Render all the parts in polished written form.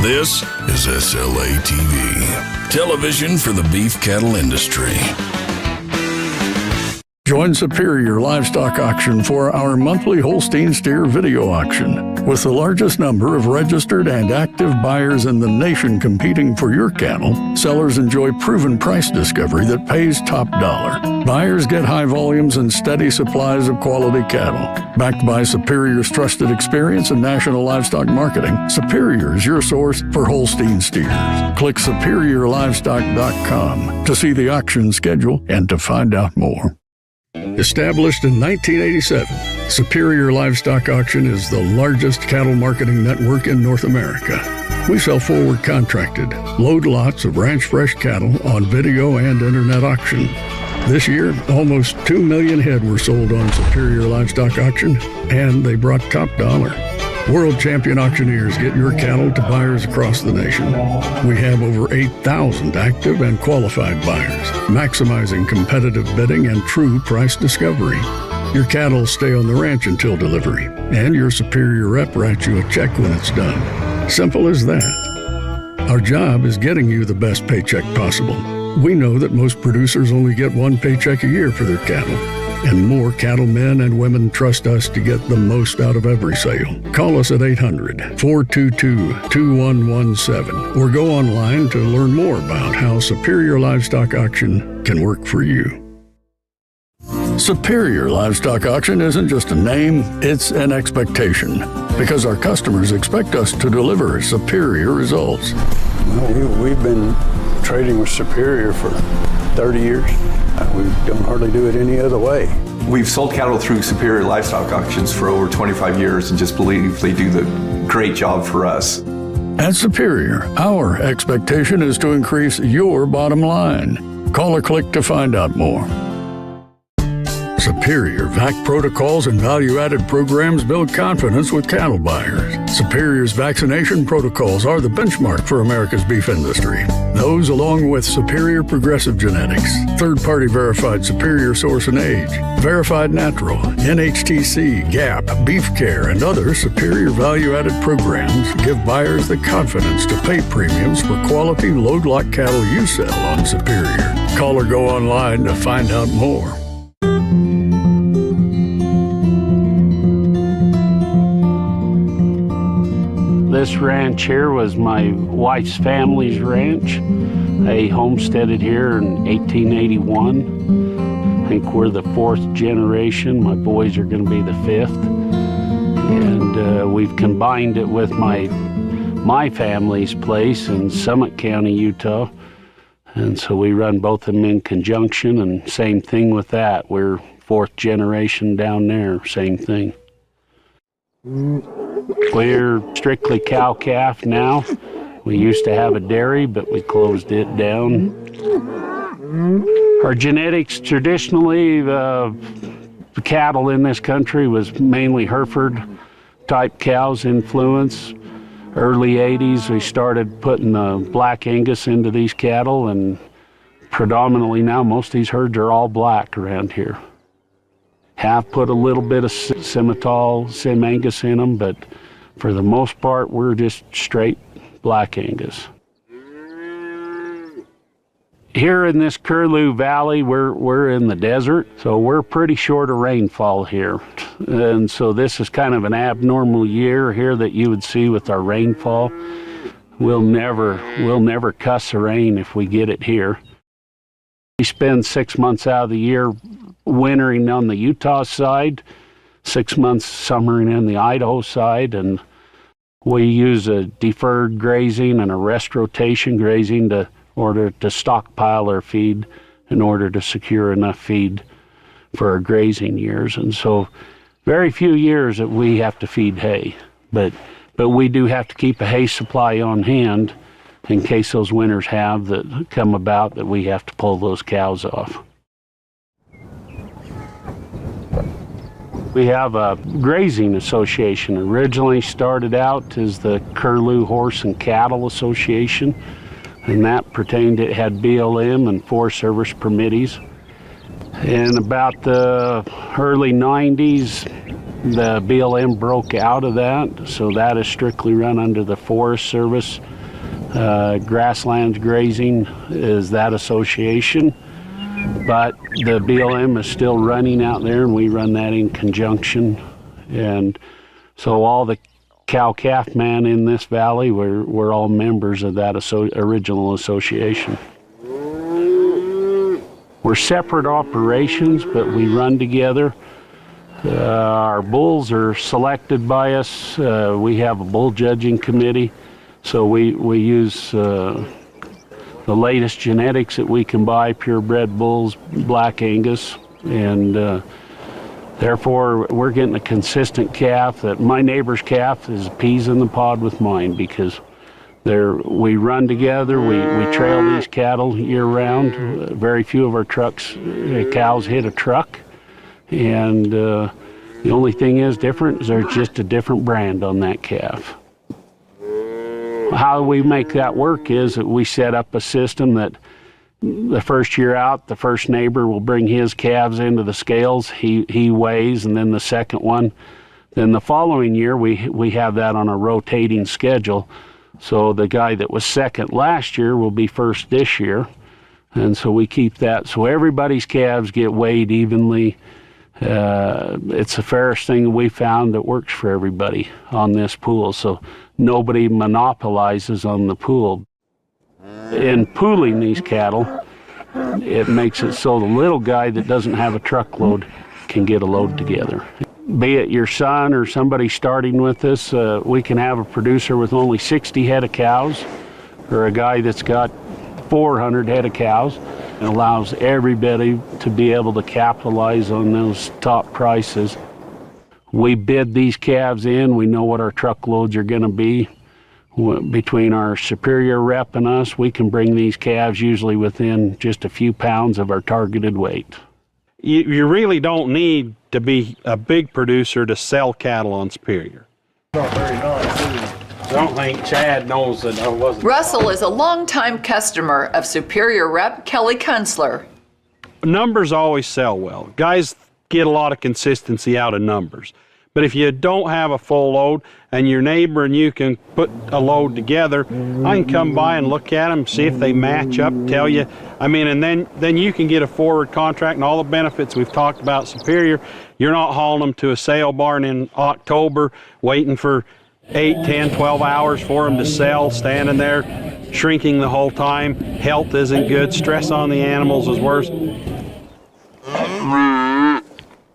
This is SLA TV, television for the beef cattle industry. Join Superior Livestock Auction for our monthly Holstein steer video auction. With the largest number of registered and active buyers in the nation competing for your cattle, sellers enjoy proven price discovery that pays top dollar. Buyers get high volumes and steady supplies of quality cattle. Backed by Superior's trusted experience in national livestock marketing, Superior is your source for Holstein steers. Click SuperiorLivestock.com to see the auction schedule and to find out more. Established in 1987, Superior Livestock Auction is the largest cattle marketing network in North America. We sell forward contracted, load lots of ranch fresh cattle on video and internet auction. This year, almost 2 million head were sold on Superior Livestock Auction, and they brought top dollar. World champion auctioneers get your cattle to buyers across the nation. We have over 8,000 active and qualified buyers, maximizing competitive bidding and true price discovery. Your cattle stay on the ranch until delivery, and your Superior rep writes you a check when it's done. Simple as that. Our job is getting you the best paycheck possible. We know that most producers only get one paycheck a year for their cattle, and more cattlemen and women trust us to get the most out of every sale. Call us at 800-422-2117 or go online to learn more about how Superior Livestock Auction can work for you. Superior Livestock Auction isn't just a name, it's an expectation, because our customers expect us to deliver superior results. Well, we've been trading with Superior for 30 years. We don't hardly do it any other way. We've sold cattle through Superior Livestock Auctions for over 25 years and just believe they do the great job for us. At Superior, our expectation is to increase your bottom line. Call or click to find out more. Superior VAC protocols and value-added programs build confidence with cattle buyers. Superior's vaccination protocols are the benchmark for America's beef industry. Those, along with Superior Progressive Genetics, third-party verified Superior source and age, verified natural, NHTC, GAP, Beef Care, and other Superior value-added programs give buyers the confidence to pay premiums for quality load-lot cattle you sell on Superior. Call or go online to find out more. This ranch here was my wife's family's ranch. They homesteaded here in 1881. I think we're the fourth generation. My boys are going to be the fifth. And we've combined it with my family's place in Summit County, Utah. And so we run both of them in conjunction, and same thing with that. We're fourth generation down there, same thing. We're strictly cow-calf now. We used to have a dairy, but we closed it down. Our genetics, traditionally, the cattle in this country was mainly Hereford-type cows influence. Early 80s, we started putting black Angus into these cattle, and predominantly now most of these herds are all black around here. Have put a little bit of Simmental, Sim Angus in them, but for the most part, we're just straight black Angus. Here in this Curlew Valley, we're in the desert, so we're pretty short of rainfall here. And so this is kind of an abnormal year here that you would see with our rainfall. We'll never cuss the rain if we get it here. We spend 6 months out of the year wintering on the Utah side, 6 months summering on the Idaho side, and we use a deferred grazing and a rest rotation grazing in order to stockpile our feed in order to secure enough feed for our grazing years. And so very few years that we have to feed hay, but we do have to keep a hay supply on hand in case those winters have that come about that we have to pull those cows off. We have a grazing association. Originally started out as the Curlew Horse and Cattle Association, and that pertained, it had BLM and Forest Service permittees. In about the early 90s, The BLM broke out of that, so that is strictly run under the Forest Service. Grasslands grazing is that association, but the BLM is still running out there, and we run that in conjunction. And so all the cow-calf man in this valley, we're all members of that original association. We're separate operations, but we run together. Our bulls are selected by us. We have a bull judging committee, so we use the latest genetics that we can buy, purebred bulls, Black Angus, and therefore we're getting a consistent calf. That my neighbor's calf is peas in the pod with mine, because we run together, we trail these cattle year-round. Very few of our cows hit a truck, and the only thing is different is there's just a different brand on that calf. How we make that work is that we set up a system that the first year out, the first neighbor will bring his calves into the scales, he weighs, and then the second one. Then the following year, we have that on a rotating schedule. So the guy that was second last year will be first this year. And so we keep that. So everybody's calves get weighed evenly. It's the fairest thing we found that works for everybody on this pool. So nobody monopolizes on the pool. In pooling these cattle, it makes it so the little guy that doesn't have a truckload can get a load together. Be it your son or somebody starting with us, we can have a producer with only 60 head of cows, or a guy that's got 400 head of cows. It allows everybody to be able to capitalize on those top prices. We bid these calves in, we know what our truckloads are going to be. Between our superior rep and us, we can bring these calves usually within just a few pounds of our targeted weight. You really don't need to be a big producer to sell cattle on Superior. Not very nice. I don't think Chad knows that I wasn't. Russell is a longtime customer of Superior Rep Kelly Kunstler. Numbers always sell well. Guys get a lot of consistency out of numbers. But if you don't have a full load and your neighbor and you can put a load together, I can come by and look at them, see if they match up, tell you. I mean, and then you can get a forward contract and all the benefits we've talked about Superior. You're not hauling them to a sale barn in October, waiting for 8, 10, 12 hours for them to sell, standing there, shrinking the whole time. Health isn't good. Stress on the animals is worse.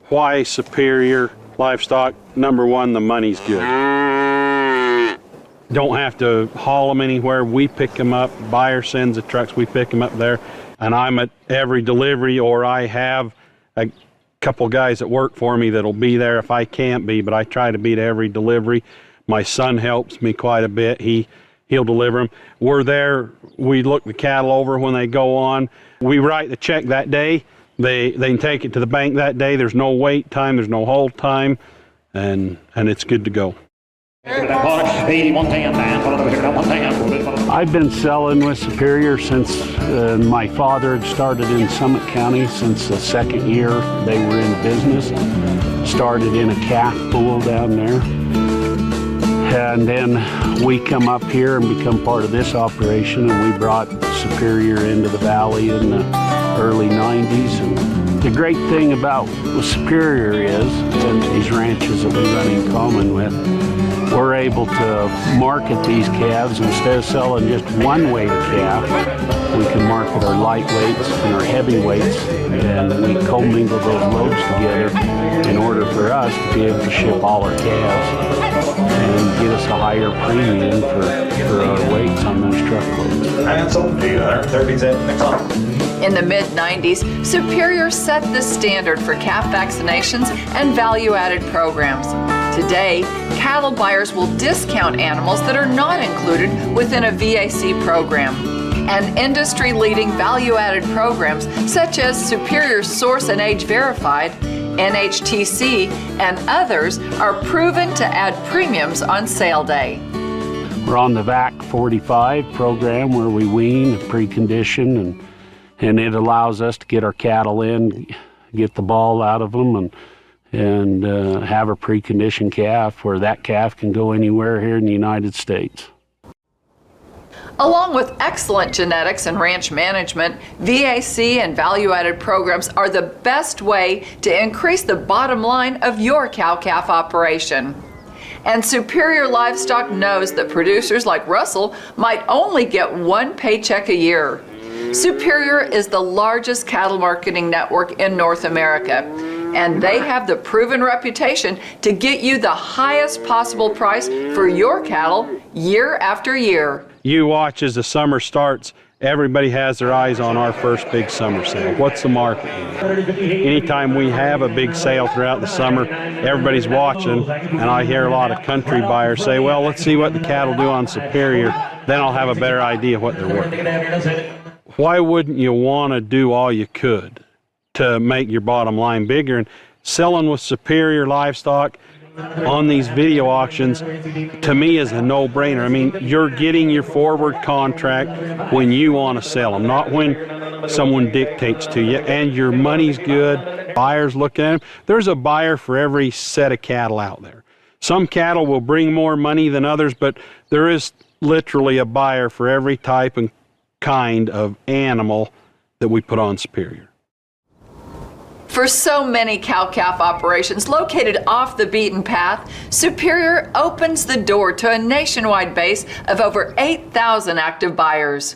Why Superior Livestock? Number one, the money's good. Don't have to haul them anywhere. We pick them up. Buyer sends the trucks. We pick them up there. And I'm at every delivery, or I have a couple guys that work for me that'll be there if I can't be, but I try to be to every delivery. My son helps me quite a bit. He'll deliver them. We're there. We look the cattle over when they go on. We write the check that day. They can take it to the bank that day. There's no wait time. There's no hold time. And it's good to go. I've been selling with Superior since my father had started in Summit County since the second year they were in business. Started in a calf pool down there. And then we come up here and become part of this operation, and we brought Superior into the valley in the early 90s. And the great thing about Superior is, and these ranches that we run in common with, we're able to market these calves. Instead of selling just one weight of calf, we can market our lightweights and our heavyweights, and we commingle those loads together in order for us to be able to ship all our calves and get us a higher premium for our weights on those truckloads. In the mid-90s, Superior set the standard for calf vaccinations and value-added programs. Today, cattle buyers will discount animals that are not included within a VAC program. And industry-leading value-added programs such as Superior Source and Age Verified, NHTC, and others are proven to add premiums on sale day. We're on the VAC 45 program where we wean, precondition, and it allows us to get our cattle in, get the ball out of them, and have a preconditioned calf where that calf can go anywhere here in the United States. Along with excellent genetics and ranch management, VAC and value-added programs are the best way to increase the bottom line of your cow-calf operation. And Superior Livestock knows that producers like Russell might only get one paycheck a year. Superior is the largest cattle marketing network in North America, and they have the proven reputation to get you the highest possible price for your cattle year after year. You watch as the summer starts, everybody has their eyes on our first big summer sale. What's the market? Anytime we have a big sale throughout the summer, everybody's watching, and I hear a lot of country buyers say, well, let's see what the cattle do on Superior, then I'll have a better idea what they're worth. Why wouldn't you want to do all you could to make your bottom line bigger? And selling with Superior Livestock on these video auctions, to me, is a no-brainer. I mean, you're getting your forward contract when you want to sell them, not when someone dictates to you, and your money's good. Buyers look at them. There's a buyer for every set of cattle out there. Some cattle will bring more money than others, but there is literally a buyer for every type and kind of animal that we put on Superior. For so many cow-calf operations located off the beaten path, Superior opens the door to a nationwide base of over 8,000 active buyers.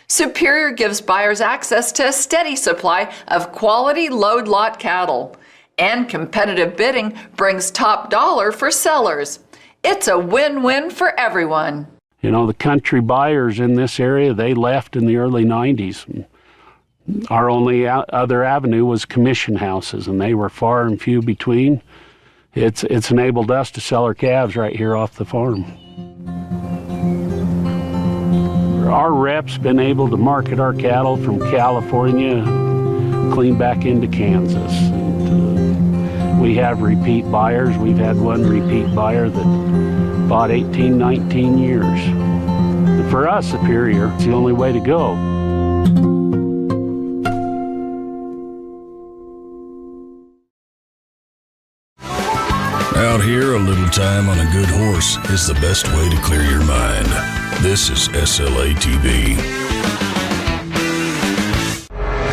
Superior gives buyers access to a steady supply of quality load lot cattle, and competitive bidding brings top dollar for sellers. It's a win-win for everyone. You know, the country buyers in this area, they left in the early 90s. Our only other avenue was commission houses, and they were far and few between. It's enabled us to sell our calves right here off the farm. Our reps been able to market our cattle from California clean back into Kansas. And, we have repeat buyers. We've had one repeat buyer that bought 18, 19 years. For us, Superior, it's the only way to go. Out here, a little time on a good horse is the best way to clear your mind. This is SLA TV.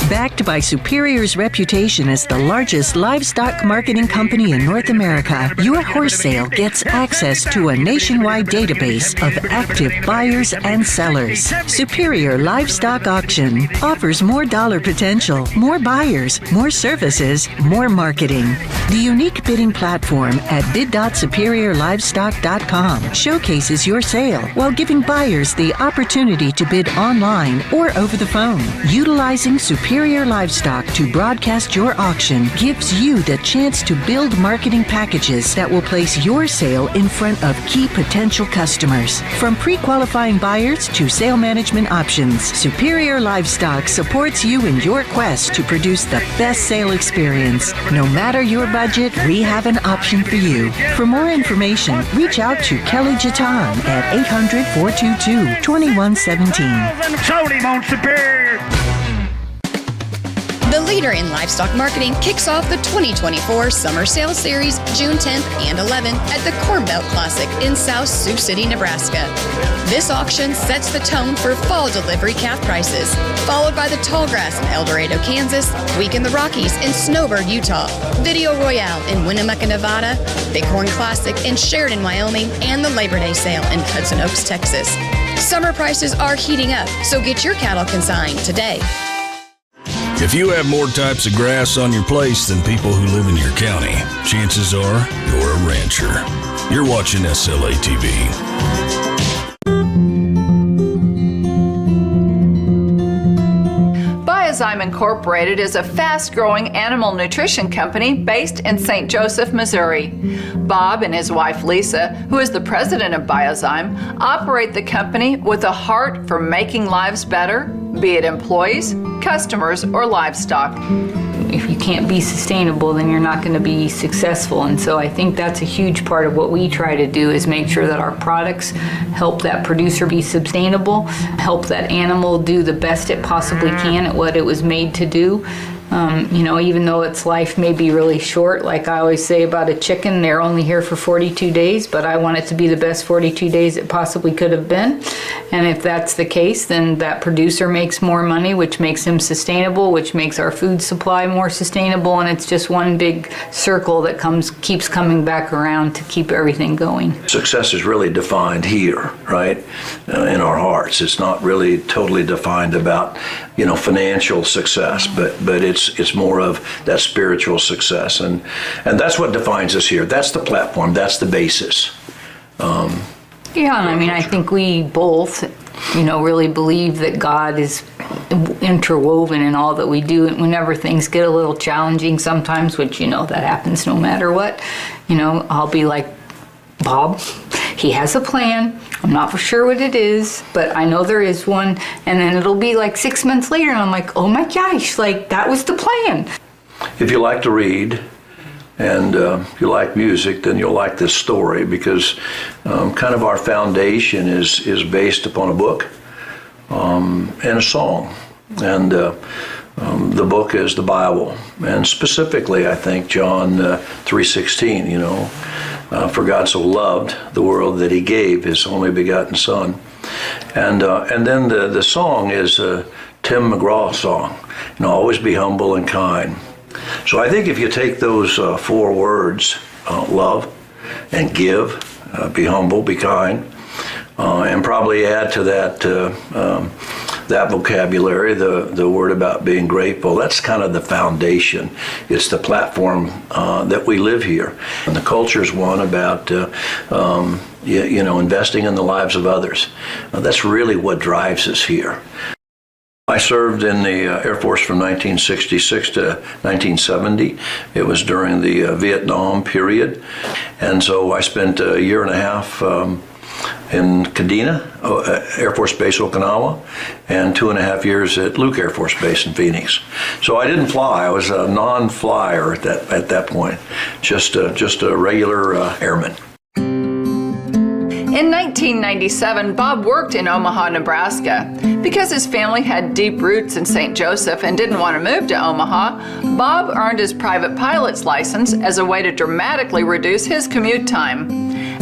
Backed by Superior's reputation as the largest livestock marketing company in North America, your horse sale gets access to a nationwide database of active buyers and sellers. Superior Livestock Auction offers more dollar potential, more buyers, more services, more marketing. The unique bidding platform at bid.superiorlivestock.com showcases your sale while giving buyers the opportunity to bid online or over the phone. Utilizing Superior Livestock to broadcast your auction gives you the chance to build marketing packages that will place your sale in front of key potential customers. From pre-qualifying buyers to sale management options, Superior Livestock supports you in your quest to produce the best sale experience. No matter your budget, we have an option for you. For more information, reach out to Kelly Jatan at 800-422-2117. Sold him on Superior. The leader in livestock marketing kicks off the 2024 Summer Sales Series June 10th and 11th at the Corn Belt Classic in South Sioux City, Nebraska. This auction sets the tone for fall delivery calf prices, followed by the Tall Grass in El Dorado, Kansas, Week in the Rockies in Snowbird, Utah, Video Royale in Winnemucca, Nevada, Bighorn Classic in Sheridan, Wyoming, and the Labor Day Sale in Hudson Oaks, Texas. Summer prices are heating up, so get your cattle consigned today. If you have more types of grass on your place than people who live in your county, chances are you're a rancher. You're watching SLA TV. Biozyme Incorporated is a fast-growing animal nutrition company based in St. Joseph, Missouri. Bob and his wife Lisa, who is the president of Biozyme, operate the company with a heart for making lives better, be it employees, customers, or livestock. If you can't be sustainable, then you're not going to be successful. And so I think that's a huge part of what we try to do is make sure that our products help that producer be sustainable, help that animal do the best it possibly can at what it was made to do, Even though its life may be really short, like I always say about a chicken, they're only here for 42 days, but I want it to be the best 42 days it possibly could have been. And if that's the case, then that producer makes more money, which makes him sustainable, which makes our food supply more sustainable, and it's just one big circle that keeps coming back around to keep everything going. Success is really defined here, right, in our hearts. It's not really totally defined about, financial success, but it's more of that spiritual success, and that's what defines us here. That's the platform. That's the basis. I think we both, really believe that God is interwoven in all that we do. And whenever things get a little challenging sometimes, which, that happens no matter what, I'll be like, Bob, he has a plan. I'm not for sure what it is, but I know there is one. And then it'll be like 6 months later, and I'm like, oh my gosh, that was the plan. If you like to read, and you like music, then you'll like this story, because kind of our foundation is based upon a book and a song. And the book is the Bible, and specifically I think John 3:16, for God so loved the world that he gave his only begotten Son. And then the song is a Tim McGraw song, always be humble and kind. So I think if you take those 4 words, love and give, be humble, be kind, and probably add to that vocabulary the word about being grateful, that's kind of the foundation. It's the platform that we live here. And the culture is one about investing in the lives of others. That's really what drives us here. I served in the Air Force from 1966 to 1970. It was during the Vietnam period. And so I spent a year and a half in Kadena, Air Force Base, Okinawa, and 2.5 years at Luke Air Force Base in Phoenix. So I didn't fly. I was a non-flyer at that point, just a regular airman. In 1997, Bob worked in Omaha, Nebraska. Because his family had deep roots in St. Joseph and didn't want to move to Omaha, Bob earned his private pilot's license as a way to dramatically reduce his commute time.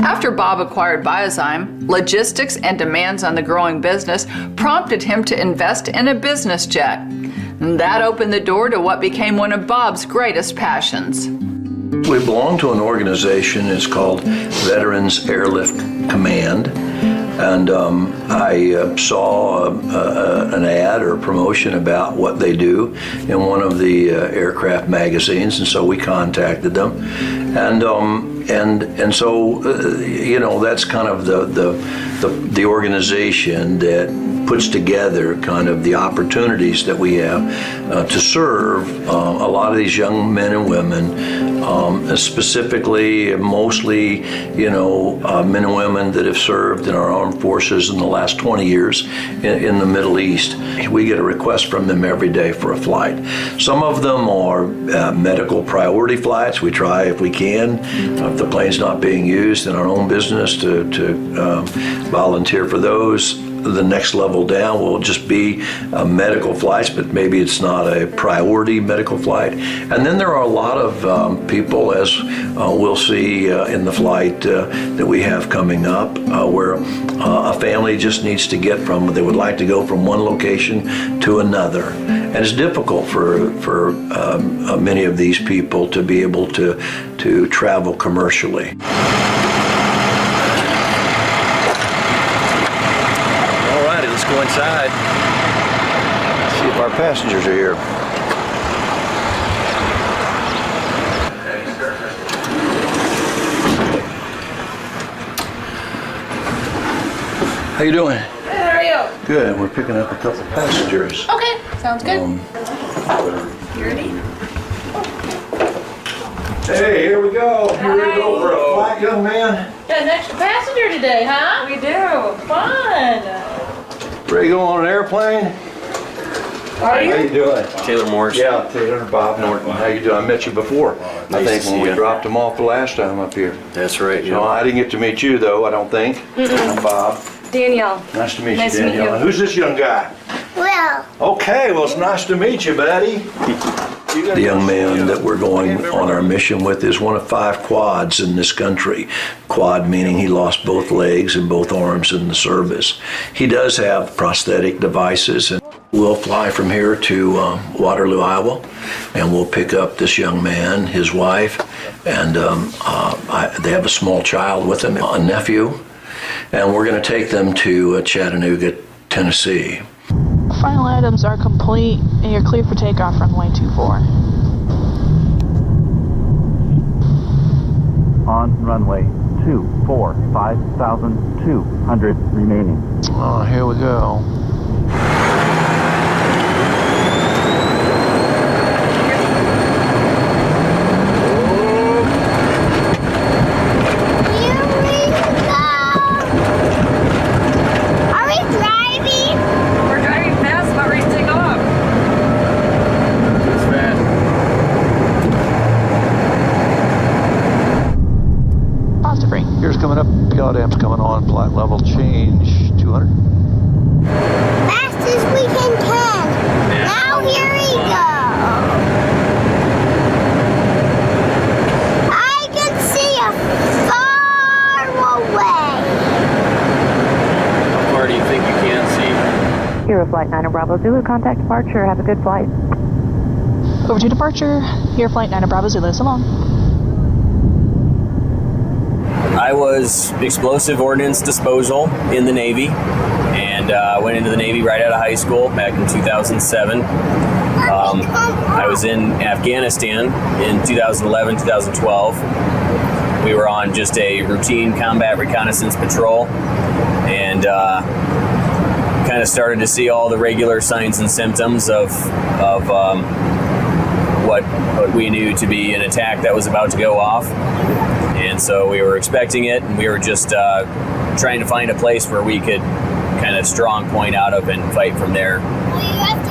After Bob acquired Biozyme, logistics and demands on the growing business prompted him to invest in a business jet. That opened the door to what became one of Bob's greatest passions. We belong to an organization. It's called Veterans Airlift Command, and I saw an ad or a promotion about what they do in one of the aircraft magazines, and so we contacted them, and so that's kind of the organization that puts together kind of the opportunities that we have to serve a lot of these young men and women, specifically, mostly, men and women that have served in our armed forces in the last 20 years in the Middle East. We get a request from them every day for a flight. Some of them are medical priority flights. We try, if we can, if the plane's not being used in our own business, to volunteer for those. The next level down will just be medical flights, but maybe it's not a priority medical flight. And then there are a lot of people, as we'll see in the flight that we have coming up, where a family just needs to get from, they would like to go from one location to another. And it's difficult for many of these people to be able to travel commercially. Let's go inside, see if our passengers are here. How you doing? Good, how are you? Good, we're picking up a couple of passengers. Okay, sounds good. You ready? Hey, here we go. Here we go for a flight, young man. Got an extra passenger today, huh? We do. Fun. Ready to go on an airplane? Are you? How you doing? Taylor Morris. Yeah, Taylor, Bob Norton. How you doing? I met you before. I think when we dropped them off the last time up here. That's right. So I didn't get to meet you though, I don't think. I'm Bob. Danielle. Nice to meet Nice you, to meet Danielle. you. And who's this young guy? Will. Okay, well it's nice to meet you, buddy. The young man that we're going on our mission with is one of 5 quads in this country. Quad meaning he lost both legs and both arms in the service. He does have prosthetic devices, and we'll fly from here to Waterloo, Iowa, and we'll pick up this young man, his wife, and they have a small child with them, a nephew, and we're going to take them to Chattanooga, Tennessee. Final items are complete, and you're clear for takeoff runway 24. On runway 24, 5,200 remaining. Oh, here we go. Here's coming up, yacht amp's coming on, flight level change 200. Fast as we can. Now here we go. I can see it far away. How far do you think you can see? Hero Flight 9 Bravo Zulu, contact departure, have a good flight. Over to departure. Here, Flight 9 Bravo Zulu, so long. I was explosive ordnance disposal in the Navy, and went into the Navy right out of high school back in 2007. I was in Afghanistan in 2011, 2012. We were on just a routine combat reconnaissance patrol, and kind of started to see all the regular signs and symptoms of what we knew to be an attack that was about to go off. And so we were expecting it, and we were just trying to find a place where we could kind of strong point out of and fight from there.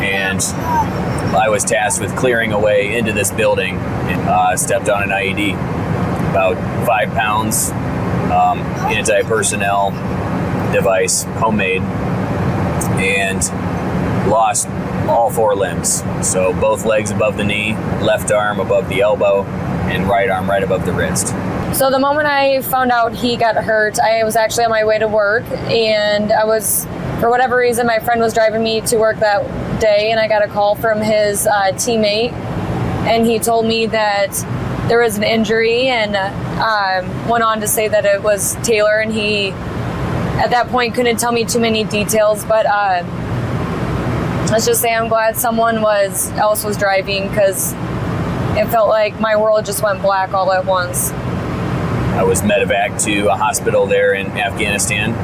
And I was tasked with clearing a way into this building, and stepped on an IED, about 5 pounds, anti-personnel device, homemade, and lost all 4 limbs. So both legs above the knee, left arm above the elbow, and right arm right above the wrist. So the moment I found out he got hurt, I was actually on my way to work, and I was, for whatever reason, my friend was driving me to work that day, and I got a call from his teammate, and he told me that there was an injury, and went on to say that it was Taylor, and he, at that point, couldn't tell me too many details, but let's just say I'm glad someone else was driving, because it felt like my world just went black all at once. I was medevac to a hospital there in Afghanistan.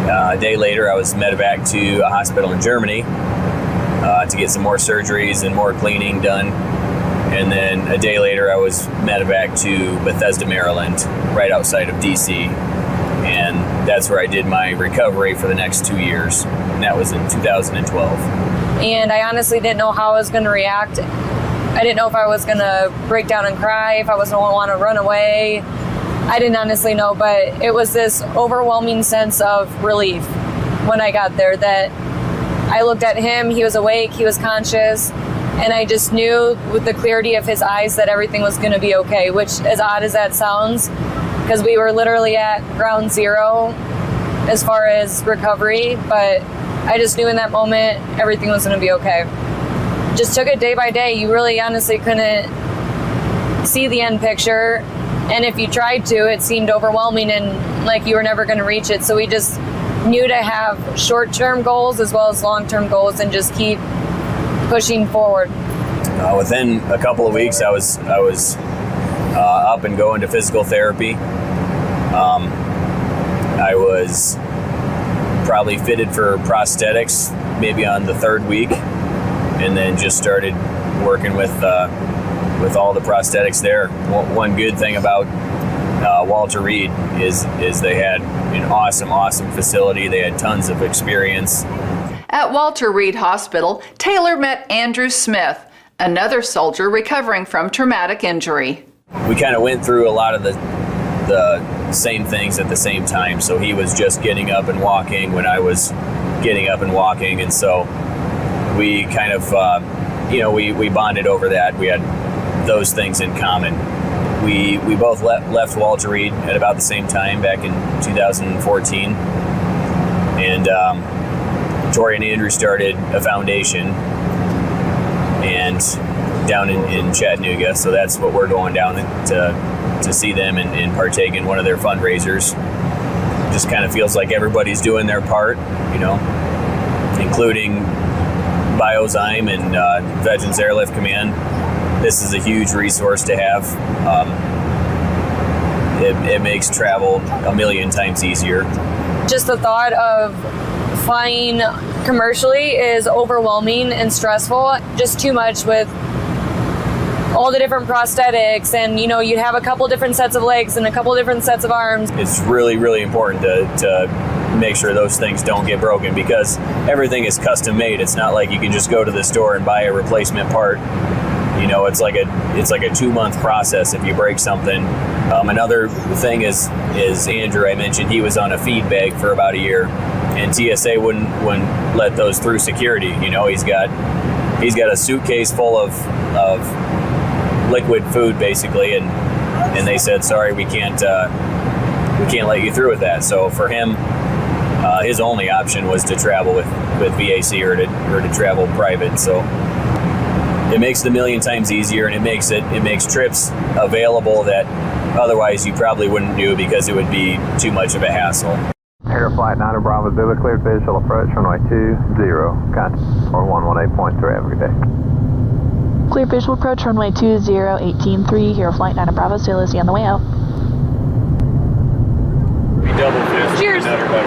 A day later, I was medevac to a hospital in Germany to get some more surgeries and more cleaning done. And then a day later, I was medevac to Bethesda, Maryland, right outside of DC. And that's where I did my recovery for the next 2 years. And that was in 2012. And I honestly didn't know how I was going to react. I didn't know if I was going to break down and cry, if I was going to want to run away. I didn't honestly know, but it was this overwhelming sense of relief when I got there that I looked at him, he was awake, he was conscious, and I just knew with the clarity of his eyes that everything was going to be okay, which, as odd as that sounds, because we were literally at ground zero as far as recovery, but I just knew in that moment everything was going to be okay. Just took it day by day. You really honestly couldn't see the end picture. And if you tried to, it seemed overwhelming and like you were never going to reach it. So we just knew to have short-term goals as well as long-term goals and just keep pushing forward. Within a couple of weeks, I was up and going to physical therapy. I was probably fitted for prosthetics maybe on the 3rd week, and then just started working with all the prosthetics there. One good thing about Walter Reed is they had an awesome facility. They had tons of experience. At Walter Reed Hospital, Taylor met Andrew Smith, another soldier recovering from traumatic injury. We kind of went through a lot of the same things at the same time. So he was just getting up and walking when I was getting up and walking, and so we kind of we bonded over that. We had those things in common. We both left Walter Reed at about the same time back in 2014. And Tori and Andrew started a foundation and down in Chattanooga. So that's what we're going down to see them and partake in one of their fundraisers. Just kind of feels like everybody's doing their part, including Biozyme and Veterans Airlift Command. This is a huge resource to have. It makes travel a million times easier. Just the thought of flying commercially is overwhelming and stressful. Just too much with all the different prosthetics, and you have a couple different sets of legs and a couple different sets of arms. It's really, really important to make sure those things don't get broken, because everything is custom made. It's not like you can just go to the store and buy a replacement part. It's like a 2-month process if you break something. Another thing is Andrew, I mentioned, he was on a feed bag for about a year, and TSA wouldn't let those through security. He's got a suitcase full of liquid food basically, and they said, sorry, we can't let you through with that. So for him, his only option was to travel with VAC or to travel private. So it makes it a million times easier, and it makes trips available that otherwise you probably wouldn't do because it would be too much of a hassle. Air Flight 9 Bravo Zulu, cleared visual approach runway 20, contact or 118.3, have a good day. Clear visual approach runway 20, 18-3, Hero Flight 9 Bravo Zulu, see you on the way out. Double fist. Cheers. Better.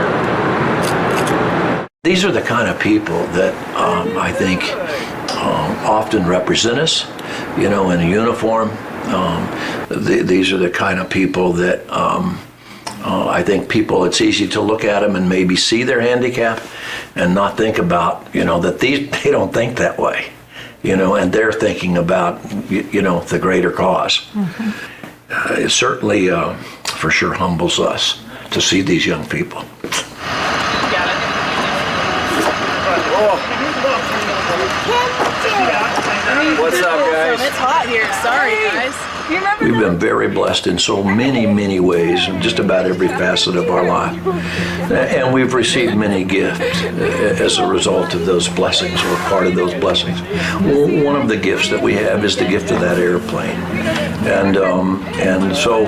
These are the kind of people that I think often represent us, in a uniform. These are the kind of people that I think it's easy to look at them and maybe see their handicap and not think about, that they don't think that way, and they're thinking about, the greater cause. Mm-hmm. It certainly, for sure, humbles us to see these young people. What's up, guys? It's hot here. Sorry, guys. We've been very blessed in so many, many ways, in just about every facet of our life. And we've received many gifts as a result of those blessings, or part of those blessings. One of the gifts that we have is the gift of that airplane. And so,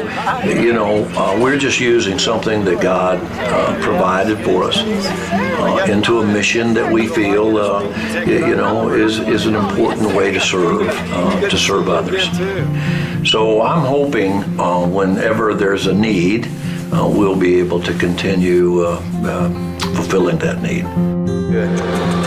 we're just using something that God provided for us into a mission that we feel, is an important way to serve others. So I'm hoping whenever there's a need, we'll be able to continue fulfilling that need. Good.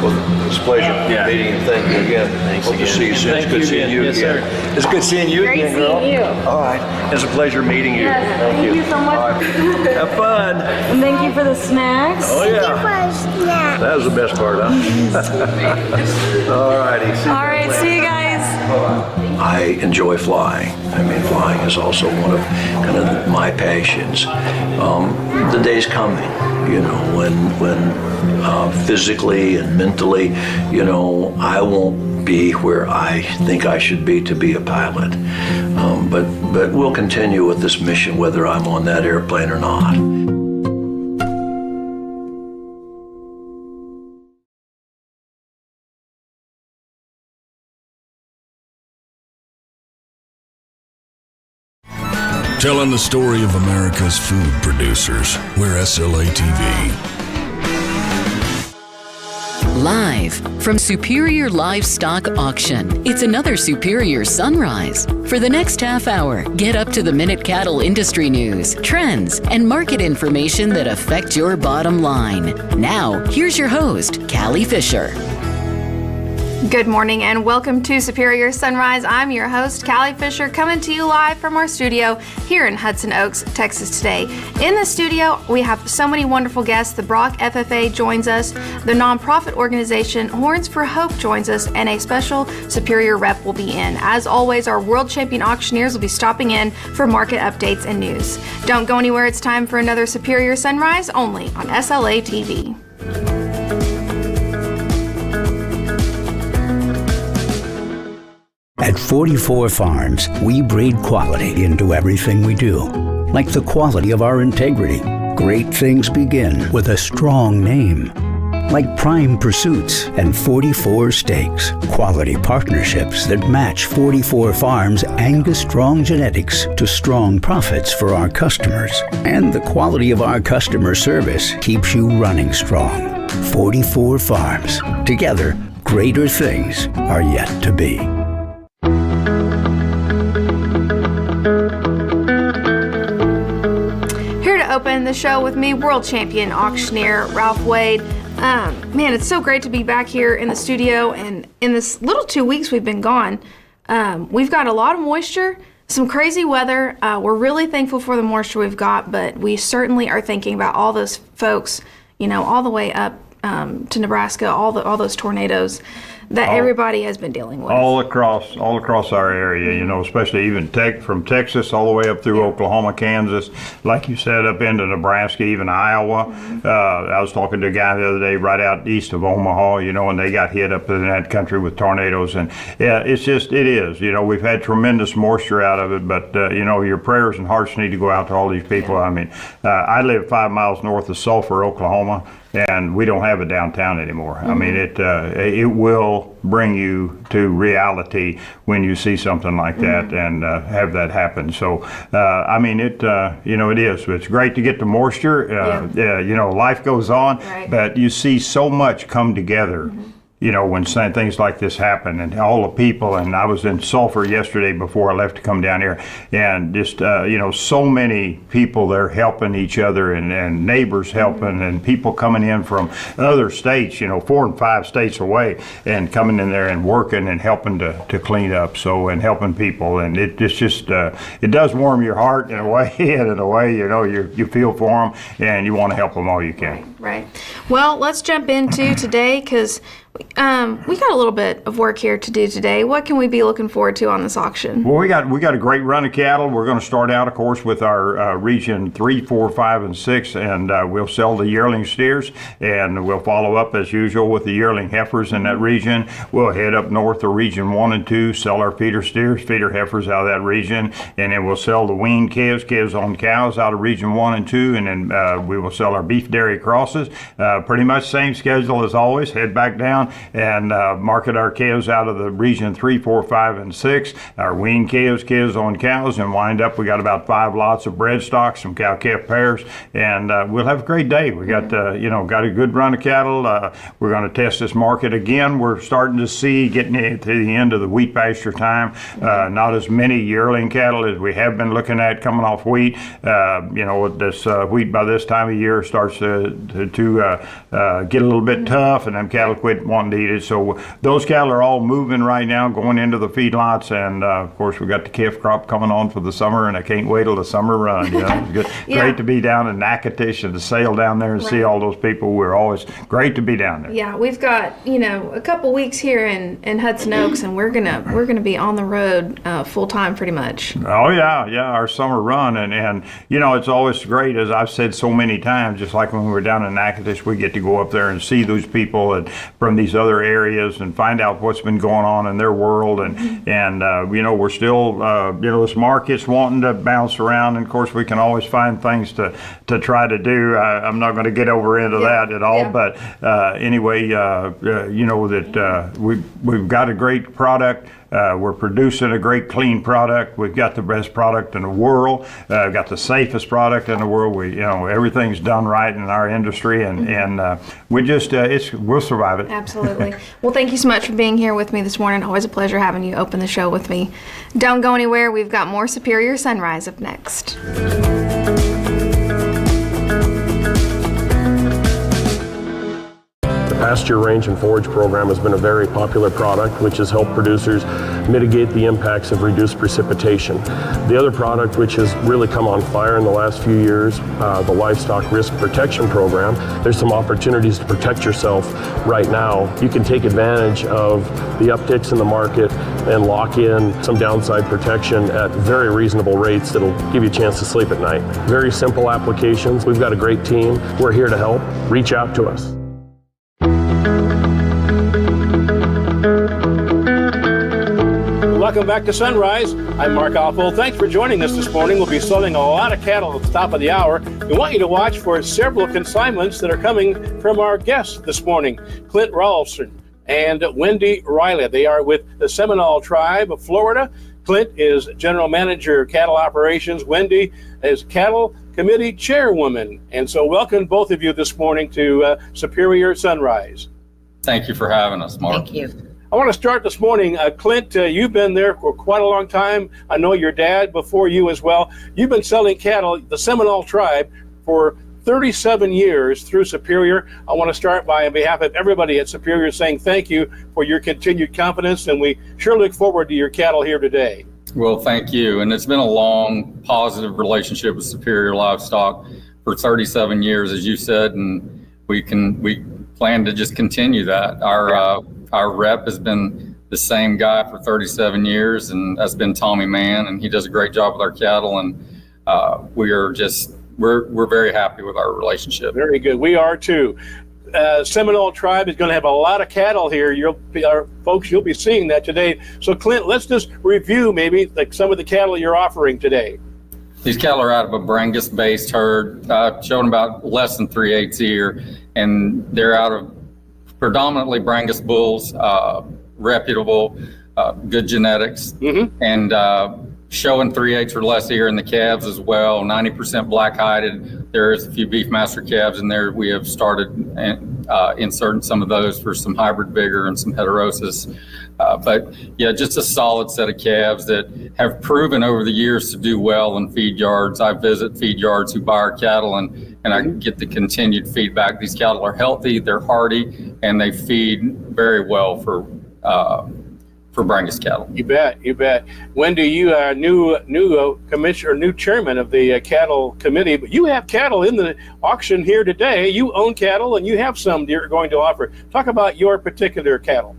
Well, it's a pleasure meeting you. Thank you again. Thanks Hope again. to see you soon. It's good seeing you again. It's good seeing you again, girl. Great seeing you. All right. It's a pleasure meeting you. Yes, thank you so much. All right. Have fun. And thank you for the snacks. Oh, yeah. That was the best part, huh? All righty. All right, see you guys. I enjoy flying. Flying is also one of kind of my passions. The day's coming, when physically and mentally, I won't be where I think I should be to be a pilot. But we'll continue with this mission whether I'm on that airplane or not. Telling the story of America's food producers. We're SLA TV. Live from Superior Livestock Auction, it's another Superior Sunrise. For the next half hour, get up to the minute cattle industry news, trends, and market information that affect your bottom line. Now, here's your host, Callie Fisher. Good morning and welcome to Superior Sunrise. I'm your host, Callie Fisher, coming to you live from our studio here in Hudson Oaks, Texas today. In the studio, we have so many wonderful guests. The Brock FFA joins us, the nonprofit organization Horns for Hope joins us, and a special Superior rep will be in. As always, our world champion auctioneers will be stopping in for market updates and news. Don't go anywhere. It's time for another Superior Sunrise only on SLA TV. At 44 Farms, we breed quality into everything we do. Like the quality of our integrity. Great things begin with a strong name. Like Prime Pursuits and 44 Steaks. Quality partnerships that match 44 Farms' Angus strong genetics to strong profits for our customers. And the quality of our customer service keeps you running strong. 44 Farms. Together, greater things are yet to be. Here to open the show with me, world champion auctioneer Ralph Wade. Man, it's so great to be back here in the studio, and in this little 2 weeks we've been gone, we've got a lot of moisture, some crazy weather. We're really thankful for the moisture we've got, but we certainly are thinking about all those folks, you know, all the way up to Nebraska, all those tornadoes that everybody has been dealing with. All across our area, you know, especially even from Texas all the way up through Oklahoma, Kansas, like you said, up into Nebraska, even Iowa. I was talking to a guy the other day right out east of Omaha, you know, and they got hit up in that country with tornadoes. And yeah, it is, you know, we've had tremendous moisture out of it, but, you know, your prayers and hearts need to go out to all these people. I mean, I live 5 miles north of Sulphur, Oklahoma, and we don't have a downtown anymore. I mean, it will bring you to reality when you see something like that and have that happen. So, I mean, you know, it is. It's great to get the moisture. You know, life goes on, but you see so much come together. You know, when things like this happen, and all the people, and I was in Sulphur yesterday before I left to come down here, and just, you know, so many people there helping each other, and neighbors helping, and people coming in from other states, you know, 4 and 5 states away, and coming in there and working and helping to clean up, so, and helping people, and it's just, it does warm your heart in a way, and in a way, you know, you feel for them, and you want to help them all you can. Right. Well, let's jump into today, because we got a little bit of work here to do today. What can we be looking forward to on this auction? Well, we got a great run of cattle. We're going to start out, of course, with our region 3, 4, 5, and 6, and we'll sell the yearling steers, and we'll follow up as usual with the yearling heifers in that region. We'll head up north to region 1 and 2, sell our feeder steers, feeder heifers out of that region, and then we'll sell the weaned calves on cows out of region 1 and 2, and then we will sell our beef dairy crosses. Pretty much same schedule as always. Head back down and market our calves out of the region 3, 4, 5, and 6, our weaned calves on cows, and wind up, we got about 5 lots of bred stock, some cow-calf pairs, and we'll have a great day. We got, you know, got a good run of cattle. We're going to test this market again. We're starting to see, getting to the end of the wheat pasture time, not as many yearling cattle as we have been looking at coming off wheat. You know, this wheat by this time of year starts to get a little bit tough, and them cattle quit wanting to eat it. So those cattle are all moving right now, going into the feedlots, and of course we got the calf crop coming on for the summer, and I can't wait till the summer run. You know, it's good. Great to be down in Natchitoches and to sail down there and see all those people. We're always great to be down there. Yeah, we've got, you know, a couple weeks here in Hudson Oaks, and we're gonna be on the road full time pretty much. Oh yeah, our summer run, and you know, it's always great, as I've said so many times, just like when we were down in Natchitoches, we get to go up there and see those people and from these other areas and find out what's been going on in their world, and you know, we're still you know, this market's wanting to bounce around, and of course we can always find things to try to do. I'm not going to get over into that at all, but anyway, you know, that we've got a great product. We're producing a great clean product. We've got the best product in the world. Got the safest product in the world. We, you know, everything's done right in our industry, and we just we'll survive it. Absolutely. Well, thank you so much for being here with me this morning. Always a pleasure having you open the show with me. Don't go anywhere. We've got more Superior Sunrise up next. Pasture Range and Forage program has been a very popular product, which has helped producers mitigate the impacts of reduced precipitation. The other product which has really come on fire in the last few years, the Livestock Risk Protection Program. There's some opportunities to protect yourself right now. You can take advantage of the upticks in the market and lock in some downside protection at very reasonable rates that'll give you a chance to sleep at night. Very simple applications. We've got a great team. We're here to help. Reach out to us. Welcome back to Sunrise. I'm Mark Alfold. Thanks for joining us this morning. We'll be selling a lot of cattle at the top of the hour. We want you to watch for several consignments that are coming from our guests this morning, Clint Rawlston and Wendy Riley. They are with the Seminole Tribe of Florida. Clint is General Manager of Cattle Operations. Wendy is Cattle Committee Chairwoman. And so welcome both of you this morning to Superior Sunrise. Thank you for having us, Mark. Thank you. I want to start this morning. Clint, you've been there for quite a long time. I know your dad before you as well. You've been selling cattle, the Seminole Tribe, for 37 years through Superior. I want to start by, on behalf of everybody at Superior, saying thank you for your continued confidence, and we sure look forward to your cattle here today. Well, thank you. And it's been a long, positive relationship with Superior Livestock for 37 years, as you said, and we plan to just continue that. Our rep has been the same guy for 37 years, and that's been Tommy Mann, and he does a great job with our cattle, and we're very happy with our relationship. Very good. We are too. Seminole Tribe is going to have a lot of cattle here. You'll be seeing that today. So Clint, let's just review maybe like some of the cattle you're offering today. These cattle are out of a Brangus-based herd, showing about less than 3/8 a year, and they're out of predominantly Brangus bulls, reputable, good genetics, and showing 3/8 or less a year in the calves as well. 90% black-hided. There is a few Beefmaster calves in there. We have started inserting some of those for some hybrid vigor and some heterosis. But yeah, just a solid set of calves that have proven over the years to do well in feed yards. I visit feed yards who buy our cattle, and I get the continued feedback. These cattle are healthy, they're hardy, and they feed very well for Brangus cattle. You bet. Wendy, you are new commissioner, new chairman of the cattle committee, but you have cattle in the auction here today. You own cattle, and you have some you're going to offer. Talk about your particular cattle.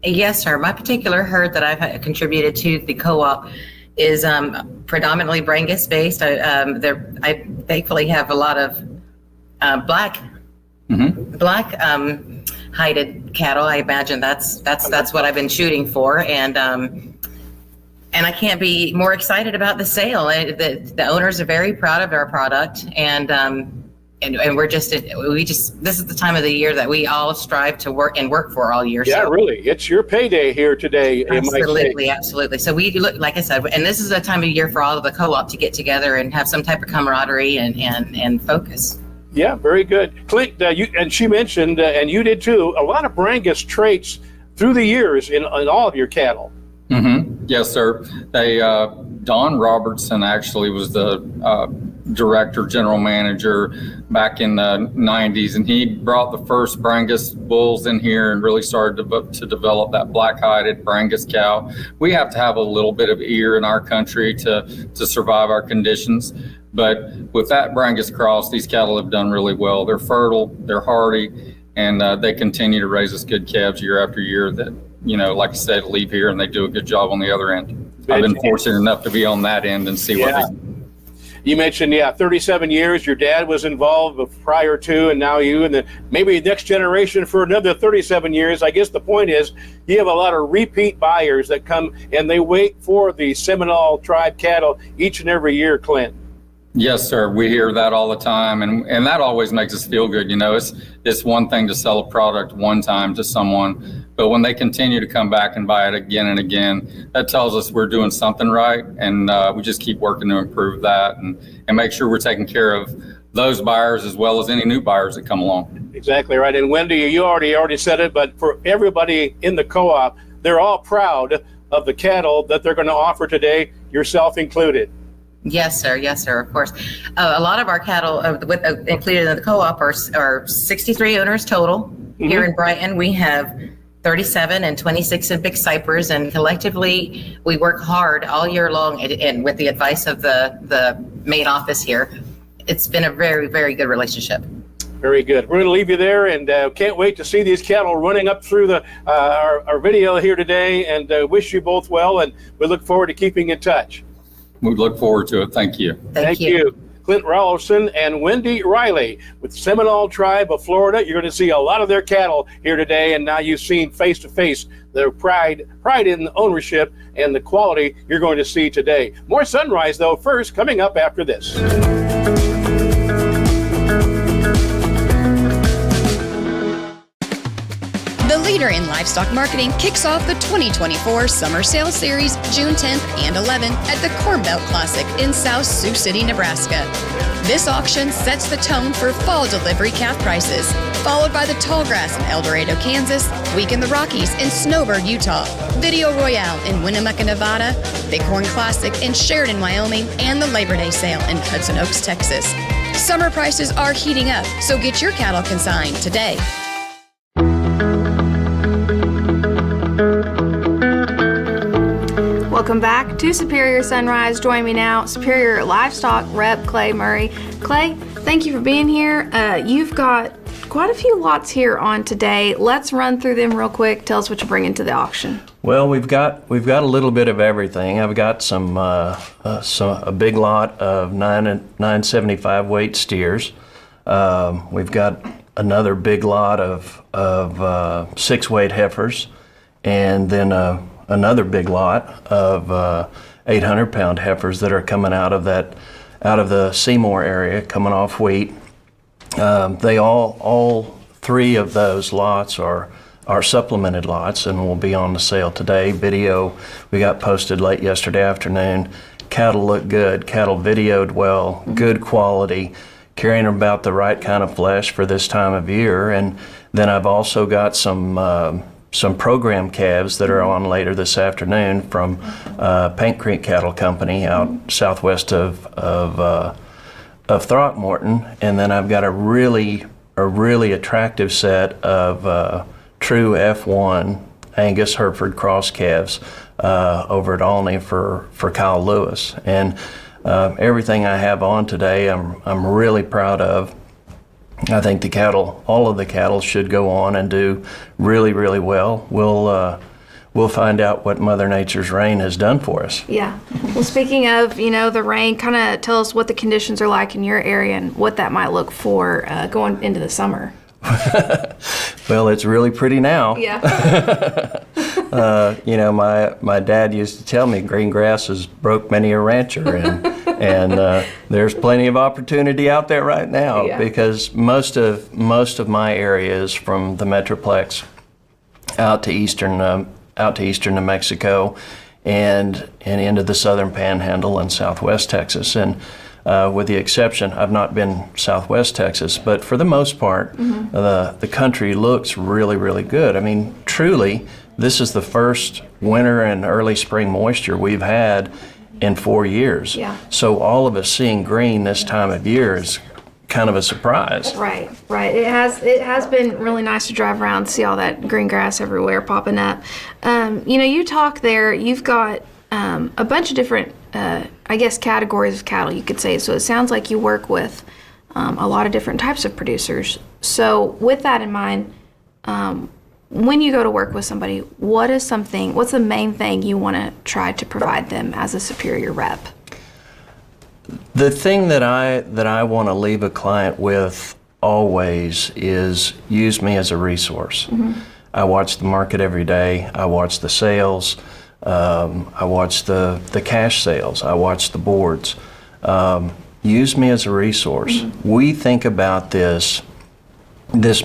Yes, sir. My particular herd that I've contributed to the co-op is predominantly Brangus based. I thankfully have a lot of black hided cattle. I imagine that's what I've been shooting for, and I can't be more excited about the sale. The owners are very proud of our product, and this is the time of the year that we all strive to work for all year. Yeah, so. Really, it's your payday here today. Absolutely. So we look, like I said, and this is a time of year for all of the co-op to get together and have some type of camaraderie and focus. Yeah, very good. Clint, and she mentioned, and you did too, a lot of Brangus traits through the years in all of your cattle. Yes, sir. Don Robertson actually was the director, general manager back in the 90s, and he brought the first Brangus bulls in here and really started to develop that black-hided Brangus cow. We have to have a little bit of ear in our country to survive our conditions. But with that Brangus cross, these cattle have done really well. They're fertile, they're hardy, and they continue to raise us good calves year after year that, like I said, leave here and they do a good job on the other end. I've been fortunate enough to be on that end and see what they do. You mentioned, 37 years. Your dad was involved prior to, and now you, and then maybe next generation for another 37 years. I guess the point is you have a lot of repeat buyers that come and they wait for the Seminole Tribe cattle each and every year, Clint. Yes, sir. We hear that all the time, and that always makes us feel good. It's one thing to sell a product one time to someone, but when they continue to come back and buy it again and again, that tells us we're doing something right, and we just keep working to improve that and make sure we're taking care of those buyers as well as any new buyers that come along. Exactly right. And Wendy, you already said it, but for everybody in the co-op, they're all proud of the cattle that they're going to offer today, yourself included. Yes, sir. Of course. A lot of our cattle included in the co-op are 63 owners total. Here in Brighton, we have 37 and 26 in Big Cypress, and collectively we work hard all year long, and with the advice of the main office here, it's been a very, very good relationship. Very good. We're going to leave you there, and can't wait to see these cattle running up through our video here today, and wish you both well, and we look forward to keeping in touch. We look forward to it. Thank you. Thank you. Clint Rolfson and Wendy Riley with Seminole Tribe of Florida. You're going to see a lot of their cattle here today, and now you've seen face-to-face their pride in ownership and the quality you're going to see today. More Sunrise, though, first, coming up after this. The leader in livestock marketing kicks off the 2024 Summer Sales Series June 10th and 11th at the Corn Belt Classic in South Sioux City, Nebraska. This auction sets the tone for fall delivery calf prices, followed by the Tall Grass in El Dorado, Kansas, Week in the Rockies in Snowbird, Utah, Video Royale in Winnemucca, Nevada, Bighorn Classic in Sheridan, Wyoming, and the Labor Day Sale in Hudson Oaks, Texas. Summer prices are heating up, so get your cattle consigned today. Welcome back to Superior Sunrise. Join me now, Superior Livestock Rep Clay Murray. Clay, thank you for being here. You've got quite a few lots here on today. Let's run through them real quick. Tell us what you're bringing to the auction. Well, we've got a little bit of everything. I've got a big lot of 975 weight steers. We've got another big lot of 6 weight heifers, and then another big lot of 800 pound heifers that are coming out of the Seymour area, coming off wheat. They all 3 of those lots are supplemented lots and will be on the sale today. Video we got posted late yesterday afternoon. Cattle look good. Cattle videoed well, good quality, carrying about the right kind of flesh for this time of year. And then I've also got some program calves that are on later this afternoon from Paint Creek Cattle Company out southwest of Throckmorton, and then I've got a really attractive set of true F1 Angus Hereford cross calves over at Olney for Kyle Lewis, and everything I have on today I'm really proud of. I think all of the cattle should go on and do really, really well. We'll find out what Mother Nature's rain has done for us. Yeah. Well, speaking of, the rain, kind of tell us what the conditions are like in your area and what that might look for going into the summer. Well, it's really pretty now. Yeah. My dad used to tell me green grass has broke many a rancher, and there's plenty of opportunity out there right now, because most of my area is from the Metroplex out to eastern New Mexico, and into the southern Panhandle and Southwest Texas, and with the exception, I've not been Southwest Texas, but for the most part, the country looks really, really good. I mean, truly, this is the first winter and early spring moisture we've had in 4 years. Yeah. So all of us seeing green this time of year is kind of a surprise. Right. It has been really nice to drive around and see all that green grass everywhere popping up. You talk there, you've got a bunch of different, categories of cattle, you could say. So it sounds like you work with a lot of different types of producers. So with that in mind, when you go to work with somebody, what's the main thing you want to try to provide them as a superior rep? The thing that I want to leave a client with always is use me as a resource. I watch the market every day. I watch the sales. I watch the cash sales. I watch the boards. Use me as a resource. We think about this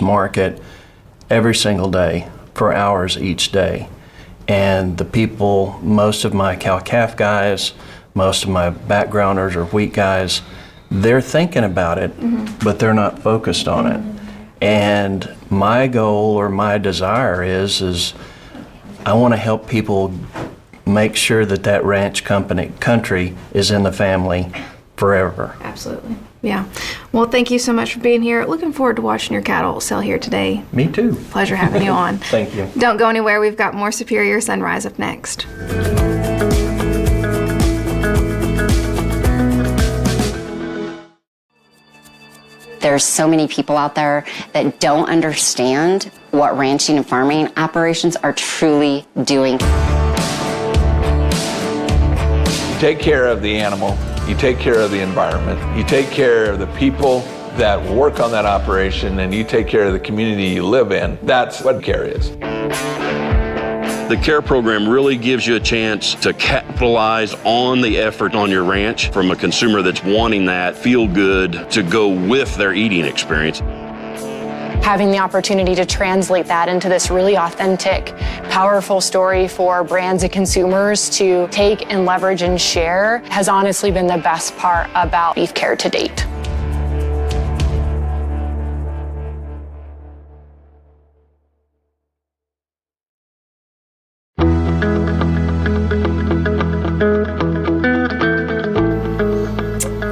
market every single day for hours each day. And the people, most of my cow-calf guys, most of my backgrounders or wheat guys, they're thinking about it, but they're not focused on it. And my goal or my desire is I want to help people make sure that ranch country is in the family forever. Absolutely. Yeah. Well, thank you so much for being here. Looking forward to watching your cattle sell here today. Me too. Pleasure having you on. Thank you. Don't go anywhere. We've got more Superior Sunrise up next. There's so many people out there that don't understand what ranching and farming operations are truly doing. Take care of the animal, you take care of the environment, you take care of the people that work on that operation, and you take care of the community you live in. That's what CARE is. The CARE program really gives you a chance to capitalize on the effort on your ranch from a consumer that's wanting that feel good to go with their eating experience. Having the opportunity to translate that into this really authentic, powerful story for brands and consumers to take and leverage and share has honestly been the best part about Beef Care to date.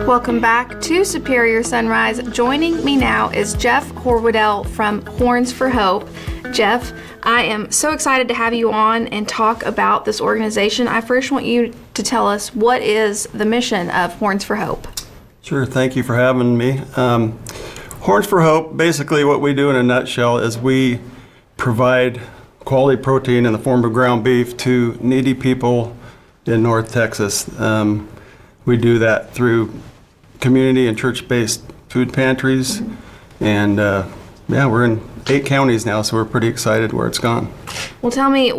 Welcome back to Superior Sunrise. Joining me now is Jeff Horwoodell from Horns for Hope. Jeff, I am so excited to have you on and talk about this organization. I first want you to tell us, what is the mission of Horns for Hope? Sure, thank you for having me. Horns for Hope, basically what we do in a nutshell is we provide quality protein in the form of ground beef to needy people in North Texas. We do that through community and church-based food pantries, and we're in 8 counties now, so we're pretty excited where it's gone. Well, tell me,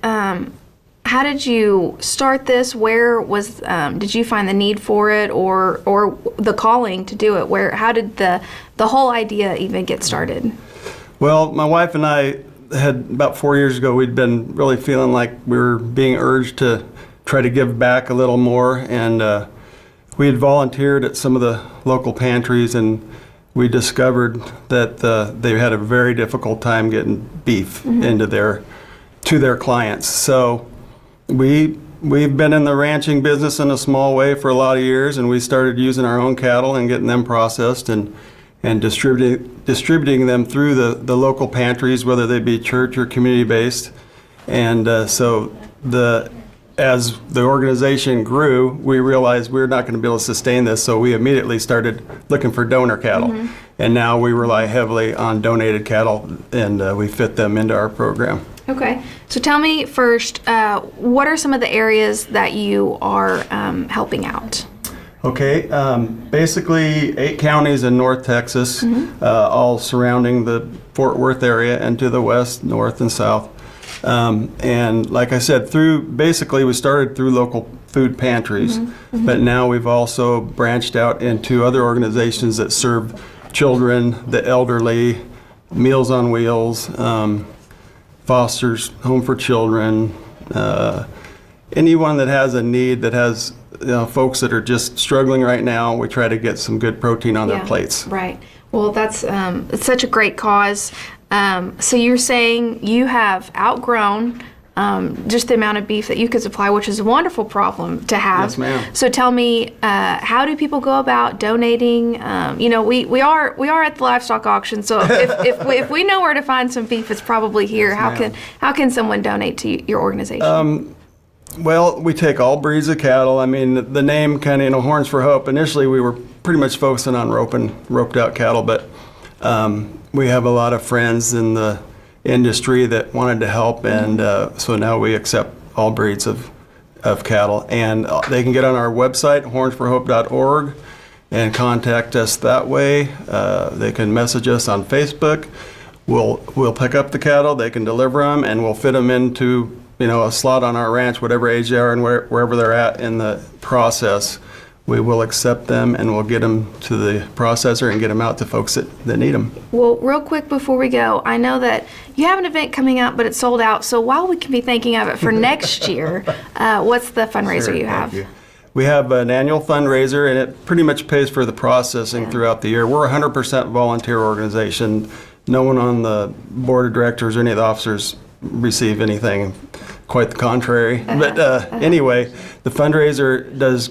how did you start this? Where was did you find the need for it, or the calling to do it? How did the whole idea even get started? Well, my wife and I had, about 4 years ago, we'd been really feeling like we were being urged to try to give back a little more, and we had volunteered at some of the local pantries, and we discovered that they had a very difficult time getting beef into to their clients. So we've been in the ranching business in a small way for a lot of years, and we started using our own cattle and getting them processed and distributing them through the local pantries, whether they be church or community based. And as the organization grew, we realized we were not going to be able to sustain this, so we immediately started looking for donor cattle. And now we rely heavily on donated cattle, and we fit them into our program. Okay, so tell me first, what are some of the areas that you are helping out? Okay, basically 8 counties in North Texas, all surrounding the Fort Worth area and to the west, north, and south. And like I said, we started through local food pantries, but now we've also branched out into other organizations that serve children, the elderly, Meals on Wheels, Foster's Home for Children, anyone that has a need, that has folks that are just struggling right now. We try to get some good protein on their plates. Right. Well, that's it's such a great cause. So you're saying you have outgrown just the amount of beef that you could supply, which is a wonderful problem to have. Yes, ma'am. So tell me, how do people go about donating? We are at the livestock auction, so if we know where to find some beef, it's probably here. Yes, How can someone donate to your organization? Well, we take all breeds of cattle. I mean, the name kind of, Horns for Hope, initially we were pretty much focusing on roped out cattle, but we have a lot of friends in the industry that wanted to help, and so now we accept all breeds of cattle. And they can get on our website, hornsforhope.org, and contact us that way. They can message us on Facebook. We'll pick up the cattle, they can deliver them, and we'll fit them into a slot on our ranch, whatever age they are and wherever they're at in the process. We will accept them, and we'll get them to the processor and get them out to folks that need them. Well, real quick before we go, I know that you have an event coming up, but it's sold out. So while we can be thinking of it for next year, what's the fundraiser you have? We have an annual fundraiser, and it pretty much pays for the processing throughout the year. We're a 100% volunteer organization. No one on the board of directors or any of the officers receive anything, quite the contrary. But anyway, the fundraiser does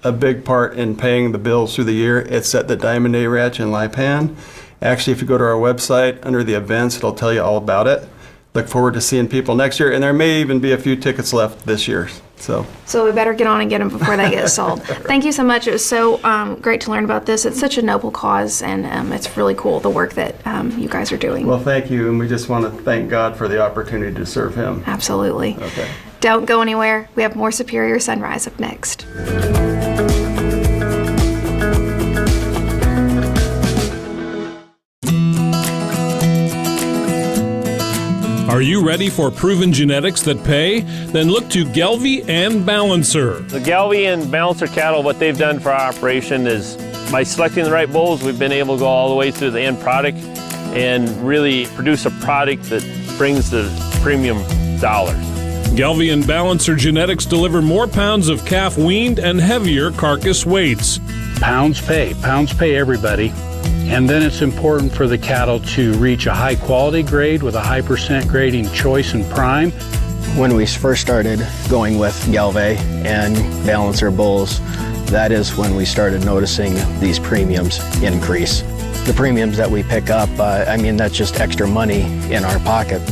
a big part in paying the bills through the year. It's at the Diamond Day Ranch in Lipan. Actually, if you go to our website, under the events, it'll tell you all about it. Look forward to seeing people next year, and there may even be a few tickets left this year. So we better get on and get them before they get sold. Thank you so much. It was so great to learn about this. It's such a noble cause, and it's really cool, the work that you guys are doing. Well, thank you, and we just want to thank God for the opportunity to serve Him. Absolutely. Okay. Don't go anywhere. We have more Superior Sunrise up next. Are you ready for proven genetics that pay? Then look to Gelbvieh and Balancer. The Gelbvieh and Balancer cattle, what they've done for our operation is by selecting the right bulls, we've been able to go all the way through the end product and really produce a product that brings the premium dollars. Gelbvieh and Balancer genetics deliver more pounds of calf weaned and heavier carcass weights. Pounds pay everybody. And then it's important for the cattle to reach a high quality grade with a high percent grading choice and prime. When we first started going with Gelbvieh and Balancer bulls, that is when we started noticing these premiums increase. The premiums that we pick up, that's just extra money in our pocket.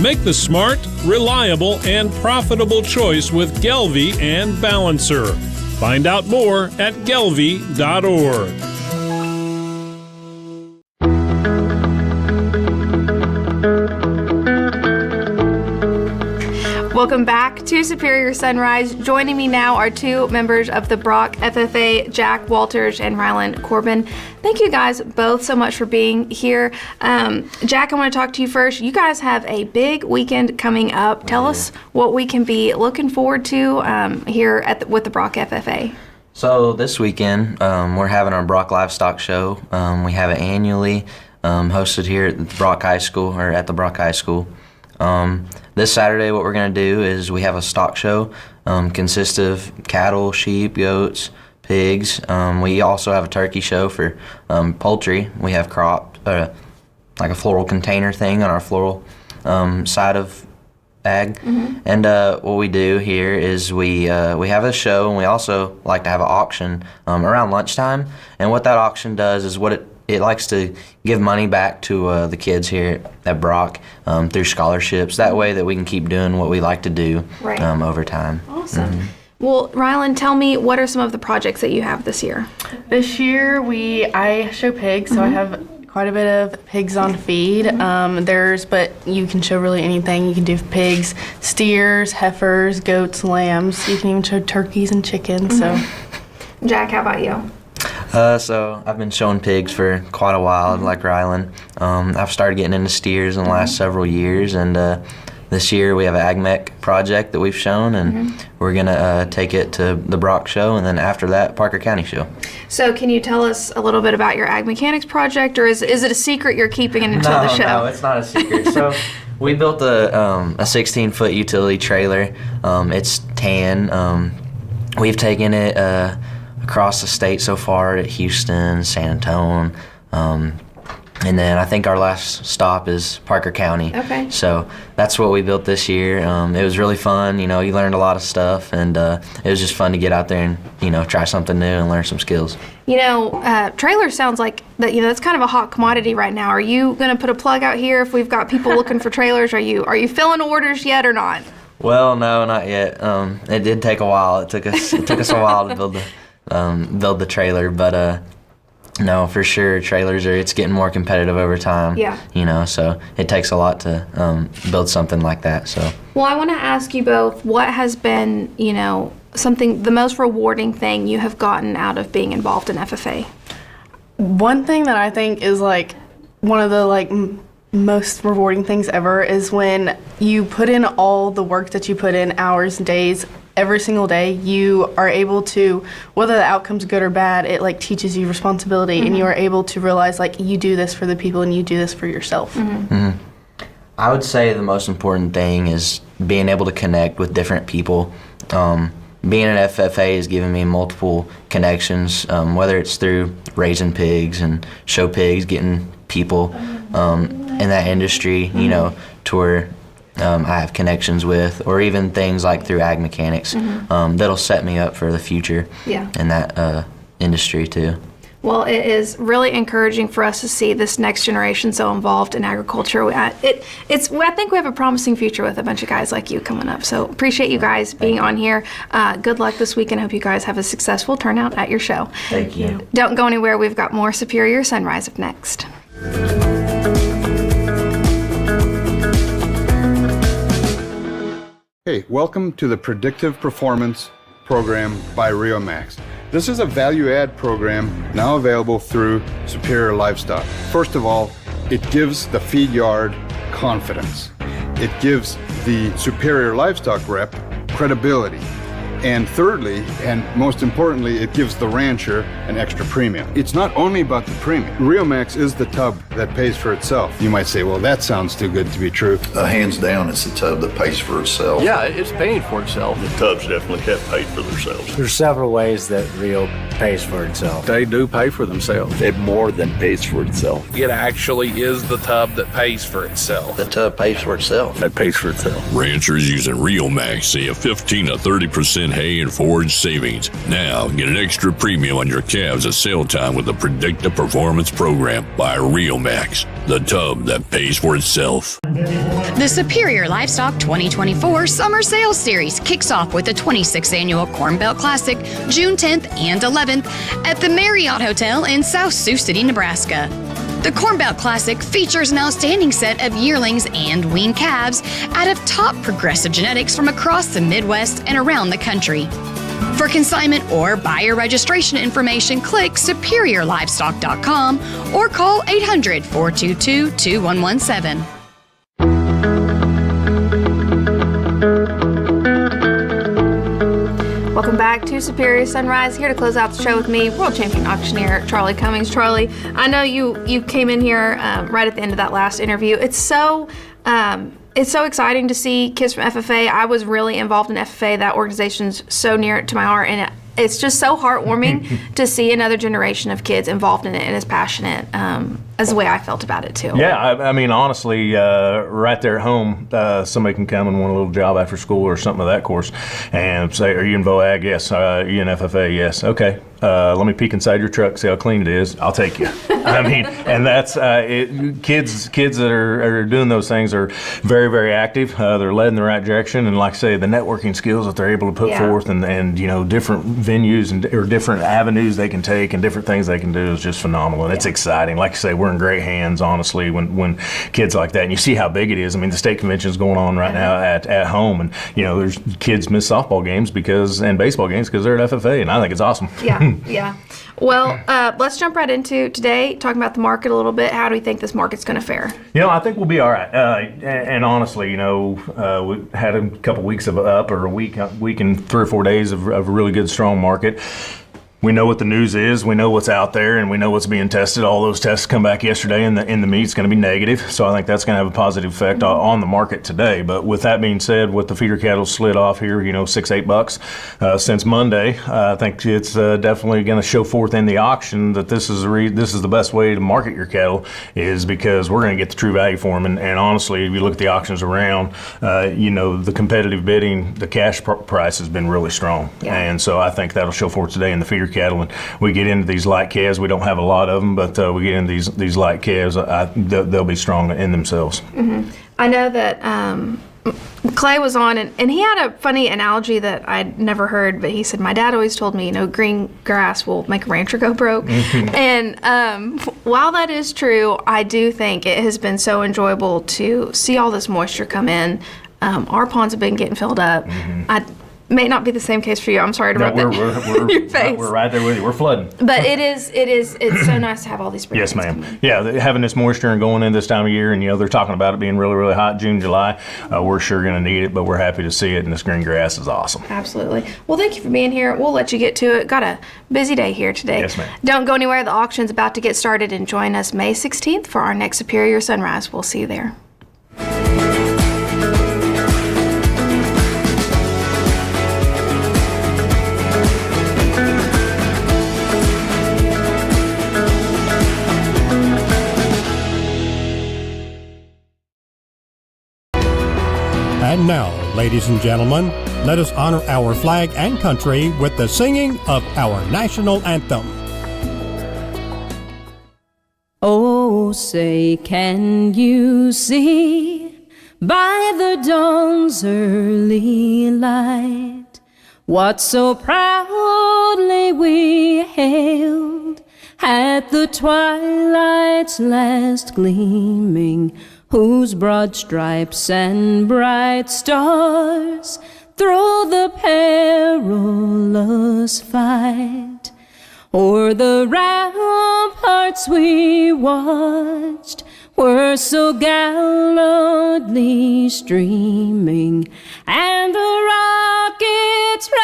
Make the smart, reliable, and profitable choice with Gelbvieh and Balancer. Find out more at gelbvieh.org. Welcome back to Superior Sunrise. Joining me now are two members of the Brock FFA, Jack Walters and Rylan Corbin. Thank you guys both so much for being here. Jack, I want to talk to you first. You guys have a big weekend coming up. Tell us what we can be looking forward to here with the Brock FFA. So this weekend, we're having our Brock Livestock Show. We have it annually hosted here at the Brock High School. This Saturday, what we're going to do is we have a stock show. Consists of cattle, sheep, goats, pigs. We also have a turkey show for poultry. We have like a floral container thing on our floral side of ag. Mm-hmm. And what we do here is we have a show, and we also like to have an auction around lunchtime. And what that auction does is it likes to give money back to the kids here at Brock through scholarships. That way that we can keep doing what we like to do over time. Awesome. Mm-hmm. Well, Rylan, tell me, what are some of the projects that you have this year? This year, I show pigs, so I have quite a bit of pigs on feed. But you can show really anything. You can do pigs, steers, heifers, goats, lambs. You can even show turkeys and chickens. So, Jack, how about you? So I've been showing pigs for quite a while, like Rylan. I've started getting into steers in the last several years, and this year we have an AgMech project that we've shown, and we're going to take it to the Brock show, and then after that, Parker County show. So can you tell us a little bit about your Ag Mechanics project, or is it a secret you're keeping it until the show? No, it's not a secret. So we built a 16-foot utility trailer. It's tan. We've taken it across the state so far at Houston, San Antonio, and then I think our last stop is Parker County. Okay. So that's what we built this year. It was really fun. You learned a lot of stuff, and it was just fun to get out there and try something new and learn some skills. Trailer sounds like that. That's kind of a hot commodity right now. Are you going to put a plug out here if we've got people looking for trailers? Are you filling orders yet or not? Well, no, not yet. It did take a while. It took us a while to build the trailer, but no, for sure, it's getting more competitive over time. Yeah. So it takes a lot to build something like that. So. Well, I want to ask you both, what has been, the most rewarding thing you have gotten out of being involved in FFA? One thing that I think is one of the most rewarding things ever is when you put in all the work that you put in, hours, days, every single day, you are able to, whether the outcome's good or bad, it teaches you responsibility, and you are able to realize you do this for the people and you do this for yourself. I would say the most important thing is being able to connect with different people. Being an FFA has given me multiple connections, whether it's through raising pigs and show pigs, getting people in that industry, to where I have connections with, or even things like through Ag Mechanics that'll set me up for the future in that industry too. Well, it is really encouraging for us to see this next generation so involved in agriculture. I think we have a promising future with a bunch of guys like you coming up. So appreciate you guys being on here. Good luck this weekend. Hope you guys have a successful turnout at your show. Thank you. Don't go anywhere. We've got more Superior Sunrise up next. Hey, welcome to the Predictive Performance Program by Rio Max. This is a value-add program now available through Superior Livestock. First of all, it gives the feed yard confidence. It gives the superior livestock rep credibility. And thirdly, and most importantly, it gives the rancher an extra premium. It's not only about the premium. Rio Max is the tub that pays for itself. You might say, well, that sounds too good to be true. Hands down, it's the tub that pays for itself. Yeah, it's paying for itself. The tubs definitely have paid for themselves. There's several ways that Rio pays for itself. They do pay for themselves. It more than pays for itself. It actually is the tub that pays for itself. The tub pays for itself. That pays for itself. Ranchers using Rio Max see a 15 to 30% hay and forage savings. Now get an extra premium on your calves at sale time with the Predictive Performance Program by Rio Max, the tub that pays for itself. The Superior Livestock 2024 Summer Sales Series kicks off with the 26th Annual Corn Belt Classic, June 10th and 11th at the Marriott Hotel in South Sioux City, Nebraska. The Corn Belt Classic features an outstanding set of yearlings and weaned calves out of top progressive genetics from across the Midwest and around the country. For consignment or buyer registration information, click superiorlivestock.com or call 800-422-2117. Welcome back to Superior Sunrise. Here to close out the show with me, world champion auctioneer Charlie Cummings. Charlie, I know you came in here right at the end of that last interview. It's so exciting to see kids from FFA. I was really involved in FFA. That organization's so near to my heart, and it's just so heartwarming to see another generation of kids involved in it and as passionate as the way I felt about it too. Yeah, I mean, honestly, right there at home, somebody can come and want a little job after school or something of that course and say, are you in VOAG? Yes. Are you in FFA? Yes. Okay. Let me peek inside your truck, see how clean it is. I'll take you. I mean, and that's kids that are doing those things are very, very active. They're led in the right direction, and like I say, the networking skills that they're able to put forth, and you know, different venues or different avenues they can take and different things they can do is just phenomenal. And it's exciting. Like I say, we're in great hands, honestly, when kids like that, and you see how big it is. I mean, the state convention is going on right now at home, and you know, there's kids miss softball games and baseball games because they're at FFA, and I think it's awesome. Yeah. Well, let's jump right into today, talking about the market a little bit. How do we think this market's going to fare? You know, I think we'll be all right. And honestly, you know, we had a couple weeks of up, or a week and 3 or 4 days of a really good, strong market. We know what the news is, we know what's out there, and we know what's being tested. All those tests come back yesterday, and the meat's going to be negative. So I think that's going to have a positive effect on the market today. But with that being said, with the feeder cattle slid off here, you know, $6-8 since Monday, I think it's definitely going to show forth in the auction that this is the best way to market your cattle, is because we're going to get the true value for them. And honestly, if you look at the auctions around, you know, the competitive bidding, the cash price has been really strong. Yeah. And so I think that'll show forth today in the feeder cattle. And we get into these light calves, we don't have a lot of them, but we get into these light calves, they'll be strong in themselves. Mm-hmm. I know that Clay was on, and he had a funny analogy that I'd never heard, but he said, my dad always told me, you know, green grass will make a rancher go broke. Mm-hmm. And while that is true, I do think it has been so enjoyable to see all this moisture come in. Our ponds have been getting filled up. Mm-hmm. May not be the same case for you. I'm sorry to rub that in your face. We're right there with you. We're flooding. But it's so nice to have all these spring. Yes, ma'am. Yeah, having this moisture and going in this time of year, and you know, they're talking about it being really, really hot June, July. We're sure going to need it, but we're happy to see it, and this green grass is awesome. Absolutely. Well, thank you for being here. We'll let you get to it. Got a busy day here today. Yes, ma'am. Don't go anywhere. The auction's about to get started, and join us May 16th for our next Superior Sunrise. We'll see you there. And now, ladies and gentlemen, let us honor our flag and country with the singing of our national anthem. Oh, say, can you see by the dawn's early light what so proudly we hailed at the twilight's last gleaming, whose broad stripes and bright stars through the perilous fight o'er the ramparts we watched were so gallantly streaming, and the rockets reclaim,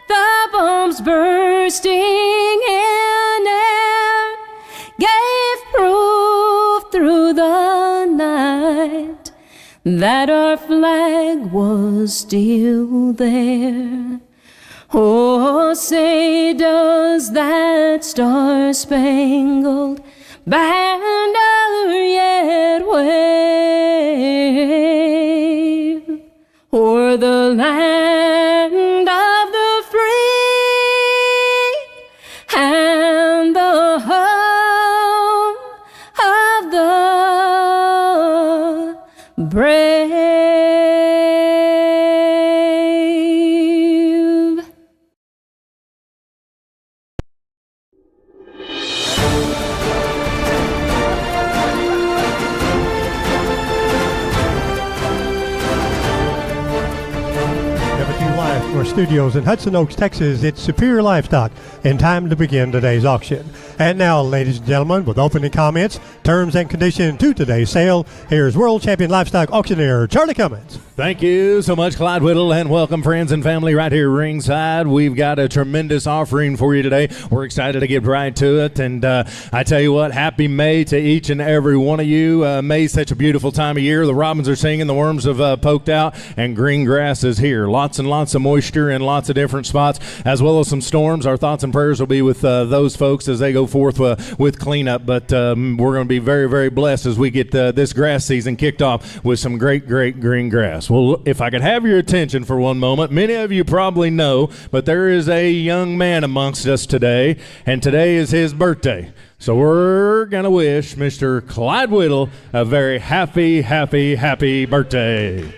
the bombs bursting in air, gave proof through the night that our flag was still there. Oh, say does that star-spangled banner yet wave o'er the land of the free and the home of the brave? Our studios in Hudson Oaks, Texas, it's Superior Livestock, and time to begin today's auction. And now, ladies and gentlemen, with opening comments, terms and conditions to today's sale, here's World Champion Livestock Auctioneer Charlie Cummins. Thank you so much, Clyde Whittle, and welcome friends and family right here ringside. We've got a tremendous offering for you today. We're excited to get right to it, and I tell you what, happy May to each and every one of you. May's such a beautiful time of year. The robins are singing, the worms have poked out, and green grass is here. Lots and lots of moisture in lots of different spots, as well as some storms. Our thoughts and prayers will be with those folks as they go forth with cleanup, but we're going to be very, very blessed as we get this grass season kicked off with some great, great green grass. Well, if I could have your attention for one moment, many of you probably know, but there is a young man amongst us today, and today is his birthday. So we're going to wish Mr. Clyde Whittle a very happy, happy, happy birthday.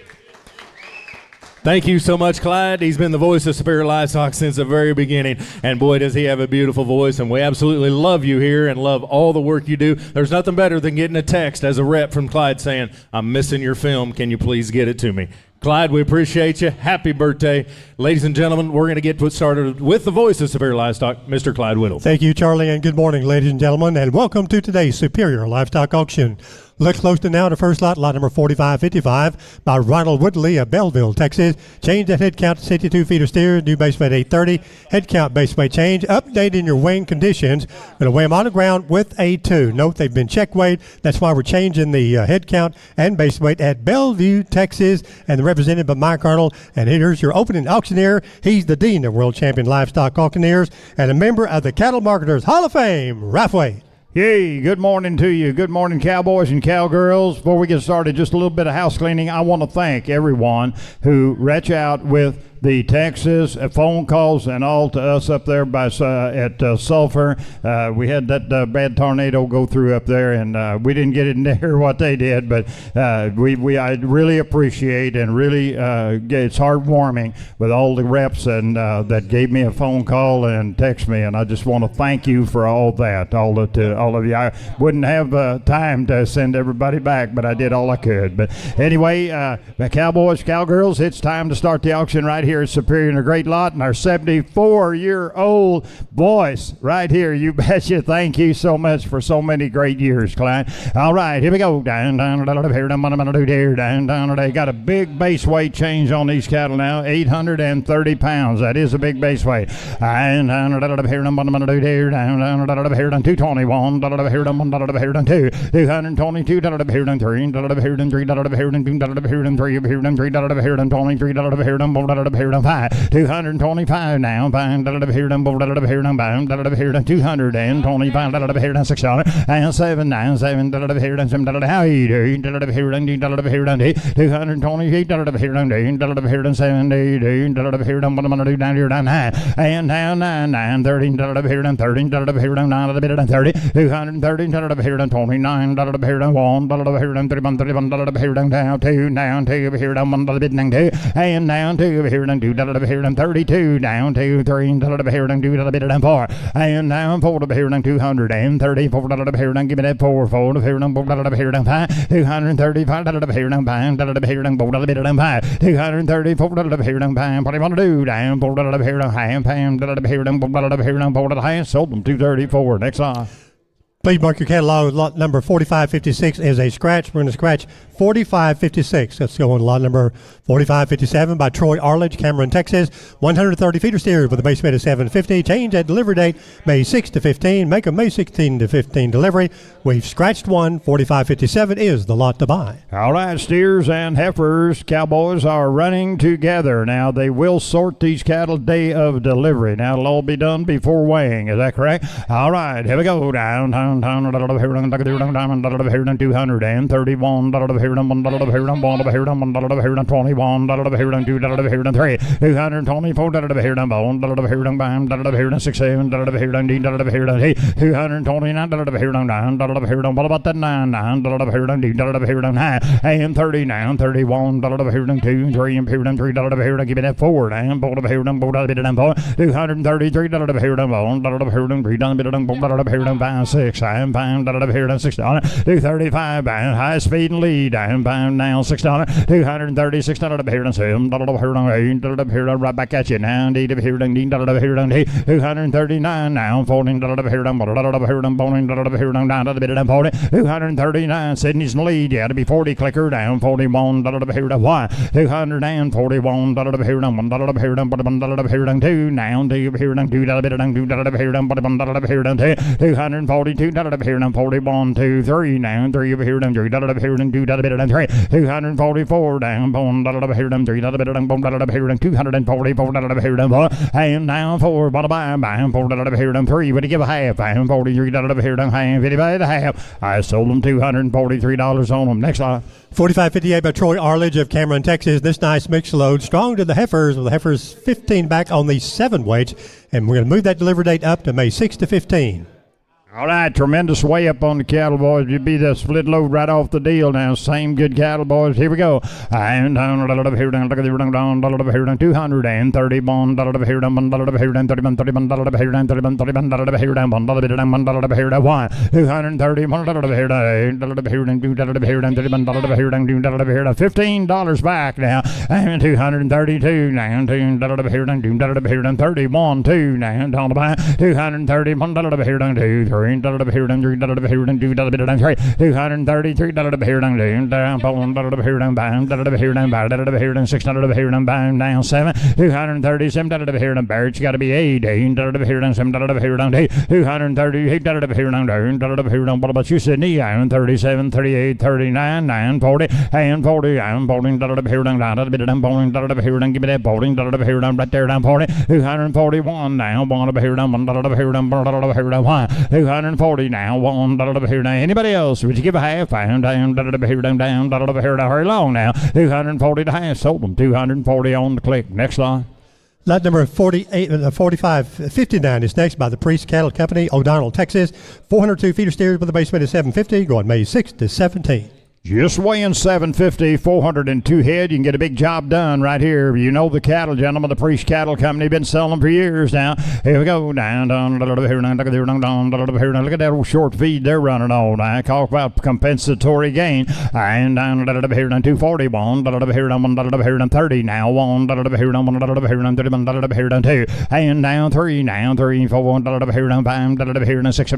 Thank you so much, Clyde. He's been the voice of Superior Livestock since the very beginning, and boy, does he have a beautiful voice, and we absolutely love you here and love all the work you do. There's nothing better than getting a text as a rep from Clyde saying, "I'm missing your film. Can you please get it to me?" Clyde, we appreciate you. Happy birthday. Ladies and gentlemen, we're going to get started with the voice of Superior Livestock, Mr. Clyde Whittle. Thank you, Charlie, and good morning, ladies and gentlemen, and welcome to today's Superior Livestock Auction. Let's close to now the first lot number 4555 by Ronald Woodley of Belleville, Texas. Change that head count to 62 feet of steer, new base weight 830. Head count base weight change, updating your weighing conditions. Going to weigh them on the ground with a 2. Note they've been check weighed. That's why we're changing the head count and base weight at Bellevue, Texas, and represented by Mike Arnold. And here's your opening auctioneer. He's the Dean of World Champion Livestock Auctioneers and a member of the Cattle Marketers Hall of Fame, Ralph Wade. Hey, good morning to you. Good morning, cowboys and cowgirls. Before we get started, just a little bit of house cleaning. I want to thank everyone who reached out with the texts, phone calls, and all to us up there by at Sulphur. We had that bad tornado go through up there, and we didn't get in there what they did, but I really appreciate and really it's heartwarming with all the reps and that gave me a phone call and text me, and I just want to thank you for all that, all of you. I wouldn't have time to send everybody back, but I did all I could. But anyway, cowboys, cowgirls, it's time to start the auction right here at Superior in a great lot, and our 74-year-old voice right here. You betcha. Thank you so much for so many great years, Clyde. All right, here we go. Down, down, down, here, down, down, down. They got a big base weight change on these cattle now, 830 pounds. That is a big base weight. And down, here, down, here, down, 221, here, down, 2, 222, here, down, 3, here, down, 3, here, down, 3, here, down, 3, here, down, 3, here, down, 23, here, down, here, down 5, 225 now, here down, here down, 225, here down 600, and 7 down, 7, here down, 7, how you do, here down, 228, here down, here down 70, here down, what I'm gonna do down here, down 9, and down 9, 9, 13, here down 13, here down 9, here down 30, 230, here down 29, here down 1, here down 31, 31, here down 2, down 2, here down 1, down 2, and down 2, here down 2, here down 32, down 2, 3, here down 2, down 4, and down 4, here down 234, here down, give me that 4, 4, here down 4, here down 5, 235, here down 5, here down 4, here down 5, 234, here down 5, what do you want to do, down 4, here down half, here down 4, here down 4, sold them 234, next on. Please mark your catalog. Lot number 4556 is a scratch. We're going to scratch 4556. Let's go on lot number 4557 by Troy Arledge, Cameron, Texas. 130 feeder steers with a base bid of $750. Change at delivery date May 6 to 15. Make a May 16 to 15 delivery. We've scratched one. 4557 is the lot to buy. All right, steers and heifers, cowboys are running together. Now, they will sort these cattle day of delivery. Now, it'll all be done before weighing. Is that correct? All right, here we go. Down, 231, 229, what about that 9, and 30 now, 31, 2, 3, and 3, give me that 4, and 233, 6, and 6, 235, high speed and lead, and now 6, 236, 7, right back at you now, 239 now, 14, 239, Sydney's in the lead, yeah, to be 40, clicker down, 41, 241, 241, 2 now, 242, 41, 2, 3 now, 3, 244 down, 244, and now 4, 3, would you give a half, 43, half, 55 half, I sold them $243 on them. Next line. 4558 by Troy Arledge of Cameron, Texas. This nice mixed load, strong to the heifers, with the heifers 15 back on the 7 weights, and we're going to move that delivery date up to May 6 to 15. All right, tremendous way up on the cattle, boys. You'd be the split load right off the deal now. Same good cattle, boys. Here we go. And down, 231, 231, $15 back now. And 232 now. 31, 2 now. 231, 2, 3. 233 down, 234 down, 7, 237 Barrett's got to be 8, 238 what about you, Sydney? 37, 38, 39, 9, 40, and 40, I'm 40, give me that 40, right there, down 40, 241 now, 240 now, 1, anybody else? Would you give a half? Down, hurry along now, 240 to half, sold them, 240 on the click. Next line. Lot number 4559 is next by the Priest Cattle Company, O'Donnell, Texas. 402 feeder steers with a base weight of 750, going May 6 to 17. Just weighing 750, 402 head. You can get a big job done right here. You know the cattle, gentlemen. The Priest Cattle Company been selling them for years now. Here we go. Down, look at that old short feed they're running on. I talk about compensatory gain. And down, 241, 30 now, 1, 2, and down 3 now, 3, 4, 5, 6, 6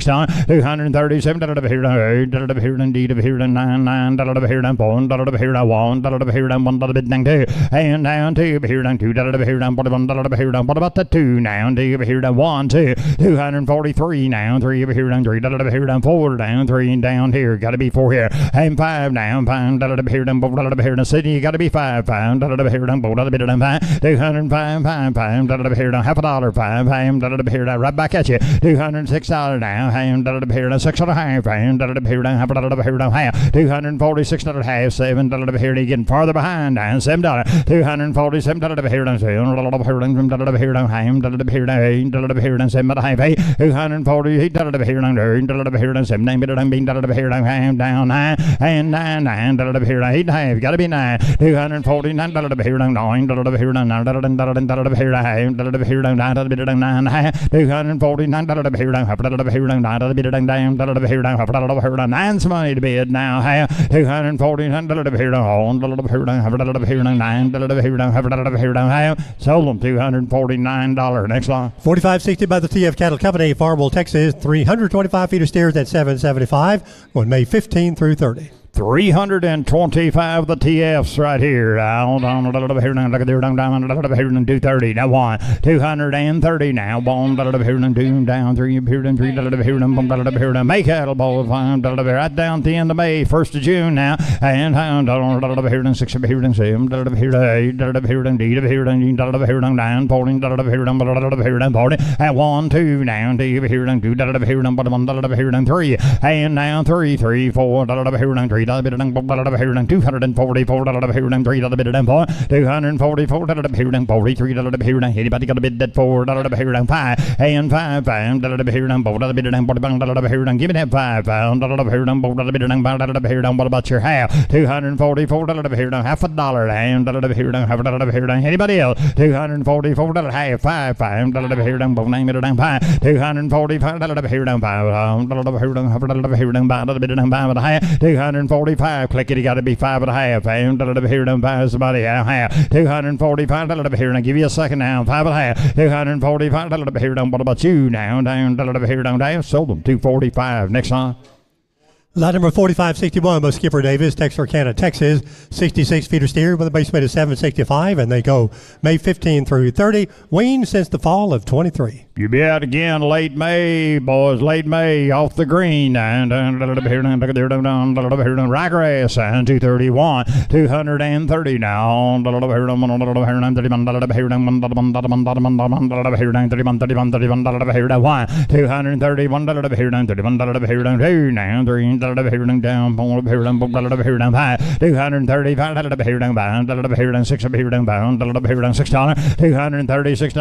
down, 237, indeed of here to 9, 9, here to 4, here to 1, here to 1, bit dang 2, and down 2, here down 2, here down 41, here down, what about the 2 now, here down 1, 2, 243 now, 3 here down 3, here down 4 down 3 and down here, got to be 4 here, and 5 now, 5, here down, here down Sydney, you got to be 5, 5, here down, bit down 5, 205, 5, here down half a dollar, 5, here down right back at you, $206 now, here down 6 and a half, here down half a dollar, here down half, $246 and a half, $7 here, getting farther behind, down $7, $247 here down, here down ham, here down 7 and a half, $248 here down, here down 7, here down ham, down 9, and 9, here down 8 and a half, got to be 9, $249 here down 9, here down 9, here down ham, here down 9, $249 here down half, here down 9, here down half, here down 9 some $220 to bid now. Have $240 to bid on. $9 have sold them $249. Next line. 4560 by the TF Cattle Company, Farmville, Texas. 325 feeder steers at $775 on May 15 through 30. 325 the TFs right here. Down, $230 now. 230 now. Down 3 May cattle ball right down at the end of May, 1st of June now. And 6 7 8 and 1 2 now 2 3 and now 3 3 4 $244 $244 anybody got a bid that $4 5 and 5 give me that $5 what about your half $244 half a dollar and anybody else $244 half 5 $245 click it, you gotta be 5.5 somebody half $245 here and give you a second now 5.5 $245 here. What about you now? Down sold them $245. Next on. Lot number 4561 by Skipper Davis, Texarkana, Texas. 66 feeder steer with a base weight of 765, and they go May 15 through 30. Weaned since the fall of 23. You be out again late May, boys. Late May off the green. And ryegrass and 231. 230 now. 231 down, $235 $6 $6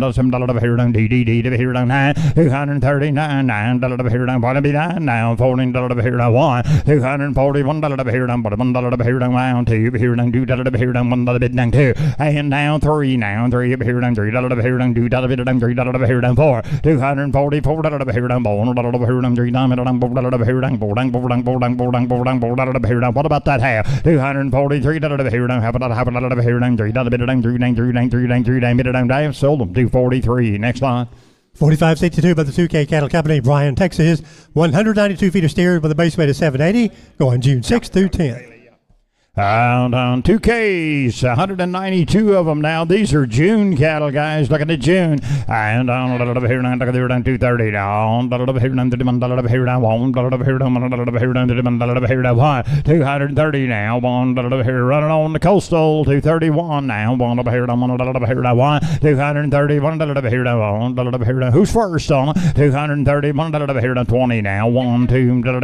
$7 DDD $239 $9 wanna be $9 now $14 $1 $241 $1 2 $1 bid down 2 and now 3 now $3 $2 $4 $244 what about that half? $243 sold them $243. Next line. 4562 by the 2K Cattle Company, Bryan, Texas. 192 feeder steers with a base weight of 780, going June 6 through 10. Down 2Ks, 192 of them now. These are June cattle, guys. Looking at June. And down 230 down. 230 now. Running on the coastal. 231 now. 231 who's first on 231 20 now. 1 2 3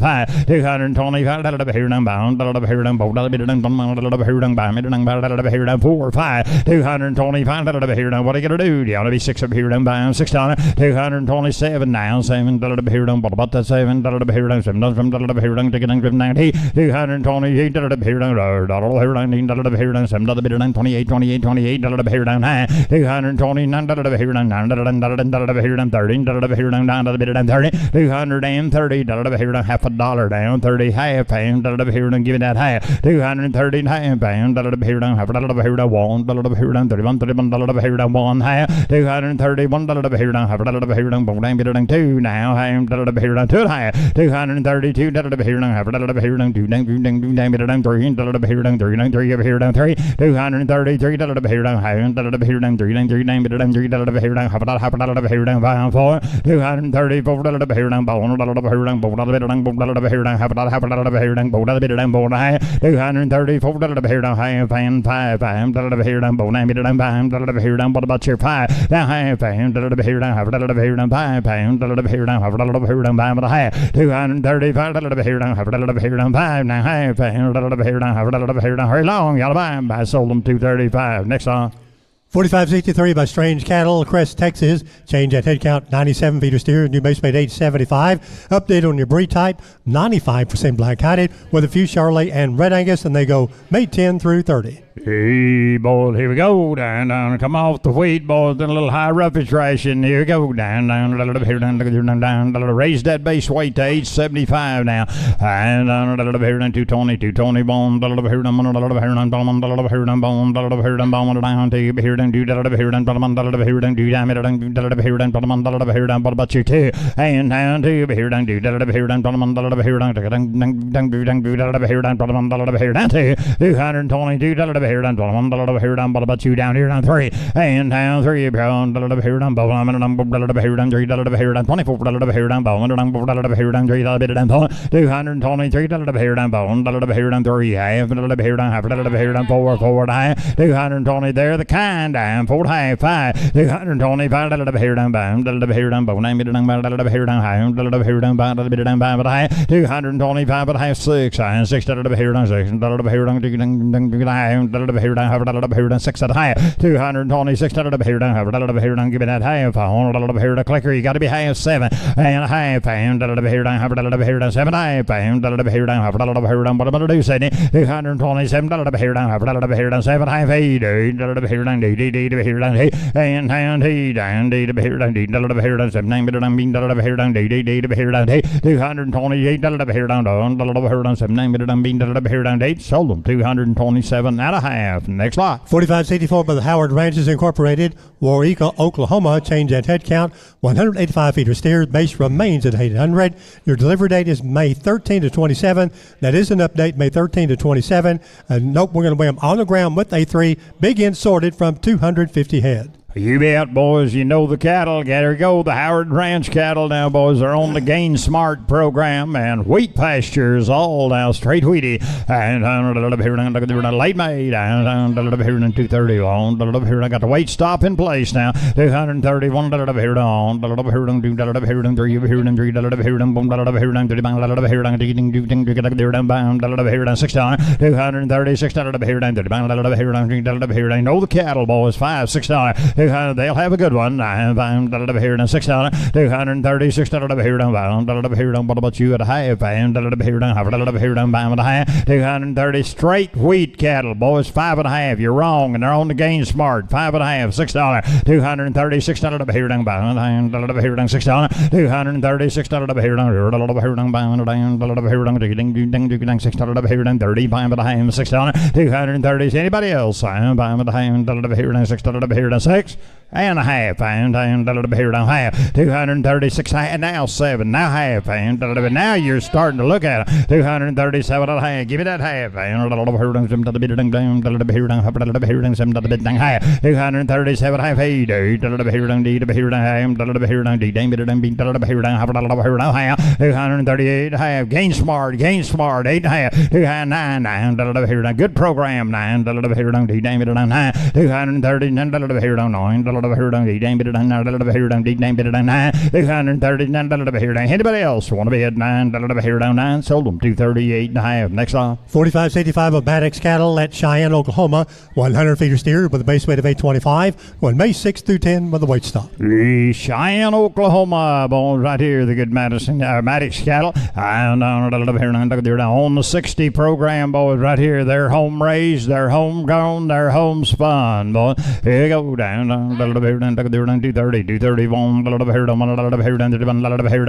5 $225 here down bound $4 5 $225 here down. What are you gonna do? You ought to be 6 here down bound $6 $227 now $7 here down. What about that $7 here down $7 here down ticket $90 $228 here down $19 here down $7 here down $28 here down $229 here down $9 here down $13 here down down to the bid down $30 $230 here down half a dollar down 30 half pound here down give it that half 230 half pound here down half a dollar here down $1 here down $31 here down 1 half $231 here down half a dollar here down down bid down 2 now half here down 2 half $232 here down half a dollar here down 2 down bid down $3 here down 3 here down 3 $233 here down half here down 3 down bid down $3 here down half a dollar here down 5 4 $234 here down $1 here down here down half a dollar here down $4 bid down $234 here down half and $5 here down $9 bid down $5 here down. What about your 5 down half and here down half a dollar here down $5 here down half a dollar here down $5 $235 here down half a dollar here down $5 now half and here down half a dollar here down. Hurry long, y'all buy them. I sold them $235. Next song. 4563 by Strange Cattle, Crest, Texas. Change at head count 97 feeder steer, new base weight 875. Update on your breed type, 95% black-hided with a few Charolais and Red Angus, and they go May 10 through 30. Hey, boys, here we go. Down, down, come off the wheat, boys. Then a little high roughage ration. Here we go. Down, down, here, down, down, down. Raise that base weight to 875 now. And down, here, down, 220, bone. Here, down, bone, here, down, bone, down to here, down, do, here, down, here, down, do, damn it, here, down, here, down, what about you too? And down to here, down, do, here, down, here, down, here, down to 222, here down, here down, what about you down here down 3, and down 3, here down, here down, here down 3, here down 24, here down, here down 3, 223, here down, here down 3, half, here down, here down 4, 4, 220 there, the kind down, 4, half, 5, 225, here down, here down, here down, here down, here down, 225, but half 6, and 6, here down, 6, here down, here down, 6 at a half, 226, here down, give me that half, here to clicker, you got to be half 7, and a half, and here down, 7, half, and here down, what am I going to do, Sydney, 227, here down, 7, half, 8, here down, here down, and he down, here down, here down, 7, 9, here down, here down, 228, here down, 7, 9, here down, 8, sold them, 227 and a half. Next lot. 4564 by the Howard Ranches Incorporated, Waurika, Oklahoma. Change that head count. 185 feeder steers. Base remains at 800. Your delivery date is May 13 to 27. That is an update, May 13 to 27. Nope, we're going to weigh them on the ground with A3. Big end sorted from 250 head. You bet, boys. You know the cattle. Gotta go. The Howard Ranch cattle now, boys, are on the Gain Smart program and wheat pastures all now, straight wheaty. And here late May, down here in 230 on. Here I got the weight stop in place now. 231 here on. Here on 2 here on 3 here on 3 here on boom here on 30 here on here on here on 6 down 236 here on 30 here on here on know the cattle, boys. 5 6 down. They'll have a good one. I'm here in 6 down, 236 here down. What about you at a half? Here down, at a half. 230 straight wheat cattle, boys. 5 and a half. You're wrong, and they're on the Gain Smart. 5 and a half, $6. 236 here down, here down 6 down, 236 here down, here down 6 here down 35 and a half, 6 down, 230. Anybody else? I'm at a half. Here down 6 here down 6 and a half, and here down half, 236, and now 7, now half, and now you're starting to look at it, 237 and a half, give me that half, and here down 7 to the bit down, here down 7 to the bit down half, 237 half, here down D to here down D, dang bit down B, here down half, 238 half, Gain Smart, 8 half, 209, here down, good program, 9, here down D, dang bit down 9, 230, here down 9, here down D, dang bit down 9, here down D, dang bit down 9, 239, here down. Anybody else want to be at 9, here down 9, sold them, 238 and a half. Next line. 4565 of Maddox cattle at Cheyenne, Oklahoma, 100 feeder steer with a base weight of 825, going May 6 through 10 with a weight stop. Cheyenne, Oklahoma, boys, right here, the good Maddox cattle, and here down on the 60 program, boys, right here. They're home raised, they're home grown, they're home spun, boys. Here you go, down, here down 230, 231, here down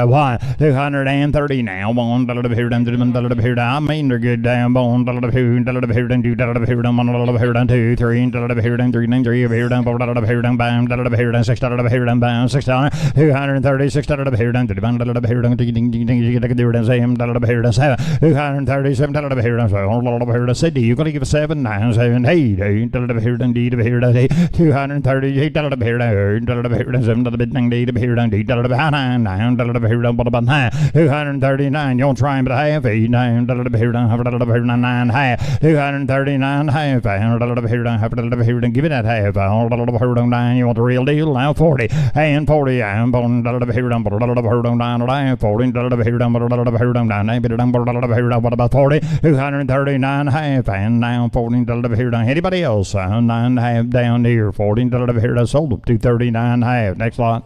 1, 230 now, 1, here down, here down. I mean, they're good down, bone, here down 2, here down 2, 3, here down 3, here down 4, here down bam, here down 6, here down bam, 6 down 236, here down here down here down 7, 237, here down 7, here down Sydney, you're gonna give a 7, 9, 7, 8, here down D to here down 8, 238 here down here down 7 to the bit down D to here down D to the 9, 9 here down what about 9, 239, you'll try but half 8, 9 here down 9 half, 239 half, here down here down give it that half, here down 9, you want the real deal now 40 and 40, I'm born here down 9 40 here down here down 9 bit down here down what about 40, 239 half, and now 40 here down. Anybody else? 9 half down here, 40 here down sold them 239 half. Next lot.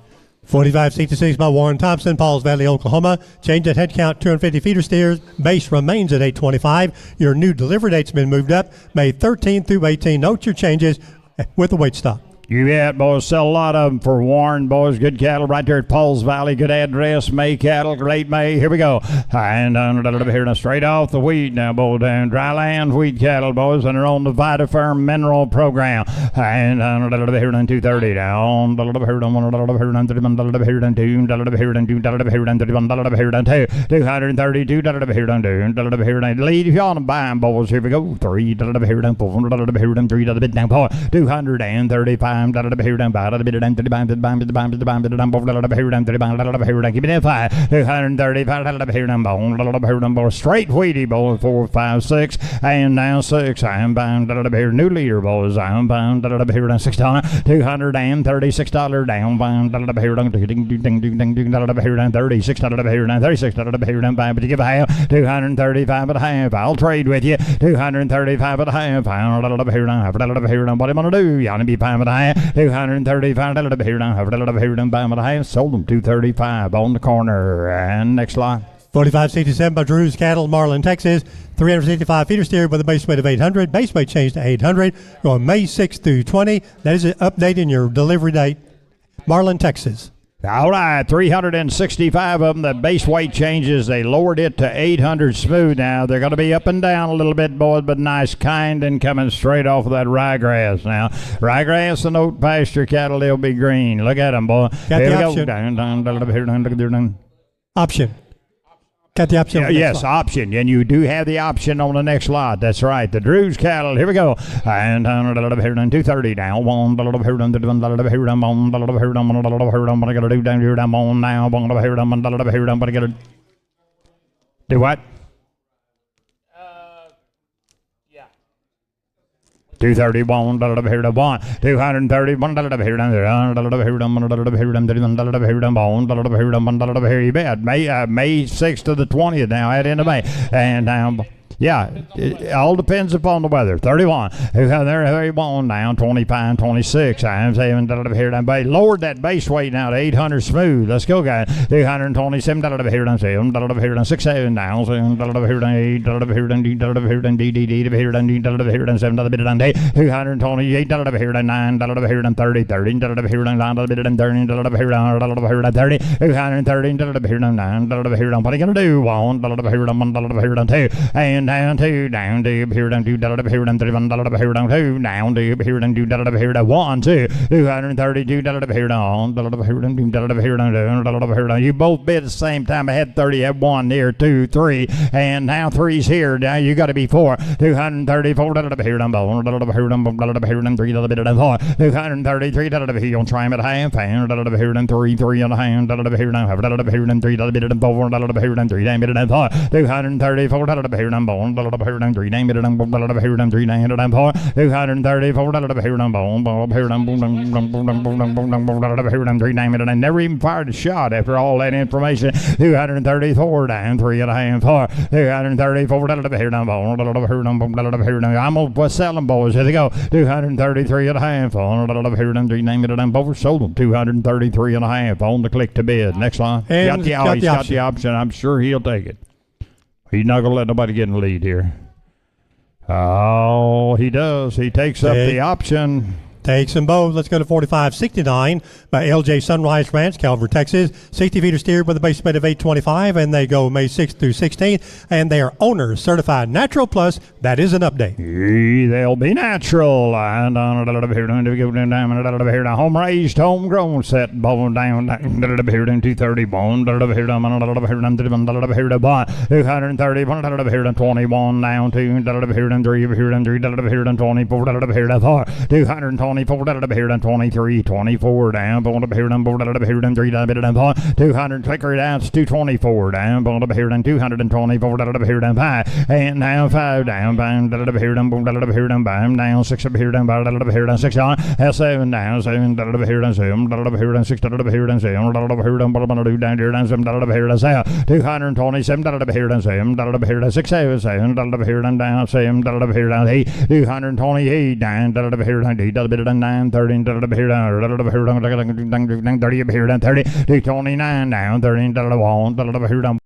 4566 by Warren Thompson, Pauls Valley, Oklahoma. Change at head count, 250 feeder steers. Base remains at 825. Your new delivery date's been moved up, May 13 through 18. Note your changes with the weight stop. You bet, boys. Sell a lot of them for Warren, boys. Good cattle right there at Pauls Valley. Good address. May cattle, great May. Here we go. And here straight off the wheat now, boys. Down dry land wheat cattle, boys, and they're on the VitaFirm mineral program. And here on 230 down. Here on 232. Here on 2. Lead if you want to buy them, boys. Here we go. 3. Here on 3. 235. Give me that 5. 235. Straight wheaty, boys. 4, 5, 6, and now 6. I'm bound here. New leader, boys. I'm bound here. $6. $236 down. Bound here. $36 here. $36 here. But you give a half. 235 and a half. I'll trade with you. 235 and a half. What am I gonna do? You ought to be 5 and a half. $235 here now. Sold them $235 on the corner. And next lot. 4567 by Drew's Cattle, Marlin, Texas. 365 feeder steer with a base weight of 800. Base weight changed to 800. Going May 6 through 20. That is an update in your delivery date. Marlin, Texas. All right, 365 of them. The base weight changes. They lowered it to 800 smooth now. They're going to be up and down a little bit, boys, but nice, kind, and coming straight off of that ryegrass now. Ryegrass and oat pasture cattle, they'll be green. Look at them, boy. Got Here the we option. go. Option. Got the option. Yes, option. And you do have the option on the next lot. That's right. The Drew's cattle. Here we go. And 230 down. I'm going to do down here. I'm on now. I'm going to do what? 231 here to 1 231 here you bet May 6th to the 20th now at end of May and yeah, it all depends upon the weather. 31. There, 31 down. 25, 26. I'm saying here down. Lowered that base weight now to 800 smooth. Let's go, guys. 227 here down. 7 here down. 6, 7 down. 7 here down. 8 here down. D here down. D here down. D here down. 7 bit on day. 228 here down. 9 here down. 30 30 here down. 9 bit on 30 here down. 30 230 here down. 9 here down. What are you gonna do? 1 here down. 2 and down 2 down to here down 2 here down 3 here down 2 down to here down 2 here down 1 2 232 here down here down here down. You both bid at the same time. I had 30 at 1 near 2 3 and now 3's here. Now you got to be 4 234 here down here down 3 bit at 4 233 here on try him at half and here down 3 3 on the hand here down here down 3 bit at 4 here down 3 down bit at 4 234 here down here down 3 down bit at 4 here down 3 down here down 4 234 here down here down 3 down bit at never even fired a shot after all that information. 234 down 3 and a half 4 234 here down here down. I'm gonna sell them, boys. Here they go. 233 and a half here down 3 down bit at 4 sold them 233 and a half on the click to bid. Next line. Got the option. I'm sure he'll take it. He's not going to let nobody get in the lead here. Oh, he does. He takes up the option. Takes them both. Let's go to 4569 by LJ Sunrise Ranch, Calvert, Texas. 60 feeder steer with a base weight of 825, and they go May 6th through 16th, and they are owners certified natural plus. That is an update. They'll be natural. And home raised, homegrown set. Down here down 231. Here down 230 here down 21 down 2 here down 3 here down 3 here down 24 here down 4 224 here down 23 24 down here down 3 down 4 200 clicker down 224 down here down 224 here down 5 and now 5 down here down down 6 up here down here down 6 on 7 down 7 here down 7 here down 6 here down 7 here down down here down 7 here down 7 227 here down 7 here down 6 7 here down down 7 here down 8 228 down here down 8 down 930 down here down 30 up here down 30 229 down 30 down here down.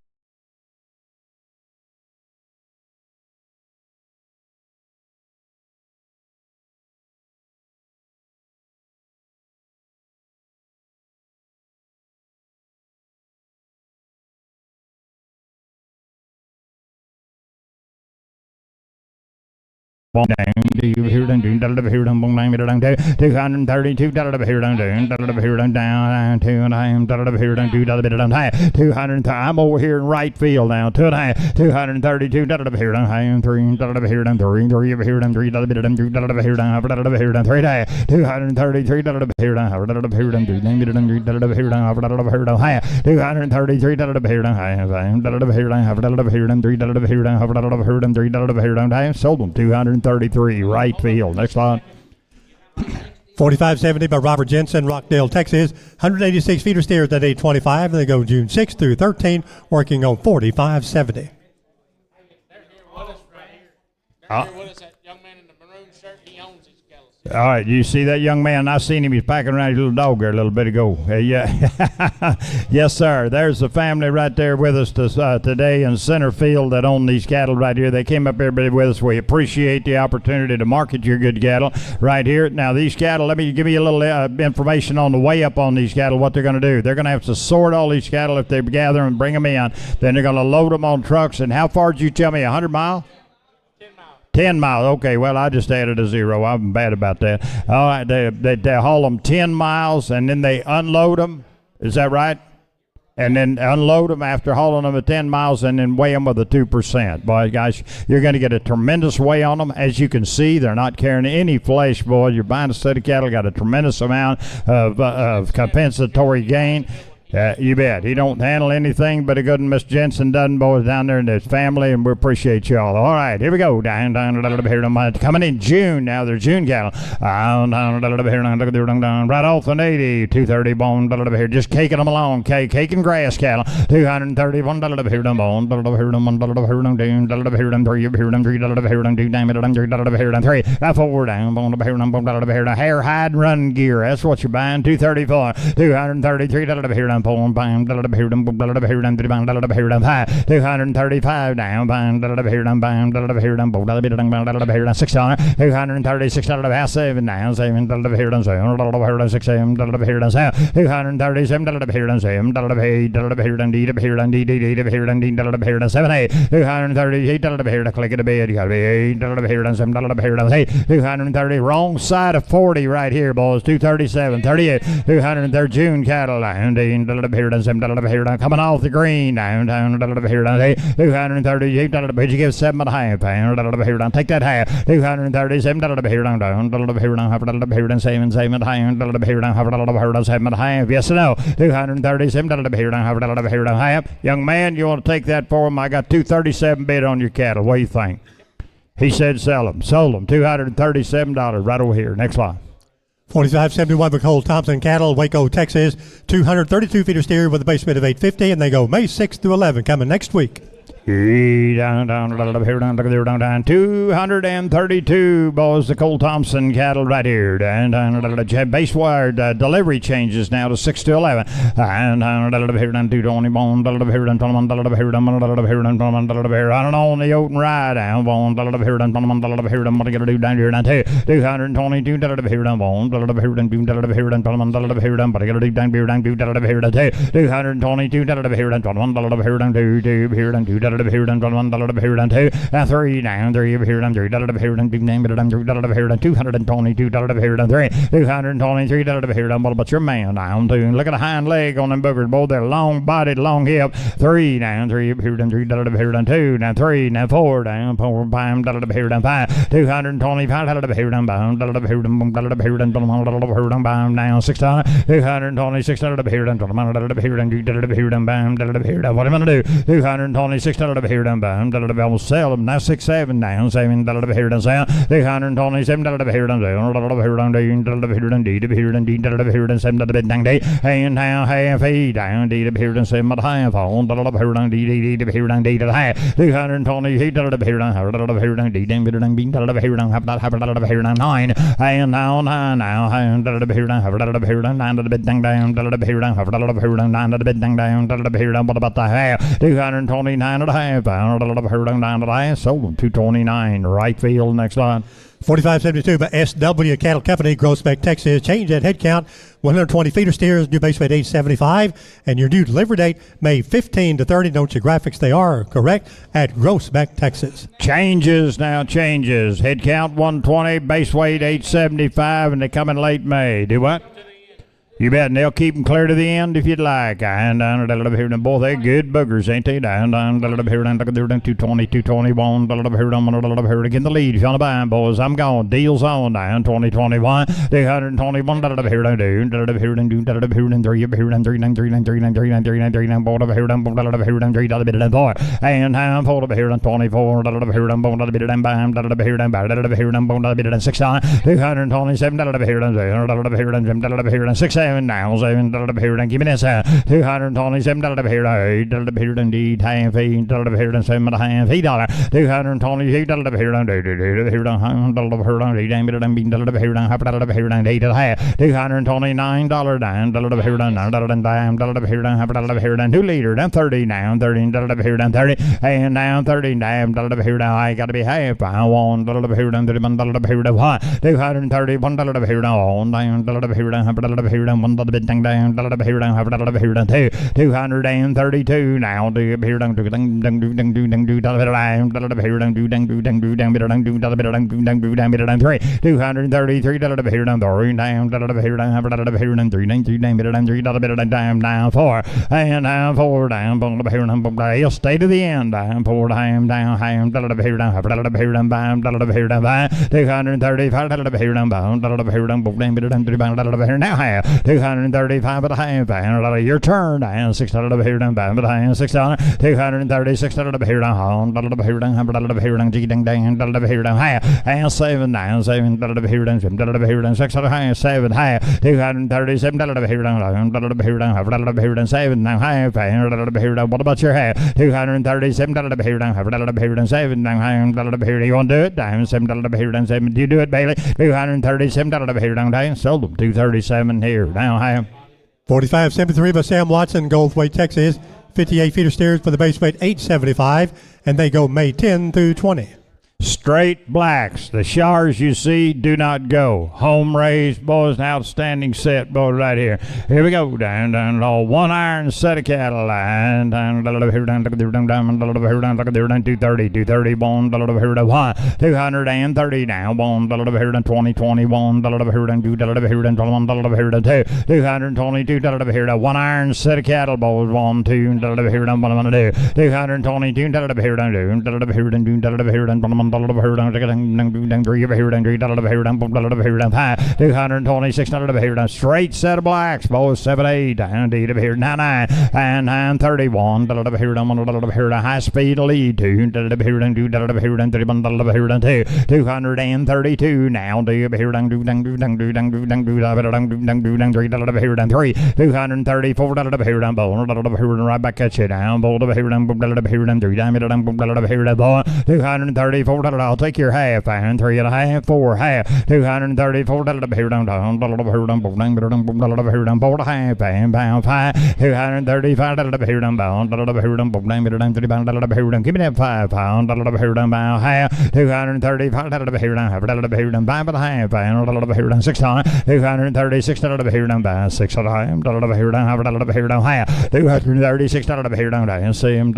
Down here down here down here down 232 here down here down down 2 here down 200. I'm over here in right field now. 232 here down 3 here down 3 here down 3 here down 3 here down 233 here down here down 2 here down 233 here down 233 here down 3 here down sold them 233 right field. Next line. 4570 by Robert Jensen, Rockdale, Texas. 186 feeder steers at 825. They go June 6th through 13, working on 4570. All right, you see that young man? I seen him. He's packing around his little dog there a little bit ago. Yeah, yes, sir. There's the family right there with us today in center field that own these cattle right here. They came up here with us. We appreciate the opportunity to market your good cattle right here. Now, these cattle, let me give you a little information on the way up on these cattle, what they're going to do. They're going to have to sort all these cattle if they gather and bring them in. Then they're going to load them on trucks. And how far did you tell me, 100 miles? 10 miles. Okay, well, I just added a 0. I'm bad about that. All right, they haul them 10 miles, and then they unload them. Is that right? And then unload them after hauling them at 10 miles and then weigh them with a 2%. Boy, guys, you're going to get a tremendous weigh on them. As you can see, they're not carrying any flesh, boy. You're buying a set of cattle, got a tremendous amount of compensatory gain. You bet. He don't handle anything but a good Miss Jensen dozen boys down there and his family, and we appreciate y'all. All right, here we go. Down here. Coming in June now. They're June cattle. Right off an 80, 230 bone here. Just caking them along. Caking grass cattle. 231 bone here. 3 4 down. Hair, hide, run gear. That's what you're buying. 234. 233 here down. 235 down, 600, 236 house 7 down, 7 here down 7, 6 7 here down 7, 237 here down 7, 8 here down D here down D here down D here down 7 8, 238 here to click it a bit, you gotta be 8 here down 7 here down 8, 230 wrong side of 40 right here, boys. 237, 38, 230 June cattle down here down 7 here down coming off the green down here down 238 but you give 7.5 pound here down take that half 237 here down here down 7 here down 7.5 yes or no 237 here down half. Young man, you want to take that for him? I got 237 bid on your cattle. What do you think? He said sell them. Sold them. $237 right over here. Next line. 4571 for Cole Thompson cattle, Waco, Texas. 232 feeder steer with a base bid of 850, and they go May 6th through 11, coming next week. Down, 232 boys, the Cole Thompson cattle right here. Base wire delivery changes now to 6 to 11. And down 220 bone, here here on the open ride down bone, here what you gotta do down here now too. 222 here on bone, here but I gotta do down here too. 222 here on 2 here down $1 here down 2 3 down 3 here down 3 here down 2 name it down 3 here down $222 here down 3 223 here down but your man down 2 look at the hind leg on them boogers both they're long bodied long hip 3 down 3 here down 3 here down 2 now 3 now 4 down 4 5 here down 5 225 here down bound here down here down now 600 226 here down here down bound here down what am I gonna do 226 $226 here down by almost sell them now 6-7 down $7 here down sell $227 here down here down here down D here down D here down $7 down D and now half E down D here down $7 half on here down D here down D to the half $220 here down here down D down here down B here down half here down 9 and now here down here down 9 to the bit down here down here down 9 to the bit down here down what about the half 229 and a half here down 9 to the half sold them 229 right field next line 4572 by SW Cattle Company, Grossbeck, Texas. Change that head count. 120 feeder steers, new base weight 875, and your new delivery date May 15 to 30. Note your graphics, they are correct at Grossbeck, Texas. Changes now, changes. Head count 120, base weight 875, and they come in late May. Do what? You bet, and they'll keep them clear to the end if you'd like. And down here, boy, they're good boogers, ain't they? Down here, down 220, 221, here again the lead. If you want to buy them, boys, I'm gone. Deals on down 2021, 221, here down here, down 3, here down 3, down 3, down 3, down 3, down 3, down 3, down 4, here down 3, down 4, and down 4, here down 24, here down down here down here down 6, 227, here down 6, 7 now, $7 here down. Give me this, $227 here down, here down, D, half, $8 here down, $7.5, $8, $228 here down, here down, here down, D, down, here down, B, here down, half, here down, $8.5, $229 down, here down, down, here down, half, here down, 2 liter, down 30 now, $13 here down, 30, and down 30 down, here down, I got to be half, I want, here down, $31 here down, $231 here down, down, here down, half, here down, $1 bit down, here down, half, here down, 232 now, here down, here down, here down, 3, $233 here down, here down, half, here down, 393 down, down, 4, and down 4 down, here down, he'll stay to the end, down 4 down, here down, here down, half, here down, here down, 235 here down, here down, here now half, 235 at a half, your turn, down $6 here down, $6, $236 here down, here down, here down, G down, here down, half, and 7 down, $7 here down, $7 here down, 6 half, 7 half, $237 here down, here down, half, here down, 7 now half, here down, what about your half, $237 here down, here down, 7 now half, here, you want to do it, down $7 here down, 7, do you do it, Bailey, $237 here down, sold them, 237 here, down half. 4573 by Sam Watson, Goldthwaite, Texas. 58 feeder steers for the base weight 875, and they go May 10 through 20. Straight blacks. The showers you see do not go. Home raised, boys, an outstanding set, boys, right here. Here we go. Down, all 1 iron set of cattle. Down, here down, here down, 230, bone, here down, 1, 230 now, bone, here down, 20, 21, here down, 2, here down, 21, here down, 2, 222, here down, 1 iron set of cattle, boys, 1, 2, here down, 1, 2, 222, here down, here down, here down, here down, here down, here down, 226 here down, straight set of blacks, boys, 7, 8, down, D to here, 9, 9, and 931, here down, here down, high speed lead, 2, here down, here down, 31, here down, 2, 232 now, D here down, here down, 3, 234 here down, right back at you down, here down, here down, 3, here down, 234. I'll take your half, and 3 and a half, 4 half, 234 here down, here down, 4 and a half, and pound 5, 235 here down, here down, give me that 5 pound, here down, half, 235 here down, here down, 5 and a half, and here down, 6 on, 236 here down, 6 and a half, here down, half, 236 here down, 7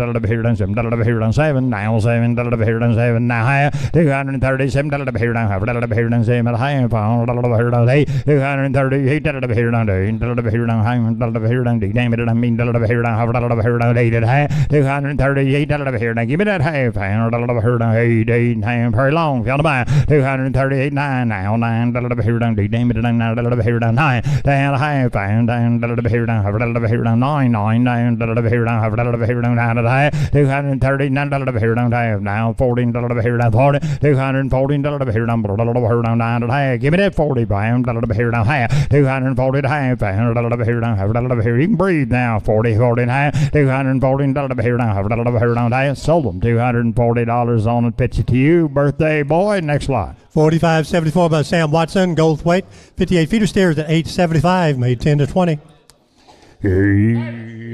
here down, 7 now, 7 here down, high, 237 dollar here down, half dollar here down, same at high, pound dollar here down, 238 dollar here down, dollar here down, high, dollar here down, damn it, I mean dollar here down, half dollar here down, 8 at high, 238 dollar here down, give me that high, pound dollar here down, 8 high, very long, feel the buy, 238 9 now, 9 dollar here down, damn it, 9 dollar here down, 9 down high, pound down dollar here down, half dollar here down, 9 dollar here down, half dollar here down, 9 at high, 239 dollar here down, now 14 dollar here down, 40, 214 dollar here down, dollar here down, 9 at high, give me that 40 pound dollar here down, high, 240 high, pound dollar here down, half dollar here, you can breathe now, 40 high, 214 dollar here down, half dollar here down, high, sold them, $240 on it, pitch it to you, birthday boy, next lot. 45.74 by Sam Watson, gold weight, 58 feeder steers at 8.75, made 10 to 20.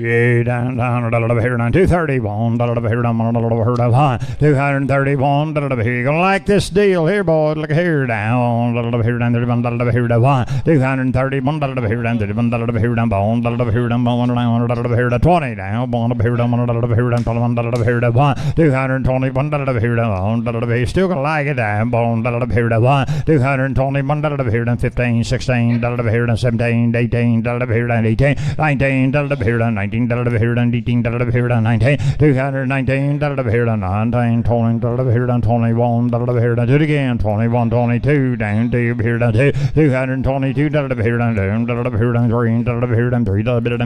Down dollar here down 231 dollar here down dollar here down 231 dollar here. You gonna like this deal here, boy? Look here down dollar here down 31 dollar here down 231 dollar here down 31 dollar here down bone dollar here down bone dollar here down 20 down bone here down dollar here down 21 dollar here down 221 dollar here down dollar here. Still gonna like it down bone dollar here down 221 dollar here down 15 16 dollar here down 17 18 dollar here down 18 19 dollar here down 19 dollar here down 18 dollar here down 19 219 dollar here down 19 20 dollar here down 21 dollar here down do it again 21 22 down to here down 222 dollar here down dollar here down 3 dollar here down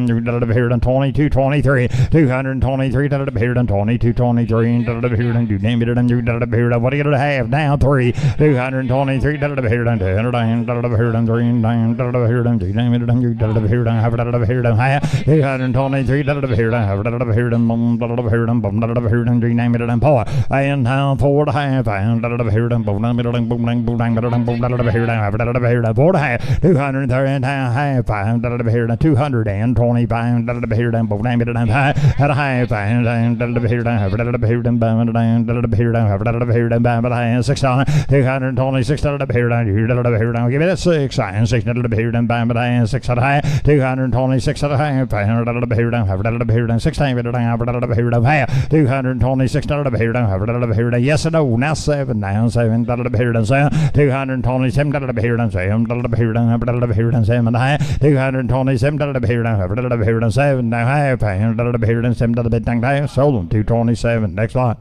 3 dollar here down 22 23 223 dollar here down 22 23 dollar here down do name it and dollar here down what do you gonna have now 3 223 dollar here down 10 dollar here down 3 dollar here down do name it and dollar here down half dollar here down high 223 dollar here down half dollar here down dollar here down dollar here down do name it and power and now 4 half and dollar here down boom dollar dollar here down half dollar here down 4 half 230 half and dollar here down 220 pound dollar here down boom name it and high at a half and dollar here down half dollar here down dollar here down half dollar here down but I 6 226 dollar here down you dollar here down give it a 6 and 6 dollar here down but I 6 at high 226 at a high dollar here down half dollar here down 6 times down half dollar here down high 226 dollar here down half dollar here down yes and no now 7 down 7 dollar here down 227 dollar here down 7 dollar here down half dollar here down 7 high 227 dollar here down half dollar here down 7 now high dollar here down 7 dollar bit down sold them 227 next lot.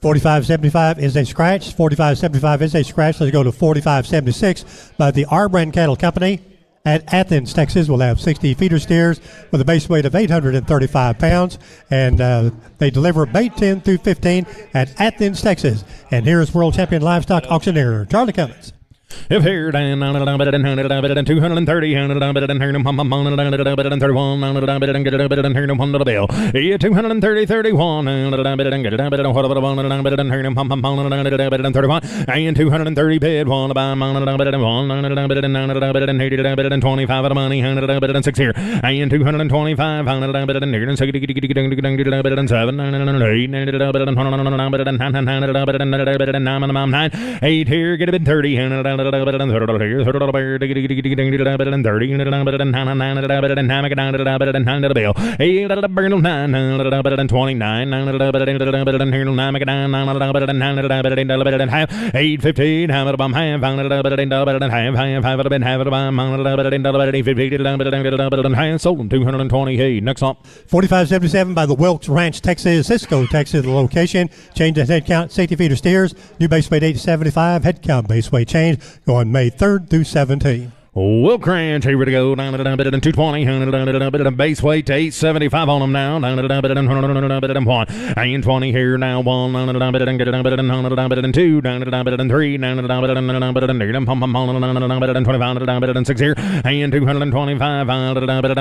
45.75 is a scratch. 45.75 is a scratch. Let's go to 45.76 by the R Brand Cattle Company at Athens, Texas. We'll have 60 feeder steers with a base weight of 835 pounds, and they deliver bait 10 through 15 at Athens, Texas. And here's world champion livestock auctioneer Charlie Cummins. If here down 230, 230, 31, and 230 bid one by 125 of money, 106 here, and 225, 8 here, get a bid 30, 30 Next up, 45.77 by the Wilkes Ranch, Texas, Cisco, Texas location. Change the head count, safety feeder steers. New base weight 875, head count base weight change going May 3rd through 17th. Wilk Ranch, here we go, 220, base weight to 875 on them now, 20 here now, 1, 2, 3, 6 here, and 225,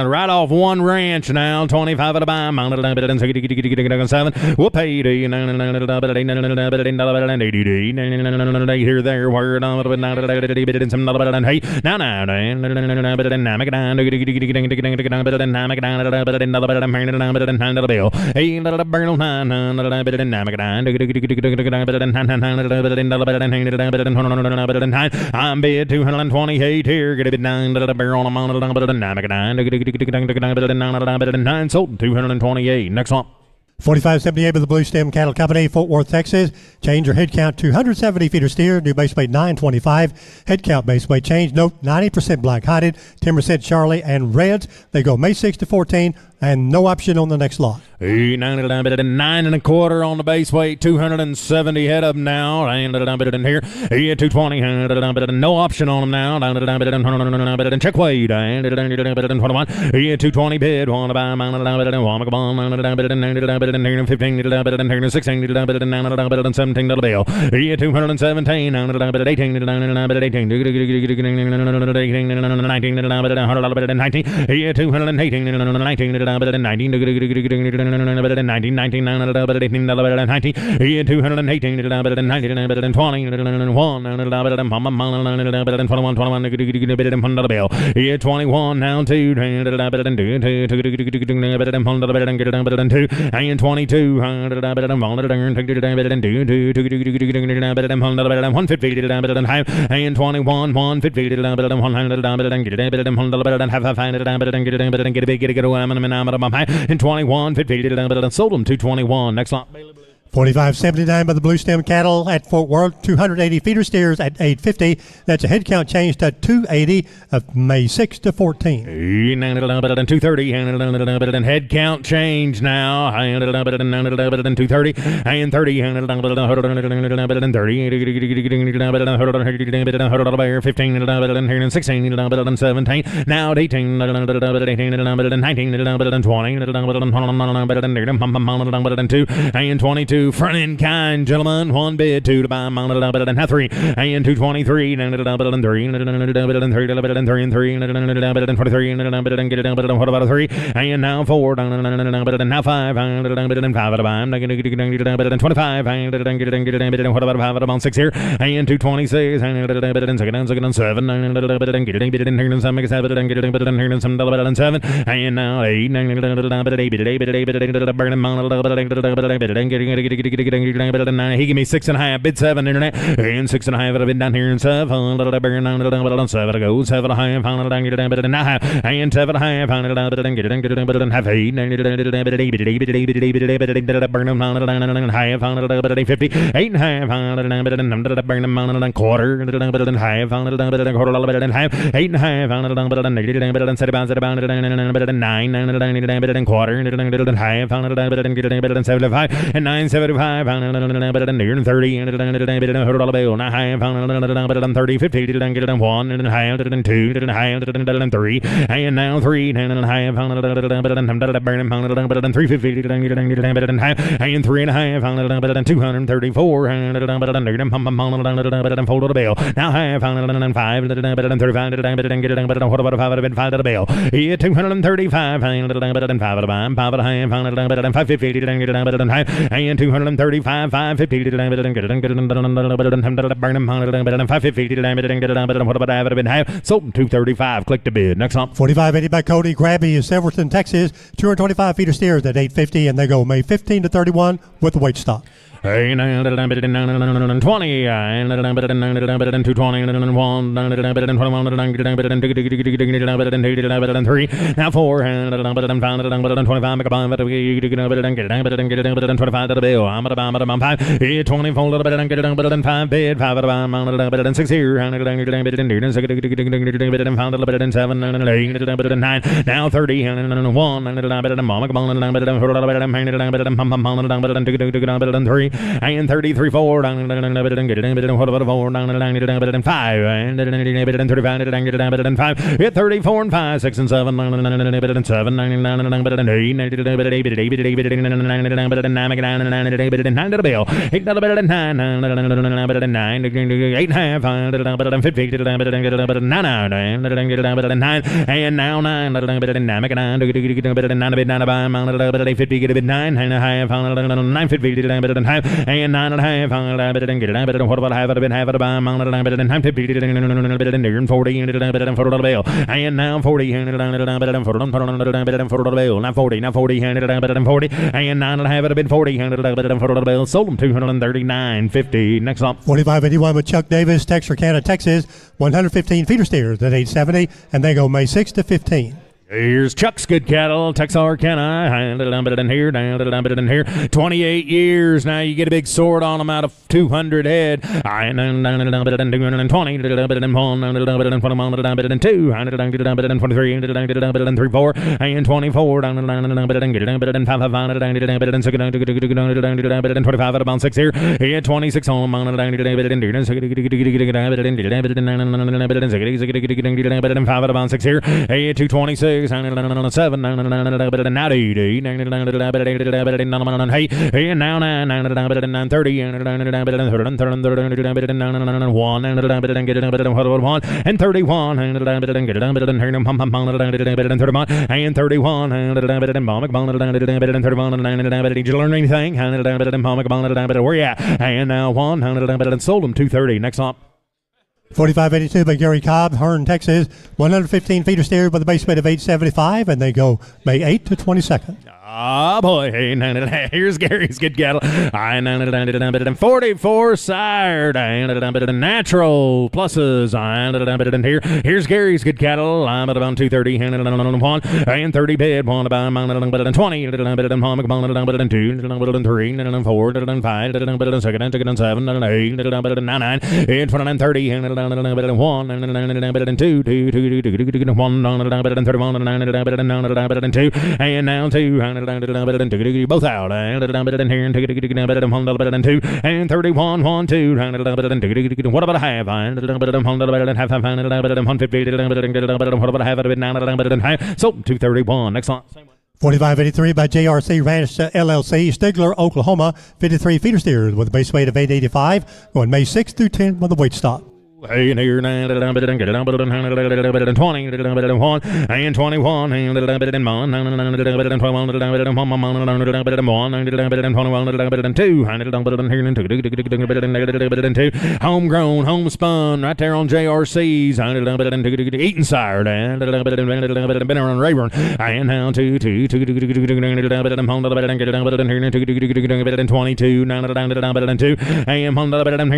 right off one ranch now, 25 at a buy, 7, we'll pay to here, there, where, now, I'm bid 228 here, get a bid 9 barrel on 9 sold 228. Next one. 4578 with the Blue Stem Cattle Company, Fort Worth, Texas. Change your head count to 170 feeder steer, new base weight 925. Head count base weight change. Note 90% black hided, 10% Charlie and Reds. They go May 6 to 14, and no option on the next lot. 9 1/4 on the base weight, 270 head up now. And here, 220, no option on them now. Check weight, 21. 220 bid, 1 by 15, 16, 17 to the bill. 217, 18, 21 now 2 and 22 150 and 21 150 and 21 50 sold them 221. Next lot. 4579 by the Blue Stem Cattle at Fort Worth, 280 feeder steers at 850. That's a head count change to 280 of May 6 to 14. 230 and head count change now. 230 and 30 15 and 16 and 17 now 18 19 20 2 and 22 front in kind, gentlemen. 1 bid, 2 to buy, and have 3 and 223 and 3 and 3 and 23 and what about a 3 and now 4 and now 5 and 5 to buy, 25 and what about 5 on 6 here and 226 and 7 and 7 and now 8 he gave me 6.5 bid 7 internet and 6.5 bid down here and 7 7 to go 7.5 and 7.5 half 8 50 8.5 quarter half 8.5 quarter half 75 and 975 and 30 and 30 50 and 1 and 2 and 3 and now 3 and 350 and 3.5 and 234 and fold to the bill. Now half and 5 and 35 and what about 5 and 5 to the bill? 235 and 5 and 550 and 235 550 what about have it been half sold 235. Click to bid. Next up 4580 by Cody Grabby is Silverton, Texas, 225 feeder steers at 850, and they go May 15 to 31 with the weight stock. 20 and 220 and 1 and 3 now 4 and 25 25 to the bill. I'm at 5 20 fold and 5 bid 5 and 6 here and 7 and 8 9 now 30 and 1 and 3 and 33 4 and what about 4 and 5 and 35 and 5 hit 34 and 5 6 and 7 and 7 and 8 9 to the bill 8 to the 9 9 8 half and 50 9 and now 9 9 50 get a bit 9 and a half 950 and 9.5 what about half of it half of the buy 950 and 40 and 40 bill and now 40 and 40 bill now 40 and 40 and 9.5 it been 40 and 40 bill sold them 239.50. Next up 4581 with Chuck Davis, Texarkana, Texas, 115 feeder steers at 870, and they go May 6 to 15. Here's Chuck's Good Cattle, Texarkana, in here, in here. 28 years, now you get a big sword on them out of 200 head. 220, 23, 4, and 24, 25 at about 6 here. 26 on 5 at about 6 here. 226. 7 and now 9 30 and 1 and 31 and 31. Did you learn anything? Where you at? And now 1 sold them 230. Next up. 4582 by Gary Cobb, Hearn, Texas. 115 feeder steers with a base weight of 875, and they go May 8th to 22nd. Ah, boy. Here's Gary's Good Cattle. 44 sire. Natural pluses. Here's Gary's Good Cattle. I'm at about 230. And 30 bid. 1 about 20. 2, 3, 4, 5, 7, 8, 9, 30. 1 and 2, 1 and 2, and now 2. Both out and here and 2 and 31 1 2. What about a half? Half 150. What about a half? So 231. Next one. 4583 by JRC Ranch LLC, Stigler, Oklahoma. 53 feeder steers with a base weight of 885, going May 6th through 10th with a weight stop. Hey, and here, 20, and 21, and 2, homegrown, homespun, right there on JRC's, Eaton sire, been around Rayburn, and now 2, 22,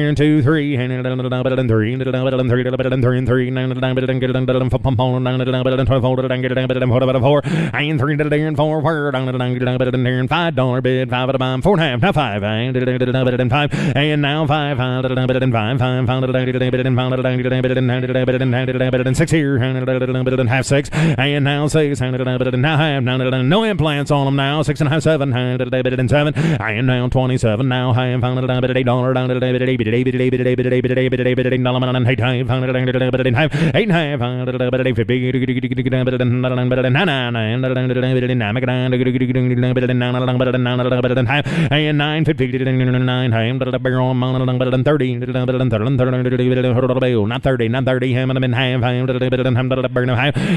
and 2, 3, and 3. 3 and 3 and 3 and 3 and 3 and 4 and $5 bid 5 at a bomb 4 and a half now 5 and 5 and now 5 and 6 here and half 6 and now 6 and now half now no implants on them now 6 and a half 7 and 7 and now 27 now half $8 and 8 half 8 and half 8 and half and 9 50 not 30 not 30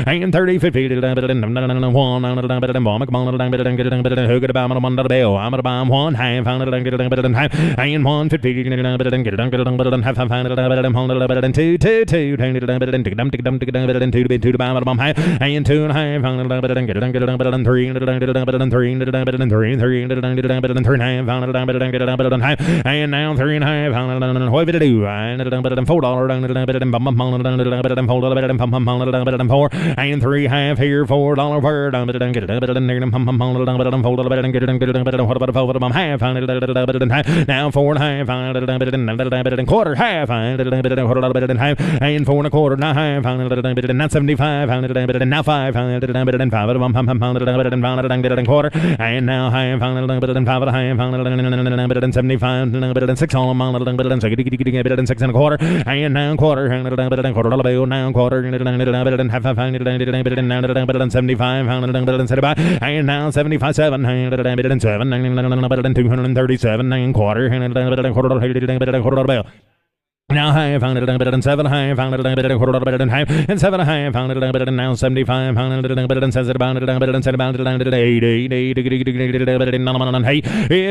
and 30 50 2 2 2 and 2 and 2 and 3 and now 3 and a half what did I do and $4 and 3 half here $4 per now 4 and a half quarter half and 4 and a quarter now half not 75 now 5 and 5 quarter and now half 5 and 75 6 on 6 and a quarter and now quarter $1 bill now quarter half 75 and now 75 7 and 7 237 and quarter $1 bill. Now half $7 half and 7 half and 7 now 75 and 80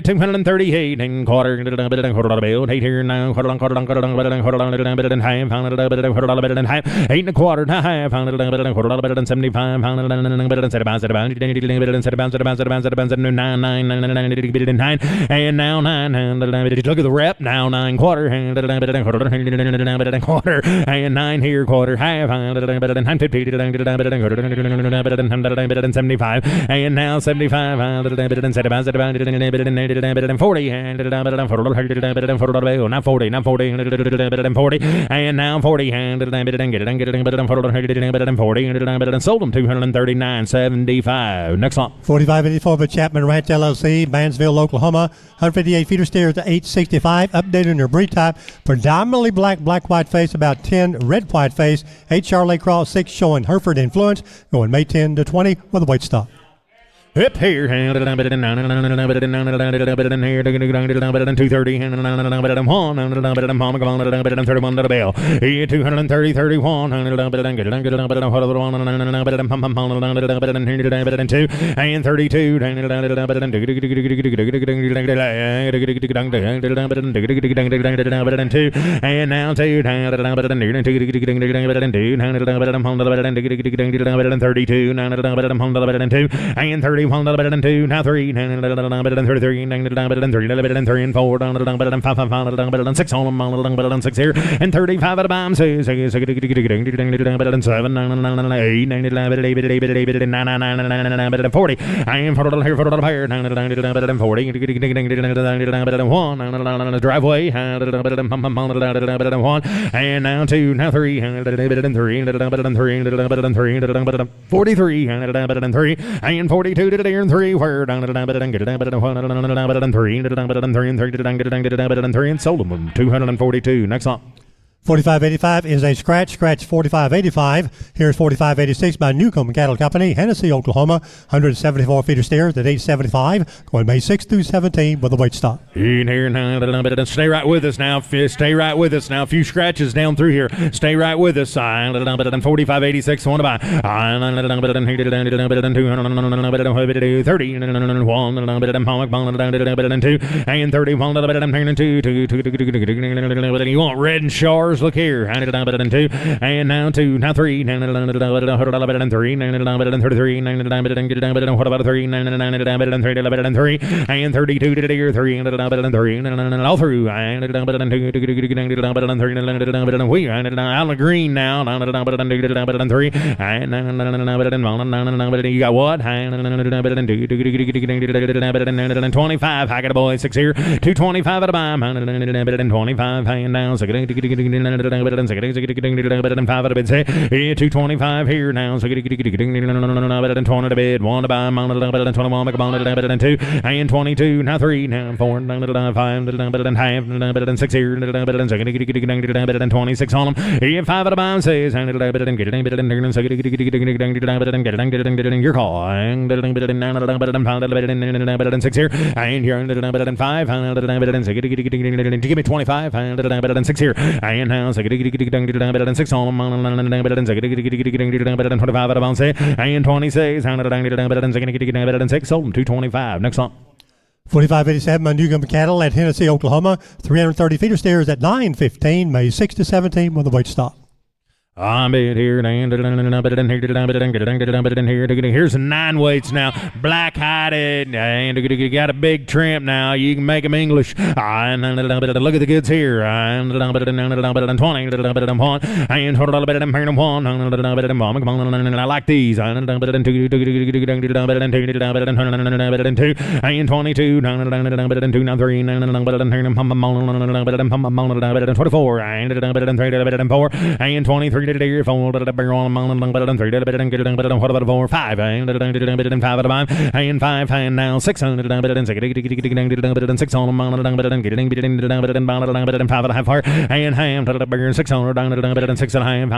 238 and quarter bill 8 here now $8 and a quarter half and 75 and now 9 and look at the rep now 9 quarter and quarter, and 9 here, quarter, half, 950, 75, and now 75, 75, 40, and not 40, not 40, 40, and now 40, and sold them 239.75. Next one. 4584 for Chapman Ranch LLC, Mansville, Oklahoma. 158 feeder steers to 865. Updated on your breed type. Predominantly black, white face, about 10 red, white face. 8 Charolais Cross, 6 showing Hereford influence. Going May 10 to 20 with a weight stop. Up here, 230, 31 to the bell. 230, 31, and 32, and now 2, 32, and 30. 1 better than 2, now 3, better than 33, better than 3, better than 3 and 4, better than 5, better than 6 on them, better than 6 here, and 35 at a bomb, 6, better than 7, 8, 9, better than 40, I am for here, for here, better than 40, better than 1, driveway, better than 1, and now 2, now 3, better than 3, better than 3, better than 3, better than 43, better than 3, and 42 to the and 3, where down to the better than 3, better than 3, better than 3, and sold them 242. Next on. 4585 is a scratch 4585. Here's 4586 by Newcomb Cattle Company, Hennessy, Oklahoma. 174 feeder steers at 875. Going May 6 through 17 with a weight stop. In here now, stay right with us now. Stay right with us now. A few scratches down through here. Stay right with us. 4586 one to buy. 30, and 31 you want red and shars? Look here, and now 2, now 3, now 3, now 33, what about 3, and 32 to the year 3, and all through, and we out of the green now, and 3, and you got what? 25, I got a boy 6 here, 225 at a bomb, 25, and now 5 at a bid, say 225 here now, so 20 to bid, 1 to buy, 21, 2, and 22, now 3, now 4, 5, half, 6 here, 26 on them, 5 at a buy, says, your call, and 6 here, and you're 5, give me 25, 6 here, and now better than 6 on them, better than 25 out of bounds, and 26, better than 6, sold them 225. Next on. 4587 by Newcomb Cattle at Hennessy, Oklahoma. 330 feeder steers at 915, May 6 to 17 with a weight stop. I'm here, here's 9 weights now, black-hided, and you got a big trimp now, you can make them English, look at the goods here, and 20, and I like these, and 22, and 24, and 4, and 23, better than 4, better than 3, better than 4, 5, and 5 at a time, and 5, and now 6, better than 6 on them, better than 5 at a half, and ham, better than 6 on, better than 6 and a half,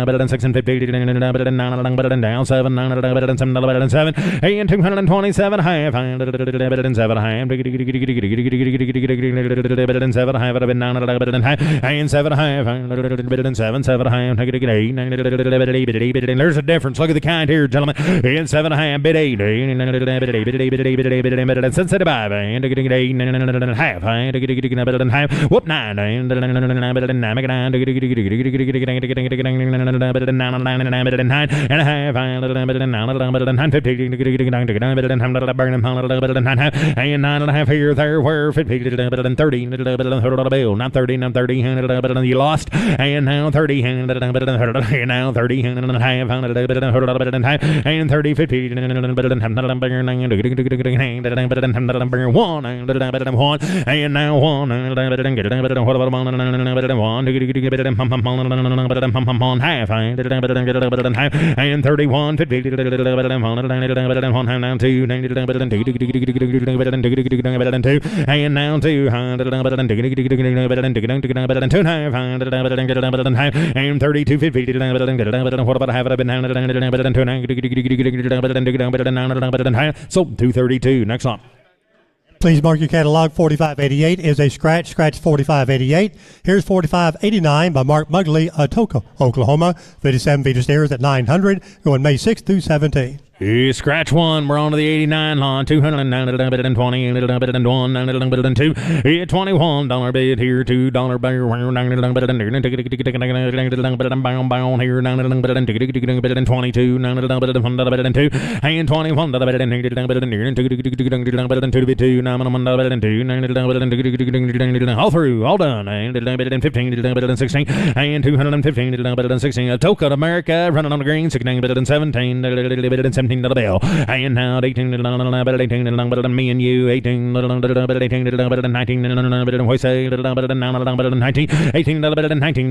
better than 6 and 50, better than 9, better than down 7, better than 7, better than 7, and 227 half, better than 7 half, better than 7 half, better than 9, better than half, and 7 half, better than 7 half, There's a difference. Look at the kind here, gentlemen. In 7.5, bid 8. Sunset 5. Half. Whoop 9. And a half. And 9.5 here, there, where 30, not 30, not 30, you lost, and now 30, and now 30, and a half, and 30, 50, and now 1, half, and 31, 50, and 2, and now 2, and 32, 50, what about half of it? So 232. Next on. Please mark your catalog. 4588 is a scratch. Scratch 4588. Here's 4589 by Mark Mugley, Atoka, Oklahoma. 57 feet of stairs at 900, going May 6th through 17th. Scratch 1, we're on to the 89 line, 209, 20, 1, 2, $21 bid here, $2 bear, here, $22, and 21, all through, all done, and 15, 16, and 215, 16, Atoka, America, running on the green, 16, 17, $17 bill. And now 18, me and you, 18, 19, we say, 19, 18, 19,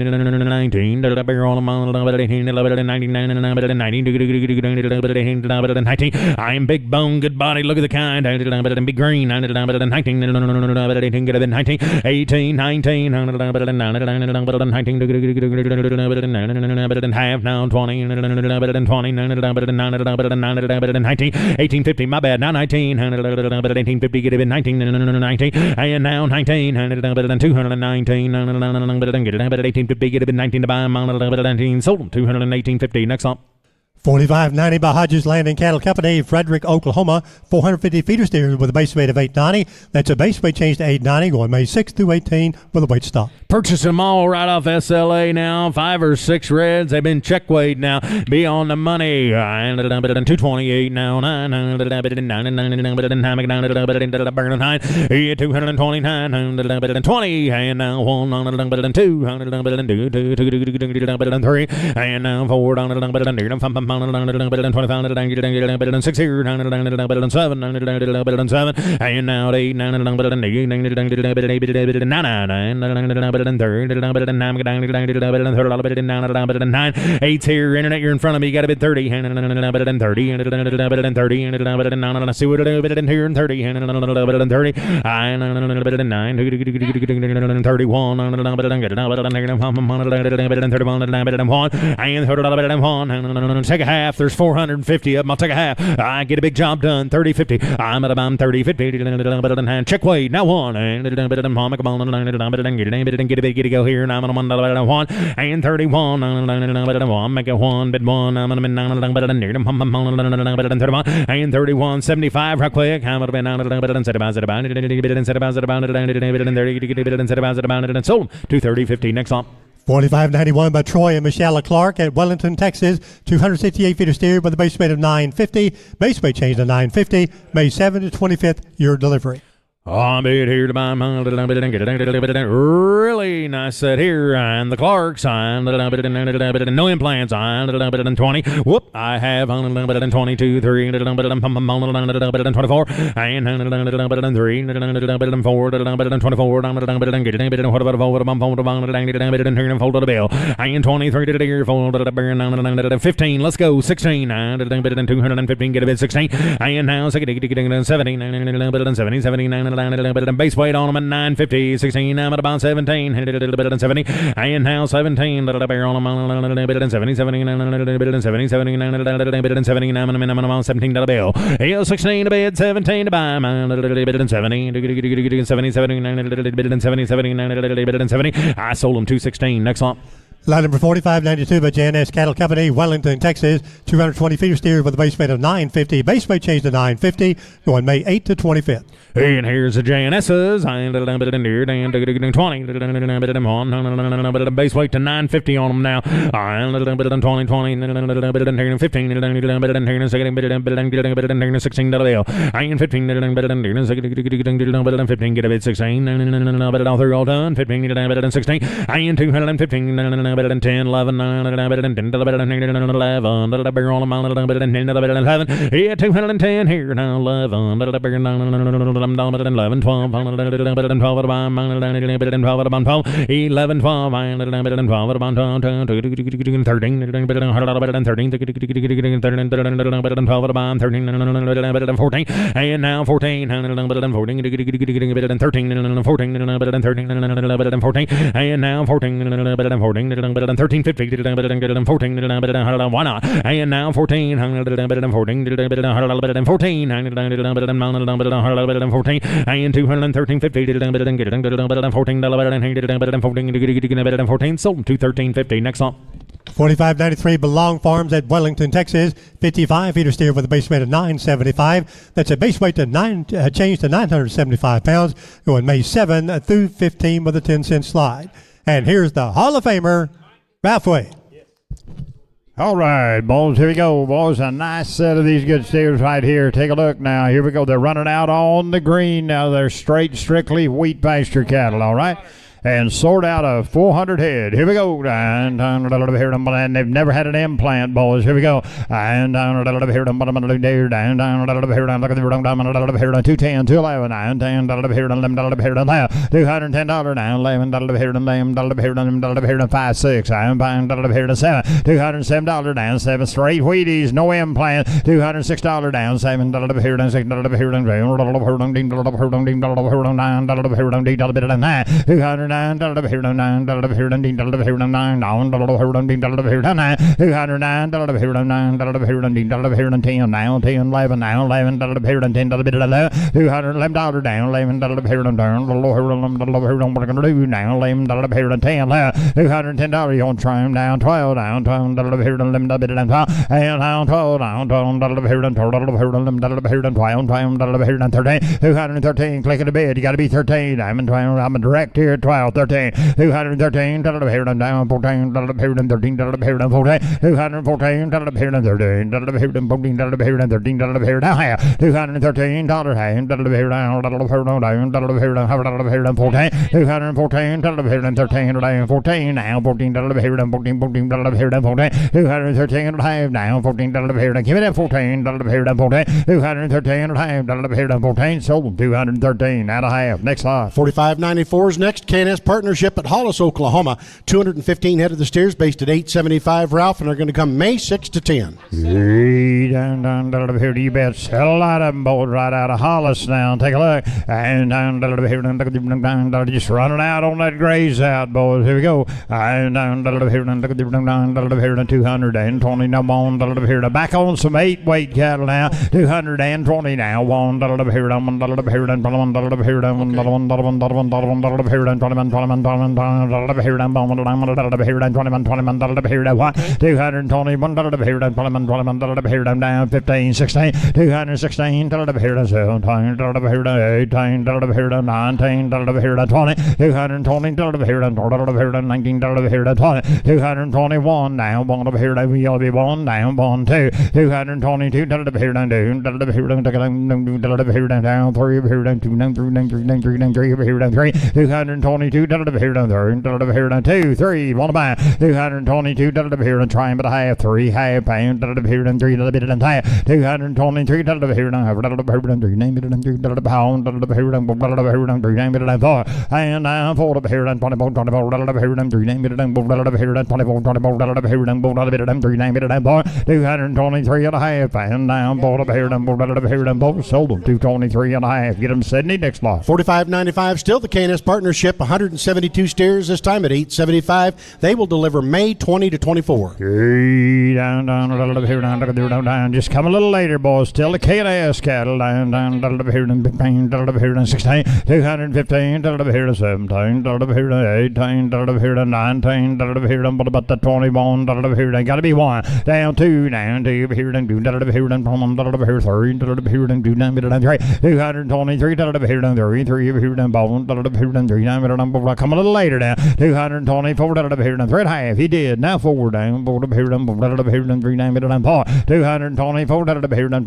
I'm big bone, good body, look at the kind, big green, 19, 18, 19, half now, 20, 1850, my bad, now 19, 1850, get it in 19, and now 19, 219, 1850, get it in 19 to buy, 19, sold them, 218.50, next up. 4590 by Hodges Land and Cattle Company, Frederick, Oklahoma. 450 feeder steers with a base weight of 890. That's a base weight change to 890, going May 6th through 18 with a weight stop. Purchase them all right off SLA now. 5 or 6 reds. They've been check weighed now. Be on the money. 228 now. 229, 20, and now 1, 2, 3, and now 4, 25, 6 here, 7, and now 8, 9, 8's here, internet, you're in front of me, you got a bid 30, 30, see what I do in here, 30, 30, 31, take a half, there's 450 of them, I'll take a half, I get a big job done, 30, 50, I'm at about 30, 50, check weight, now 1, and get a go here, and I'm on 1, and 31, make it 1, bid 1, I'm going to 31, and 31, 75, right quick, I'm going to sold 230.50, next on. 4591 by Troy and Michelle Clark at Wellington, Texas. 268 feet of steer with a base weight of 950. Base weight change to 950. May 7th to 25th, your delivery. I'm here to buy really nice set here, and the Clarks, no implants, 20. Whoop, I have 22, 3, 24, and 3, 4, 24, the bill, and 23 to the year, 15, let's go, 16, 215, get a bit 16, and now 17, 79, base weight on them at 950, 16, I'm at about 17, 70, and now 17, on them 70, 79, I'm about $17 bill, 16 to bid, 17 to buy, 70, 70, I sold them 216, next on. Lot number 4592 by J&S Cattle Company, Wellington, Texas. 220 feeder steers with a base weight of 950. Base weight changed to 950, going May 8th to 25th. And here's the JNS's. 20. Base weight to 950 on them now. 20, 20, 15, 16, 15, get a bit 16, all through all done, 15, 16, and 215, 10, 11, 10, 11, yeah, 210 here now, 11, 12, 11, 12, 14, and now 14, 13, and now 1350, why not? And now 14, 14, and 213.50, sold to 13.50. Next up. 4593 Belong Farms at Wellington, Texas. 55 feeder steer with a base weight of 975. That's a base weight to change to 975 pounds, going May 7 through 15 with a 10-cent slide. And here's the Hall of Famer, Ralph Wade. All right, boys, here we go, boys. A nice set of these good steers right here. Take a look now. Here we go. They're running out on the green now. They're strictly wheat pasture cattle, all right? And sort out of 400 head. Here we go. And they've never had an implant, boys. Here we go. And down 210, 211, $210 now, $11 5 6. I'm buying $7, $207 down, 7 straight Wheaties, no implant, $206 down, $7 $209, $210 now, 10, 11 now, $11 $211 down, $11 down, what are gonna do now, $11 $10, $210, you want to try them down, $12 down, $12 and now 12 down, $213, click of the bid, you gotta be 13, I'm a direct here, 12, 13, $213, down, 14, 13, 14, $214, $13, now half, $213, $14, $13, 14, now, $14, $213 and a half, now, $14, give me that $14, $213 and a half, $14, sold, $213 and a half. Next lot. 4594 is next. K&S Partnership at Hollis, Oklahoma. 215 head of the steers based at 875, Ralph, and are going to come May 6 to 10. Down here, you bet. Sell a lot of them, boys, right out of Hollis now. Take a look. And down here, just running out on that graze out, boys. Here we go. And down here, 220 now, on here. Back on some 8-weight cattle now. 220 now. One here, down 15, 16, 216, 17, 18, 19, 20, 220, 19, 221, down, one here, you'll be one, down, 1, 2, 222, down, 3, down, 2, 222, 2, 3, one by 222, trying but a half, 3 half pound, 3, 223, pound, and now 4, 24, 223 and a half, and down, sold them 223 and a half. Get them Sydney. Next lot. 4595 still the K&S Partnership, 172 steers this time at $875. They will deliver May 20 to 24. Down, just come a little later, boys. Still the K&S cattle. Down, 16, 215, 17, 18, 19, but about the 21, gotta be one. Down, two, down, two, here, then, do, here, 3, 223, here, then, 3, here, then, bone, here, then, 3, come a little later down. 224, here, then, 3 half. He did. Now 4 down, 4, here, then, 3, 4. 224, here, then,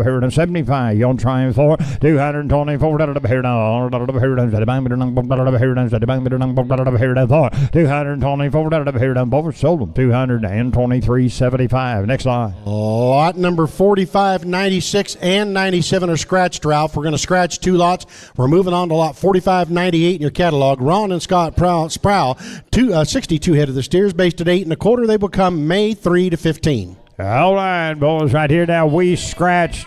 here, then, 75. You'll try 4. 224, here, then, here, then, 4. 224, here, then, both sold them. 223.75. Next line. Lot number 45, 96, and 97 are scratched, Ralph. We're going to scratch 2 lots. We're moving on to lot 45, 98 in your catalog. Ron and Scott Sproul, 62 head of the steers, based at 8 1/4. They will come May 3 to 15. All right, boys, right here now we scratched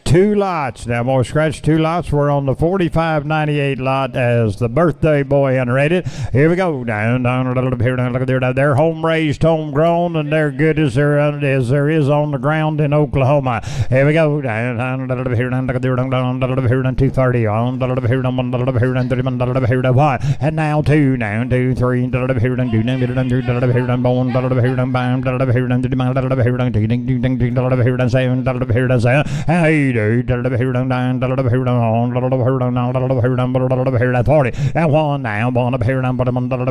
2 lots. Now, boys, scratched 2 lots. We're on the 45-98 lot as the birthday boy entered it. Here we go. Down, here, down, look there. They're home raised, home grown, and they're good as there is on the ground in Oklahoma. Here we go. Down, here, down, look there, down, here, down, 230, on, here, down, 1, here, down, 31, here, down, 1, and now 2, down, 2, 3, here, down, 2, here, down, here, down, bone, here, down, bam, here, down, here, down, here, down, 7, here, down, 7, hey, dude, here, down, 9, here, down, on, here, down, now, here, down, here, down, 40, and 1, now, 1, here, down, but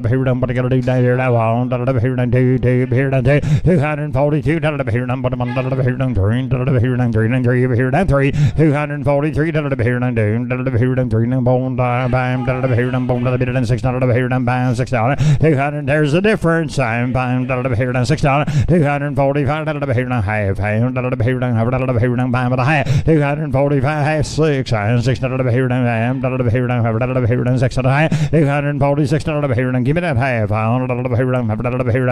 here, down, but I gotta do down here, now, 1, here, down, 2, here, down, 2, 242, here, down, but here, down, 3, here, down, 3, and 3, here, down, 3, 243, here, down, 2, here, down, 3, now, bone, bam, here, down, bone, here, down, 6, here, down, bam, 6, 200, there's the difference, I'm, bam, here, down, 6, 245, here, down, half, here, down, bam, but a half, 245, half, 6, and 6, here, down, bam, here, down, 6, 246, here, down, give me that half, here, down,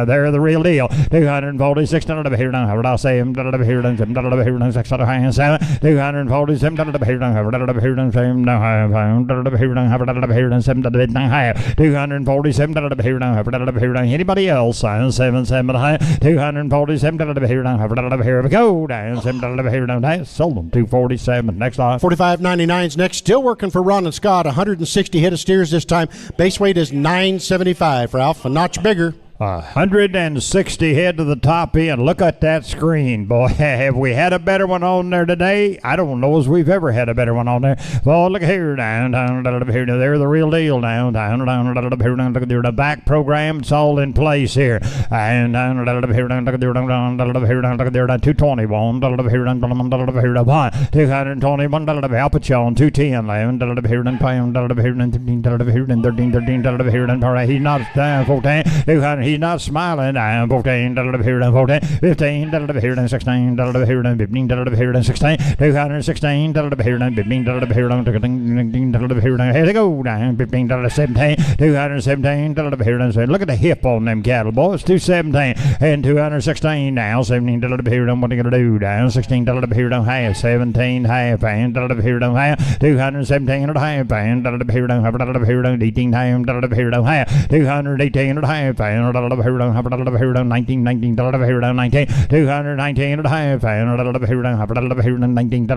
they're the real deal, 246, here, down, I'll say him, here, down, here, down, 6, 7, 247, here, down, here, down, same, here, down, 7, 247, here, down, anybody else, 7, 247, here, down, here we go, down, 7, here, down, sold them, 247, next line. 45.99's next, still working for Ron and Scott, 160 head of steers this time. Base weight is 975, Ralph, a notch bigger. 160 head to the top end. Look at that screen, boy. Have we had a better one on there today? I don't know as we've ever had a better one on there. Well, look here, down, here. They're the real deal, down, here. Look at the back program. It's all in place here. And down, here, look at here, look at 221, here, 1, 221, I'll put you on 210, here, here, 13, he's not 14, 200. He's not smiling. 14, here, 14, 15, here, 16, here, 15, here, 16, 216, here, 15, here, here they go, down, 15, 17, 217, here, look at the hip on them cattle, boys, 217, and 216 now, 17, here, what are you going to do, down, 16, here, half, 17, half, and here, half, 217, half, and here, 18, half, half, 218, half, and here, 19, 19, here, 19, 219 and a half, and here, 19,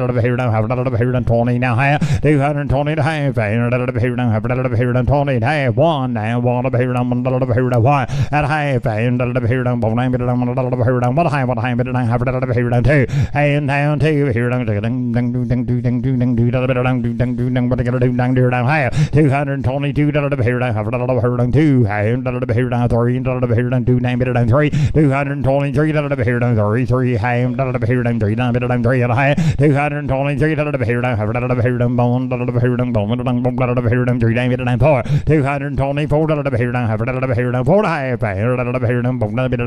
here, 20 now, half, 220 and a half, and here, 20 and half, 1 now, 1 here, 1 and a half, and here, 1 here, 2, and down 2 here, what I gotta do down there, down half, 222 here, 2, and here, 3, here, 2, name it, 3, 223 here, 3, 3, ham, here, 3, 3 and a half, 223 here, bone, here, 3, name it, 4, 224 here, 4 half, here,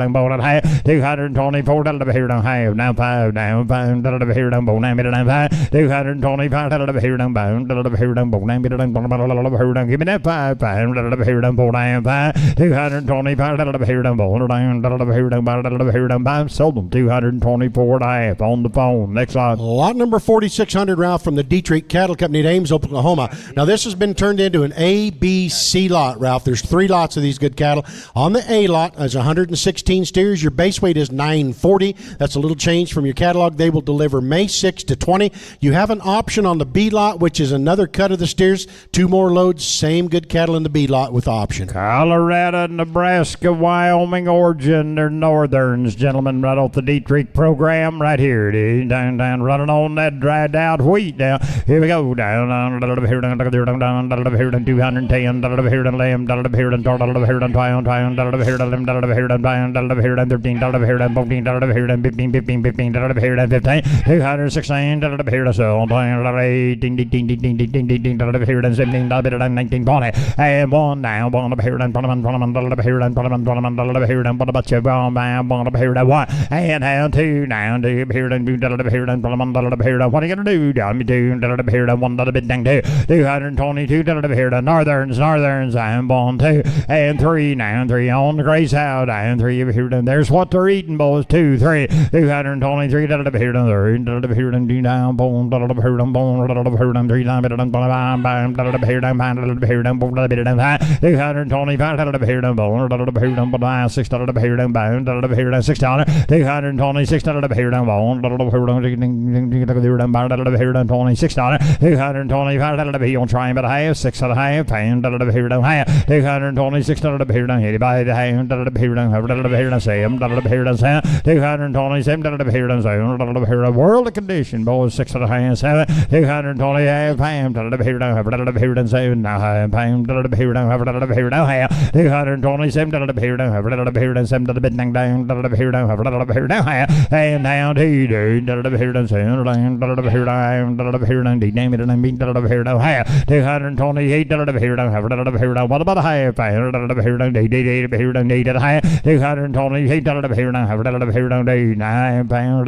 bone, half, 224 here, half, now 5, now 5, here, bone, name it, 5, 225 here, bone, here, bone, name it, here, give me that 5, here, 4, 5, 225 $225, sold them 224.5 on the phone. Next lot. Lot number 4600, Ralph, from the Dietrich Cattle Company at Ames, Oklahoma. Now, this has been turned into an A, B, C lot, Ralph. There's 3 lots of these good cattle. On the A lot, there's 116 steers. Your base weight is 940. That's a little change from your catalog. They will deliver May 6 to 20. You have an option on the B lot, which is another cut of the steers. 2 more loads, same good cattle in the B lot with option. Colorado, Nebraska, Wyoming, origin. They're northerns, gentlemen, right off the Dietrich program right here. Down, running on that dried out wheat now. Here we go. Down, here, down, here, 210, here, lamb, here, 12, here, 15, 15, here, lamb, here, 13, here, 14, here, 15, 15, here, 15, 216, here, so, ding, ding, ding, ding, ding, ding, ding, ding, ding, here, 17, 19, 20, and 1 down, 1 here, and here, what about you, 1 here, 1, and down, 2 down, 2 here, and here, what are you gonna do? Down, 2 here, 1 bit dang 2, 222 here, northerns, I'm on 2, and 3 down, 3 on the gray side, and 3 over here, and there's what they're eating, boys, 2, 3, 223 here, and here, and 2 down, boom, here, 3 down, here, 225 here, 6 here, 6 down, 226 here, 26 $225 on trying but I have 6 and a half pound here, 226 here, anybody the hand here, Sam, 227 here, world of condition, boys, 6 and a half, 7, 225 pound here, 7 pound here, 227 here, 7 to the bit down here, and down to you, here, name it, and I mean, 228 here, what about a half pound here, 228 here, 9 pound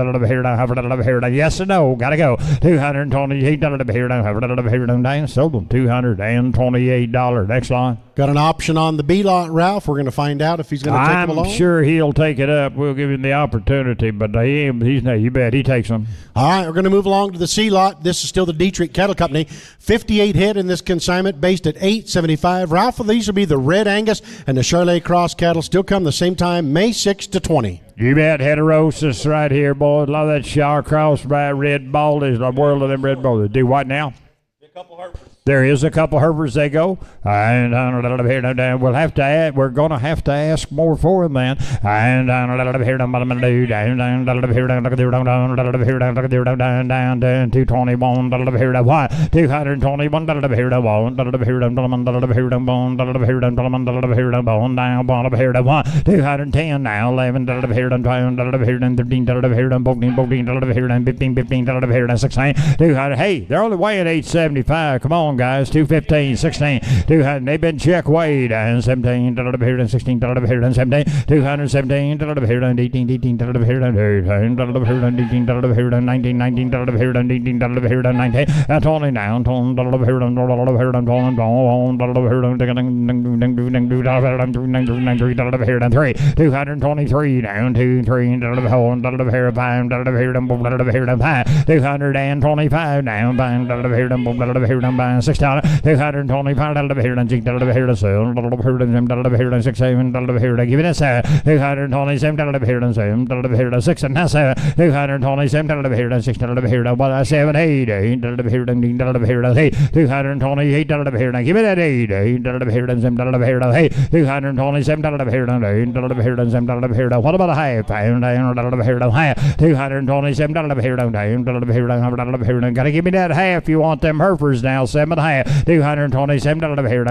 here, yes or no, gotta go, 228 here, down, sold them $228. Next line. Got an option on the B lot, Ralph. We're going to find out if he's going to take them along. I'm sure he'll take it up. We'll give him the opportunity, but you bet he takes them. All right, we're going to move along to the C lot. This is still the Dietrich Cattle Company. 58 head in this consignment, based at $875. Ralph, these will be the Red Angus and the Charolais Cross cattle. Still come the same time, May 6 to 20. You bet, heterosis right here, boys. A lot of that Charolais Cross by red baldies, the world of them red baldies. Do what now? There is a couple Herbers they go, and we'll have to add. We're going to have to ask more for them, man. And down 221 here, what? 221 here, 210 now, 11 here, 12 13 here, 15 16. Hey, they're only weighing 875. Come on, guys, 215, 16, 200. They've been check weighed, and 17 here, 16 here, 17, 217 here, 18, 18 here, 18 here, 19 here, 18 here, 19. That's only now. 223 down, 2, 3 here, 5 here, 225 down, here, 6 down, 225 here, and here, 7 here, 6 7 give it a 7, 227 here, and 7 here, 6 and 7, 227 here, and 6 here, 1 7 8 here, and 8, 228 here, and give it an 8 here, and 7 here, 227 here, and 8 and 7 here, what about a half pound here, 227 here, and gotta give me that half. You want them Heifers now, 7 half, 227 here, here,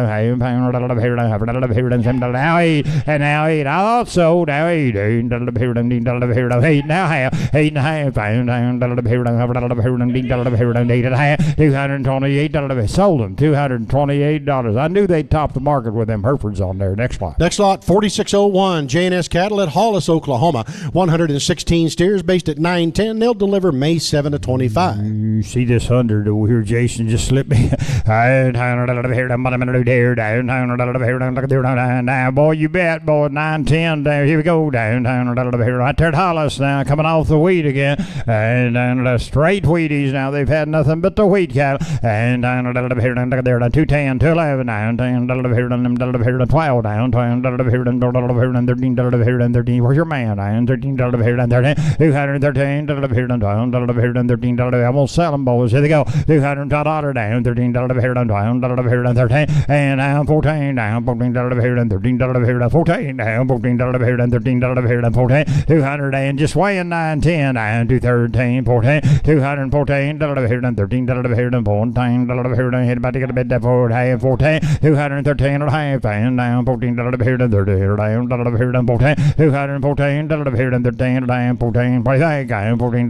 and 7 now 8, and now 8. I thought so. Now 8 here, and 8 now half, 8 and a half pound here, and 8 and a half, 228 sold them $228. I knew they'd top the market with them Heifers on there. Next lot. Next lot, 4601 J&S Cattle at Hollis, Oklahoma. 116 steers, based at 910. They'll deliver May 7 to 25. You see this 100 over here, Jason just slipped me. Now, boy, you bet, boy, 910. Here we go. Right there at Hollis now, coming off the wheat again. And the straight wheaties now. They've had nothing but the wheat cattle. And down here, 210, 211, down, 10, 12, down, 12, 13, 13. Where's your man? Down, 13, 213, down, 13. I'm gonna sell them, boys. Here they go. $200 down, 13, down, 13, and down 14, down 14, 13, 14, down 14, 13, 14, 200 and just weighing 910, down 213, 14, 214, 13, 14, hit about to get a bit that forward, half 14, 213 and a half, and down 14, down 14, 214, 13, down 14, what do you think? 14,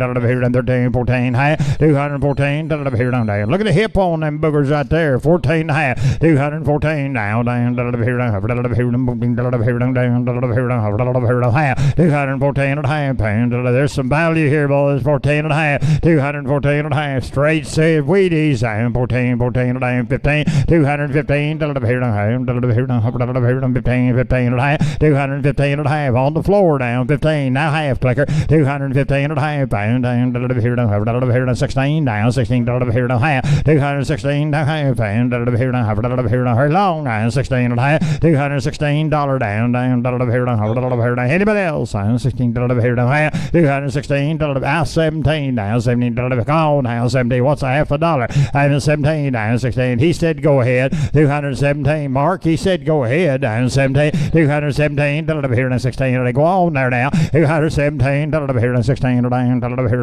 13, 14, half, 214, down. Look at the hip on them boogers right there, 14 and a half, 214, down, 214 and a half, there's some value here, boys, 14 and a half, 214 and a half, straight said Wheaties, 14 and a half, 15, 215, 15 and a half, 215 and a half, on the floor down, 15, now half clicker, 215 and a half, down, 16, down, 16, and a half, 216 and a half, and hurry long, down, 16 and a half, $216 down, anybody else, 16 and a half, 216, out 17, down, 17, come on, down, 17, what's a half a dollar, down 17, down 16, he said go ahead, 217, Mark, he said go ahead, down 17, 217, down 16, they go on there now, 217, down 16, down 17,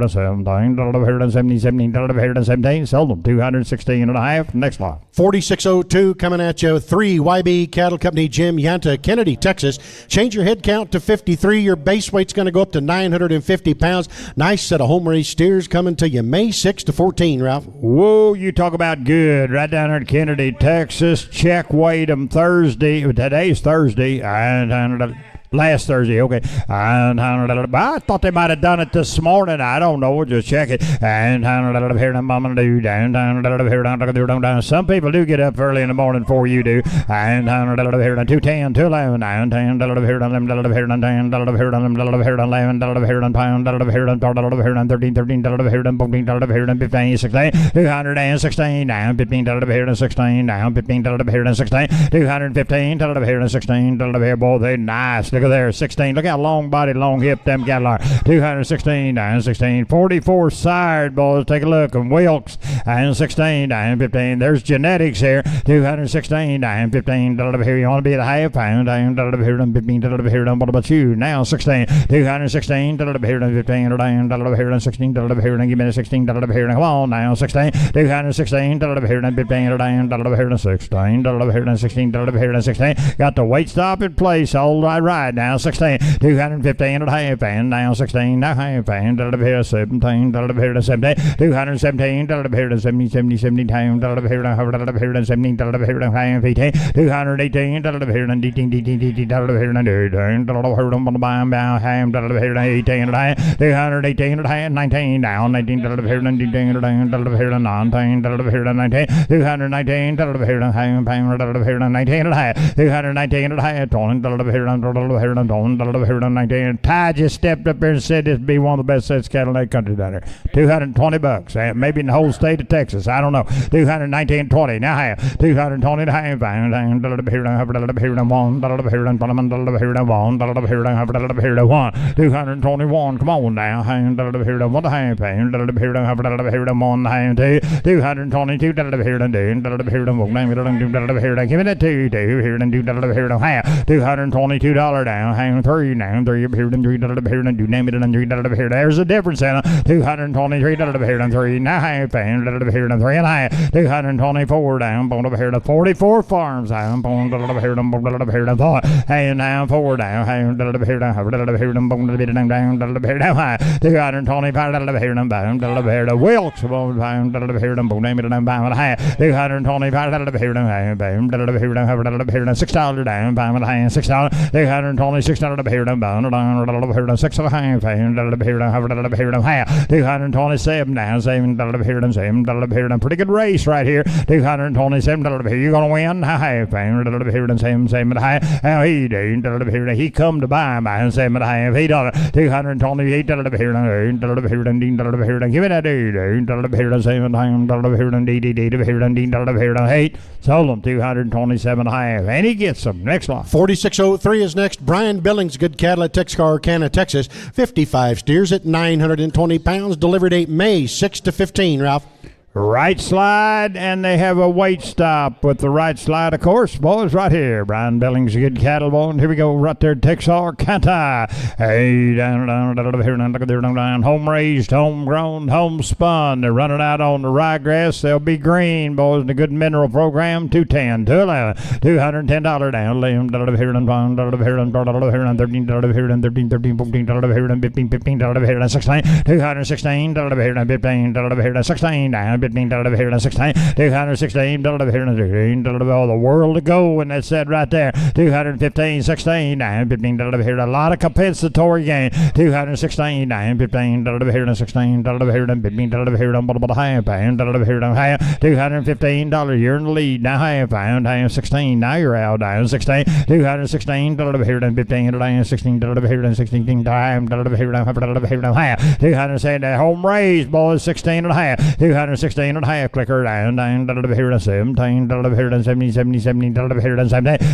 17, sold them, 216 and a half, next lot. 4602 coming at you, 3 YB Cattle Company, Jim Yanta, Kennedy, Texas. Change your head count to 53. Your base weight's going to go up to 950 pounds. Nice set of home-raised steers coming to you May 6 to 14, Ralph. Whoa, you talk about good. Right down there in Kennedy, Texas. Check weighed them Thursday. Today's Thursday. Last Thursday, okay. I thought they might have done it this morning. I don't know. We'll just check it. And some people do get up early in the morning before you do. And 210, 211, 910, 13, 15, 16, 216, down 15, 16, down 15, 16, 215, 16, boy, they nice. Look at there, 16. Look how long body, long hip them cattle are. 216, down 16. 44 sired, boys. Take a look. And Wilkes, down 16, down 15. There's genetics here. 216, down 15. Here, you want to be at a half pound. Down 15. What about you? Now 16. 216, 15. Down 16. Give me the 16. Come on now, 16. 216, 15. Down 16. 16. Got the weight stop in place. All right. Now 16, 215 and a half, and now 16 and a half, and 17, 217, 70, 70, 70, 70 times, 17, 218, 218 and a half, 19, down, 19, 219, Ty just stepped up there and said this would be one of the best sets of cattle in that country down there. $220, maybe in the whole state of Texas. I don't know. 219.20. Now half. 220 and a half. 221. Come on now. 1 half. 222. Give me that two. $222 down. Hang 3 now. 3 up here. 3 do name it and 3 there's a difference in 223 3 now half. 3 and a half. 224 down. 44 farms. And now 4 down. 225 Wilkes. 225 $6 down. $6. $226 here down, $6.5, $227 now, $7 here down, $7 here down. Pretty good race right here. $227 here. You're gonna win. Half $7 here down, $7 how he do? Here he come to buy my $7.5. He done $228 here down, $8 here down, $10 here down. Give me that dude. $8 here down, $7 here down, $D here down, $10 here down. 8. Sold him $227.5, and he gets them. Next one. 4603 is next. Brian Billings, good cattle at Texarkana, Texas. 55 steers at 920 pounds. Delivered date May 6 to 15, Ralph. Right slide, and they have a weight stop with the right slide, of course. Boys, right here. Brian Billings, a good cattle bone. Here we go, right there, Texarkana. Hey, down, home raised, homegrown, homespun. They're running out on the ryegrass. They'll be green, boys, in a good mineral program. 210, 211, $210 down. $11 here and $12 here and $13 here and $13 here and $14 here and $15 here and $16, $216 here and $15 here and $16 down. $15 here and $16, $216 here and $16, all the world to go, and that's it right there. $215, $16, $15 here, a lot of compensatory gain. $216, $15 here and $16 here and $15 here and half pound, here and half. $215, you're in the lead now, half pound, $16, now you're out down 16, $216 here and $15, $16 here and $16 here and half. $270 home raised, boys, 16 and a half. $216 and a half, clicker down, here and $17 here and $70 here and $17,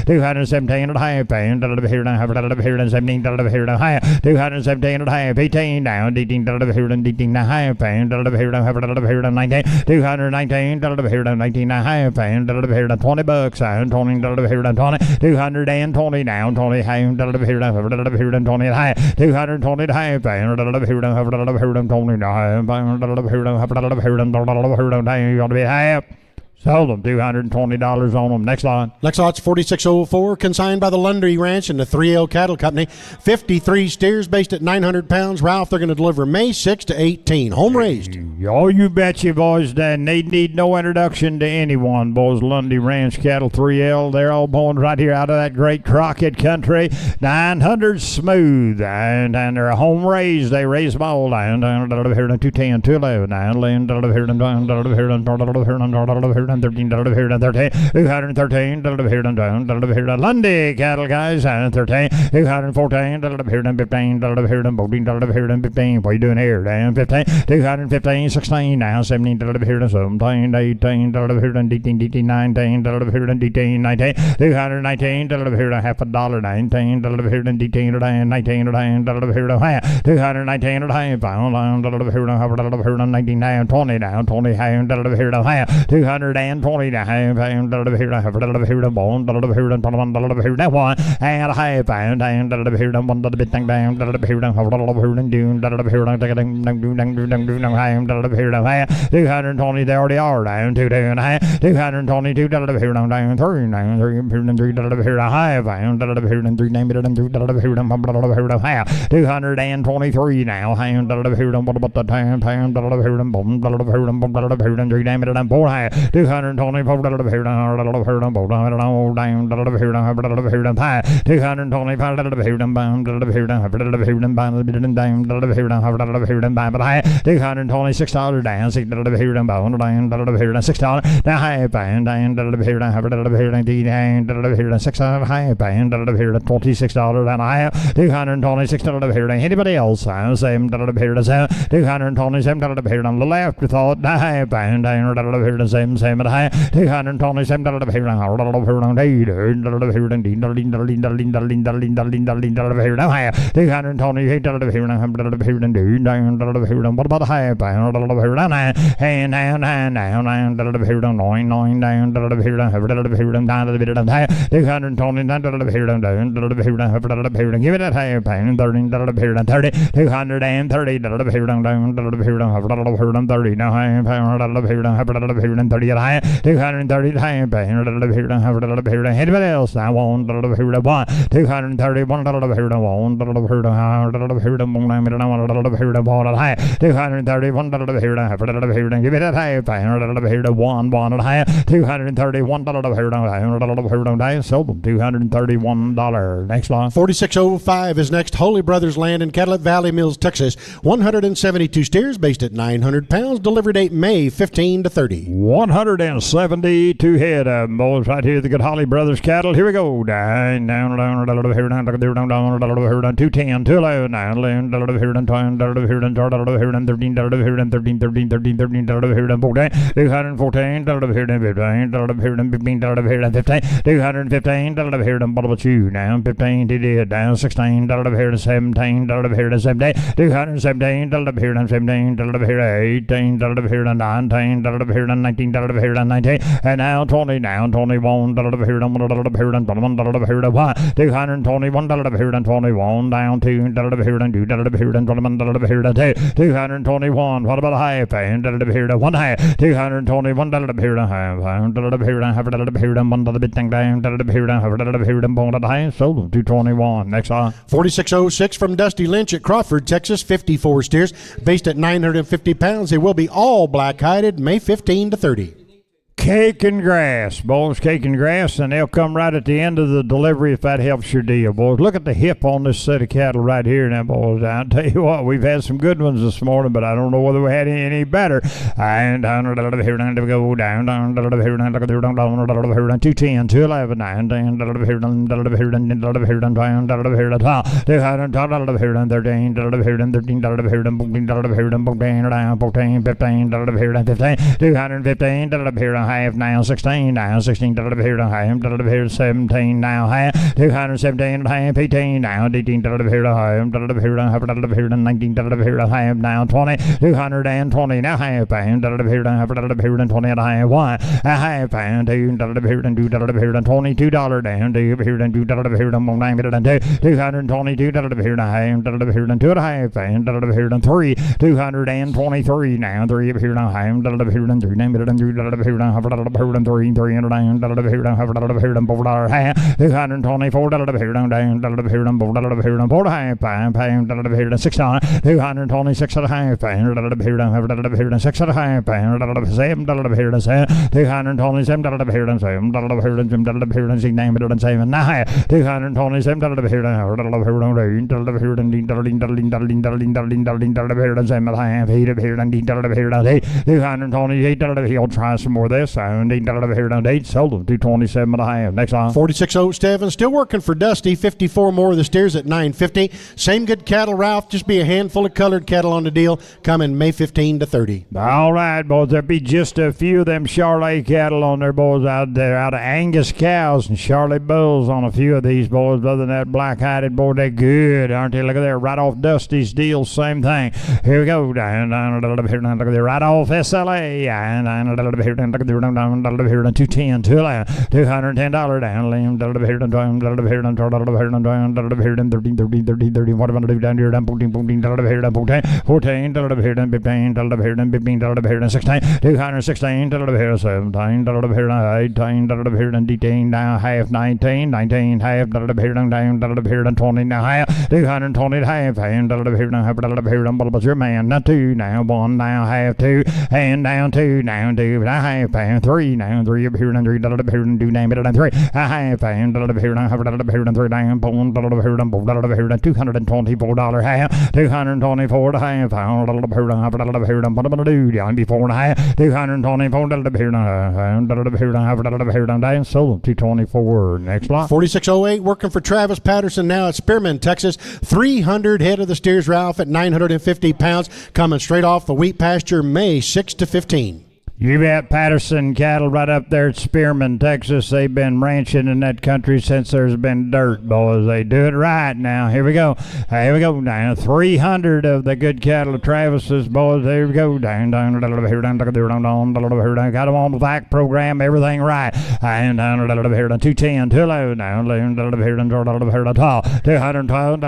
$217 and a half pound, here and $17 here and a half, $217 and a half, 18 down, $18 here and $18 and a half pound, here and $19, $219 here and $19 and a half pound, here and $20 $20 here and $20, $220 down, $20 here and $20 and a half, $220 and a half pound, here and $20 and a half pound, here and you got to be half. Sold them $220 on them. Next line. Next lot's 4604, consigned by the Lundy Ranch and the 3L Cattle Company. 53 steers based at 900 pounds. Ralph, they're going to deliver May 6 to 18. Home raised. Oh, you bet you, boys. They need no introduction to anyone, boys. Lundy Ranch Cattle 3L. They're all born right here out of that great Crockett country. 900 smooth. And they're home raised. They raise them all down. Here to 210, 211. $13 here and $13, $213 here and down, Lundy cattle guys, and $13, $214 here and $15 here and $14 here and $15. What are you doing here? Down 15, $215, $16 now, $17 here and $17, $18 here and $18, $19 here and $18, $19, $219 here and half a dollar, $19 here and $18 and $19 here and half, $219 and half, $5 here and half a dollar here and $19, $20 now, $20 here and half, $200 and $20 here, half here, here, bone, here, that one, and a half pound, and here, one bit down, here, and doom, here, 220, they already are down, 222, here, down, 3, here, a half pound, here, and 3, name it, and 2, here, half, 223 now, here, what about the time, here, and bone, here, and 3, name it, and 4, half, 224 here, $226 down, $6 here, and $6 here, now high pound, here, $6 high pound, here, $26 and a half, $226 here, anybody else, $7 here, $227 here, on the left, thought, high pound, here, $7 high, $227 here, what about the high pound, and now, give it that high pound, $13 here, $30, $230 here, $30 now, high pound, $30 high, 230 high, anybody else? I want 231 high, 231 give it a high, 1 high, 231 sold them $231. Next line. 4605 is next. Holy Brothers Land in Cadillac Valley Mills, Texas. 172 steers based at 900 pounds. Delivery date May 15 to 30. 172 head of them, boys, right here. The good Holly Brothers cattle. Here we go. Down, 210, 211, 11, 13, 214, 215, bottle of chew, down 15, down 16, 17, 17, 217, 18, 19, 19, and now 20, now 21, 221, down 2, 221, what about a high fan, 1 high, 221, sold them 221. Next on. 4606 from Dusty Lynch at Crawford, Texas. 54 steers based at 950 pounds. They will be all black-hided May 15 to 30. Cake and grass, boys, cake and grass, and they'll come right at the end of the delivery if that helps your deal, boys. Look at the hip on this set of cattle right here now, boys. I'll tell you what, we've had some good ones this morning, but I don't know whether we had any better. And go down, 210, 211, 9, 215, half now 16 now 16 half 17 now half 217 half 18 now 18 half 19 half now 20 220 now half pound 20 and a half 1 a half pound $2 down $2 $222 half 2 and a half pound 3 223 now 3 here now half 3 $3 He'll try some more of this. Sold them 227 and a half. Next on. 4607 still working for Dusty. 54 more of the steers at 950. Same good cattle, Ralph. Just be a handful of colored cattle on the deal. Coming May 15 to 30. All right, boys. There'll be just a few of them Charolais cattle on there, boys, out there. Out of Angus cows and Charolais bulls on a few of these, boys. Other than that black-hided, boy, they're good, aren't they? Look at there. Right off Dusty's deal. Same thing. Here we go. Down, right off SLA. And 210, $210 down, what am I do down here? 14, 16, 216, 17, 18, now half 19, half, 20 now half, 220 half, but your man, now 2, now 1, now half 2, and down 2, now 2, now half, and 3, now 3 up here, and 3, do name it, and 3, a half, and 3 down, $224 half, 224 half, before and a half, 224 down, sold 224. Next lot. 4608 working for Travis Patterson now at Spearman, Texas. 300 head of the steers, Ralph, at 950 pounds, coming straight off the wheat pasture May 6 to 15. You've got Patterson cattle right up there at Spearman, Texas. They've been ranching in that country since there's been dirt, boys. They do it right now. Here we go. Here we go. Now 300 of the good cattle of Travis's, boys. There we go. Down, got them on the vac program, everything right. And 210, 211, now 212,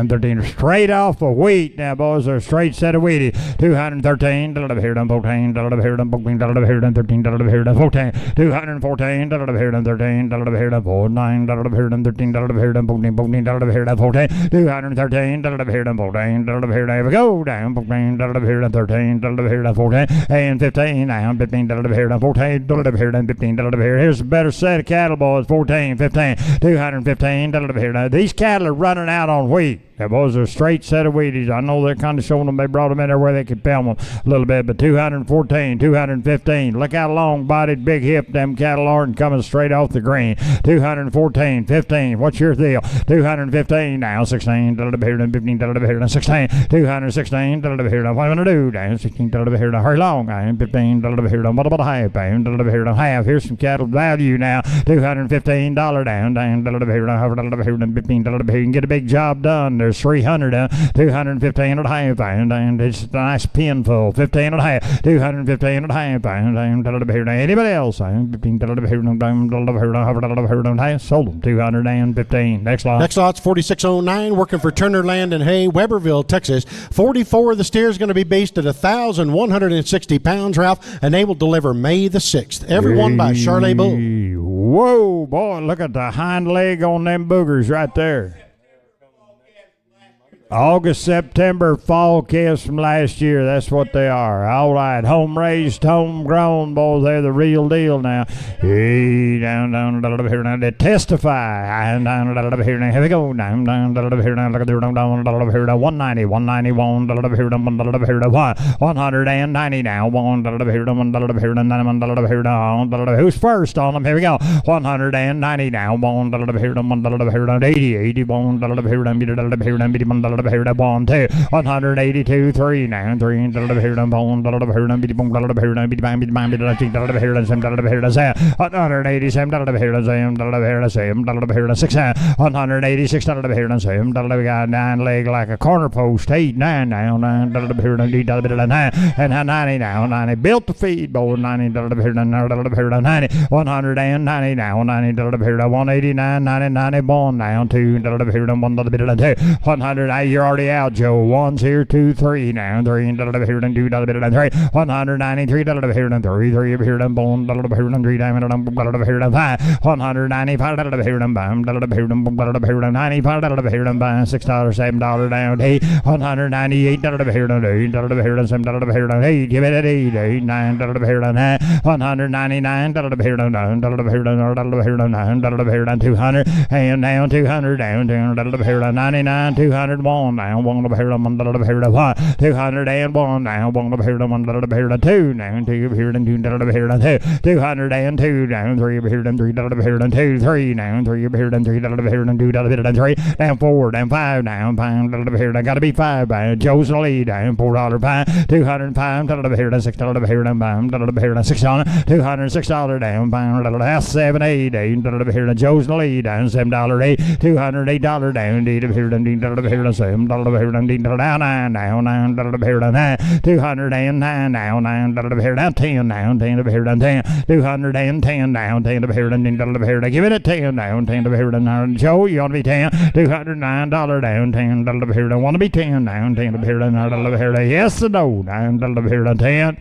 13, straight off of wheat. Now, boys, they're a straight set of wheat. 213 $213, $14, $14, $14, $13, $14, $214, $13, $14, $9, $13, $14, $213, $14, here we go, down, $13, $14, and $15, down, $15, $14, $15, here's a better set of cattle, boys, $14, $15, $215, these cattle are running out on wheat. That was a straight set of Wheaties. I know they're kind of showing them. They brought them in there where they could film them a little bit, but 214, 215. Look how long-bodied, big hip them cattle are and coming straight off the green. 214, 15. What's your deal? 215 now, 16, 15, 16, 216, what am I going to do? Down 16, hurry along, 15, what about a half? Half. Here's some cattle value now. $215 down, 15, get a big job done. There's 300, 215 and a half, and it's a nice pin full, 15 and a half, 215 and a half, anybody else? 15, sold them, 215. Next lot. Next lot's 4609, working for Turner Land and Hay, Weberville, Texas. 44 of the steers going to be based at 1,160 pounds, Ralph, and they will deliver May the 6th. Everyone by Charlet Bull. Whoa, boy, look at the hind leg on them boogers right there. August, September, fall calves from last year. That's what they are. All right. Home raised, home grown, boys. They're the real deal now. Hey, down, a little bit here now. They testify. Down, a little bit here now. Here we go. Down, a little bit here now. Look at the down, a little bit here now. 190, 191, a little bit here now. 190 now. 1 little bit here now. 1 little bit here now. 1 little bit here now. Who's first on them? Here we go. 190 now. 1 little bit here now. 1 little bit here now. 80, 81, a little bit here now. 1 little bit here now. 1 2 182 3 now 3 here down bone here down here down here down here down here down here down here down here down 187 here down here down 6 186 here down same we got 9 leg like a corner post 8 9 now 9 here down 9 and 90 now 90 built to feed boy 90 here down 90 190 now 90 here down 189 90 90 bone now 2 here down 1 2 100 you're already out, Joe. 1's here, 2, 3 now. 3 here and 2 3. 193 here and 3 here and bone here and 3 diamond here and 5. 195 here and bam here and 95 here and bam $6 $7 down 8. 198 here and 8 here and $7 here and 8. Give it at 8 9 here and 9. 199 here and 9 here and 9 here and 200 and now 200 down here and 99 201 now 1 here and 1 here and 1 201 now 1 here and 1 here and 2 now 2 here and 2 here and 2 202 down 3 here and 3 here and 2 3 now 3 here and 3 here and 2 and 3 down 4 down 5 now 5 here and got to be 5 by Joe's the lead down $4 5 205 here and 6 here and 5 here and 600 $206 down 5 7 8 here and Joe's the lead down $7 8 $208 down here and 7 $7 here and down 9 now 9 here and 9 209 now 9 here down 10 now 10 here and 10 210 now 10 here and here give it a 10 now 10 here and Joe you want to be 10 $209 down 10 here and want to be 10 now 10 here and here yes or no 9 here and 10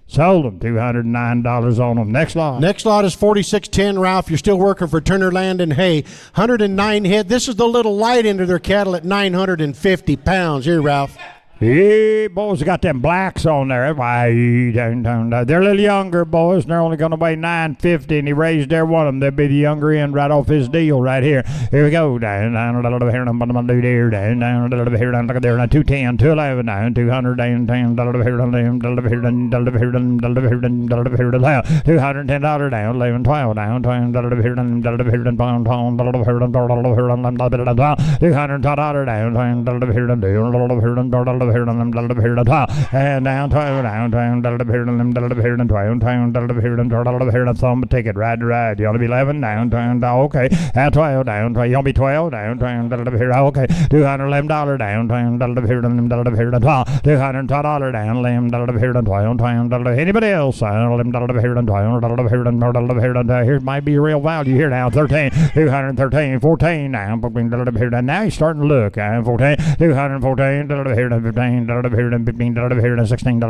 sold them $209 on them. Next lot. Next lot is 4610, Ralph. You're still working for Turner Land and Hay. 109 head. This is the little light end of their cattle at 950 pounds. Here, Ralph. Hey, boys, got them blacks on there. Why, they're a little younger, boys, and they're only going to weigh 950, and he raised their one of them. They'll be the younger end right off his deal right here. Here we go. Down, a little here, down, a little here, down, a little here, down, look at there, 210, 211, down, 200, down, 10, a little here, down, a little here, down, a little here, down, a little here, down, a little here, down, $210 down, 11, 12, down, 20, a little here, down, a little here, down, pound, a little here, down, a little here, down, $210 down, 20, a little here, down, a little here, down, here and down 12 and down 12 down here and 12 here and 12 here and 12 here and 12 here and thumb ticket right you want to be 11 down okay at 12 down you want to be 12 down here okay $211 down 12 here and 12 here and 12 $212 down limb here and 12 anybody else limb here and 12 here and here might be real value here now 13 213 14 now here and now you're starting to look 14 214 here and $15, $15, $16, $16,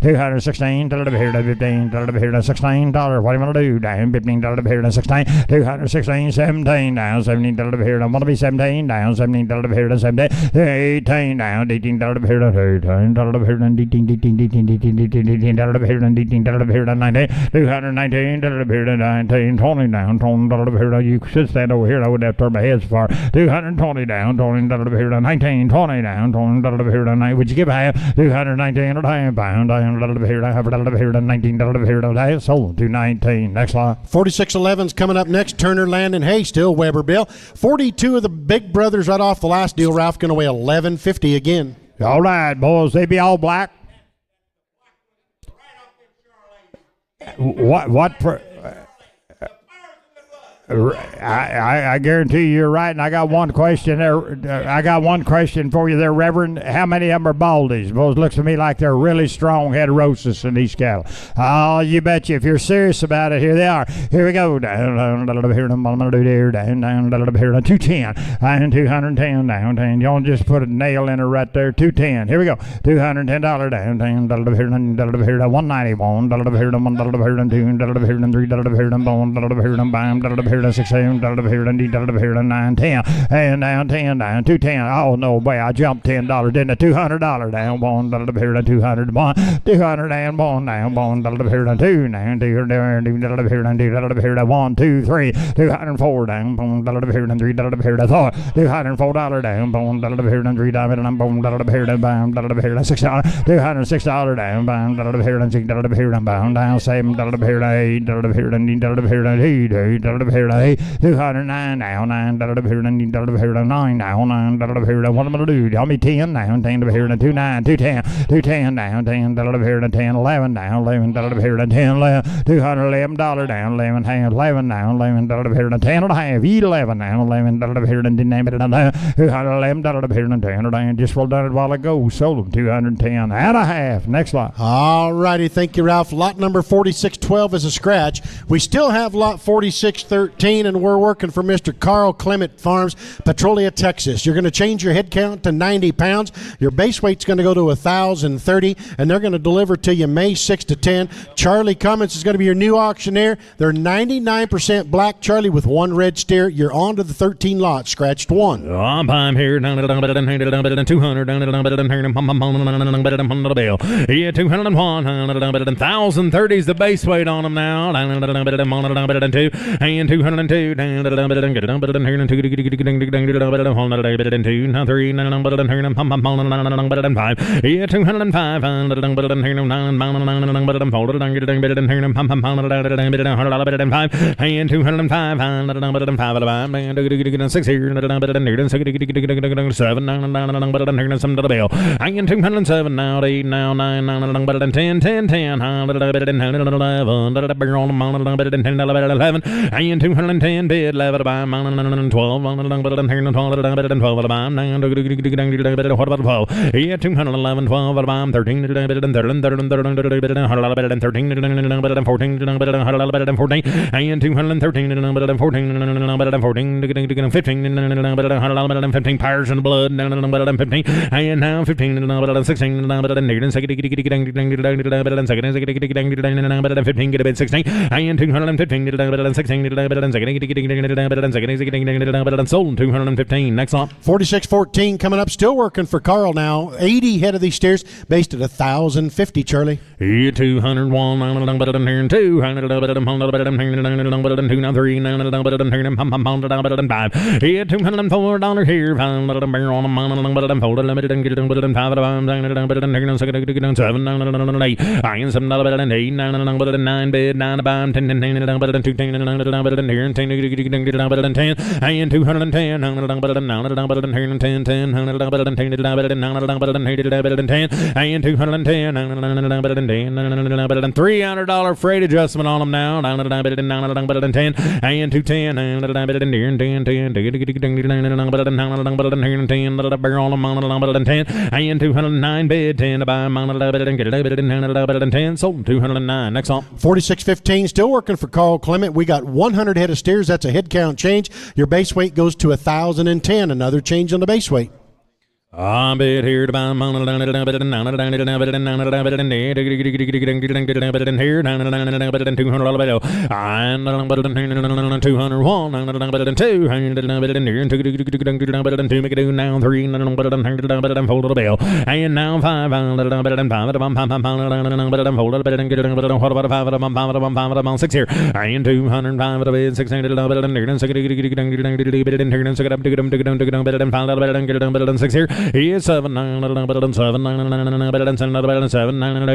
$216, $15, $16. What do you want to do? Down $15, $16, $216, $17, down $17, $. I want to be $17, down $17, $17, $18, down $18, $18, $19, $20 down, $20, you should stand over here. I wouldn't have to turn my head so far. $220 down, $20, $19, $20 down, $20, would you give a half? $219 a half pound, down, $19, sold $219. Next line. 4611's coming up next. Turner, Land, and Hay still. Weber Bill. 42 of the big brothers right off the last deal. Ralph going to weigh $11.50 again. All right, boys. They be all black. I guarantee you're right, and I got one question there. I got one question for you there, Reverend. How many of them are baldies? Both looks to me like they're really strong heterosis in these cattle. Oh, you betcha. If you're serious about it, here they are. Here we go. Down, down, down, down, 210, and 210, down, 10. You don't just put a nail in her right there. 210. Here we go. $210 down, down, 191, $2, $6, $9, $10, and down 10, down 210. Oh no, boy, I jumped $10, didn't I? $200 down, $1, $200, $1, $201 down, $1, $2, down, $2, 1, 2, 3, $204 down, $3, $204 down, $3, $6 down, down, $7, 209 now, $9, $9 now, $9, what am I going to do? Tell me 10 now, 10, 29, 210, 210 down, 10, 10, 11 down, 11, 10, 11, $211 down, 11, 11 now, 11, 10 and a half, 11 now, 11, $211, 10, just well done it while ago, sold them 210 and a half. Next lot. All righty, thank you, Ralph. Lot number 4612 is a scratch. We still have lot 4613, and we're working for Mr. Carl Clement Farms, Petrolia, Texas. You're going to change your head count to 90 pounds. Your base weight's going to go to 1,030, and they're going to deliver to you May 6 to 10. Charlie Cummins is going to be your new auctioneer. They're 99% black, Charlie, with one red steer. You're on to the 13 lot, scratched one. I'm here, 200, yeah, 201, 1,030 is the base weight on them now, and 202, and 202, and 207 now, 8 now, 9, 10, 10, 10, 11, and 210 bid, 11, 12, yeah, 211, 12, 13, 13, 14, and 213, 14, 15 Pirates in the Blood, 15, and now 15, 16, 15, get a bid 16, and 215, 16, sold 215. Next on 4614 coming up, still working for Carl now. 80 head of these steers, based at 1,050, Charlie. Yeah, 201, 200, 203, yeah, $204 here, $300 freight adjustment on them now. And 210 and 209 bid 10 to buy 10 sold 209. Next on 4615 still working for Carl Clement. We got 100 head of steers. That's a head count change. Your base weight goes to 1,010. Another change on the base weight. I'm bit here to buy here 200 make it do now 3 fold the bell and now 5 what about 5 6 here and 205 6 here is 7 9 7 9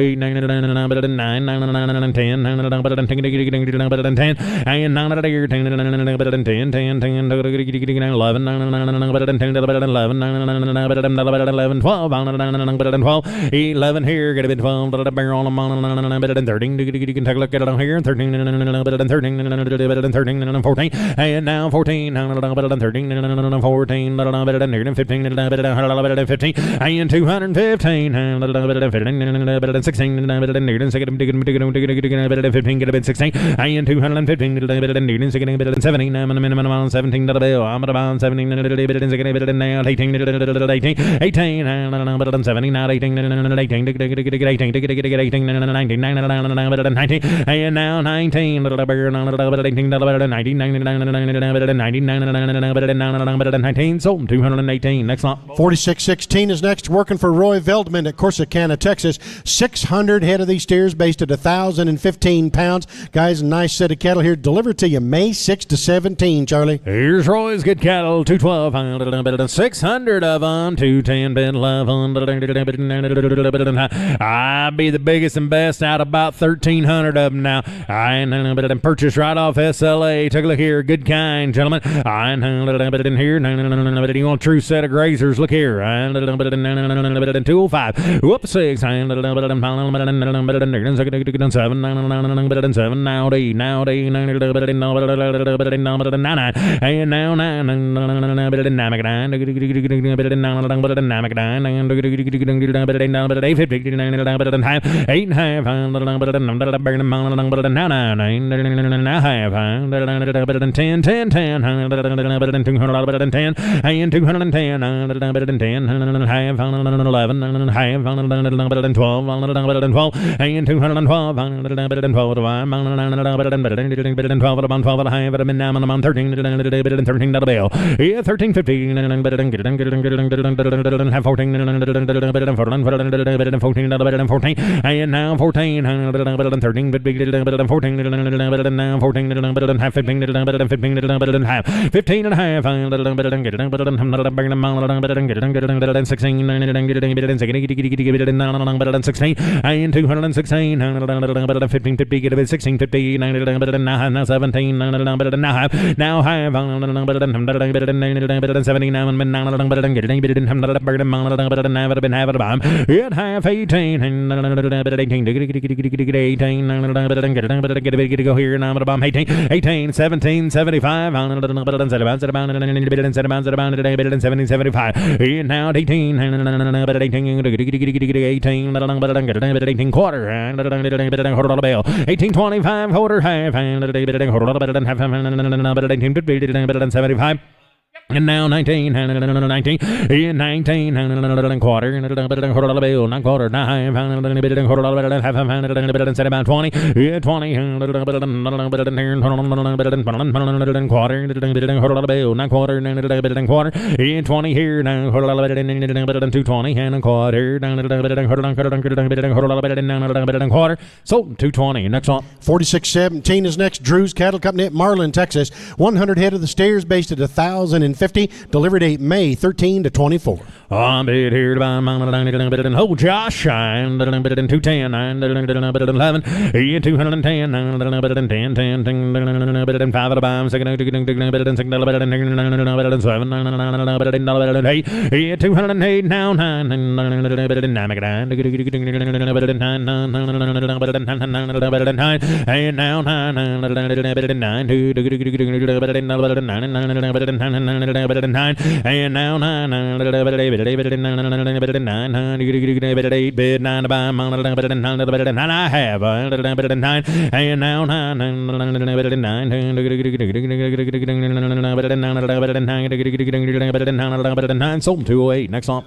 11 here, get a bit 12, barrel on 13, you can take a look at it on here, 13, 14, and now 14, 13, 14, 15, 15, and 215, 16, 15, get a bit 16, and 215, 17, minimum 17, I'm about 17, 18, 18, 17, not 18, 18, 19, and now 19, 19, sold 218. Next lot. 4616 is next, working for Roy Veldman at Corsicana, Texas. 600 head of these steers based at 1,015 pounds. Guys, a nice set of cattle here delivered to you May 6 to 17, Charlie. Here's Roy's good cattle, 212, 600 of them, 210, bid 11. I be the biggest and best out of about 1,300 of them now. I purchased right off SLA. Take a look here, good kind, gentlemen. I in here. You want a true set of grazers? Look here. 205. Whoop 6. 7 now D now D and now 9 and now 14 13 15 and a half 16 and 216 15 50 get a bit 16 50 now 17 now have 79 it half 18 and 18 go here now 18 17 75 75 now 18 18 quarter 18 25 quarter half 75 and now 19 19 quarter not quarter 9 half 20 20 quarter not quarter 20 here now 220 and a quarter quarter sold 220. Next one. 4617 is next. Drew's Cattle Company at Marlin, Texas. 100 head of the steers based at 1,050, delivered date May 13 to 24. I'm bid here to buy oh Josh 210 11 210 10 5 at a bomb 209 208 now 9 and now 9 and now 9 bid 9 to buy 9 I have 9 and now 9 sold 208. Next on.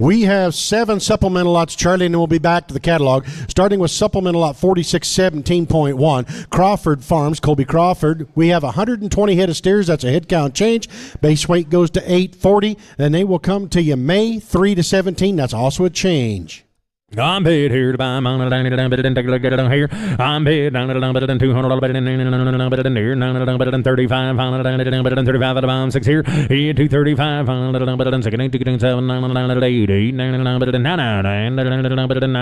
We have 7 supplemental lots, Charlie, and then we'll be back to the catalog, starting with supplemental lot 4617.1, Crawford Farms, Colby Crawford. We have 120 head of steers. That's a head count change. Base weight goes to 840, and they will come to you May 3 to 17. That's also a change. I'm paid here to buy I'm here. I'm paid down $200 better than here, $35 better than 35 at the bottom 6 here. Here 235 better than 2 7 8 better than 9 better than 9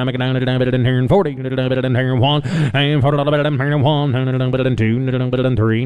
better than here and 40 better than here 1 and $40 better than here 1 better than 2 better than 3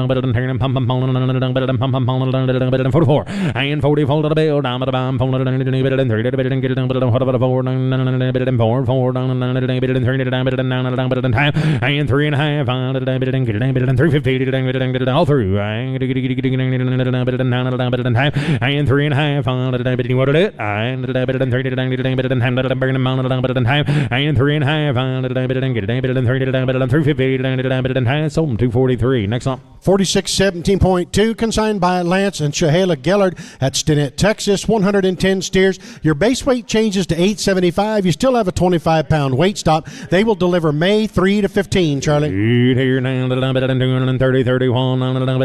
better than here and pump better than 44 and 44 to the bill down at the bottom better than 3 better than get it better than 4 better than 4 down better than 3 down better than 9 down better than 5 and 3.5 better than get it better than 350 better than all through better than 9 down better than 5 and 3.5 better than what it is and better than 3 down better than 10 better than 9 better than 5 and 3.5 better than get it better than 3 down better than 350 better than 10 sold 243. Next up 4617.2, consigned by Lance and Shahela Gellard at Stinnett, Texas. 110 steers. Your base weight changes to 875. You still have a 25-pound weight stop. They will deliver May 3 to 15, Charlie. Here now, better than 230, 31, better than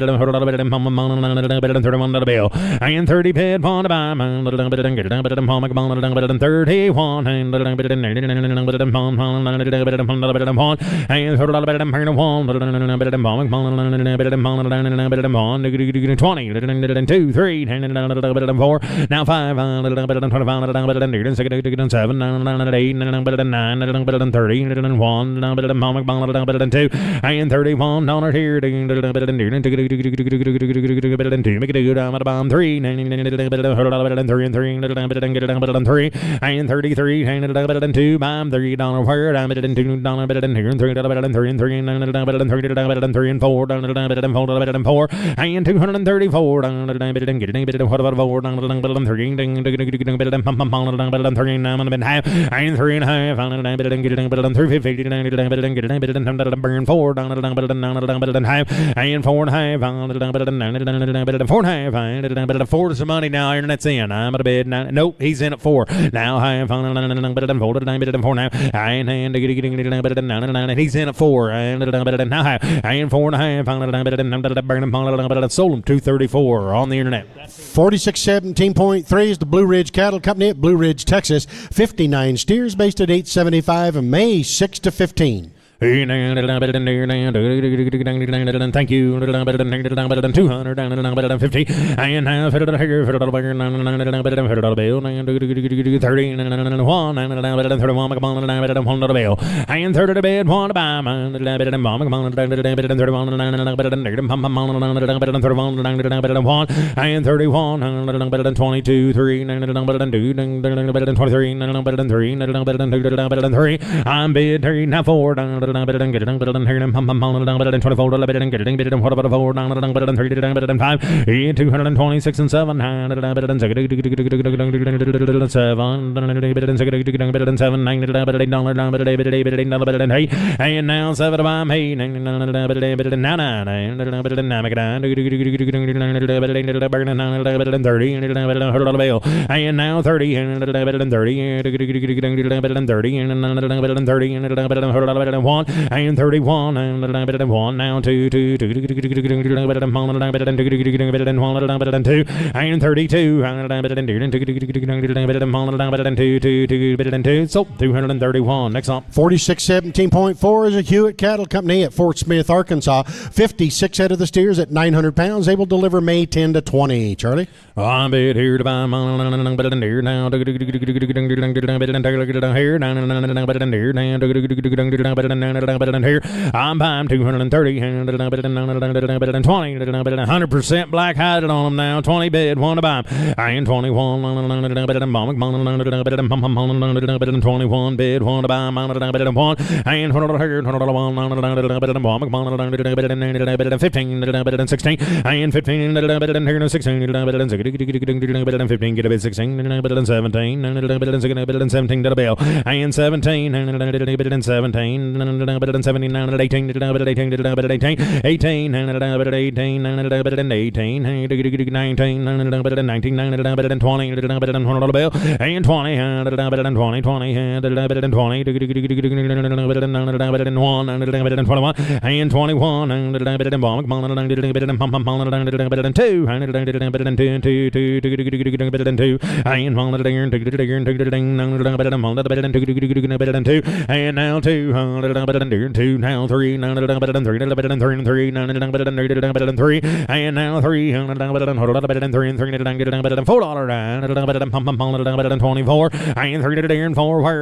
31 to the bill. And 30 bid, one to buy, better than get it, better than 31, better than 31, and better than 80, better than 1, better than 1, and better than 1, better than 1, better than 1, better than 1, 20, better than 2, 3, better than 4, now 5, better than 25, better than 8, 7, better than 9, better than 30, better than 1, better than 1, better than 2, and $31 here, better than 2, better than 2, make it good, I'm at the bottom 3, better than 3 and 3, better than get it, better than 3, and 33, better than 2, I'm $3 where, I'm better than $2, better than here, and $3, better than 3 and 3, better than 3, better than 3 and 4, better than 4, better than 4, and 234, better than get it, better than 4, better than 3, better than pump, better than 3, and I'm half, and 3.5, better than get it, better than 350, better than get it, better than burn 4, better than half, and 4.5, better than 9, better than 4.5, better than 4 to some money now, internet's in, I'm at a bed, 9, nope, he's in at 4, now half, better than 4, better than 4 now, and better than 9, and he's in at 4, and better than now half, and 4.5, better than burn better than sold him 234 on the internet. 4617.3 is the Blue Ridge Cattle Company at Blue Ridge, Texas. 59 steers based at 875 and May 6 to 15. Thank you. Better than 200, better than 50, and now better than here, better than better than bill, 30, and 1, and better than 31, better than 1 bill, and 30 to bed, 1 to buy, better than bomb, better than 31, better than negative, better than 31, better than 1, and 31, better than 22, 3, better than 2, better than 23, better than 3, better than 2, better than 3, I'm bid 3, now 4, better than get it, better than here, better than 24, better than get it, better than what about 4, better than 3, better than 5, 226 and 7, better than 7, better than 7, better than 7, better than $8, better than 8, and now 7 of them, 8, better than 9, better than 9, better than 30, better than $100 bill, and now 30, better than 30, better than 30, better than 30, better than $100, better than 1, and 31, better than 1, now 2, better than 1, better than 1, better than 2, and 32, better than 2, better than 1, better than 2, better than 2, so 231. Next up. 4617.4 is a Hewitt Cattle Company at Fort Smith, Arkansas. 56 head of the steers at 900 pounds. They will deliver May 10 to 20. Charlie? I'm bid here to buy better than here now, better than here, better than here, better than here. I'm buying 230, better than 20, better than 100% black hided on them now. 20 bid, 1 to buy. And 21, better than bomb, better than 21 bid, 1 to buy, better than 1. And $100 here, $101, better than bomb, better than 15, better than 16. And 15, better than here, 16, better than 16, better than 15, get a bit 16, better than 17, better than 17 to the bill. And 17, better than 17, And now 2, now 3, and now 3, and now 3, $4, and 3 and 4, where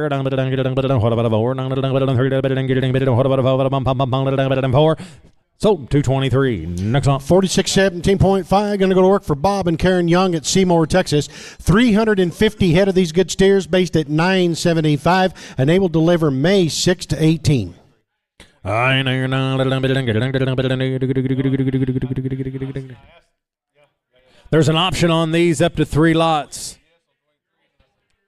$4. Sold 223. Next on 4617.5. Going to go to work for Bob and Karen Young at Seymour, Texas. 350 head of these good steers based at $975, and they will deliver May 6 to 18. There's an option on these up to 3 lots.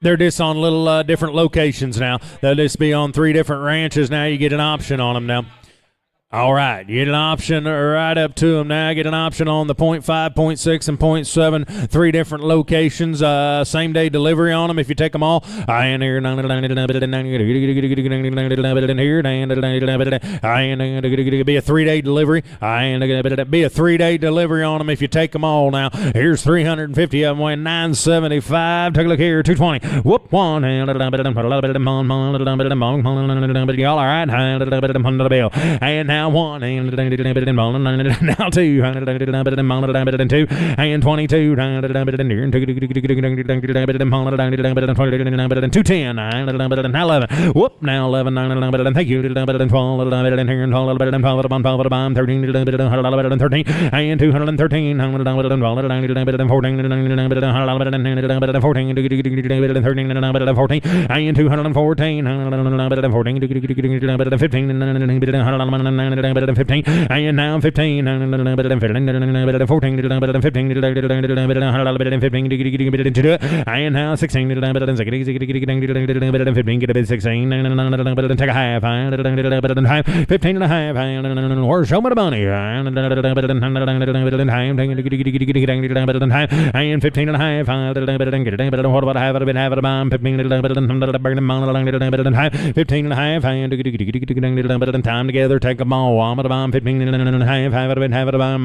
They're just on little different locations now. They'll just be on 3 different ranches now. You get an option on them now. All right, you get an option right up to them now. Get an option on the 0.5, 0.6, and 0.7, 3 different locations. Same day delivery on them if you take them all. And here, be a 3-day delivery. Be a 3-day delivery on them if you take them all now. Here's 350 of them weighing $975. Take a look here, 220. Whoop, 1. Y'all all right? And now 1, and now 2, and 22, and 210, and 11. Whoop, now 11, thank you, 12, 13, and 213, 15, and now 15, and now 16, get a bit 16, take a half, 15 and a half, or show me the money, and 15 and a half, what about half of it, half of the bomb, 15 and a half, time together, take them all. I'm at a bomb 15 and a half, have it a bomb,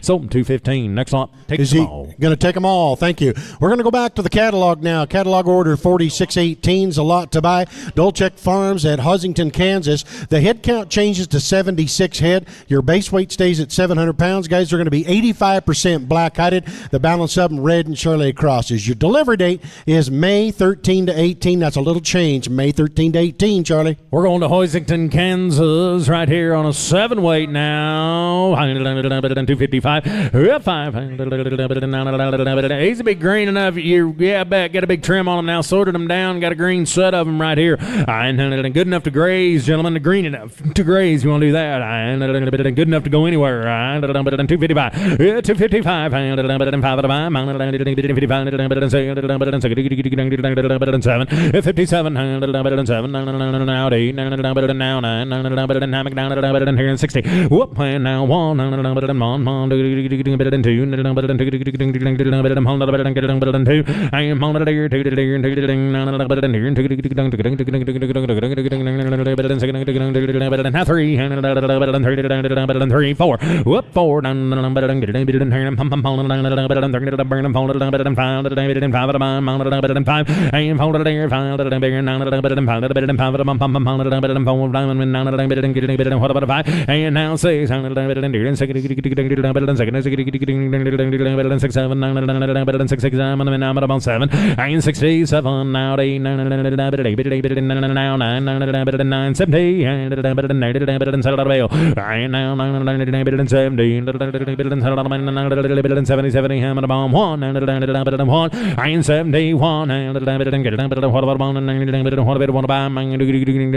so 215. Next lot, take them all. Going to take them all. Thank you. We're going to go back to the catalog now. Catalog order 4618's a lot to buy. Dolchek Farms at Husington, Kansas. The head count changes to 76 head. Your base weight stays at 700 pounds. Guys are going to be 85% black-hided. The balance of them red and Shirley crosses. Your delivery date is May 13 to 18. That's a little change. May 13 to 18, Charlie. We're going to Husington, Kansas, right here on a 7-weight now. 255. 5. He's a big green enough. I bet. Got a big trim on them now. Sorted them down. Got a green set of them right here. Good enough to graze, gentlemen. Green enough to graze. You want to do that? Good enough to go anywhere. 255. 255. 7. 57. Now 8. Now 9. Here in 60. Whoop, and now 1. 2. Now 3. 4. Whoop, 4. 5. And now 6. 6, 7, 6, 7, and 67, now 8, 9, 70, and now 77, hammer bomb 1, and 71, and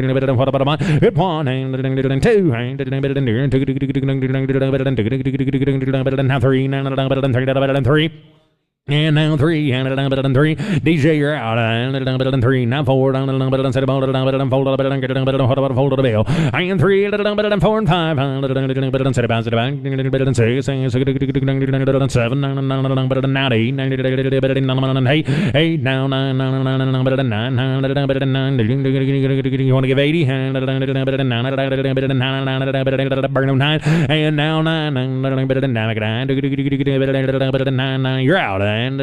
what about 1, and what about 1, and 2, and 3, And now 3, and down 3. DJ, you're out. And down 3. Now 4, down down set about down fold up and get down fold the bill. And 3, down 4 and 5. And set about 6, 7, now 8, 8 now 9, 9. You want to give 80? And burn them 9. And now 9. You're out. And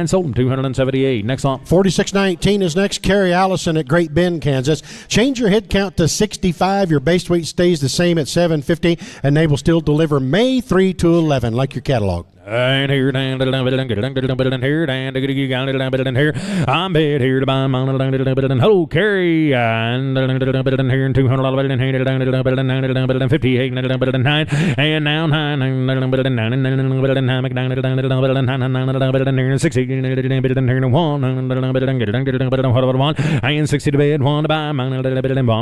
sold them 278. Next on 4619 is next. Carrie Allison at Great Bend, Kansas. Change your head count to 65. Your base weight stays the same at 750, and they will still deliver May 3 to 11, like your catalog. And here, here, I'm bid here to buy my hello, Carrie, and here in $200, and 58, and now 9, 60, and 60 to bid, 1 to buy, and now 2 to buy, 2 to buy,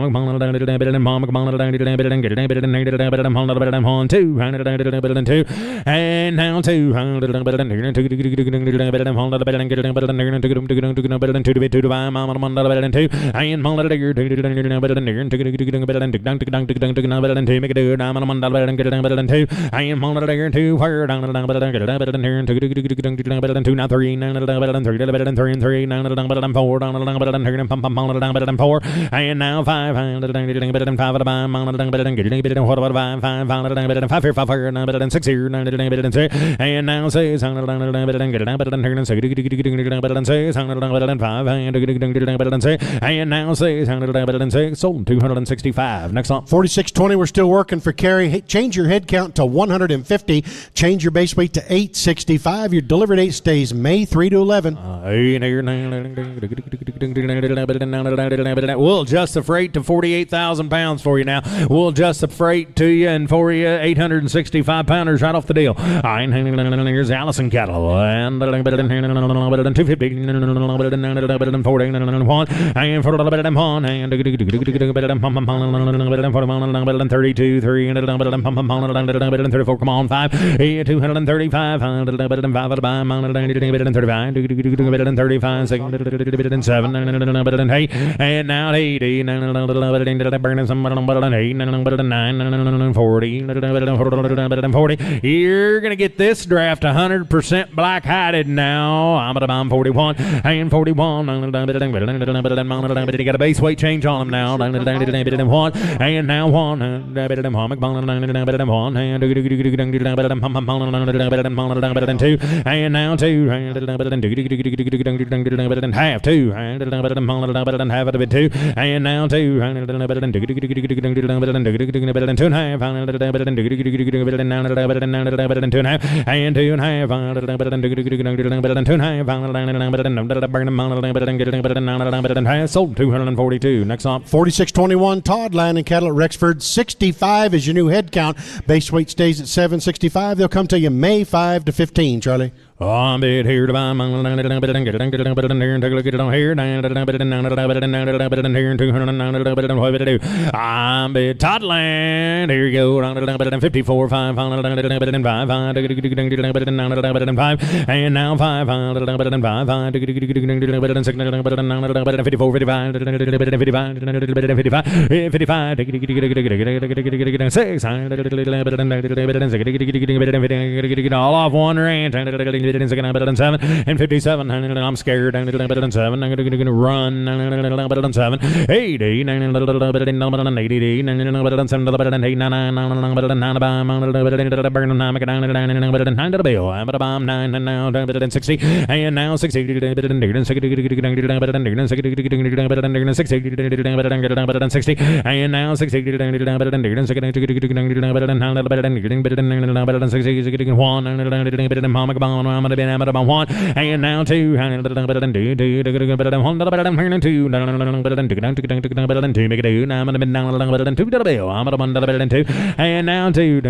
and now 5 to buy, 6 here, and now 6 and now 6 sold 265. Next on 4620, we're still working for Carrie. Hey, change your head count to 150. Change your base weight to 865. Your delivered 8 stays May 3 to 11. We'll adjust the freight to 48,000 pounds for you now. We'll adjust the freight to you, and for you 865 pounders right off the deal. Here's Allison cattle, and 250, and 40, and 1, and 32, 3, and 34, come on, 5, 235, 5, 35, 7, and 8, and now 80, burning some 8, 40, 40. You're going to get this draft 100% black hided now. I'm at a bomb 41 and 41. You got a base weight change on them now. And now 1 and now 2 and now 2 half 2 and half of it 2 and now 2 2 and half and 2 and 2 and half, sold 242. Next on 4621, Todd Landing Cattle at Rexford. 65 is your new head count. Base weight stays at 765. They'll come to you May 5 to 15, Charlie. I'm bid here to buy here, and take a look at it on here, here, 209, what did I do? I'm bid Totland, here you go, 54, 5, 5, and now 5, 54, 55, 55, all off one ranch, 7 and 57, and I'm scared. 7, I'm going to run. 7, 80, 60, and now 60, and now 60, I'm gonna be about 1 and now 2 and make it 2 now I'm gonna be down 2 to the bill. I'm gonna 1 2 and now 2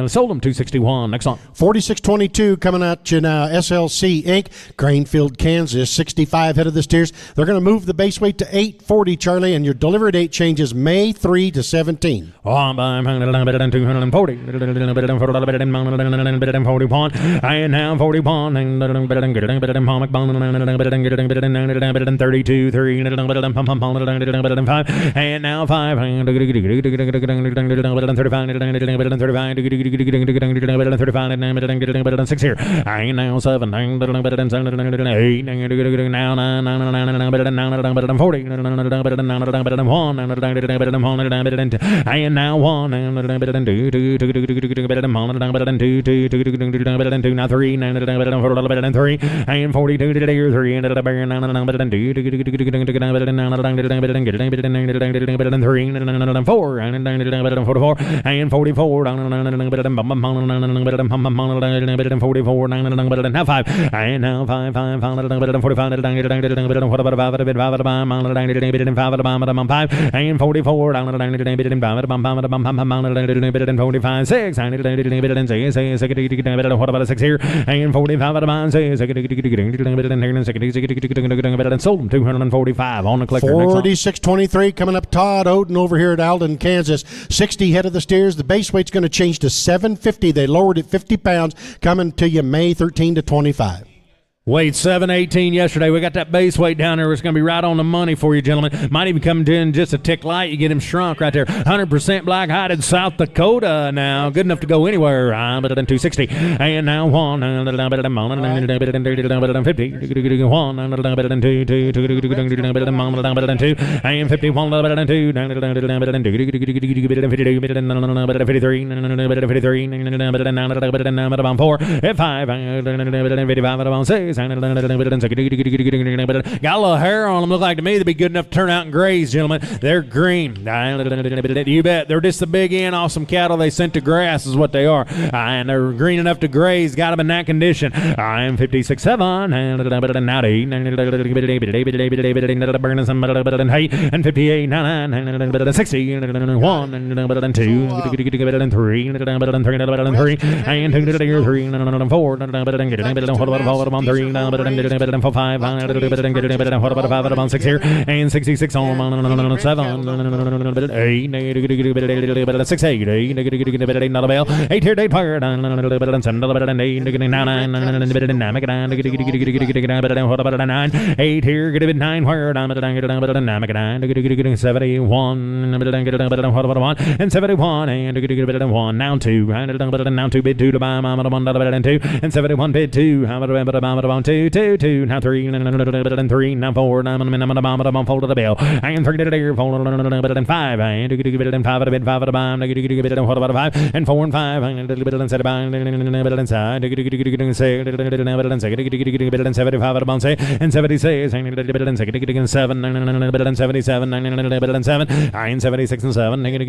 sold them 261. Next on 4622 coming at you now. SLC Inc. Grainfield, Kansas. 65 head of the steers. They're going to move the base weight to 840, Charlie, and your delivery date changes May 3 to 17. On by 240 and now 41 and 32 3 and now 5 and 35 6 here. I now 7 8 now 9 40 and now 1 and now 3 and 42 to 3 and 4 and 44 now 5 and now 5 45 and 44 45 6 6 here and 45 sold them 245 on the clicker. 4623 coming up. Todd Oden over here at Alden, Kansas. 60 head of the steers. The base weight's going to change to 750. They lowered it 50 pounds, coming to you May 13 to 25. Weighed 718 yesterday. We got that base weight down there. It's going to be right on the money for you, gentlemen. Might even come in just a tick light. You get him shrunk right there. 100% black-hided South Dakota now. Good enough to go anywhere. Better than 260. And now 1. 50. 1. Better than 2. 2. Better than 2. And 51. Better than 2. Better than 52. Better than 53. Better than 53. Better than 4. 5. Better than 55. Better than 6. Got a little hair on them. Look like to me they'd be good enough to turn out and graze, gentlemen. They're green. You bet. They're just the big end off some cattle they sent to grass is what they are. And they're green enough to graze. Got them in that condition. I'm 56.7 and 58 and 60 and 1 and 2 and 3 and 3 and 4 and 3 now, better than 5, better than 6 here, and 66 on 7, 8, better than 6, 8, better than not a bell, 8 here, 8 fire, better than 7, better than 8, 9, better than 9, better than 9, 8 here, get a bit 9 fire, better than 9, 71, better than 1, and 71, and better than 1, now 2, better than now 2, bid 2 to buy, better than 2, and 71 bid 2, about 2, 2, 2, now 3, better than 3, now 4, I'm fold to the bill, and 3 to the deer, fold better than 5, and better than 5 at a bit, 5 at a bomb, better than what about 5, and 4 and 5, and better than 7, better than side, better than 6, better than 75 at a bomb, and 76, and better than 7, better than 77, better than 7, and 76 and 7, better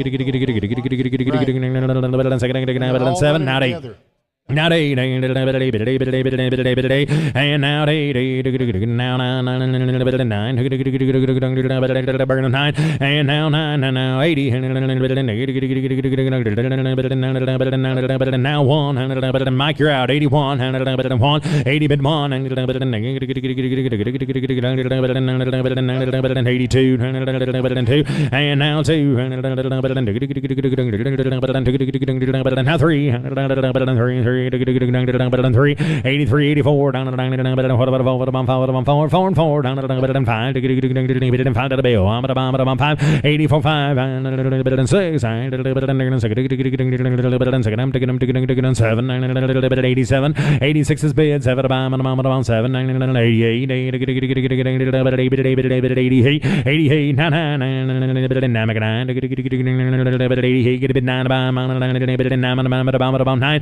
than 7, now 8. Now 8, and now 8, now 9, better than 9, and now 9, and now 80, better than now 1, better than Mike, you're out, 81, better than 1, 80 bid 1, and better than 82, better than 2, and now 2, better than now 3, better than 3, better than 3, 83, 84, down to better than what about 4 and 4, down to better than 5, better than 5 to the bill, I'm at 5, 84, 5, better than 6, better than 7, I'm taking them 7, better than 87, 86 is bid, 7 about 7, 88, 88, 99, better than 9, better 88, get a bit 9 about 9,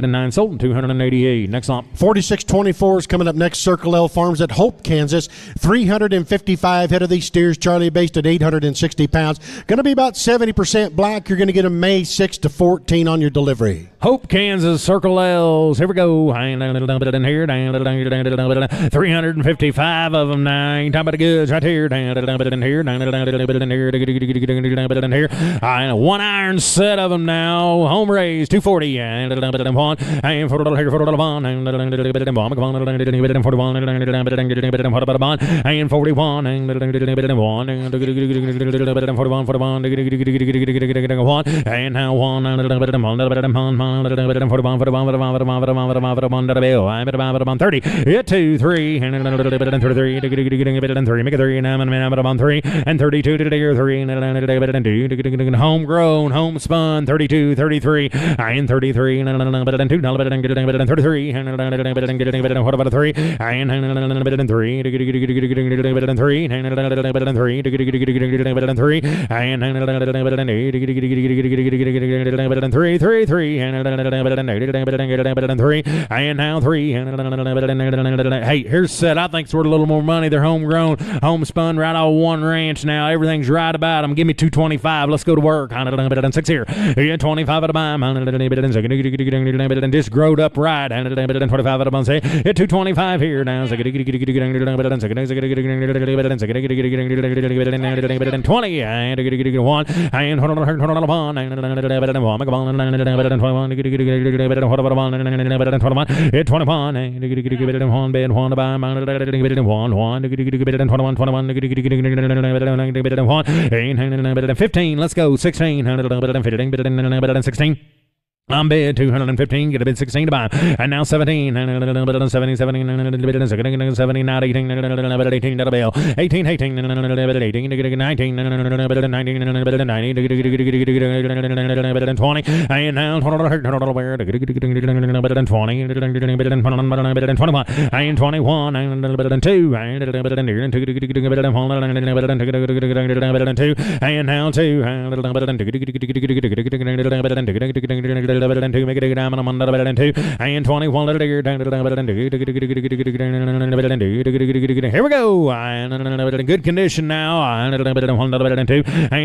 9 sold 288. Next up, 4624 is coming up next. Circle L Farms at Hope, Kansas. 355 head of these steers. Charlie based at 860 pounds. Going to be about 70% black. You're going to get them May 6 to 14 on your delivery. Hope, Kansas, Circle L's. Here we go. 355 of them now. You talk about the goods right here. One iron set of them now. Home raised 240. And 41. And 41. And now one. And 30. 2, 3. And 33. 3. Make it 3. And 3. And 32 to 3. Homegrown, homespun. 32, 33. And 33. And 2. 33. And what about a 3? And 3. 3. And 3. 3. 3. And now 3. Hey, here's set. I think's worth a little more money. They're homegrown, homespun, right on one ranch now. Everything's right about them. Give me 225. Let's go to work. 6 here. 25 at a time. Just growed up right. 25 at a month. 225 here now. 20. And 15. Let's go. 16. 16. I'm bid 215, get a bid 16 to buy. And now 17, 17, 17, 17, not 18, 18 to the bill. 18, 18, 18, 19, 19, 20. And now 20, and 21, and 21, and 2, and now 2, make it a diamond. I'm under better than 2 and 21. Here we go. Good condition now. And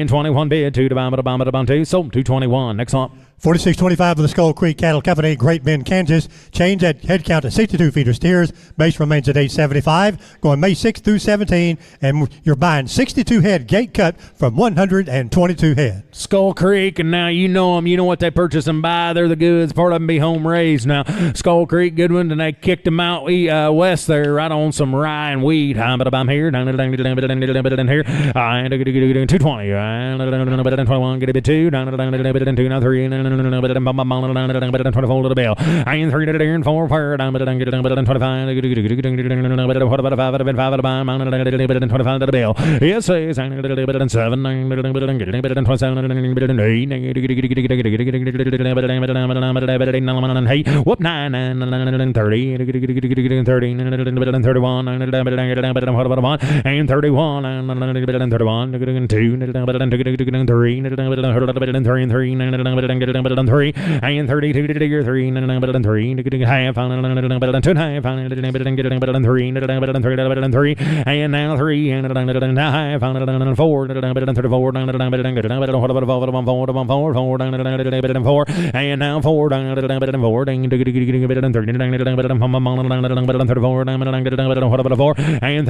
21 bid 2 to bomb 2. Sold 221. Next up. 4625 of the Skull Creek Cattle Company, Great Bend, Kansas. Change at head count to 62 feeder steers. Base remains at 875. Going May 6 through 17. And you're buying 62 head gate cut from 122 head. Skull Creek, and now you know them. You know what they purchase and buy. They're the goods. Part of them be home raised. Now, Skull Creek, good one, and they kicked them out west there, right on some rye and wheat. But I'm here. Here. 220. 21. Get a bit 2. 2 now 3. 24 to the bill. And 3 to the and 4 per. 25. What about a 5 to 5 to buy? 25 to the bill. Yes, 7. 8. Whoop 9 and 30. 30. 31. What about 1? And 31. And 31. 2. 3. 3 and 32 to the 3 and 3 half and 2 half and 3 and now 3 and half and 4 and 34 and 4 and now 4 and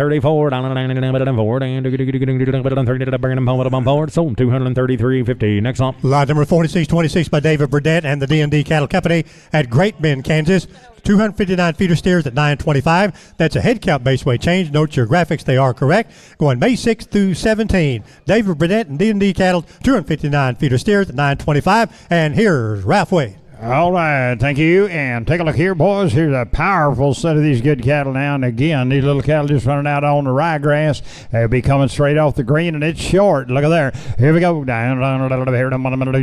34 sold 233.50. Next up, lot number 4626 by David Burdett and the D&D Cattle Company at Great Bend, Kansas. 259 feeder steers at 925. That's a head count base weight change. Note your graphics, they are correct. Going May 6 through 17. David Burdett and D&D Cattle, 259 feeder steers at 925. And here's Ralph Wade. All right, thank you. And take a look here, boys. Here's a powerful set of these good cattle now. And again, these little cattle just running out on the ryegrass. They'll be coming straight off the green, and it's short. Look at there. Here we go. Down, down, down, down, here, down, down, down,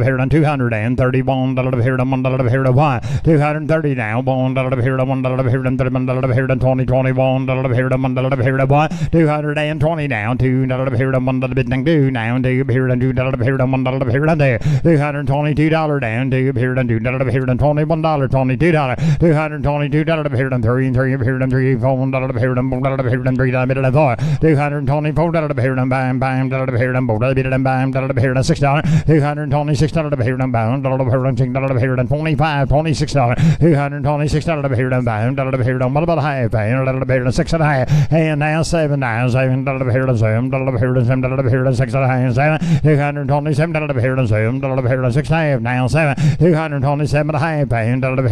here, down, 231, down, here, down, down, here, down, 230 now, down, down, here, down, down, here, down, down, here, down, 2021, down, here, down, down, here, down, 220 now, 2, down, here, down, down, bit, do, now, 2, here, down, 2, down, here, down, down, here, down, there, $222 down. Here done $2 here done $21, $22, $222 here done 3 here done 3 $4 here done $4 here done 3 $4 $224 here done bam bam here done $4 here done bam here done $6 $226 here done bam $6 here done 25 $26 $226 here done bam here done what about half here done $6.5 and now $7 here done $7 here done $7 here done $6.5 $227 here done $7 here done $6.5 now $7 $227 a half pound, $8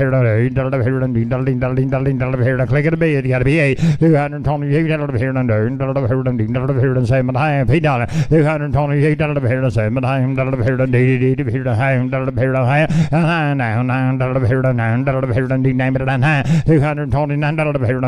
here, click it a bit, you gotta be $8, $228 here, $7 here, $7 half, $8, $228 here, $7 half, $9 now, $9 here, $9 here, $229 here, $9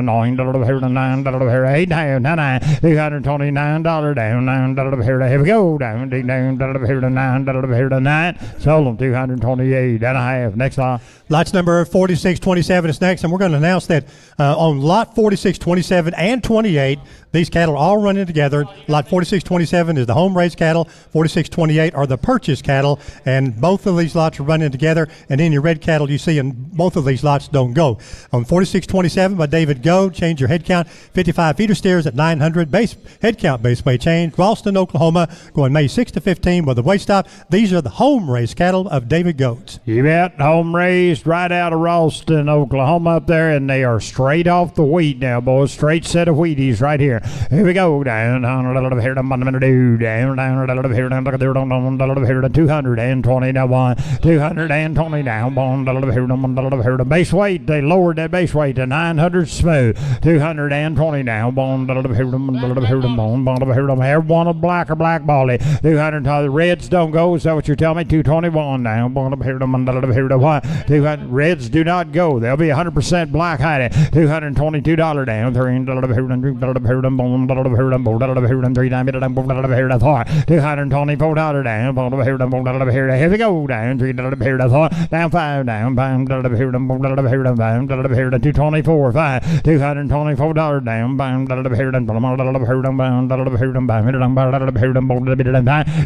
here, $9 here, $8 half, $229 down, $9 here, here we go, down, $9 here, $9 here, $9, sold them, 228 and a half. Next lot. Lots number 4627 is next, and we're going to announce that on lot 46, 27, and 28, these cattle are all running together. Lot 4627 is the home raised cattle, 4628 are the purchased cattle, and both of these lots are running together, and any red cattle you see in both of these lots don't go. On 4627 by David Go, change your head count, 55 feeder steers at 900, base head count base weight change. Ralston, Oklahoma, going May 6 to 15 with a weight stop. These are the home raised cattle of David Goats. You bet, home raised right out of Ralston, Oklahoma up there, and they are straight off the wheat now, boys. Straight set of Wheaties right here. Here we go, down, down, a little bit here, down, down, down, a little bit here, down, down, here, 220 now, 220 now, here, base weight, they lowered that base weight to 900 smooth, 220 now, here, one of black or black bally, 200, the reds don't go, is that what you're telling me? 221 now, here, 200, reds do not go, they'll be 100% black hiding, $222 down, $224 down, here we go, down, down 5 down, $224, 5, $224 down,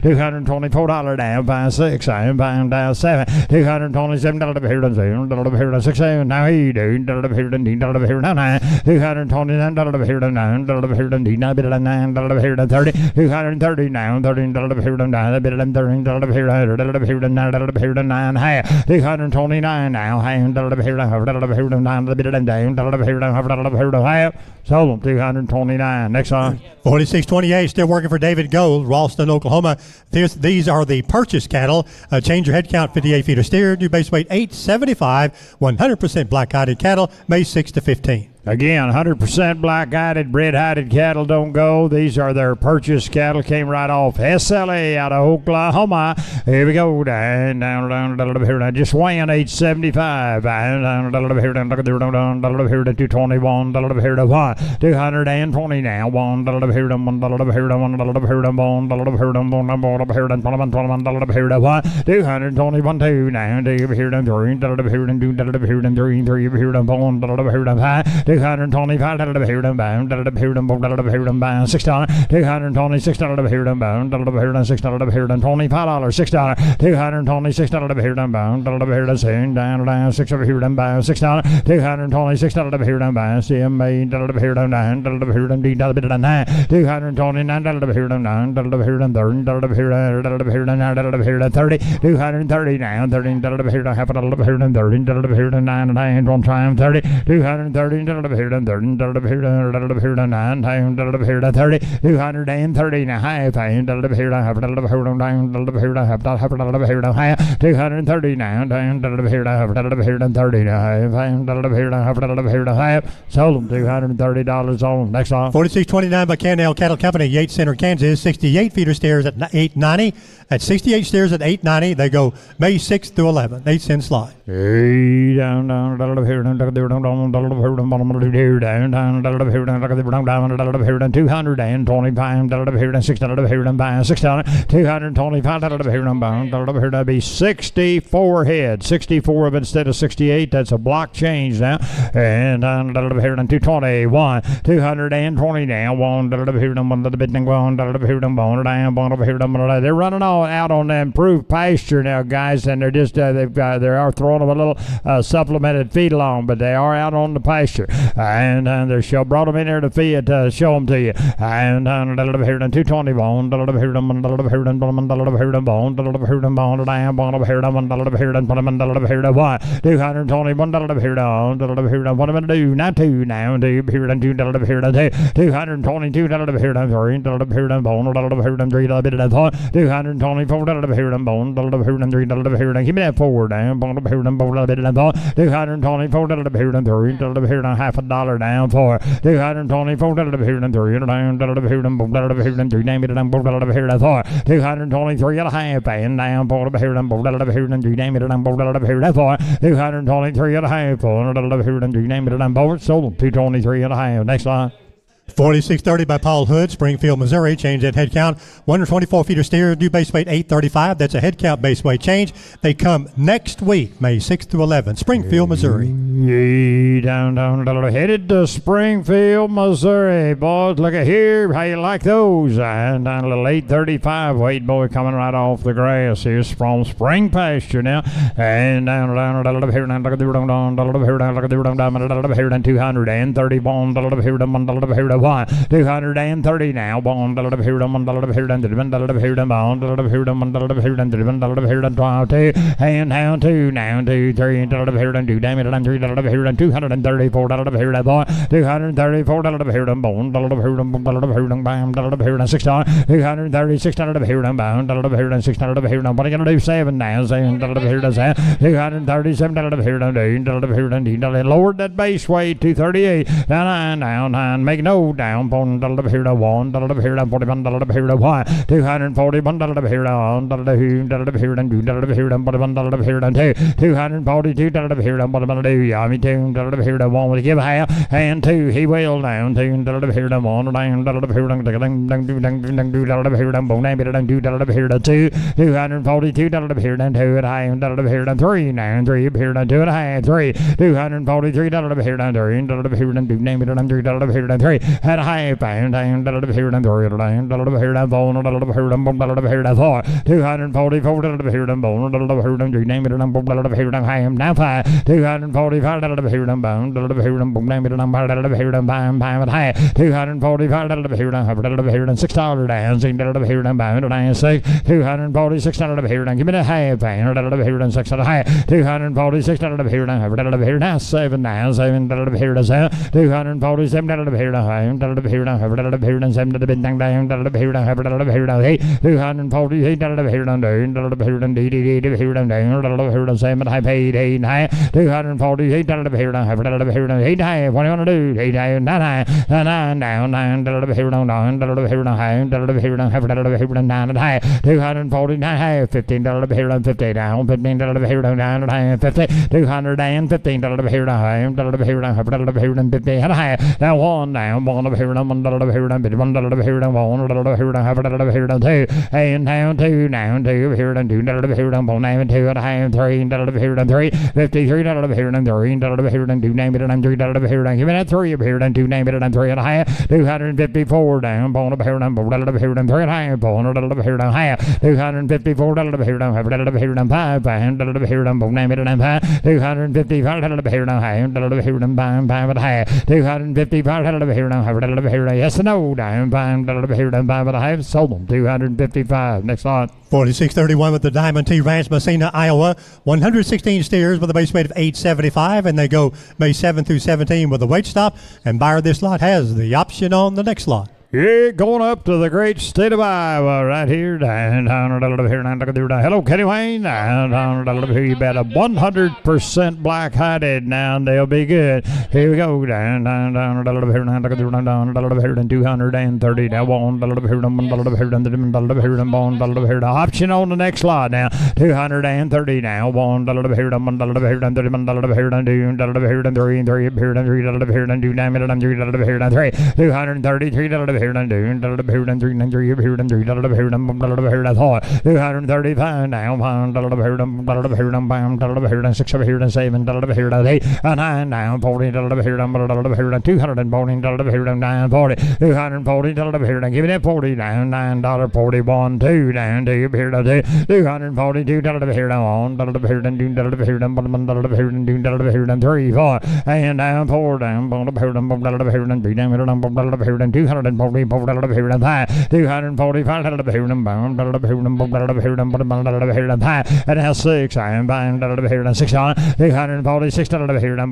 $224 down, 5, 6, down, 7, $227 6, now he do, $229 $30, $230 now, $30 $9 half, $229 now, half, sold them, $229. Next one. 4628 still working for David Gold, Ralston, Oklahoma. These are the purchased cattle. Change your head count, 58 feet of steer, new base weight 875, 100% black-hided cattle, May 6 to 15. Again, 100% black-hided, bred-hided cattle don't go. These are their purchased cattle. Came right off SLA out of Oklahoma. Here we go. Down, here. Just weighing 875. Down, here. Down, here. 221. Here to 1. 220 now. 1. Here. 1. Here. 1. Here. 1. Here to 1. 221. 2 now. Here. 3. Here. 3. Here. 4. Here. 5. $225 here them bound, here them bound, $6, $226 here them bound, $6 here them $25, $6, $226 here them bound, here them sing down, $6 here them bound, $6, $226 here them bound, CMA here them down, here them D $9, $229 here them down, here them 30, here them 30, $230 now, $30 here them half $, here them 30, here them 9 and 1 time 30, $230 Sold them $230 on them. Next one. 4629 by Cannell Cattle Company, Yates Center, Kansas. 68 feeder steers at $8.90. At 68 steers at $8.90. They go May 6th through 11th. 8 cents slide. Be 64 head, 64 of instead of 68. That's a block change now. And 221, 220 now. They're running all out on the improved pasture now, guys, and they're just they are throwing them a little supplemented feed along, but they are out on the pasture, and they brought them in there to feed show them to you. And 220 bone, 221 what am I do now? 2 now, 222 give me that forward down, half a dollar down for 224 223 and a half and down for 223 and a half sold 223 and a half. Next line. 4630 by Paul Hood, Springfield, Missouri. Change that head count. 124 feeder steer, new base weight 835. That's a head count base weight change. They come next week, May 6th through 11th. Springfield, Missouri. Headed to Springfield, Missouri. Boys, look at here. How you like those? And down a little 835 weight boy coming right off the grass. Here's from Spring Pasture now. And down 231 230 now. and down 2 now 2 3 2 damn it 234 234 636 what are you gonna do? 7 now 237 lowered that base weight 238 9 make no down 1 241 241 242 give a half and 2 he will down 2 242 3 now 3 2 and a half 3 243 had a half pound down 244 now 5 245 $6 down 6 246 give me the half pound 6 and a half 246 now 7 now 7 247 now 1 down 1 and down 2 now 2 here and 2 2 and a half 3 53 and 2 name it and 3 give me that 3 here and 2 name it and 3 and a half 254 down 1 and 3 and a half 254 and 5 and name it and 255 and 255 and Yes and no. Down, down, down, 5 and a half. Sold them. 255. Next lot. 4631 with the Diamond T Ranch, Messina, Iowa. 116 steers with a base weight of 875, and they go May 7 through 17 with a weight stop. And buyer this lot has the option on the next lot. Yeah, going up to the great state of Iowa right here. Hello, Kenny Wayne. You bet a 100% black-hided now, and they'll be good. Here we go. 230. Now, option on the next lot now. 230 now. 233. Here and 235 now. 607 8 and 9 now. 40 240 940 240 give me that 40 down $9.41 2 down to 242 on 3 4 and down 4 down 240 245 and now 6 I am buying 6 on 246 247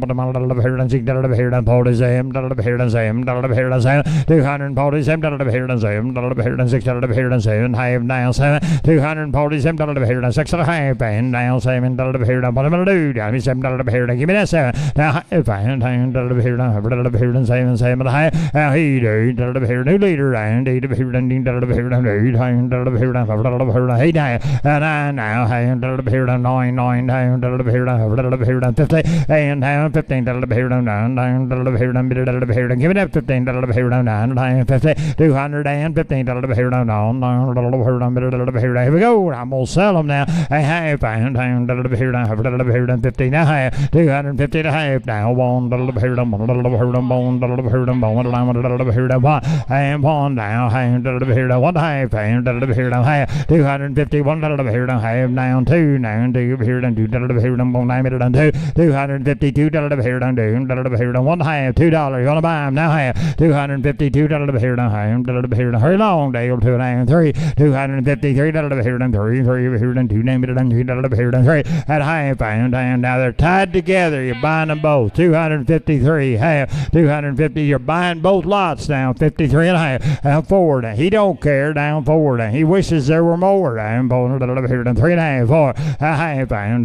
half now 7 247 6 and a half and now 7 what am I gonna do? Give me that 7 now 7 and a half now he do new leader and 8 and 9 now 9 50 and now 15 give me that 15 50 215 here we go. I'm gonna sell them now. A half and 50 now half 250 and a half now 1 and 1 now and 1 half and 251 half now 2 now 252 1 half $2 you wanna buy them now half 252 hurry long Dale 2 and 3 253 3 at half and now they're tied together. You're buying them both 253 half 250 you're buying both lots now 53 and a half down forward. He don't care down forward. He wishes there were more down forward 3 and a half 4 a half down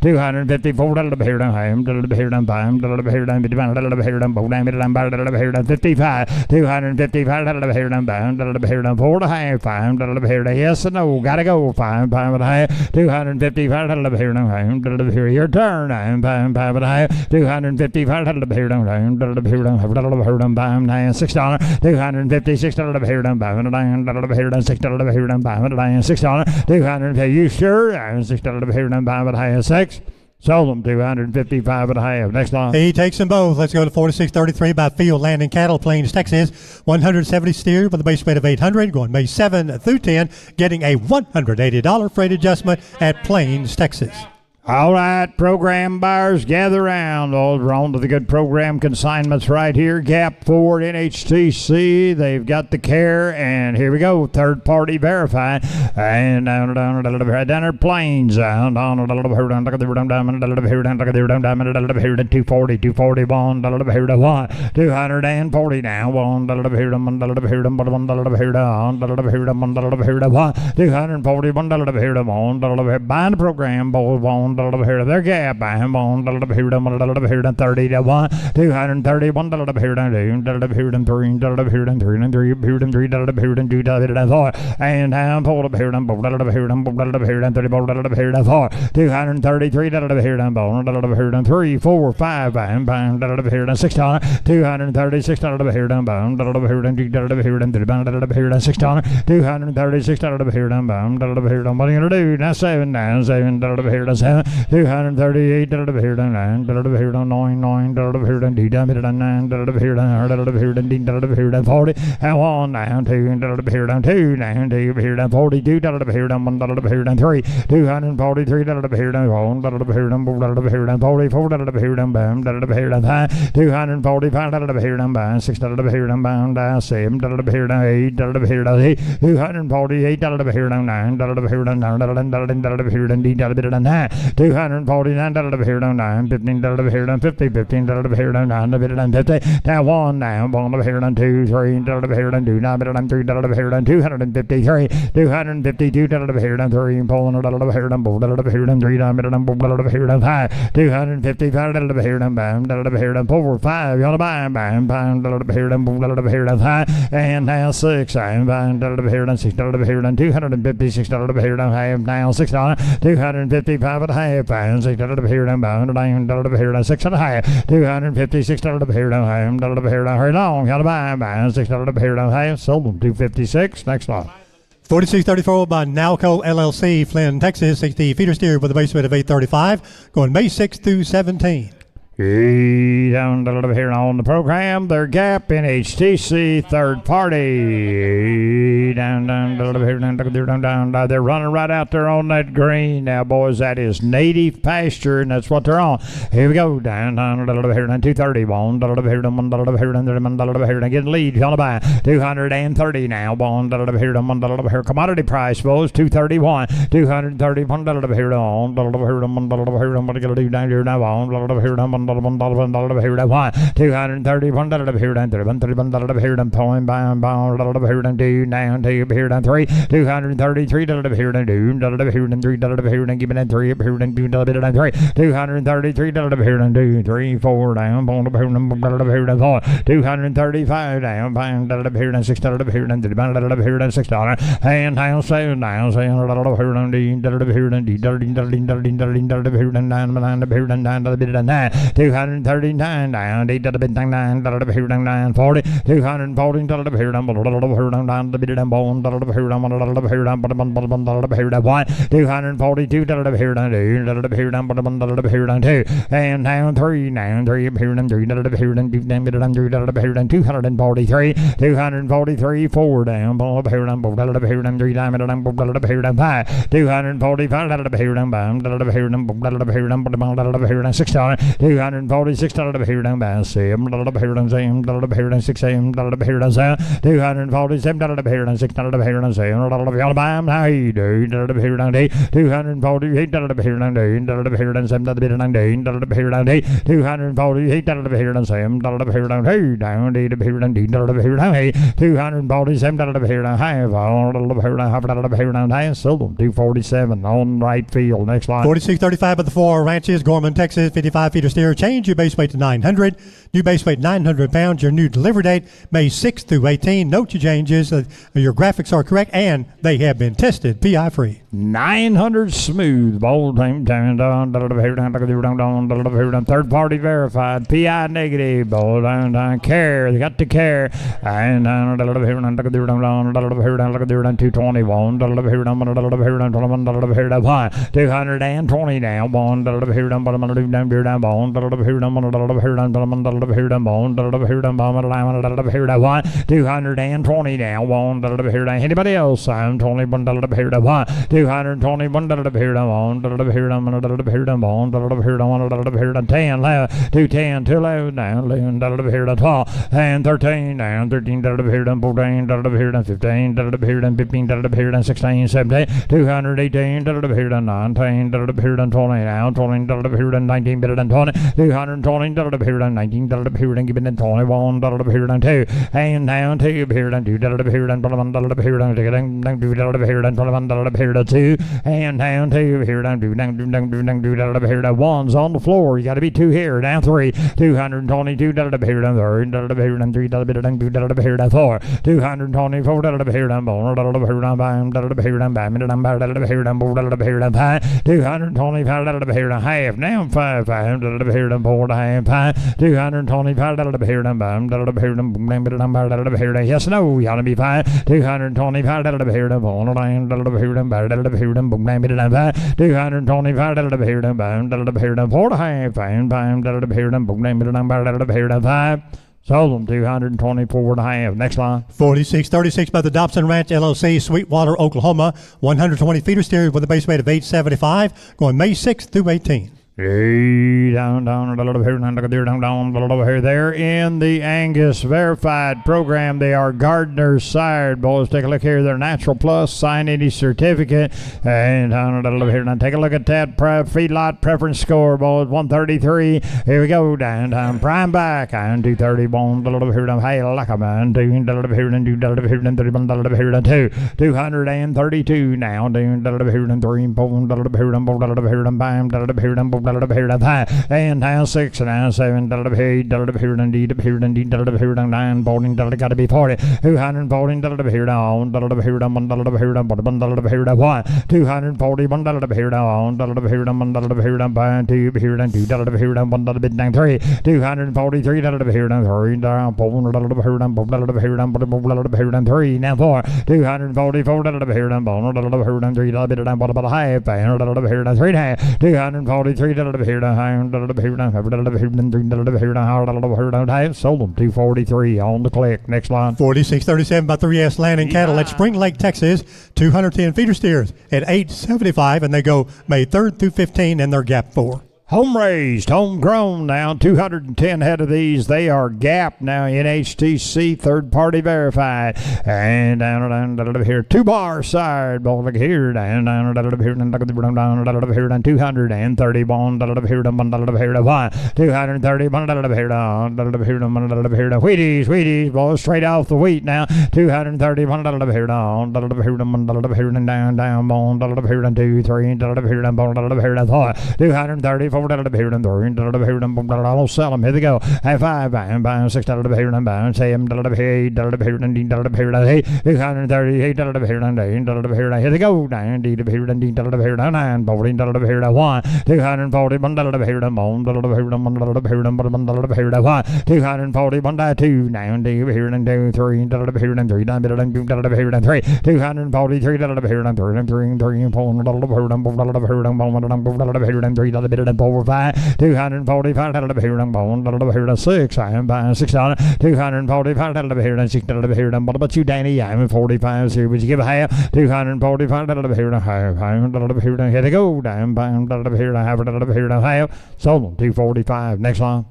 254 55 255 4 and a half 5 yes and no gotta go 5 and a half 255 your turn 5 and a half 255 $6 256 $250 you sure $6 6 sold them 255 and a half. Next line. He takes them both. Let's go to 4633 by Field Land and Cattle, Plains, Texas. 170 steers with a base weight of 800, going May 7 through 10, getting a $180 freight adjustment at Plains, Texas. All right, program buyers, gather around. We're on to the good program consignments right here. Gap Ford, NHTC, they've got the care, and here we go, third party verified. And down there, Plains, down 240, 241, 240 now, 241, buying the program, boy, their gap. I'm on 30 to 1, 231 and I'm 4 233 3 4 5 I'm 6 236 236 what are you gonna do now 7 down 7 238 down here down 9 down here down 9 down here down D down here down 9 down here down D down here down 40 and 1 down 2 down here down 2 down here down 42 down here down 1 down here down 3 243 down here down 1 down here down 4 down here down 44 down here down bam down here down 5 245 down here down bam 6 down here down down 7 down here down 8 down here down 8 248 down here down 9 down here down 9 down here down D down here down 9 249 down here down 9 15 down here down 50 15 down here down 9 down 50 down 1 down 1 here down 2 3 down here down 2 9 down 3 down here down 253 252 down here down 3 pulling down here down 4 down here down 3 down here down 5 255 down here down bam down here down 4 5 on the bam bam bam down here down 4 down here down 5 and now 6 and bam down here down 6 down here down 256 down here down half now 6 down 255 and a half and 6 down here down bam down here down 6 and a half 256 down here down half down here down very long on the bam bam 6 down here down half sold them 256 next lot. 4634 by Nalco LLC, Flynn, Texas. 60 feeder steer with a base weight of 835, going May 6th through 17. Down here on the program, their Gap NHTC third party. Down here, down. They're running right out there on that green now, boys. That is native pasture, and that's what they're on. Here we go. Down here, 230. One here, getting lead on the buy. 230 now. One here, commodity price, boys. 231. 231 here on. What are you gonna do down here now? On here, $1 here down 1 230 $1 here down 3 $1 here down point by $1 here down 2 down 2 here down 3 233 $1 here down 2 $1 here down 3 $1 here down give me that 3 here down 2 $1 down 3 233 $1 here down 2 3 4 down $1 here down 4 235 down $1 here down 6 $1 here down 3 $1 here down $6 and down 7 down $1 here down D $1 here down D $1 here down 9 here down 9 239 down, 8 down, 9 down, here down 940, 240 down, here down, here down, the bit down, bone, here down, here down, here down, 1, 242 down, here down, 2 down, here down, here down 2, and down 3, down 3, here down 3 down, here down 2 down, here down 243, 243, 4 down, here down, here down 3 down, here down 5, 245 down, here down, here down 6 down, 246 here down by 7 here down 7 here down 6 here down 7 247 here down 6 here down 7 how you do here down 8 248 here down 8 here down 7 here down 8 here down 8 248 here down 7 here down 2 down 8 here down 8 here down 8 247 here down half here down half sold them 247 on right field next line 4635 of the 4 ranches Gorman, Texas. 55 feeder steer. Change your base weight to 900. New base weight 900 pounds. Your new delivery date May 6th through 18. Note your changes. Your graphics are correct and they have been tested PI free. 900 smooth bold time down third party verified PI negative bold down care they got to care and down 221 220 now bond here down bond here down bond here down 1 220 now bond here down anybody else I'm 21 here down 1 221 here down on here down bond here down 10 left 210 2 left down 11 here down 12 and 13 down 13 here down 14 here down 15 here down 15 here down 16 17 218 here down 19 here down 20 now 20 here down 19 here down 20 220 here down 19 here down giving it 21 here down 2 and down 2 here down 2 here down 21 here down 2 here down 21 here down 2 and down 2 here down 2 here down 1's on the floor you got to be 2 here down 3 222 here down 3 here down 3 here down 4 224 here down bone here down bam here down bam here down 4 here down 5 225 here down half down 5 here here them 4.5. 225 here them bam here them here yes no you ought to be fine. 225 here them here them here them 225 here them bam here them 4.5 here them here them 5. Sold them 224.5. Next line. 4636 by the Dobson Ranch LLC, Sweetwater, Oklahoma. 120 feeder steers with a base weight of 875, going May 6th through 18th. Down, a little bit here, down, a little bit here. They're in the Angus Verified program. They are Gardner's sired, boys. Take a look here. They're Natural Plus, sign any certificate. And down a little bit here. Now take a look at that feedlot preference score, boys. 133. Here we go. Down, prime back. And 230, bones. A little bit here. Hey, like a man. 200 here, and 200 here, and 31 here, and 232 now. Down, a little bit here, and 3, bones. A little bit here, and 4, a little bit here, and bam, a little bit here, and and now 6 and now 7 here and D here and 9 boarding got to be 40 240 here down here down 1 here down 1 240 here down here down by 2 here and 2 here down 1 bit down 3 243 here down 3 down 4 here down 3 now 4 244 here down here down 3 bit down about a half here down 3 243 here down sold them 243 on the click. Next line. 4637 by 3S Land and Cattle at Spring Lake, Texas. 210 feeder steers at 875, and they go May 3rd through 15, and they're gap 4. Home raised, homegrown now, 210 head of these. They are GAP now, NHTC, third party verified. And down here, 2 bar sired, boy, look here, down here, down 230, bone, here, down 230, here, Wheaties, boy, straight off the wheat now, 230, here, down, here, down, bone, here, 2, 3, here, down, bone, here, 4, 230, here and I don't sell them. Here they go. High 5, bam, 6 here and bam, 7 here and 238 here and here they go. Down D here and D here and 9 14 here and 1 240 here and bone here and 1 here and 1 241 2 now D here and 2 3 here and 3 down here and 3 243 here and 3 and 3 and 3 and 3 4 here and 3 4 5 245 here and bone here and 6 I am buying $6 245 here and 6 here and what about you, Danny? I'm 45 so would you give a half 245 here and half here and here they go down buying here and half here and half sold them 245. Next line.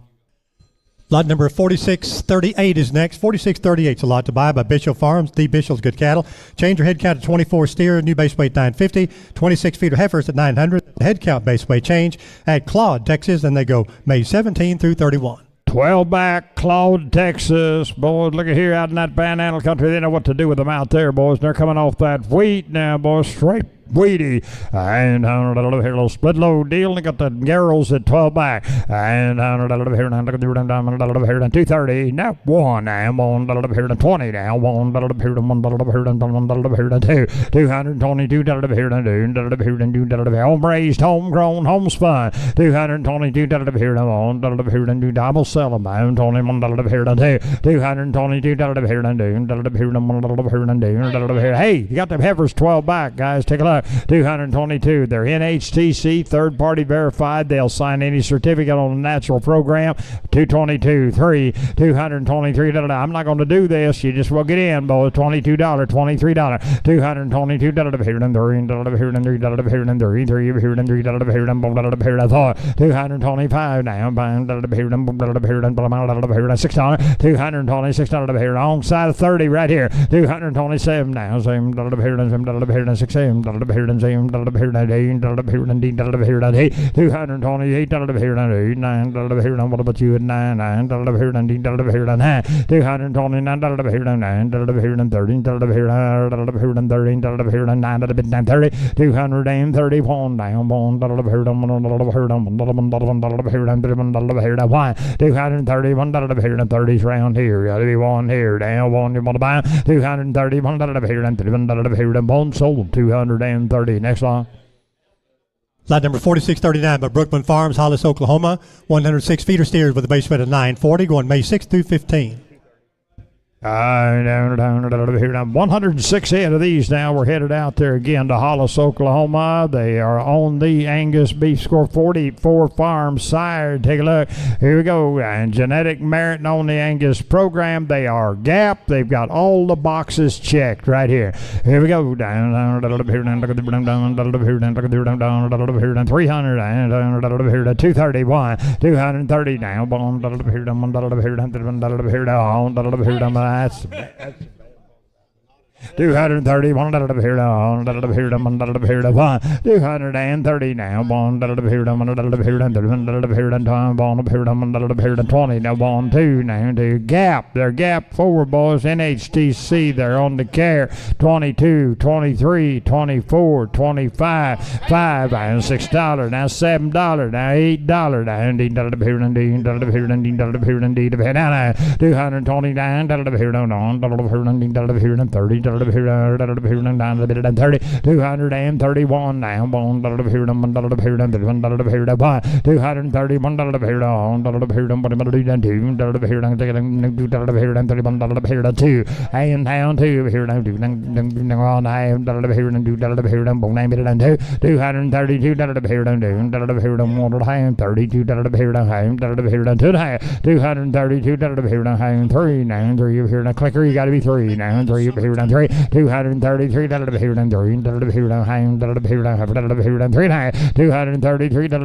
Lot number 4638 is next. 4638 is a lot to buy by Bishop Farms, the Bishop's Good Cattle. Change your head count to 24 steer, new base weight 950, 26 feeder heifers at 900. Head count base weight change at Claude, Texas, and they go May 17 through 31. 12 back, Claude, Texas. Boys, look at here out in that panhandle country. They know what to do with them out there, boys. They're coming off that wheat now, boys. Straight Weedy and here a little split load deal. They got the Garrels at 12 back and here here 230 now 1 and 1 here 20 now 1 here 1 here 2 222 here home raised, homegrown, homespun 222 here 1 here double sell them 21 here 2 222 here hey, you got them heifers 12 back, guys. Take a look. 222. They're NHTC, third party verified. They'll sign any certificate on the natural program. 222, 3, 223. I'm not going to do this. You just will get in, boys. $22, $23, 222. Here and 3, here and 3, here and 3, 3 here and 3, here and 4, 225 now. Here and $6, 226 here alongside of 30 right here. 227 now. Same here and 6 here and here and 228 here and 9 here and what about you at 9 here and 9 229 here and 9 here and 30 here and 13 here and 9 30 231 down 1 here and 1 231 here and 30 round here. Gotta be 1 here down 1 you want to buy 231 here and 3 here and 1 sold 230. Next line. Lot number 4639 by Brookman Farms, Hollis, Oklahoma. 106 feeder steers with a base weight of 940, going May 6th through 15. 106 head of these now. We're headed out there again to Hollis, Oklahoma. They are on the Angus Beef Score 44 Farm sire. Take a look. Here we go. And genetic merit on the Angus program. They are gap. They've got all the boxes checked right here. Here we go. Down 300 and 231, 230 now. That's 230, 130 now, 230 now, 120 now, 1 2 now, 2 gap. They're gap forward, boys. NHTC, they're on the care. 22, 23, 24, 25, 5 and $6 now, $7 now, $8 now, 229, 30. 231 now, 230 and down 2 here now, 232 clicker, you got to be 3 now, 3 here down 3, 233 here down 3, here down 3 now, 233 here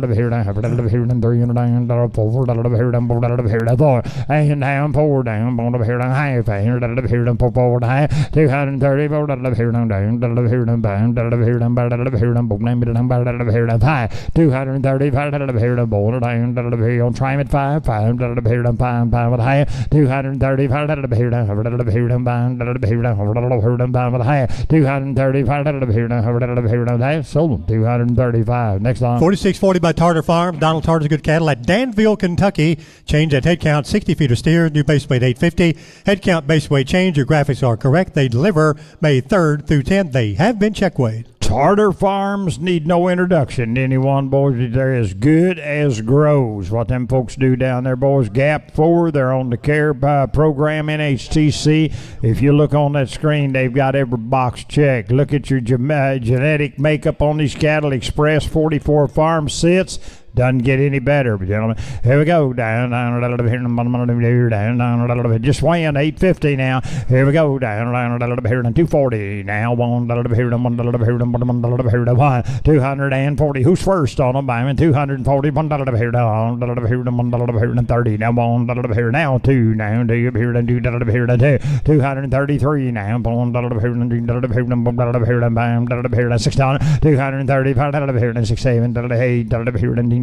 down 3 and down 4 here down 4 and down 4 down here down high, here down 4 high, 230 here down here down here down band here down here down boom name down here down 5, 230 here down board down here on try at 5 here down 5 with high, 230 here down here down band here down band with high, 230 here down sold 235. Next on 4640 by Tartar Farm. Donald Tartar's good cattle at Danville, Kentucky. Change at head count 60 feet of steer. New base weight 850. Head count base weight change. Your graphics are correct. They deliver May 3rd through 10th. They have been check weighed. Tartar Farms need no introduction to anyone, boys. They're as good as grows. What them folks do down there, boys. Gap forward. They're on the care program, NHTC. If you look on that screen, they've got every box checked. Look at your genetic makeup on these cattle. Express 44 Farm sits. Doesn't get any better, gentlemen. Here we go. Down, down, down, just weighing 850 now. Here we go. Down, down, 240 now. 240. Who's first on them? 240. 130 now. 1 now. 2 now. 233 now. 6 down. 230. 6 7. 8.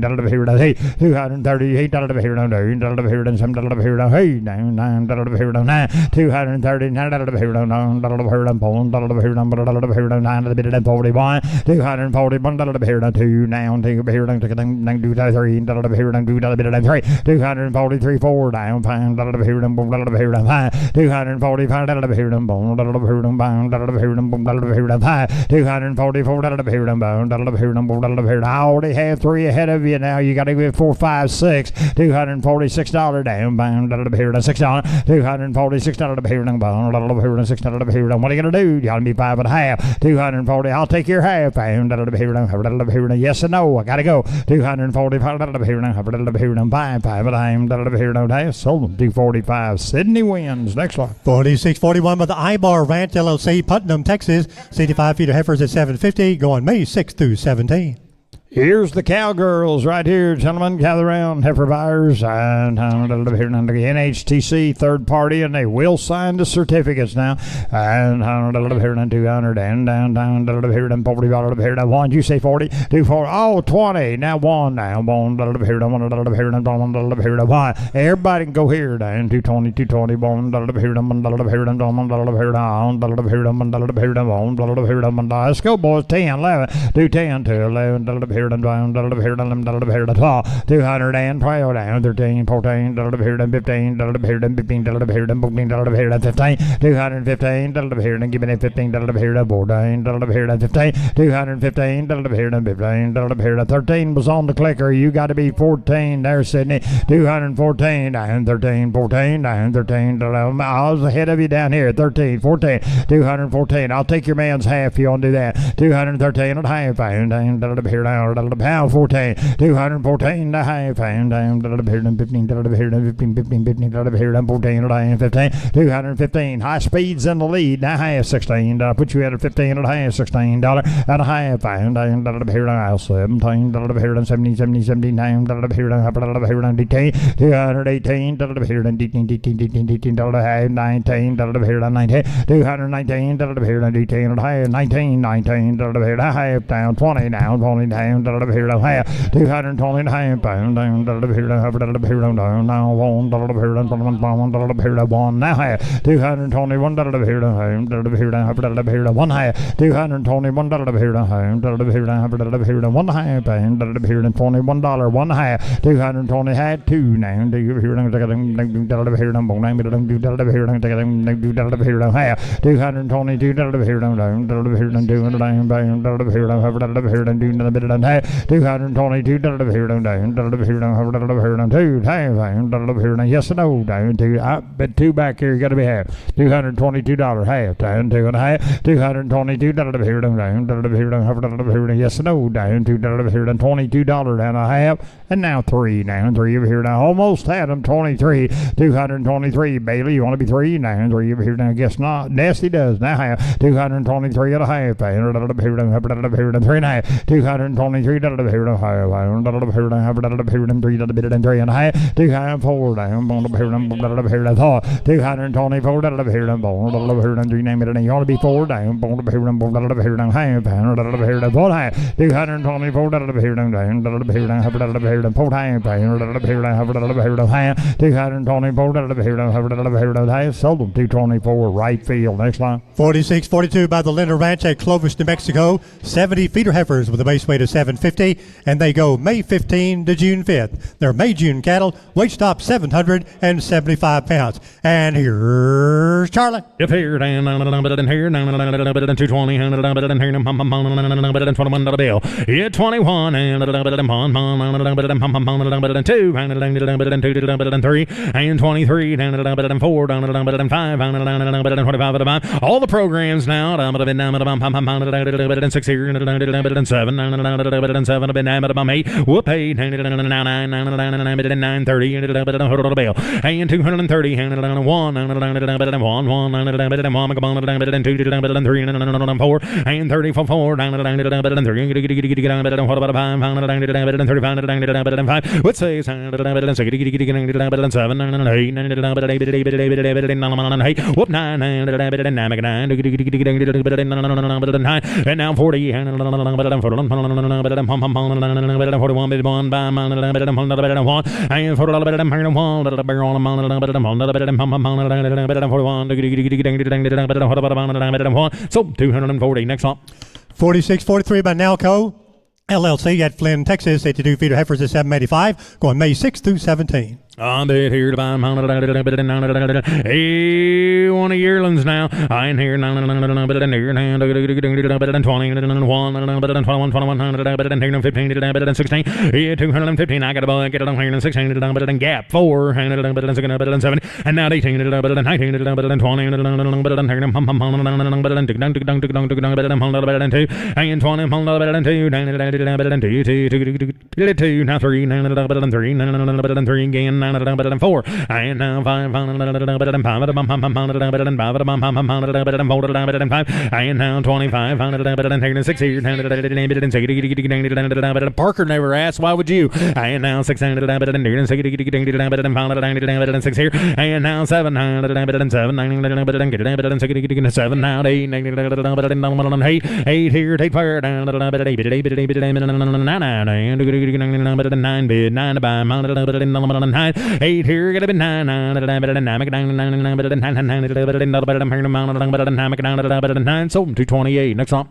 238 here down here down here down some here down hey down 9 here down 9 230 here down here down here down 9 41 241 here down 2 now here down 3 here down 3 243 4 down 5 here down 5 245 here down 5 244 here I already have 3 ahead of you now. You got to give 4, 5, 6. $246 down. Here to $6. $246 here down. $6 here down. What are you gonna do? You gotta be 5.5. 240. I'll take your half. Here down. Yes and no. I gotta go. 245 here down. 5 here down. Sold them. 245. Sydney wins. Next one. 4641 by the Ibar Ranch LLC, Putnam, Texas. 65 feet of heifers at 750, going May 6th through 17. Here's the cowgirls right here, gentlemen. Gather around, heifer buyers, and NHTC third party, and they will sign the certificates now. And here and 200 and down here and 40 here and 1. You say 40, 2 4. Oh, 20. Now 1 now 1 here and 1 here and 1 here and 1. Everybody can go here down 220 220 1 here and 1 here and 1 here and 1 here and 1. Let's go, boys. 10 11 do 10 to 11 here. here, down, here, down, here, 212 down, 13, 14, here, 15, here, 15, here, 14, here, 15, 215, here, give me 15, here, 14, here, 15, 215, here, 15, here, 13 was on the clicker. You got to be 14 there, Sydney. 214 down, 13, 14 down, 13, I was ahead of you down here. 13, 14, 214. I'll take your man's half if you want to do that. 213 and a half, pound down, here down, pound 14, 214 and a half, pound down, here down, 15, here down, 15, 15, 15, here down, 14 and 15, 215. High speeds in the lead, now half, 16. Put you at a 15 and a half, $16 and a half, pound down, here down, 17, here down, 17, 17, 79, here down, here down, 18, 218, here down, 18, 19, here down, 19, 219, here down, 18 and a half, 19, 19, here down, half, down, 20 down, 20 down, here down, half, 220 and a half, pound down, here down, now 1, here down, 1, now half, 221, here down, here down, 1 half, 221, here down, here down, 1 half, pound, here down, $21, 1 half, 220 had 2 now, here down, here down, here down, half, 222, here down, here down, 200 down, here down, do another bit of half, 222, here down, here down, 2, half, here down, yes and no, down, 2, I bet 2 back here, you got to be half, $222, half, down, 2 and a half, 222, here down, here down, yes and no, down, 2, here down, $22 and a half, and now 3, now 3 over here, now almost had them, 23, 223, Bailey, you want to be 3, now 3 over here, now guess not, Nasty does, now half, 223 and a half, here down, 3 and a half, 223, here down, half, here down, 3 and a half, 204 down, here down, 224 here down, 3 name it, and you want to be 4 down, here down, half, here down, 4 half, 224 here down, here down, 4 half, here down, half, 224 here down, half, sold them 224 right field. Next line. 46-42 by the Linder Ranch at Clovis, New Mexico. 70 feeder heifers with a base weight of 750, and they go May 15 to June 5th. They're May-June cattle, weight stop 775 pounds. And here's Charlie. If here down, here down, 220, here down, 21 bill. Yeah, 21, and 2, 3, and 23, 4, 25, all the programs now, 6 here, 7, 7, 8, whoop, 8, 9, 30, and 230, 1, 2, 4, and 34, 35, let's say 7, 8, whoop, 9, and now 40, 41, 41, so 240. Next one. 46-43 by Nalco LLC at Flynn, Texas. 82 feeder heifers at 785, going May 6 through 17. I'm bit here to buy one of yearlings now. I ain't here 20, 21, 15, 16, 215. I got a buck, get it on here, 16, gap 4, 7, and now 18, 19, 20, and 20, now 3, 3 again. 4 and now 5 and now 25 6 here. Parker never asked, why would you? And now 6 here, and now 7 7 now 8 here, take fire down 9 bid 9 by 8 here, get a bit 9 so 228. Next one.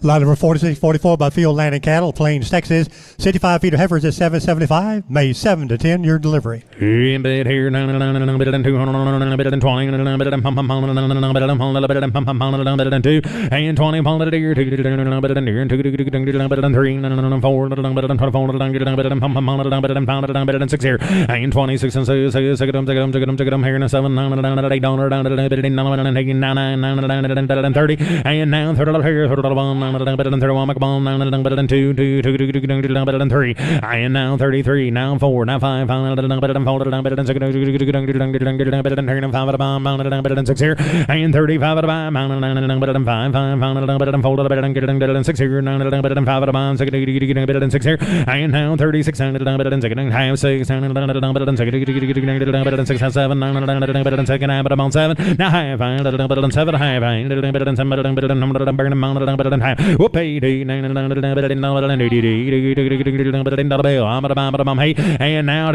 Lot number 4644 by Field Land and Cattle, Plains, Texas. 65 feet of heifers at $775. May 7 to 10, your delivery. In bed here, 220, and 20 pound of deer, 2 and 6 here, and 26 and 6 here, and 7 and 30, and now 30 here, 31 and 2, 3, and now 33, now 4, now 5, and 6 here, and 35 and 6 here, and 6 here, and now 36 and 6 and 6 and 7 and 7, now half and 7 half and whoopee, and now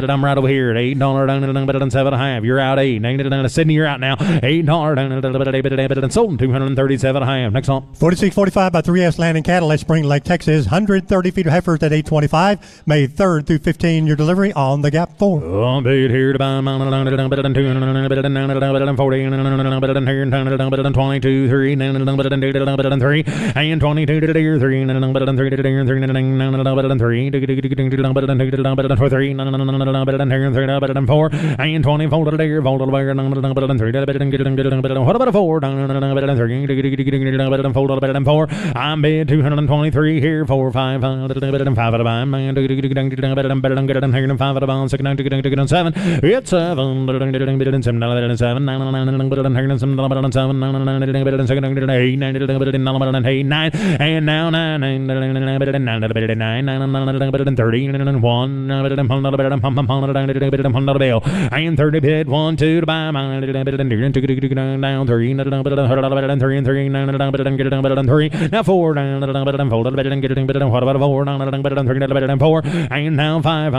I'm right over here at $8.07. You're out $8. Sydney, you're out now. $8 sold 237.5. Next on 4645 by 3S Land and Cattle at Spring Lake, Texas. 130 feet of heifers at $825. May 3rd through 15, your delivery on the Gap 4. On bid here to buy 240 22 3 3 and 22 to the deer 3 and 3 to the deer 3 and 4 and 24 to the deer 4 to the bear 3 what about a 4 4 I'm bid 223 here 4 5 5 at the bottom and 5 at the bottom 6 7 it's 7 9 and now 9 and now 30 and 30 bid 1 2 to buy down 3 now 3 now 4 down what about 4 down 4 and now 5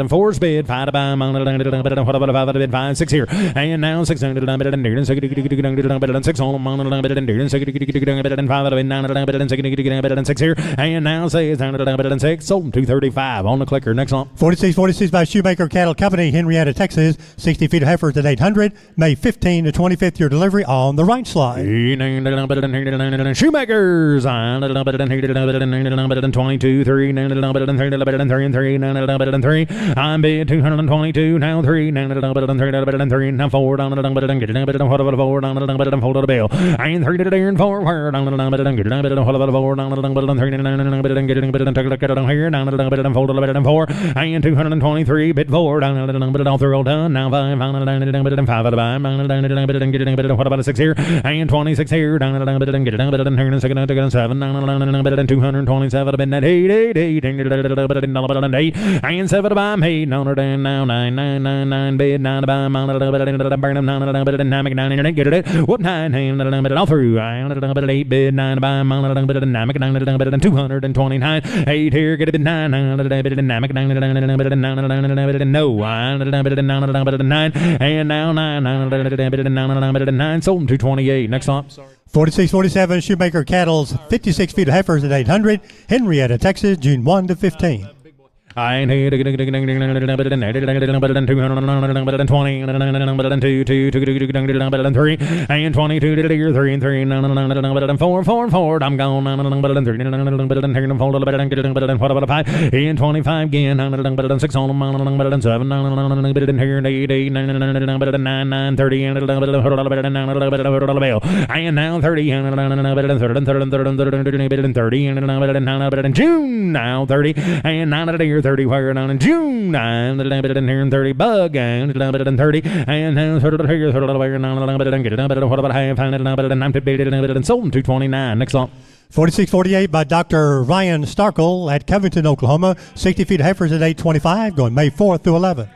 4's bid 5 to buy what about 5 bid 5 6 here and now 6 6 on 6 here and now say it's 6 sold 235 on the clicker. Next on 4646 by Shoemaker Cattle Company, Henrietta, Texas. 60 feet of heifers at $800. May 15 to 25th, your delivery on the right slide. Shoemakers 22 3 I'm bid 222 now 3 now 4 down what about 4 down hold the bill and 3 to the and 4 where down what about 4 down here down fold 4 and 223 bid 4 down all through done now 5 5 at the bottom what about a 6 here and 26 here down here 7 227 bid net 8 and 7 by me now 9 bid 9 by burn 9 get it whoop 9 all through 8 bid 9 by 229 8 here get it 9 no 9 and now 9 sold 228. Next on 4647 Shoemaker Cattle's 56 feet of heifers at $800. Henrietta, Texas, June 1 to 15. I ain't here 220 and 22 to the year 3 and 3 and 4 I'm gone what about a 5 and 25 again 6 on 7 here 8 9 30 and now 30 and 30 and June now 30 and 9 of the year 30 where down in June 9 here and 30 bug and 30 and now what about half and sold 229. Next on 4648 by Dr. Ryan Starkle at Covington, Oklahoma. 60 feet of heifers at $825, going May 4th through 11th.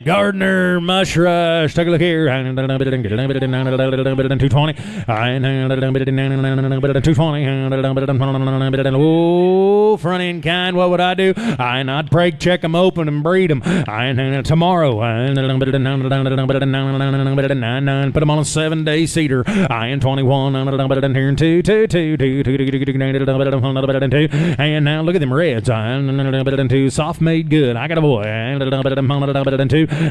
Gardner, Mush Rush, take a look here. 220. 220. Oh, front end kind, what would I do? I'd brake check them open and breed them. Tomorrow, put them on a 7-day cedar. 21, here and 2. And now look at them reds. 2, soft made good. I got a boy. 2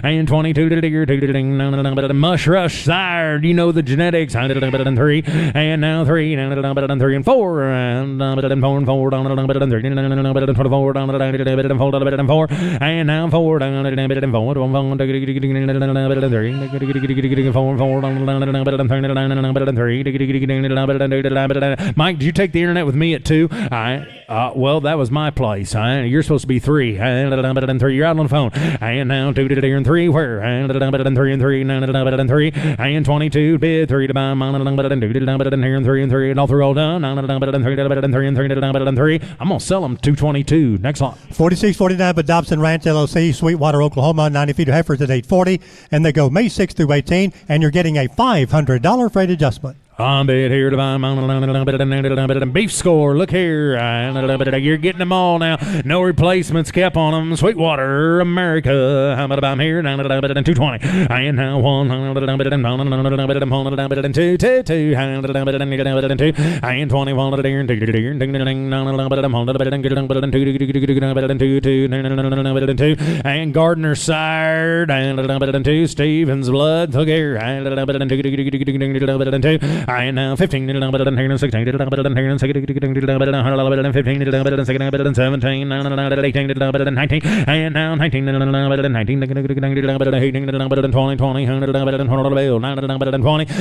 and 22. Mush Rush sired. You know the genetics. 3 and now 3 and 4 and 4 and 4 and now 4 Mike, did you take the internet with me at 2? Well, that was my place. You're supposed to be 3. And 3. You're out on the phone. And now 2 and 3. Where? And 3 and 3 and 3 and 22 bid 3 to buy. Here and 3 and 3 and all through all done. 3 and 3. I'm gonna sell them 222. Next lot. 4649 by Dobson Ranch LLC, Sweetwater, Oklahoma. 90 feet of heifers at 840, and they go May 6th through 18, and you're getting a $500 freight adjustment. I'm bid here to buy beef score. Look here. You're getting them all now. No replacements kept on them. Sweetwater, America. How about I'm here? 220. And now 1. 2. And 21. And Gardner sired. And 2. Stevens blood. Look here. And now 15, 16, 17, 18, 19, and now 19, 20, 20,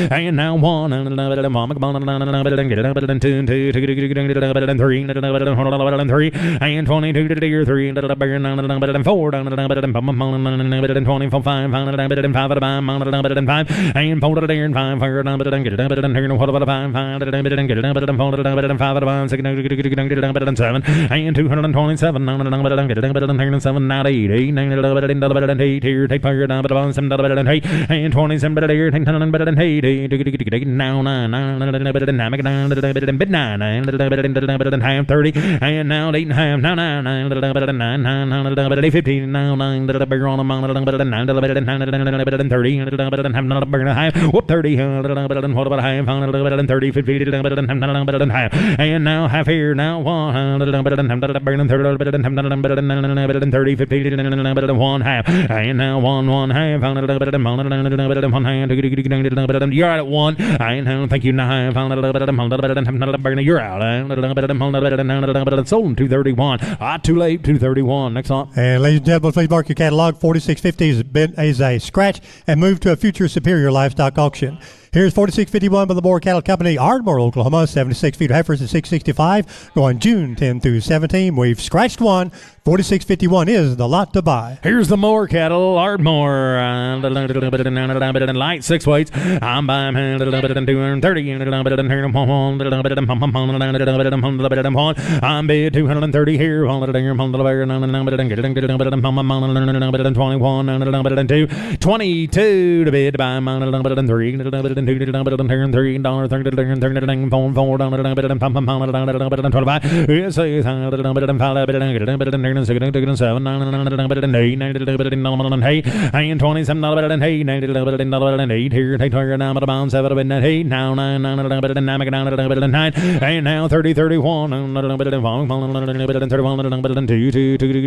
and now 1, and what about a 5? 5 and 227. 7 not 8. 8 here. Take fire down, but on some and 27 better here. Take 10 better than 8. Now 9 and half 30 and now 8 and half. Now 9 9 15 now 9 better on a mount better than 9 better than 30 better than half. Whoop 30 what about a half? 30, 50, and now half here, now 1, better than 30, better than 30, 50, better than 1 half, and now 1 half, better than 1 half, you're out at 1, and thank you, 9 half, you're out, sold in 231, too late, 231, next on. And ladies and gentlemen, please mark your catalog. 4650 is a scratch and move to a future Superior Livestock auction. Here's 4651 by the Moore Cattle Company, Ardmore, Oklahoma. 76 feet of heifers at 665, going June 10 through 17. We've scratched one. 4651 is the lot to buy. Here's the Moore Cattle, Ardmore. Light 6 weights. I'm buying 230. I'm bid 230 here. 22 to bid by and now 30 31 and now 4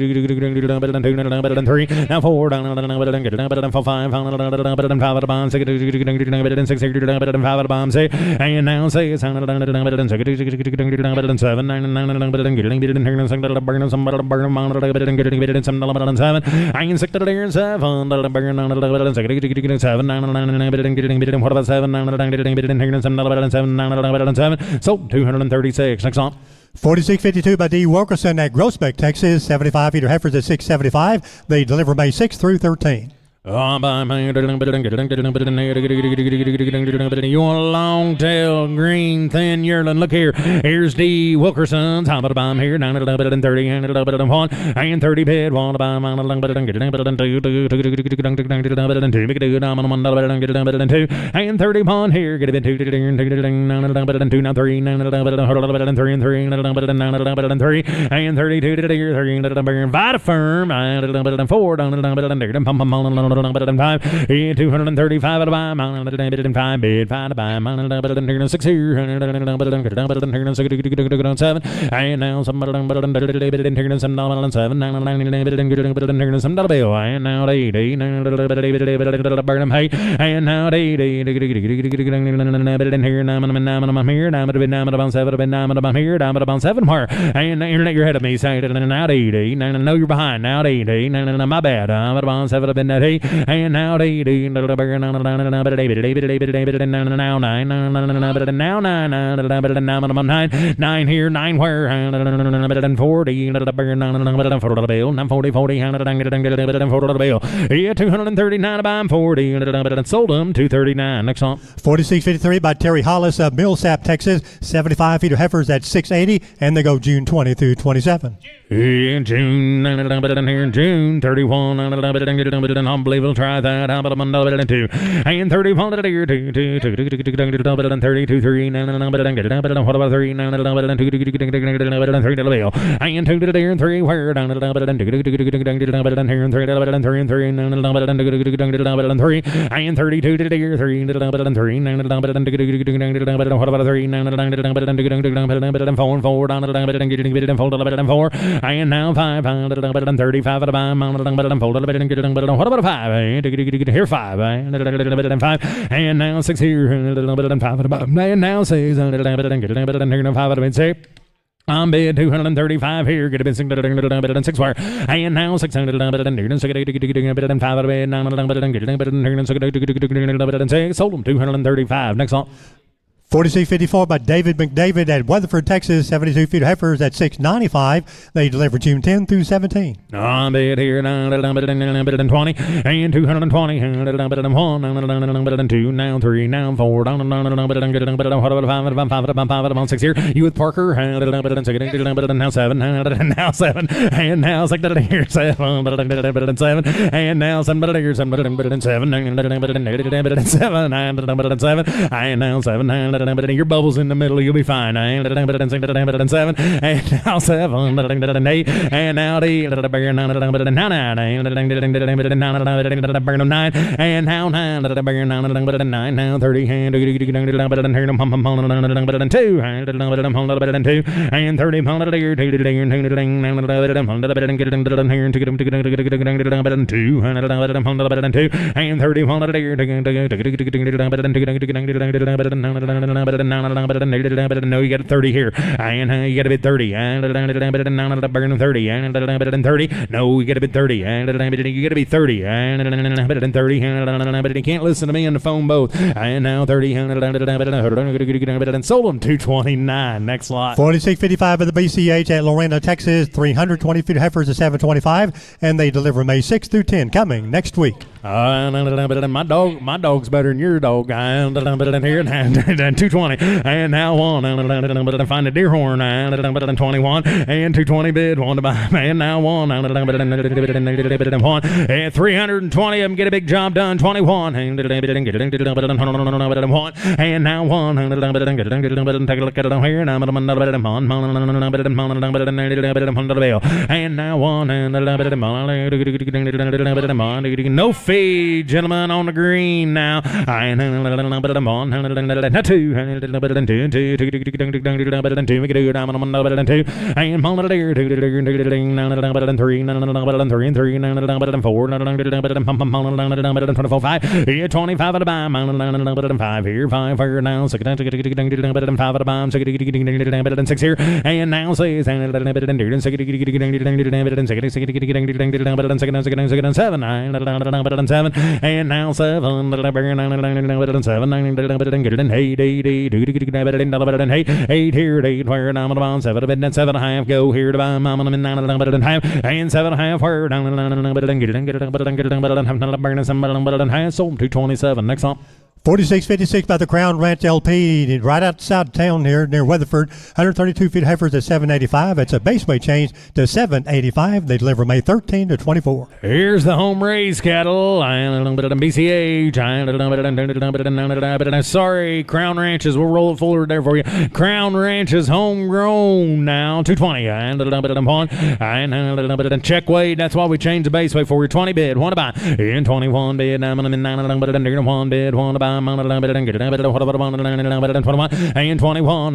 and now 6 sold 236. Next on. 4652 by D. Wilkerson at Groesbeck, Texas. 75 feet of heifers at 675. They deliver May 6 through 13. You want a long tail, green, thin yearling? Look here. Here's D. Wilkerson's. How about I'm here? 9 and 30 and 1 and 30 bid. Want to buy mine? 2 and 30 pawn here. Get a bit 2 now 3 9 and 3 and 3 and 3 and 32 Vita firm 4 $235 at a buy, and 5 bid, 5 to buy, 6 here, 7, and now some $7, some bill, and now 80, burn them hay, and now 80, here, now 7 where, and the internet you're ahead of me, say now 80, and I know you're behind, now 80, my bad, I'm at about 7 been that hay. And now they now 9 9 here 9 where 40 yeah 239 about 40 sold them 239 next on 4653 by Terry Hollis of Millsap, Texas. 75 feeder heifers at 680 and they go June 20 through 27. In June, here in June 31, unbelievable. Try that. How about a 2 and 30 pound a year 2 32 3 what about 3 and 3 and 2 to the and 3 where down here and 3 and 32 to the year 3 what about 3 and 4 4 and now 5 and 35 at a buy what about a 5 here 5 and 5 and now 6 here and 5 at a buy and now 6 and 5 at a 6 I'm bid 235 here, get a bit 6 wire, and now 600 and 5 at a bid, 9 sold them 235. Next on 4654 by David McDavid at Weatherford, Texas. 72 feeder heifers at 695. They deliver June 10 through 17. I'm bid here 20 and 220 and 2 now 3 now 4 what about 5 6 here. You with Parker now 7 now 7 and now 6 here 7 and now 7 here 7 and now 7 your bubbles in the middle, you'll be fine. 7 and now 7 and now 8 and now 9 and now 9 now 30 and 2 and 30 no, you got 30 here, and you got a bit 30, and 30, and 30. No, you got a bit 30, and you got to be 30, and 30, and you can't listen to me on the phone both. And now 30, and sold them 229. Next lot. 4655 of the BCH at Lorena, Texas. 320 feet heifers at 725, and they deliver May 6 through 10. Coming next week. My dog's better than your dog. And here and 220, and now 1 and find a deer horn and 21 and 220 bid 1 to buy, and now 1 and 320 of them get a big job done 21 and now 1 and take a look at it here and now 1 and no fee, gentlemen, on the green now. Not 2 and 2 make it 2 and 4 5 here 25 at a buy 5 here 5 here now 6 5 at a buy 6 here and now 6 and 7 7, and now 7, 7, 8, 8 here, 8 where down on 7, 7.5 go here to buy mama and 9.5 and 7.5 where down sold 227. Next on 4656 by the Crown Ranch LP, right outside of town here near Weatherford. 132 feet heifers at 785. It's a base weight change to 785. They deliver May 13 to 24. Here's the home raised cattle. BCH. Sorry, Crown Ranches. We'll roll it forward there for you. Crown Ranches homegrown now. 220. Check weight. That's why we changed the base weight for you. 20 bid. 1 to buy. In 21 bid. 1 bid. 1 to buy. And 21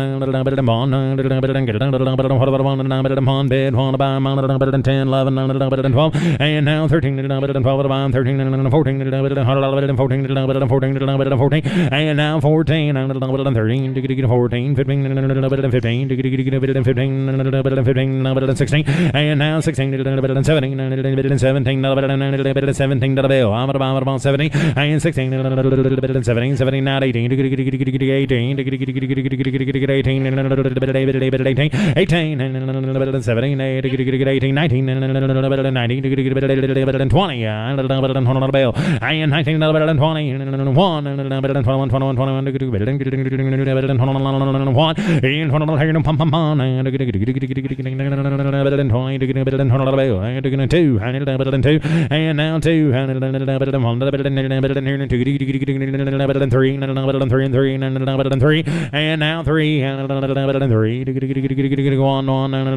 bid 1 to buy 10 11 12 and now 13 12 13 14 14 and now 14 13 14 15 16 and now 16 17 17 I'm about 70 and 16 17, 79, 18, 18, 18, 17, 18, 19, 20, and 19, better than 3, and better than 3, and 3, and better than 3, and now 3, and better than 3, go on, and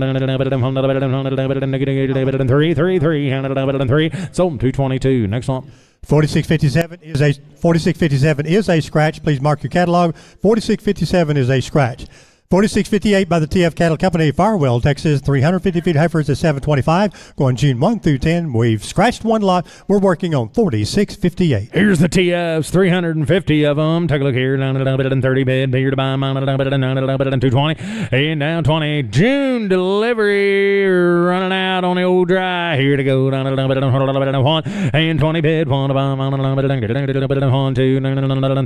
better than 3, 3, 3, and better than 3, so 222. Next one. 4657 is a scratch. Please mark your catalog. 4657 is a scratch. 4658 by the TF Cattle Company, Farwell, Texas. 350 feet heifers at 725. Going June 1 through 10. We've scratched one lot. We're working on 4658. Here's the TFs, 350 of them. Take a look here. Down better than 30 bid. Here to buy mine. Better than 220. And down 20. June delivery running out on the old dry. Here to go. Down better than 1 and 20 bid. 1 to buy mine. Better than 2,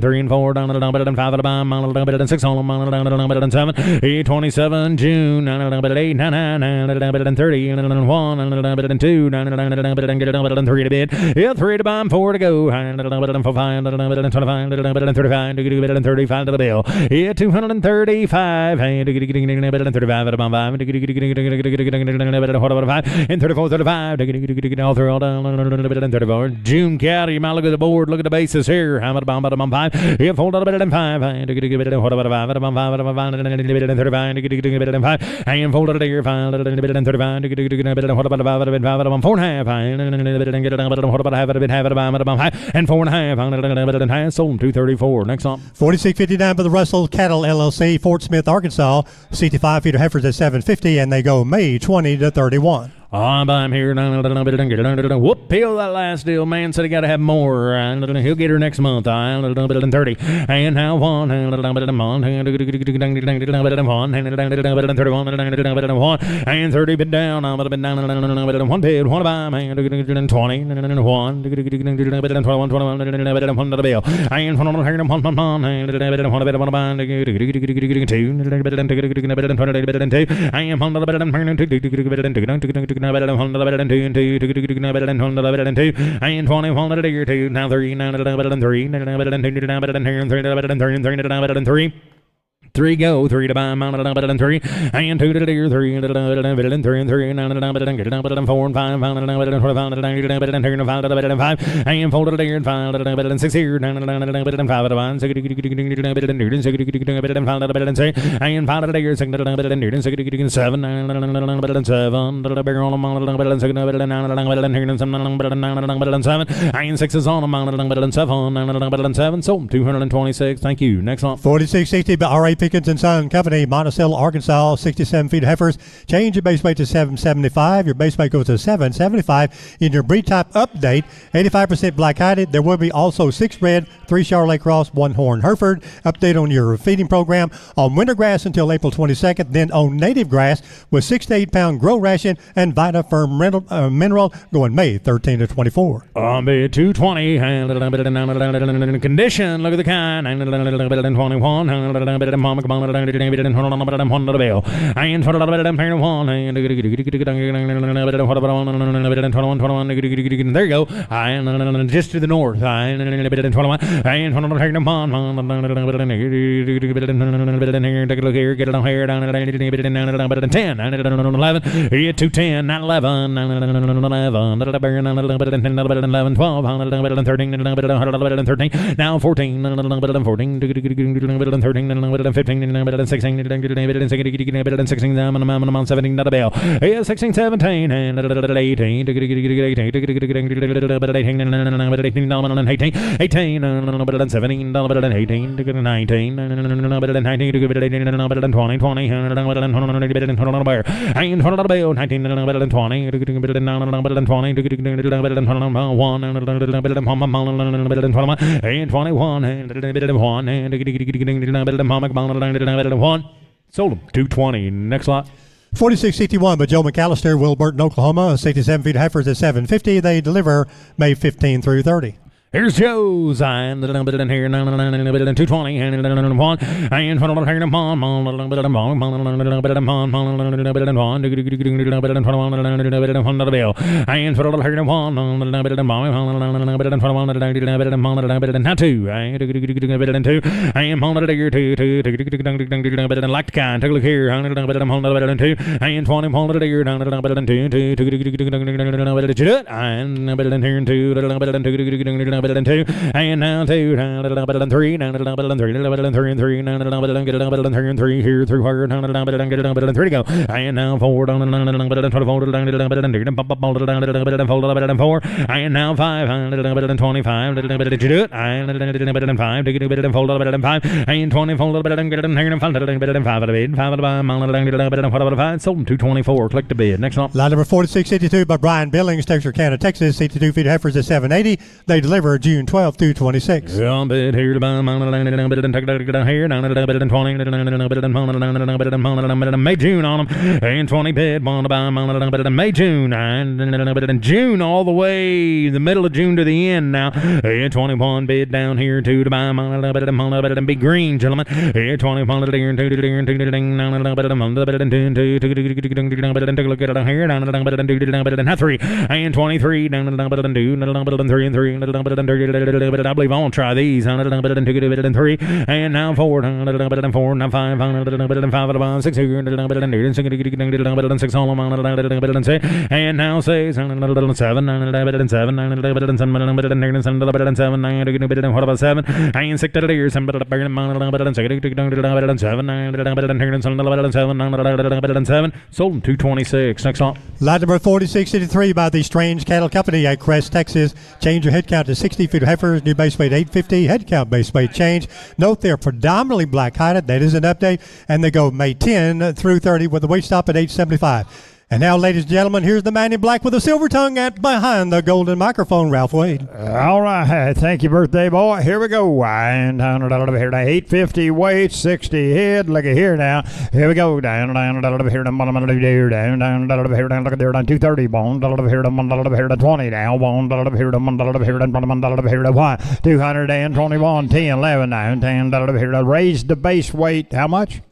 3 and 4. Down better than 5 to buy mine. Better than 6 on them. Better than 7. 27 June, 8, 9, better than 30, 1, better than 2, better than 3 to bid, 3 to buy, 4 to go, better than 4, 5, better than 25, better than 35, better than 35 to the bill, 235, better than 35, better than 5, better than 5, and 34, 35, all through all down, better than 34. June cattle, you might look at the board, look at the bases here, better than 5, better than 5, better than 5, better than 35, better than 5, and folded here, better than 35, better than what about 5, 4.5, better than get it, better than what about half of it, half of it, and 4.5, better than half, sold 234. Next on 4659 by the Russell Cattle LLC, Fort Smith, Arkansas. 65 feet of heifers at 750, and they go May 20 to 31. I'm here. Whoop, peel that last deal. Man said he got to have more. He'll get her next month. Better than 30. And now 1. Better than 1. Better than 31. Better than 1. And 30 bid down. Better than 1 bid. 1 buy. Better than 20. 1. Better than 21. Better than 1 to the bill. And 1 better than 1 better than 1 better than 1 buy. 2. Better than 20. Better than 2. And 1 better than 2. Better than 100, better than 2, and 2, better than 100, better than 2, and 21 better than 2, now 3, now better than 3, now better than 2, now better than 2, and 3, better than 3, and 3, now better than 3. 3 go, 3 to buy, better than 3, and 2 to the deer, 3, better than 3, and 3, now better than 4, and 5, better than 25, better than 2, and 5, better than 5, and 4 to the deer, 5, better than 6 here, better than 5 to buy, 6, better than 2, 6, better than 5, better than 6, and 5 to the deer, 6, better than 2, 6, better than 7, better than 7, better than 6, better than 9, better than 10, better than 7, and 6 is on them, better than 7, better than 7, sold 226. Thank you. Next one. 4660 by RAP Pickens and Son Company, Monticello, Arkansas, 67 feet of heifers. Change your base weight to 775. Your base weight goes to 775. In your breed type update, 85% black-hided. There will be also 6 red, 3 Charolais Cross, 1 Horn Hereford. Update on your feeding program on winter grass until April 22nd. Then on native grass with 6 to 8 pound grow ration and Vita Firm mineral going May 13 to 24. On bid 220, condition, look at the kind, 21, there you go, just to the north, take a look here, get it on here, down at 10, 11, 210, 11, 11, 12, 13, 13, now 14, 14, 13, 15, 16, 16, 17, not a bell. 16, 17, 18, 18, 18, 17, 18, 19, 20, 20, sold them 220. Next lot. 4661 by Joe McAllister, Wilburton, Oklahoma. 67 feet heifers at 750. They deliver May 15 through 30. Here's Joe's. And 220 and 1 and like the kind. Take a look here. And 20 better than 2, and now 2, better than 3, better than 3, better than 3, and 3, better than 3, and 3, here through her, better than 3 to go, and now 4, better than 24, better than 2, better than 4, and now 5, better than 25, better than 2, and better than 5, better than 4, better than 5, and 24, better than 5, better than 5 at a bid, 5 at a buy, better than 5, sold them 224. Click the bid. Next one. Line number 4662 by Brian Billings, Texarkana, Texas. 62 feet heifers at 780. They deliver June 12 through 26. Bid here to buy, better than take down here, better than 20, better than May, June on them, and 20 bid, want to buy, better than May, June, and better than June all the way, the middle of June to the end now, and 21 bid down here, 2 to buy, better than Big Green, gentlemen, and 21 to there, 2 to there, 2 to ding, better than 2, better than take a look at it down here, better than 2, better than 3, and 23, better than 2, better than 3, and 3, better than 2, I believe I won't try these, better than 2, better than 3, and now 4, better than 4, now 5, better than 5, about 6, better than 8, 6, better than 6, all better than 6, and now 6, better than 7, better than 7, better than 7, better than 7, better than 7, better than what about 7, and 6 to the years, better than 6, better than 7, better than 7, better than 7, sold them 226. Next on. Lot number 4683 by the Strange Cattle Company at Crest, Texas. Change your head count to 60 feet of heifers, new base weight 850, head count base weight change. Note they're predominantly black-hided, that is an update, and they go May 10 through 30 with the weight stop at 875. And now, ladies and gentlemen, here's the man in black with a silver tongue at behind the golden microphone, Ralph Wade. All right. Thank you, birthday boy. Here we go. And down here to 850 weight, 60 head. Look at here now. Here we go. Down here to down here, look at there, down 230 bone. Here to 20 now. Bone here to 1. 221, 10, 11, 9, 10 here to raise the base weight. How much?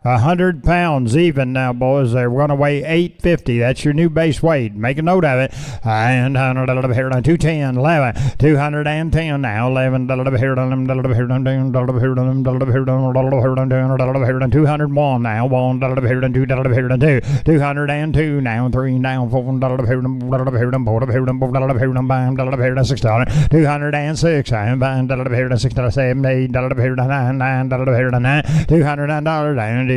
100 pounds even now, boys. They're going to weigh 850. That's your new base weight. Make a note of it. And here to 210, 11, 210 now, 11, here to 201 now, 1, here to 2, 202 now, 3 now, 4, here to 600, 206, and here to 6, 7, 8, here to 9, 9, here to 9, $200 down.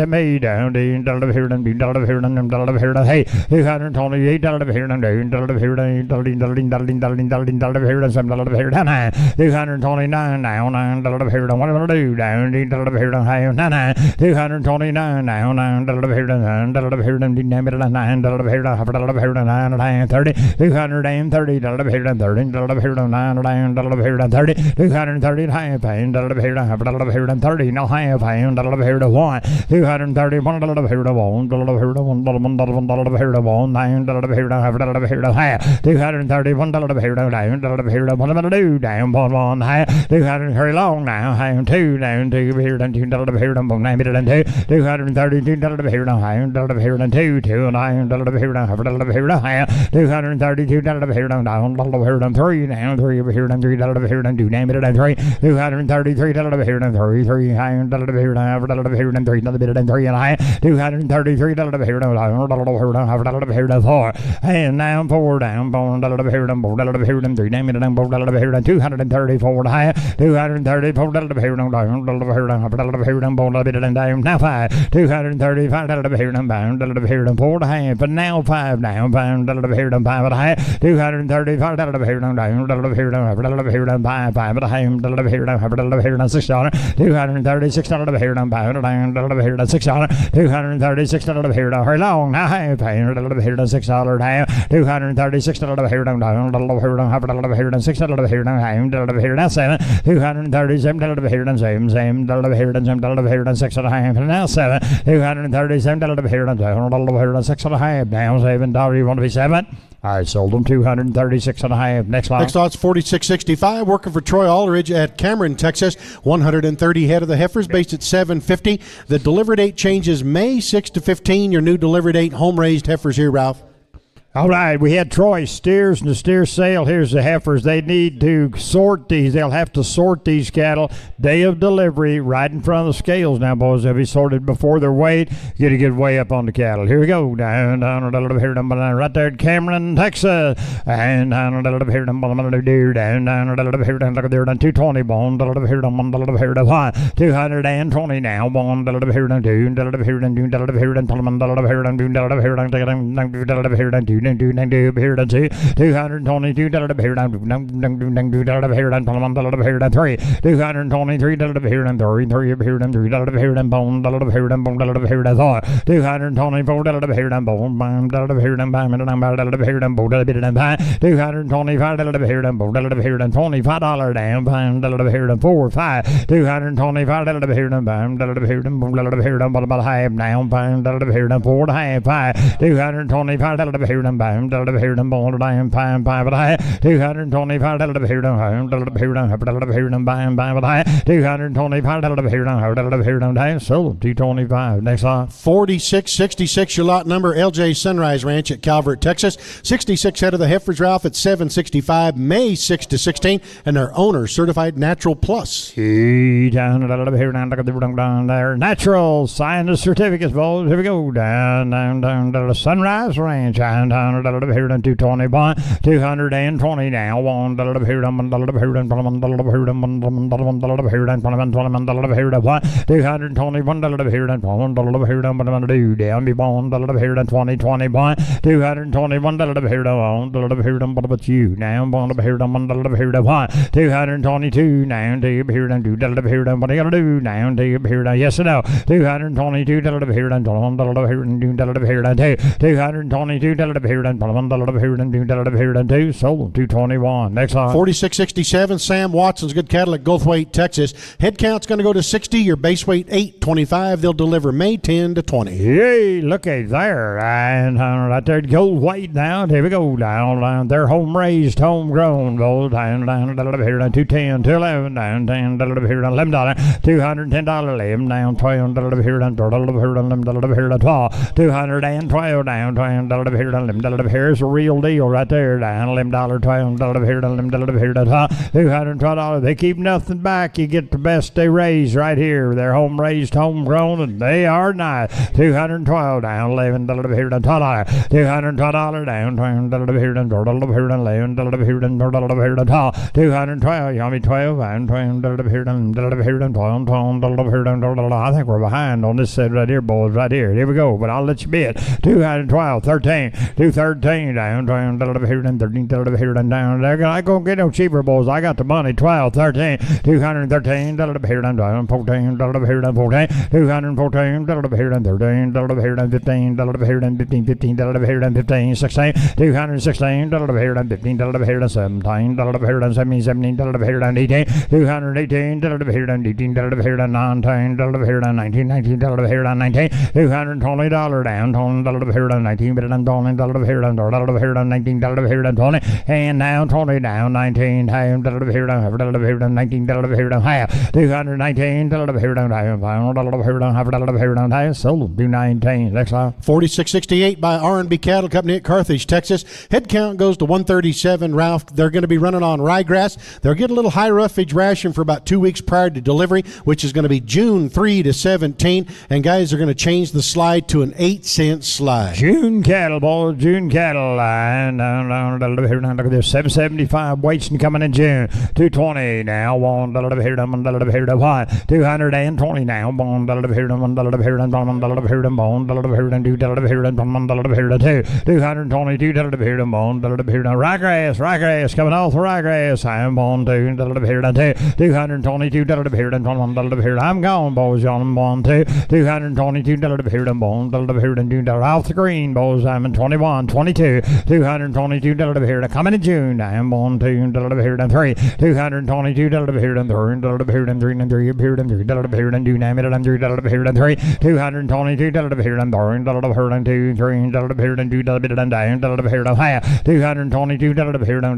$227 down hey, $228 down $229 now very long now. I am two down to here and $2 here and $232 high $2 2 and I am $2 here and $2 here high $232 here and down $3 and $3 now $3 here and $3 here and $2 $233 here and $3 high and $1 here and $1 here and $3 and $3 and high $233 here and $1 here and $4 and now $4 down $4 here and $4 here and $3 and $4 here and $234 high $234 here and $1 here and $1 and $4 and down now $5 $235 here and $5 here and $4 high but now $5 down $5 here and $5 high $235 here and $1 here and $1 here and $5 high $1 here and $1 here and $6 $236 here and $5 here and $6 $236 here and very long now $5 here and $6 down $236 here and $1 here and $1 here and $6 here and $1 here and $7 $237 here and $7 here and $7 here and $6 and now $7 $237 here and $7 here and $6 now $7 you want to be $7? I sold them $236.5. Next lot. Next lot's 4665. Working for Troy Aldridge at Cameron, Texas. 130 head of the heifers, based at 750. The delivery date changes May 6 to 15. Your new delivery date, home raised heifers here, Ralph. All right, we had Troy steers and the steer sale. Here's the heifers. They need to sort these. They'll have to sort these cattle day of delivery right in front of the scales now, boys. They'll be sorted before their weight. Get a good weigh up on the cattle. Here we go. Down right there at Cameron, Texas. And down here, down look at there, 220 bone, here, 220 now, one, here, 222 here to 222 here to here and 3 223 here and 3 here and 3 here and bone here and bone here to 4 224 here and bone here and bone here and bone 225 here and bone here and $25 down here and 4 5 225 here and bone here and bone here and bottom half down here and 4 5 225 here and them bam, deliver here them ball down, pine, pine, but I 225 deliver here them home, deliver here them bam, bam, but I 225 deliver here them home, deliver here them down, so 225. Next on 4666, your lot number, LJ Sunrise Ranch at Calvert, Texas. 66 head of the heifers, Ralph, at 765, May 6 to 16, and their owner certified Natural Plus. Down there, Natural, sign the certificates, boys. Here we go. Down to the Sunrise Ranch. Down here to 221, 220 now. One here to here to 221 here to down be born here to 2021, 221 here to on here to but you now born here to 1 222 now to here to do here to what you gotta do now to here to yes or no 222 here to here to do here to 222 here to here to do sold 221. Next on 4667, Sam Watson's Good Cattle at Goldthwaite, Texas. Head count's going to go to 60, your base weight 825. They'll deliver May 10 to 20. Hey, look at there. And right there, Goldthwaite now. Here we go. Down. They're home raised, homegrown. Gold down here to 210 to 11. Down 10 here to $11. $210 limb down 12 here to here to 12. 212 down 12 here to limb. Here's a real deal right there. Down limb $12 here to limb here to $212. They keep nothing back. You get the best they raise right here. They're home raised, homegrown, and they are nice. 212 down 11 here to $212 down 12 here to 11 here to 212 yummy 12 and 12 here to 12 I think we're behind on this set right here, boys, right here. Here we go, but I'll let you bid. 212 13 213 down 12 here to 13 here to down. They're not gonna get no cheaper, boys. I got the money. 12 13 213 here to 14 here to 14 214 here to 13 here to 15 here to 15 15 here to 15 16 216 here to 15 here to 17 here to 17 17 here to 18 218 here to 18 here to 19 here to 19 19 here to 19 $220 down 20 here to 19 but I'm down here to 19 here to 20 and now 20 down 19 here to 19 here to half 219 here to half sold 219. Next line 4668 by R&B Cattle Company at Carthage, Texas. Head count goes to 137. Ralph, they're going to be running on ryegrass. They'll get a little high roughage ration for about 2 weeks prior to delivery, which is going to be June 3 to 17. And guys are going to change the slide to an 8-cent slide. June cattle, boys, June cattle. And look at this, 775 weights coming in June. 220 now. One here to 1 220 now. One here to 1 here to 1 here to 2 222 here to 1 here to ryegrass coming off the ryegrass. I'm on 2 here to 222 here to 1 here. I'm gone, boys. I'm on 2 222 here to 1 here to off the green, boys. I'm in 21 22 222 here to coming in June. I'm on 2 here to 3 222 here to 3 here to 3 here to do name it. I'm 3 here to 3 222 here to 2 3 here to do here to half 222 here to here to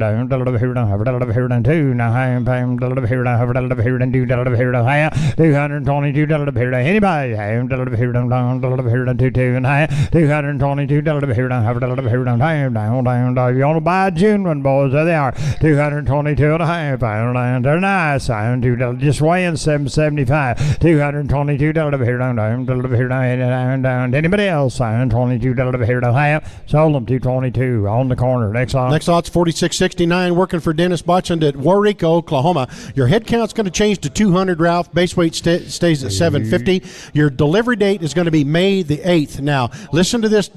2 now I'm here to do here to half 222 here to anybody here to 2 and half 222 here to down. You want to buy a June one, boys? There they are. 222 and a half. They're nice. I'm just weighing 775. 222 here down. Anybody else? I'm 22 here to half. Sold them 222 on the corner. Next lot's 4669 working for Dennis Botchland at Waurika, Oklahoma. Your head count's going to change to 200, Ralph. Base weight stays at 750. Your delivery date is going to be May the 8th. Now, listen to this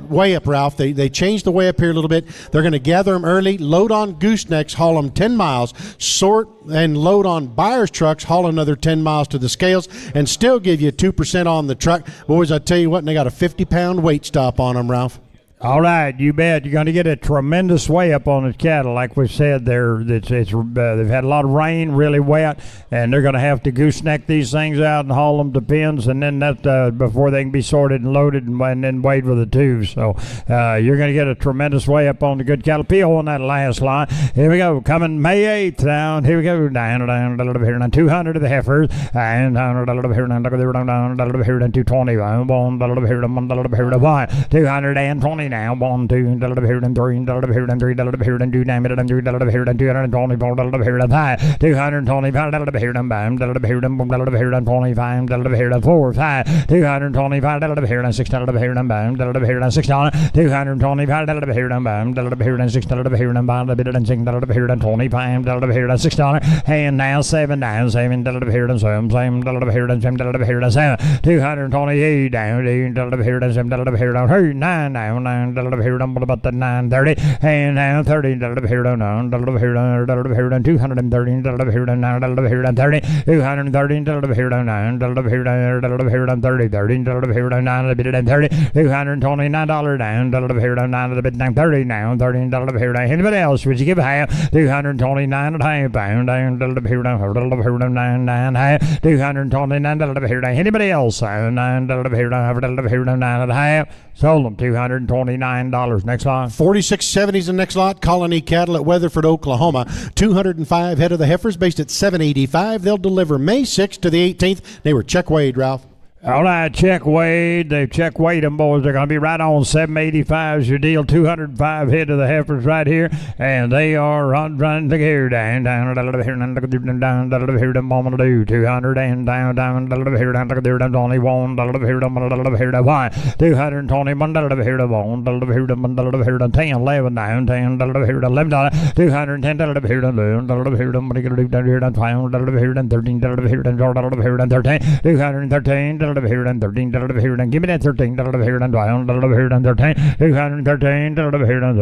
weigh up, Ralph. They changed the weigh up here a little bit. They're going to gather them early, load on goosenecks, haul them 10 miles, sort and load on buyer's trucks, haul another 10 miles to the scales, and still give you 2% on the truck. Boys, I tell you what, and they got a 50-pound weight stop on them, Ralph. All right, you bet. You're going to get a tremendous weigh up on the cattle. Like we said, they've had a lot of rain, really wet, and they're going to have to gooseneck these things out and haul them to pens, and then that before they can be sorted and loaded and then weighed with a tube. So you're going to get a tremendous weigh up on the good cattle. Peel on that last line. Here we go. Coming May 8th down. Here we go. Down a little bit here. Now 200 of the heifers. And down a little bit here. Down a little bit here. 220. One a little bit here. One a little bit here. 220 now. 1, 2, a little bit here. 3, a little bit here. 3, a little bit here. 2, damn it. 3, a little bit here. 224, a little bit here. 5, 225, a little bit here. 5, a little bit here. 1, a little bit here. 25, a little bit here. 4, 5, 225, a little bit here. 6, a little bit here. 5, a little bit here. 6, 225, a little bit here. 5, a little bit here. 6, a little bit here. 5, a little bit here. 6, a little bit here. 25, a little bit here. $6. And now 7 down. 7, a little bit here. 7, a little bit here. 7, a little bit here. 7, 228 down. 8, a little bit here. 7, a little bit here. 9 down. 9, a little bit here. About the 930. And now 30, a little bit here. 9, a little bit here. 230, a little bit here. 9, a little bit here. 30, 230, a little bit here. 9, a little bit here. 30, 30, a little bit here. 9, a little bit here. 30, $229 down. A little bit here. 9, a little bit down. 30 now. 30, a little bit here. Anybody else? Would you give a half? 229 and a half pound down. A little bit here. 9, 9 half. 229, a little bit here. Anybody else? 9, a little bit here. 9 and a half. Sold them $229. Next line. 4670 is the next lot. Colony Cattle at Weatherford, Oklahoma. 205 head of the heifers based at 785. They'll deliver May 6th to the 18th. They were check weighed, Ralph. All right, check weighed. They've check weighed them, boys. They're going to be right on 785 is your deal. 205 head of the heifers right here, and they are running the gear down, a little bit here, down a little bit here, the moment to do 200 and down a little bit here, down a little 1, a little bit here, a little bit here, 1, 221, a little bit here, 1, a little bit here, a little bit here, 10, 11 down, 10, a little bit here, $11, 210, a little bit here, 11, a little bit here, what are you going to do down here, 12, a little bit here, 13, a little bit here, 14, a little bit here, 13, 213, here and 13, here and give me that 13, here and 12, here and 13, 213, here and 13, here and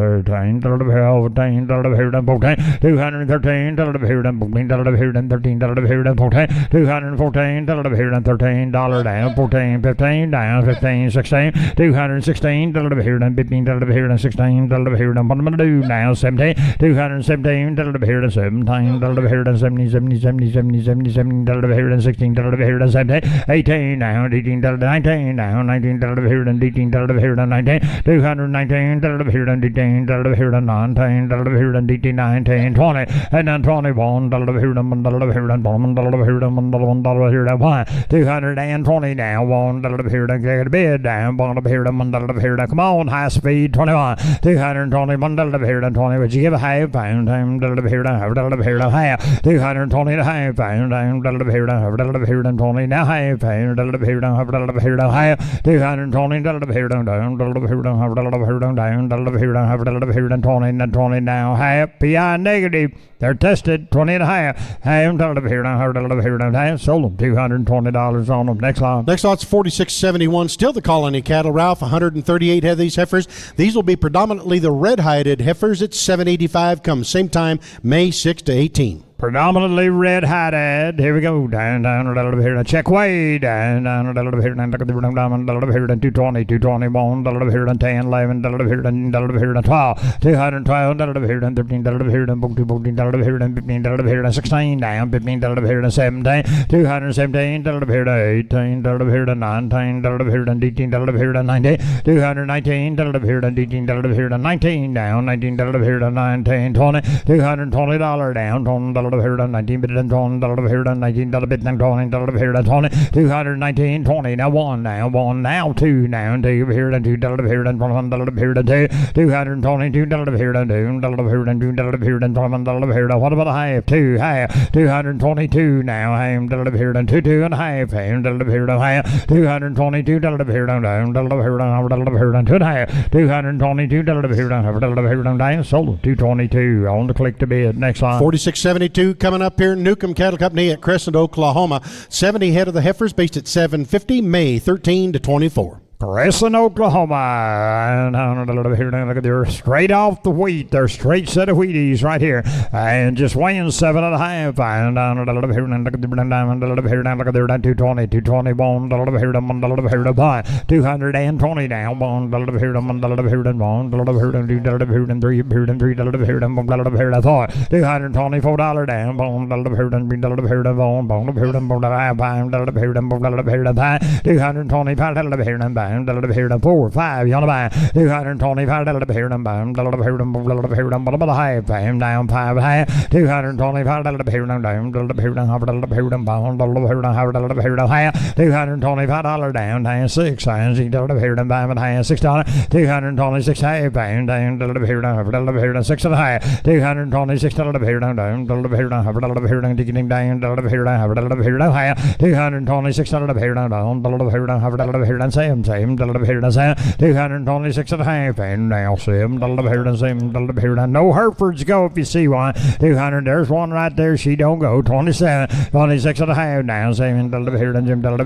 14, 213, here and 14, here and 13, here and 14, 214, here and $13 down, 14, 15 down, 15, 16, 216, here and 15, here and 16, here and what am I going to do now? 17, 217, here and 17, here and 70, 70, 70, 70, 70, 70, here and 16, here and 17, 18 now. 18 19 now, 19 here and 18 here and 19, 219 here and 18 here and 19 here and 18, 19, 20, and then 21 here and 1 here and 1 here and 1 here and 1, 220 now, 1 here and get a bid down, 1 here and 1 here and come on, high speed, 21, 221 here and 20, would you give a half pound, here and here and half, 220 and a half pound, here and 20, now half pound, here and here down half 220 down here down down here down here down 20 and 20 now half PI negative. They're tested 20 and a half. Half here down half. Sold them $220 on them. Next line. Next lot's 4671. Still the colony cattle, Ralph. 138 head of these heifers. These will be predominantly the red-hided heifers at 785. Come same time, May 6 to 18. Predominantly red-hided. Here we go. Down a little bit here. Check way. Down a little bit here. Down a little bit here. 220, 221. A little bit here. 10, 11. A little bit here. A little bit here. 12. 212. A little bit here. 13. A little bit here. 14. A little bit here. 15. A little bit here. 16. Down 15. A little bit here. 17. 217. A little bit here. 18. A little bit here. 19. A little bit here. 18. A little bit here. 19. 219. A little bit here. 18. A little bit here. 19. Down 19. A little bit here. 19. 20. $220 down. Here done 19 bit and 20 here done 19 bit and 20 here done 20 219 20 now 1 now 2 now 2 here done 2 here done 1 here done 2 222 here done 2 here done 2 here done 1 here done what about a half 2 half 222 now half here done 2 and a half here done half 222 here done here done here done 2 and a half 222 here done down sold 222 on the click to bid. Next line. 4672 coming up here. Newcomb Cattle Company at Crescent, Oklahoma. 70 head of the heifers based at 750, May 13 to 24. Crescent, Oklahoma. Look at they're straight off the wheat. They're straight set of Wheaties right here. And just weighing 7.5. And down look at here down. Look at there down 220 bone. Here to buy 220 down bone. Here to bone. Here to 3 here to 4. $224 down bone. Here to bone. Here to bone. Here to buy 225 here to buy. Here to 4, 5, you want to buy 225 here to buy. Here to high, down 5 high, 225 here down, here to here to high, $225 down, 6 signs, here to buy, $6, 226 high, down, here to 6 high, $226 here down, here to digging down, here to high, $226 here down, here to same, here to 226 and a half, and now same, here to same, here to no Herefords go if you see one, 200, there's one right there, she don't go, 27, 26 and a half, now same, here to Jim, here to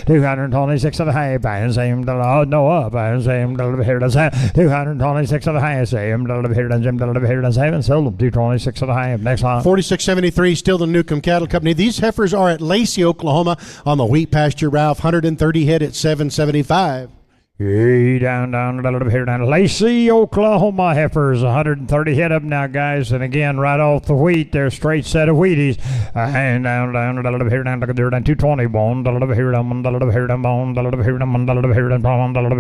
226 and a half, and same, no up, and same, here to 226 and a half, same, here to Jim, here to 7, sold them 226 and a half, next line. 4673, still the Newcomb Cattle Company. These heifers are at Lacey, Oklahoma on the wheat pasture, Ralph, 130 head at 775. Down here down Lacey, Oklahoma heifers, 130 head up now, guys, and again right off the wheat, they're straight set of Wheaties, and down here down, look at there down 220 bone, here down here down bone,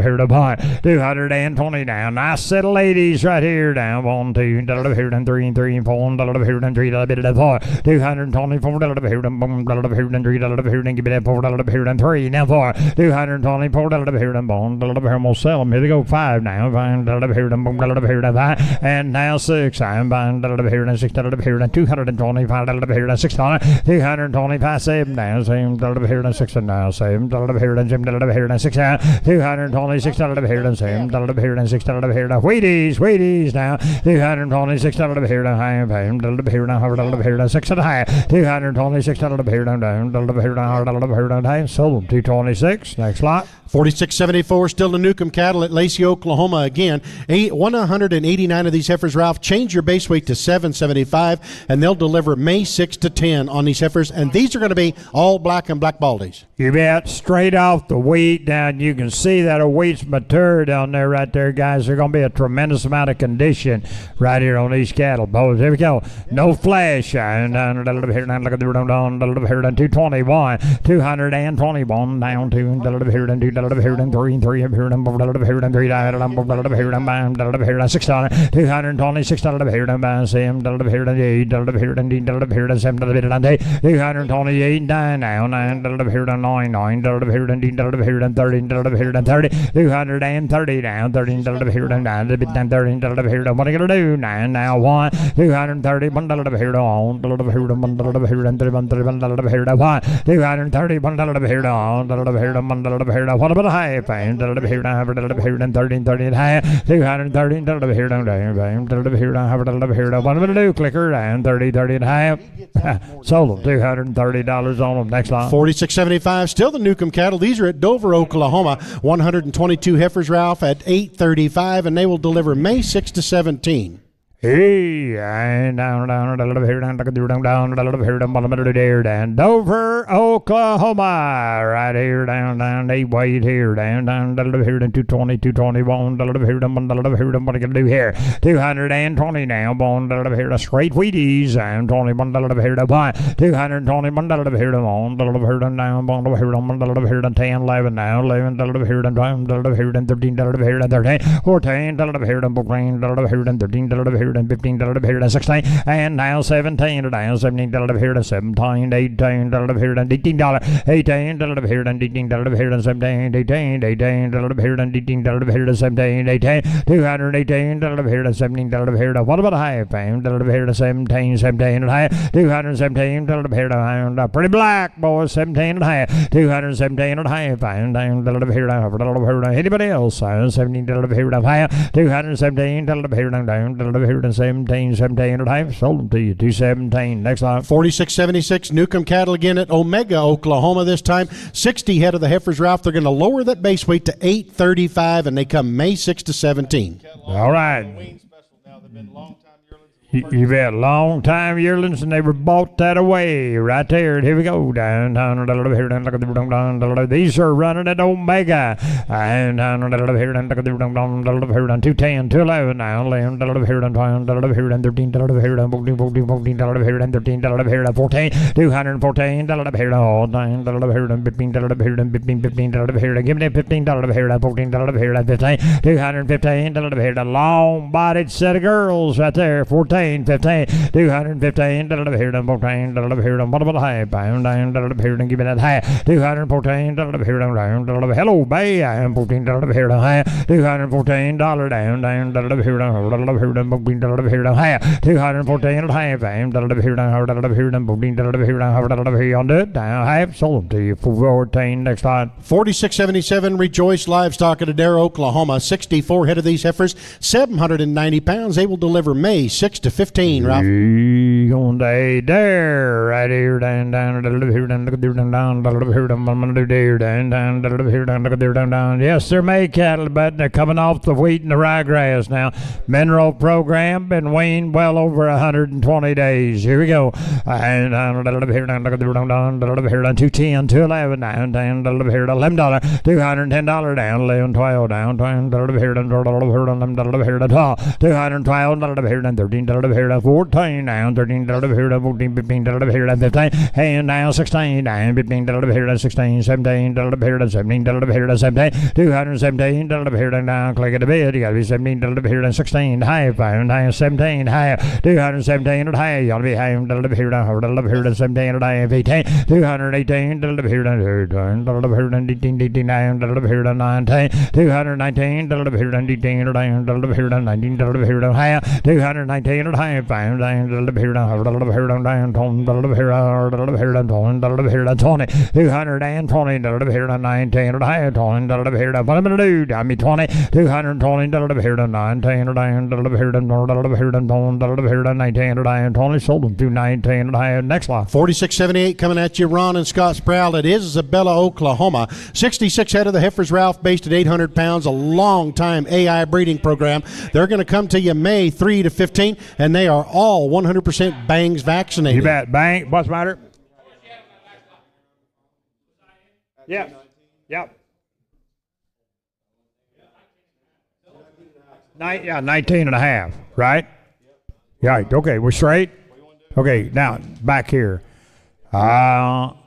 here to buy 220 down, nice set of ladies right here down 1, 2, here down 3, 4, here down 3, bit of 4, 224 here down bone, here down 3, here down give it 4, here down 3, now 4, 224 here down bone. Almost sell them. Here they go 5 now. Here to 5. And now 6. I'm buying here to 6. Here to 225. Here to 6. 225. Same now. Same here to 6. Now same here to Jim. Here to 6. 226. Here to same. Here to 6. Here to Wheaties now. 226. Here to high. Here to 6 and high. 226. Here to down. Here to high. Sold them 226. Next lot. 4674, still the Newcomb Cattle at Lacey, Oklahoma again. 189 of these heifers, Ralph. Change your base weight to 775, and they'll deliver May 6 to 10 on these heifers, and these are going to be all black and black baldies. You bet, straight off the wheat down. You can see that a wheat's mature down there right there, guys. There's going to be a tremendous amount of condition right here on these cattle. Boys, here we go. No flash. And down here, look at the down here, 221, 221 down to here, 2 here, 3 here, here, 3 here, 6 226 here, same here, 8 here, 7 228 9 now, 9 here, 9 here, 13 here, 30 230 down, 13 here, 9 13 here, what are you gonna do? 9 now, 1 230 bundle here on, here, 1 here, 1 230 bundle here on, here, what about a high pain? Here, 13 high, 230 here, down, here, what about a new clicker? And 30 high. Sold them $230 on them. Next line. 4675, still the Newcomb Cattle. These are at Dover, Oklahoma. 122 heifers, Ralph, at 835, and they will deliver May 6 to 17. Hey, and down here, down here, down Dover, Oklahoma, right here, down 8 weight here, down here, 220, 221, here, what are you gonna do here? 220 now, bone, here, straight Wheaties, and 21, here, to buy, 221, here, on, here, down, bone, here, 10, 11 now, 11, here, 12, here, 13, here, 13, 14, here, 14, here, 13, here, and $15 here to 16, and now 17 down, 17 here to 17, 18 here to $18, 18 here to $18 here to 17, 18 here to $18 here to 17, 18 218 here to 17 here to what about a high fame here to 17 and high 217 here to pretty black boys 17 and high 217 and high fame down here to anybody else 17 here to high 217 here down here $17, 17 and a half. Sold them to you, 217. Next line. 4676 Newcomb cattle again at Omega, Oklahoma this time. 60 head of the heifers, Ralph. They're going to lower that base weight to 835, and they come May 6 to 17. All right. You've had long time yearlings, and they were bought that away right there. And here we go. Down. These are running at Omega. And 210, 211 now. 11, 12, 13, 14, 14, 214, 15, give me $15, 14, 15, 215, long-bodied set of girls right there. 14. 15, 215, here done 14, what about the high pound down, here done give me that high, 214, here done down, hello, bay, I am 14, here done high, $214 down, here done, here done, here done high, 214 high, fame, here done, here done, 14, here done, here on it, down high, sold them to you, 14, next time. 4677 Rejoice Livestock at Adair, Oklahoma. 64 head of these heifers, 790 pounds. They will deliver May 6 to 15, Ralph. On day there, right here, down, here, down, down. Yes, they're May cattle, but they're coming off the wheat and the ryegrass now. Mineral program been weaned well over 120 days. Here we go. And here, down, 210, 211, down, here, $11, $210 down, 11, 12 down, here, down, here, 12, $212 here, down, $13 here, 14 down, $13 here, 14, $15 here, 15, and now 16 down, $15 here, 16, $17 here, $17 here, 17, $217 here, down, click at the bid, you gotta be $17 here, 16 high, 5, 17 high, $217 high, you gotta be high, $1 here, $1 here, 17 high, 18, $218 here, $18 here, 19, $219 here, 18 here, 19 here, high, $219 and high, $5 here, down, here, 20, $220 here, 19 and high, $20 here, what I'm gonna do, down me 20, $220 here, 19 down, here, 19 and high, 20, sold them to 19 and high. Next lot. 4678 coming at you, Ron and Scott Sproul. It is Isabella, Oklahoma. 66 head of the heifers, Ralph, based at 800 pounds, a long time AI breeding program. They're going to come to you May 3 to 15, and they are all 100% bangs vaccinated. You bet. Bang. What's the matter? Yep. 19 and a half, right? Yeah, okay, we're straight. Okay, now, back here. On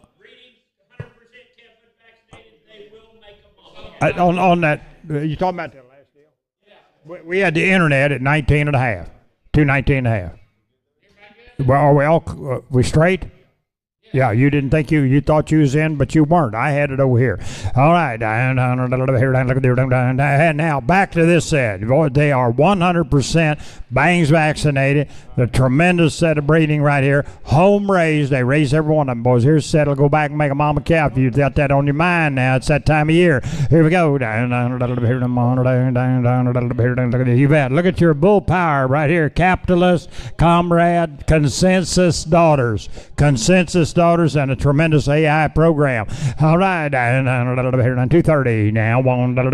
that, you talking about that last deal? We had the internet at 19 and a half, 219 and a half. Well, are we all, we straight? Yeah, you didn't think you thought you was in, but you weren't. I had it over here. All right. Now, back to this set. They are 100% bangs vaccinated. The tremendous set of breeding right here. Home raised. They raise every one of them, boys. Here's a set. It'll go back and make a mama calf. You've got that on your mind now. It's that time of year. Here we go. You bet. Look at your bull power right here. Capitalist, comrade, consensus daughters. Consensus daughters and a tremendous AI program. All right, 230 now, 230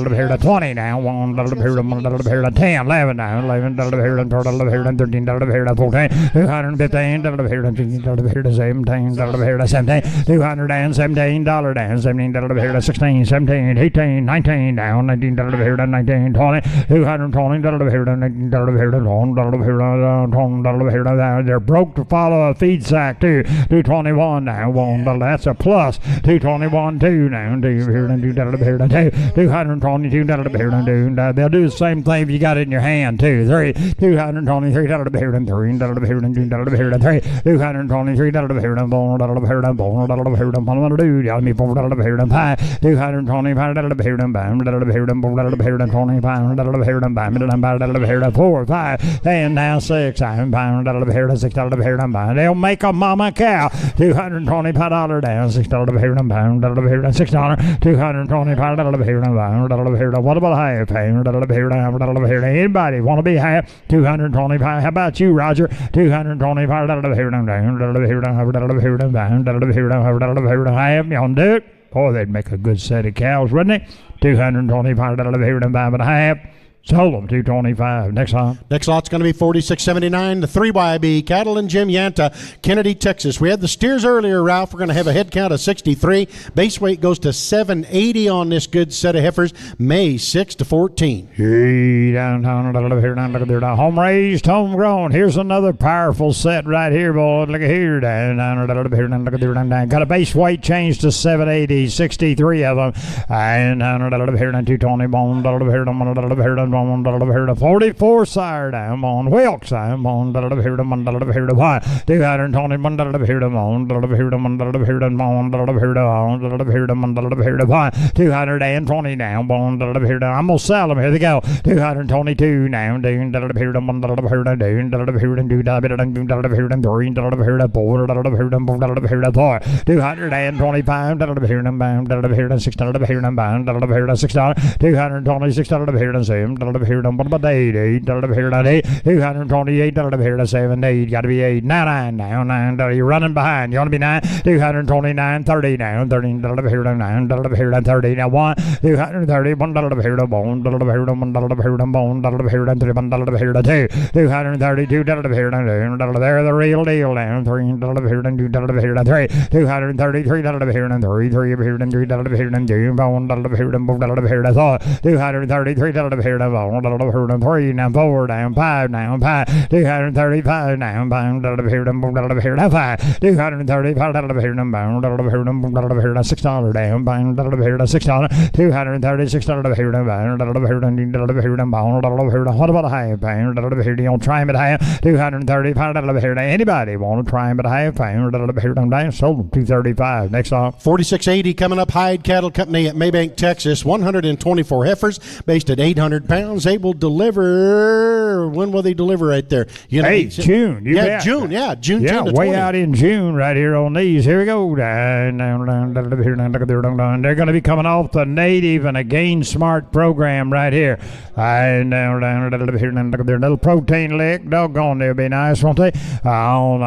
now, 20 now, 10, 11 now, 11 13 14, 215 17 $217 down, $17 16, 17, 18, 19 down, 19 19, 20, $220 they're broke to follow a feed sack too. 221 now, that's a plus. 221 2 now, 222 they'll do the same thing if you got it in your hand too. 223 $3 $225 and now 6 here, $6 here, $9. They'll make a mama cow. $225 down, $6 here, $9 here, $6. $225 here, $9 here. What about half? $1 here, $1 here. Anybody want to be half? $225. How about you, Roger? $225 here, $9 here, $1 here, $9 here, $1 here. Half. You want to do it? Boy, they'd make a good set of cows, wouldn't they? $225 here, $5.5. Sold them, $225. Next lot. Next lot's going to be $46.79. The 3YB Cattle and Jim Yanta, Kennedy, Texas. We had the steers earlier, Ralph. We're going to have a head count of 63. Base weight goes to 780 on this good set of heifers, May 6 to 14. Hey, downtown, home raised, homegrown. Here's another powerful set right here, boy. Look at here. Got a base weight change to 780, 63 of them. And 220 bone, 44 sire down on Wilkes. I'm on here to 220 here to on here to 220 now on here to I'm gonna sell them. Here they go. 222 now down here to here to 228 got to be 8 9 now 9 you're running behind. You want to be 9 229 30 now 30 here to 9 here to 30 now 1 230 $1 here to bone $1 here to bone $1 here to 3 $1 here to 2 232 $1 here to they're the real deal now 3 $1 here to $2 here to 3 233 $1 here to 3 3 here to $2 here to 2 $1 here to $1 here to 4 233 $1 here to $1 3 now 4 down 5 now 5 235 now bound here to here to 5 235 here to bound here to $6 down bound here to $6 236 here to bound here to bound here to what about a half pound here to on try him at half 235 here to anybody want to try him at half pound here to down sold 235. Next off 4680 coming up. Hyde Cattle Company at Maybank, Texas. 124 heifers based at 800 pounds. They will deliver. When will they deliver right there? June. June. Yeah, June 10 to 20. Way out in June right here on these. Here we go. They're going to be coming off the Native and a Gain Smart program right here. And little protein lick. Doggone, they'll be nice, won't they? Down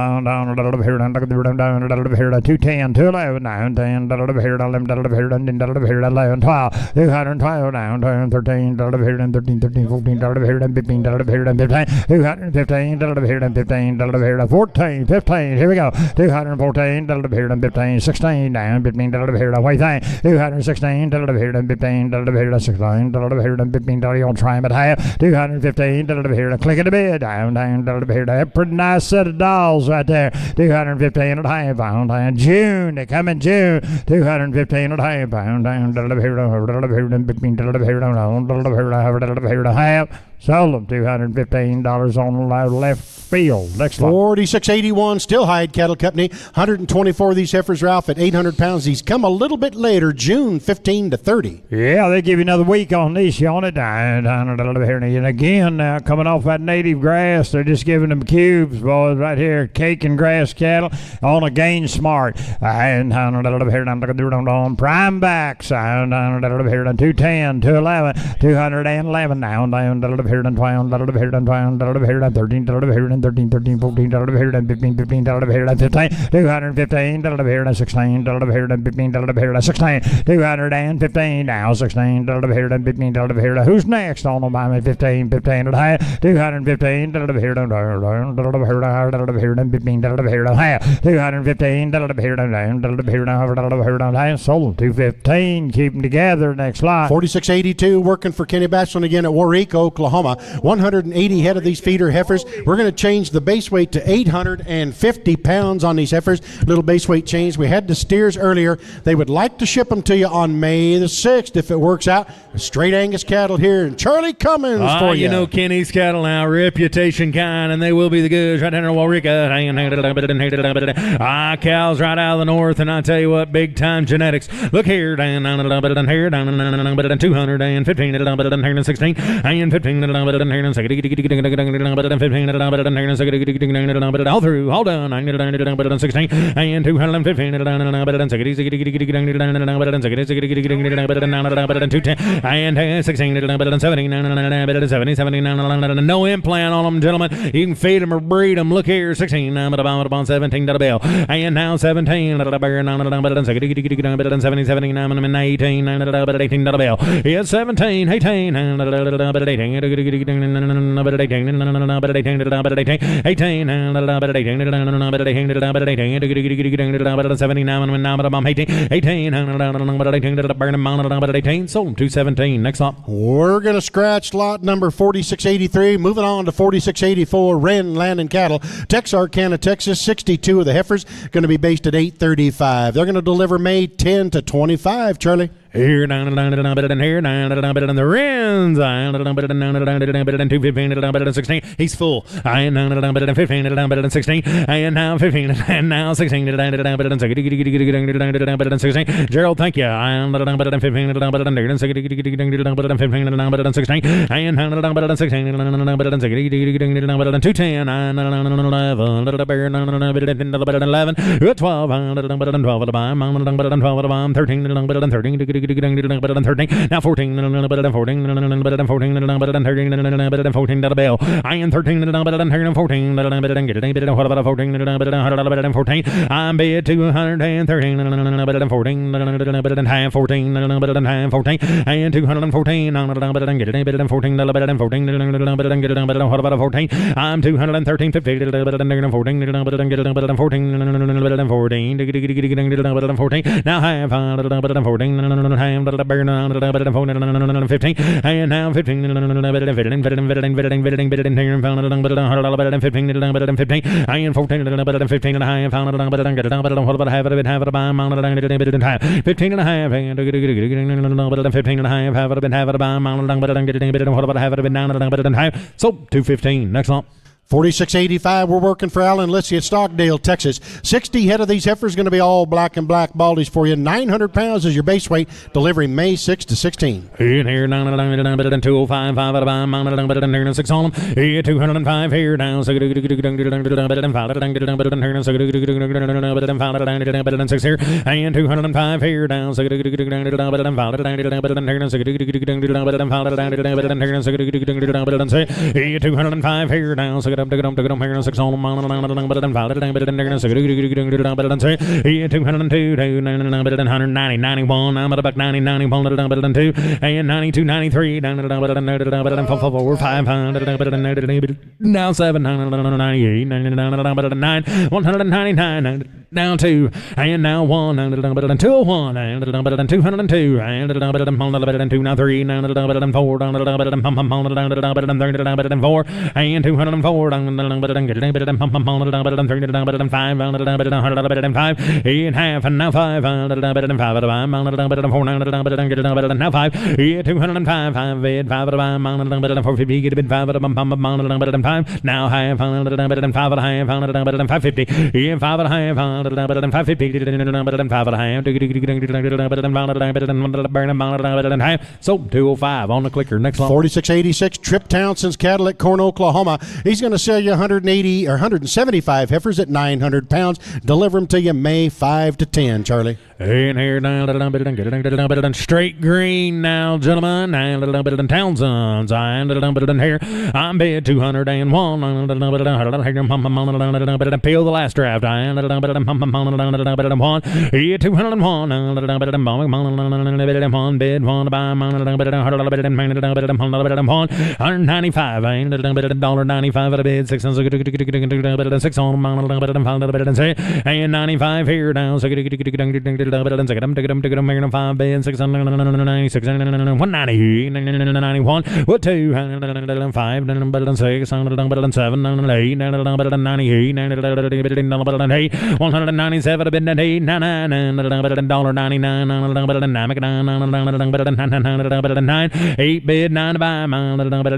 here to 210, 211, 910, here to 11, here to 11, 12, 212 down, 13, here to 13, 13, 14, here to 15, here to 15, 215, here to 15, here to 14, 15, here we go, 214, here to 15, 16, down, 15, here to wait, 216, here to 15, here to 16, here to 15, you'll try them at half, 215, here to click it a bit, down, here to a pretty nice set of dolls right there, 215 at half, down, June, they come in June, 215 at half, down, here to half. Sold them $215 on the left field. Next lot. 4681, still Hyde Cattle Company. 124 of these heifers, Ralph, at 800 pounds. These come a little bit later, June 15 to 30. Yeah, they give you another week on this, on it. And again, now coming off that native grass, they're just giving them cubes, boys, right here. Cake and grass cattle on a Gain Smart. And on prime backs. And here to 210, 211, 211 now. Down here to 12, here to 12, here to 13, here to 13, 13, 14, here to 15, 15, here to 15, 215, here to 16, here to 15, here to 16, 215 now, 16, here to 15, here to who's next on the by 15, 15 at half, 215, here to here to 15, here to half, 215, here to half, sold 215, keep them together. Next lot. 4682, working for Kenny Batchelin again at Warwick, Oklahoma. 180 head of these feeder heifers. We're going to change the base weight to 850 pounds on these heifers. Little base weight change. We had the steers earlier. They would like to ship them to you on May the 6th if it works out. Straight Angus cattle here. And Charlie Cummins for you. You know Kenny's cattle now, reputation kind, and they will be the goods right down in Warwick. Cows right out of the north, and I tell you what, big time genetics. Look here, down here, down 215, here to 16, and 15, all through, all done, 16 and 215 and 16 no implant on them, gentlemen. You can feed them or breed them. Look here, 16 about 17 to the bell, and now 17 to the bear, 17 and 18 to the bell. It's 17, 18 and 18 sold 217. Next lot. We're going to scratch lot number 4683. Moving on to 4684, Wren Land and Cattle, Texarkana, Texas. 62 of the heifers going to be based at 835. They're going to deliver May 10 to 25, Charlie. Here, down, here, down, the Wrens, 215, 16. He's full. 15, 16, and now 15, and now 16, 16. Gerald, thank you. 15, 16, and 210, 11, 12, 13, now 14, 14 to the bell. I am 13 14, I'm bid 213 half 14 and 214 what about 14? I'm 213 50 14 now half 14 15 and now 15 and 14 and a half 15 and a half 15 and a half so 215. Next lot. 4685, we're working for Alan Lissy at Stockdale, Texas. 60 head of these heifers going to be all black and black baldies for you. 900 pounds is your base weight. Delivery May 6 to 16. In here, 205, 5 out of 6 on them. Here, 205 here down. 6 here. And 205 here down. 205 here down. 6 on them. 202, 190, 91, I'm at about 90, 92, and 92, 93, down to 500, now 798, 9, 199, down 2, and now 1, 201, and 202, and 2 now 3, 4, and 204, 5, 8 half, and now 5, 4, now 5, 205, 5 bid, 5 450, get a bid, 5 now half, 550, 550, so 205 on the clicker. Next one. 4686, Trip Townsend's Cattle at Corn, Oklahoma. He's going to sell you 180 or 175 heifers at 900 pounds. Deliver them to you May 5 to 10, Charlie. In here, straight green now, gentlemen. Townsend's. Here, I'm bid 201. Peel the last draft. 201. 201. Bid 1 to buy. 195. $1.95 at a bid. 6 on 6 on and 95 here now. 5 bid 696 190 91 what 2 5 6 7 8 98 100 $197, a bid at $8.99, 8 bid, 9 to buy,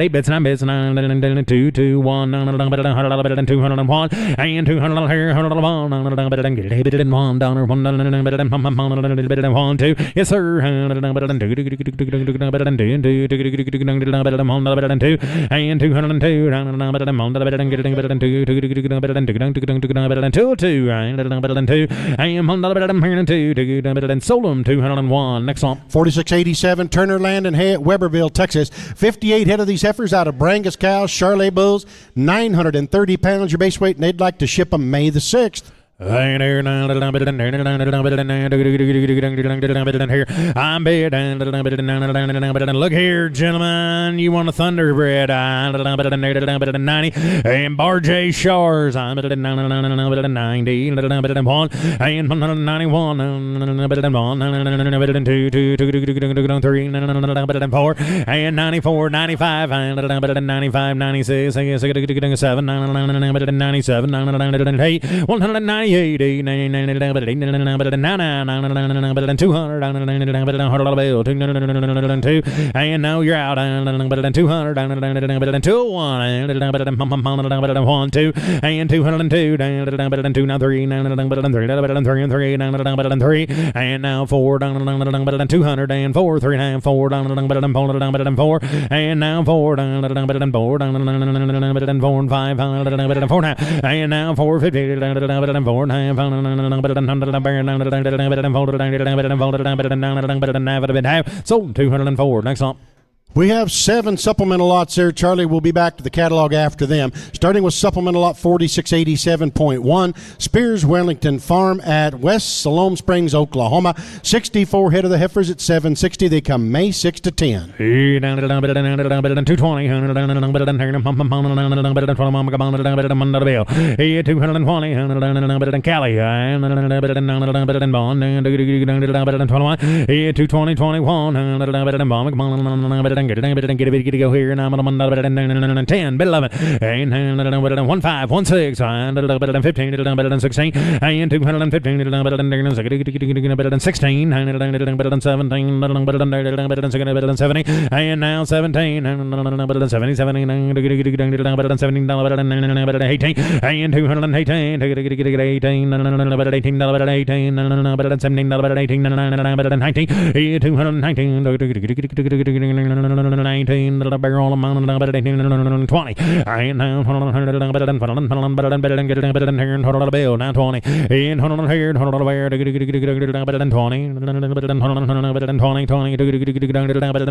8 bids, 9 bids, 9, 2, 2, 1, $100, 201, and $200 here, $1, 2, yes sir, and sold them 201. Next one. 4687 Turner Land and Hay at Weberville, Texas. 58 head of these heifers out of Brangus cows, Charolais bulls, 930 pounds your base weight, and they'd like to ship them May the 6th. I'm bid. Look here, gentlemen. You want a Thunderbred? 90. And Bar J Shars. I'm bid 90. And 191. 2, 3, 4. And 94, 95. 95, 96, 7, 97, 8, 190. 200 and now you're out 200 201 1 2 and 202 now 3 and now 4 200 and 4 3 and 4 4 and now 4 and 5 and now 450 sold 204. Next up. We have 7 supplemental lots there. Charlie will be back to the catalog after them. Starting with supplemental lot 4687.1, Spears Wellington Farm at West Siloam Springs, Oklahoma. 64 head of the heifers at 760. They come May 6 to 10. 220. 220. Cali. 220. 21. Get it go here now. 10, bid 11, 1, 5, 1, 6, 15, 16, and 215, 16, 17, 70, and now 17, 70, 70, 17, 18, and 218, 18, 19, barrel amount 20 and now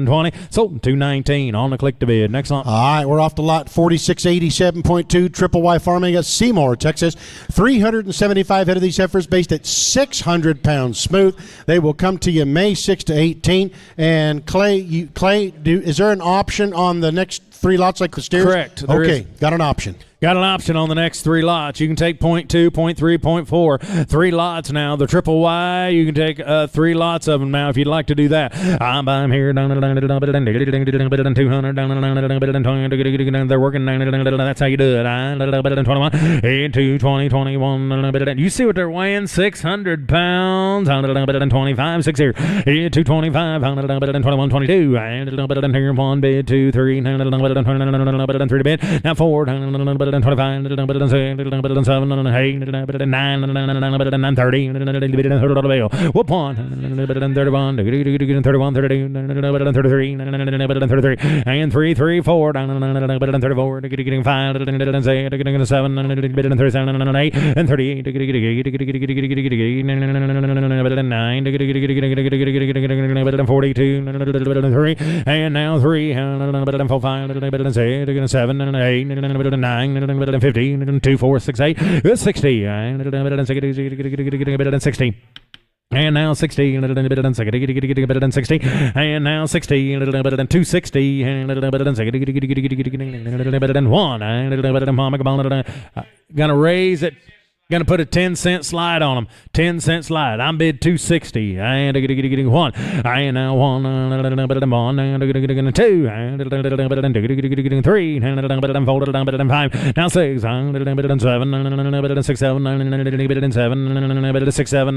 20 so 219 on the click to bid. Next one. All right, we're off to lot 4687.2 Triple Y Farming at Seymour, Texas. 375 head of these heifers based at 600 pounds smooth. They will come to you May 6 to 18. And Clay, is there an option on the next 3 lots like the steers? Correct. Okay, got an option. Got an option on the next 3 lots. You can take 0.2, 0.3, 0.4. 3 lots now. The Triple Y, you can take 3 lots of them now if you'd like to do that. I'm here. 200. They're working. That's how you do it. 21. 220, 21. You see what they're weighing? 600 pounds. 25, 6 here. 225, 21, 22. 1 bid, 2, 3, 3 to bid. Now 4. 25, 7, 8, 9, 30, 1 point, 31, 31, 32, 33, and 3, 3, 4, 34, 5, 7, 37, 8, and 38, 9, 42, 3, and now 3, 4, 5, 7, 8, 9, 15, 2, 4, 6, 8, 60, and 60. And now 60, and now 60, and 260, and 1, gonna raise it. Gonna put a 10-cent slide on them. 10-cent slide. I'm bid 260. And one. And now one. Two. Three. Folded down. Five. Now six. Seven. 6, 7. 6, 7.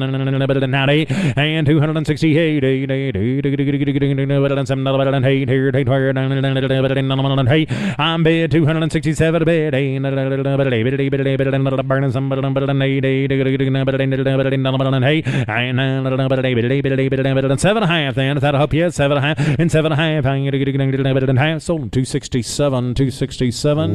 Now eight. And 268. I'm bid 267 a bid. Burning some seven and a half then. That'll help you. 7 and a half and 7 and a half. Sold them 267.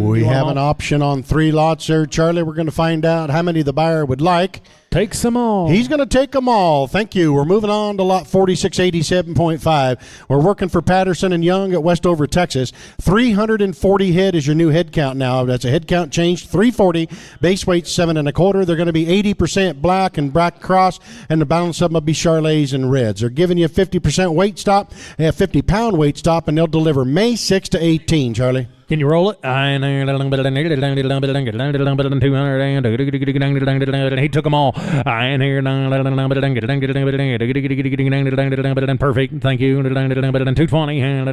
We have an option on 3 lots there, Charlie. We're going to find out how many the buyer would like. Takes them all. He's going to take them all. Thank you. We're moving on to lot 4687.5. We're working for Patterson and Young at Westover, Texas. 340 head is your new head count now. That's a head count change. 340. Base weight 7 1/4. They're going to be 80% black and black cross, and the balance of them will be Charolais and reds. They're giving you a 50% weight stop, a 50-pound weight stop, and they'll deliver May 6 to 18, Charlie. Can you roll it? He took them all. Perfect. Thank you. 220 and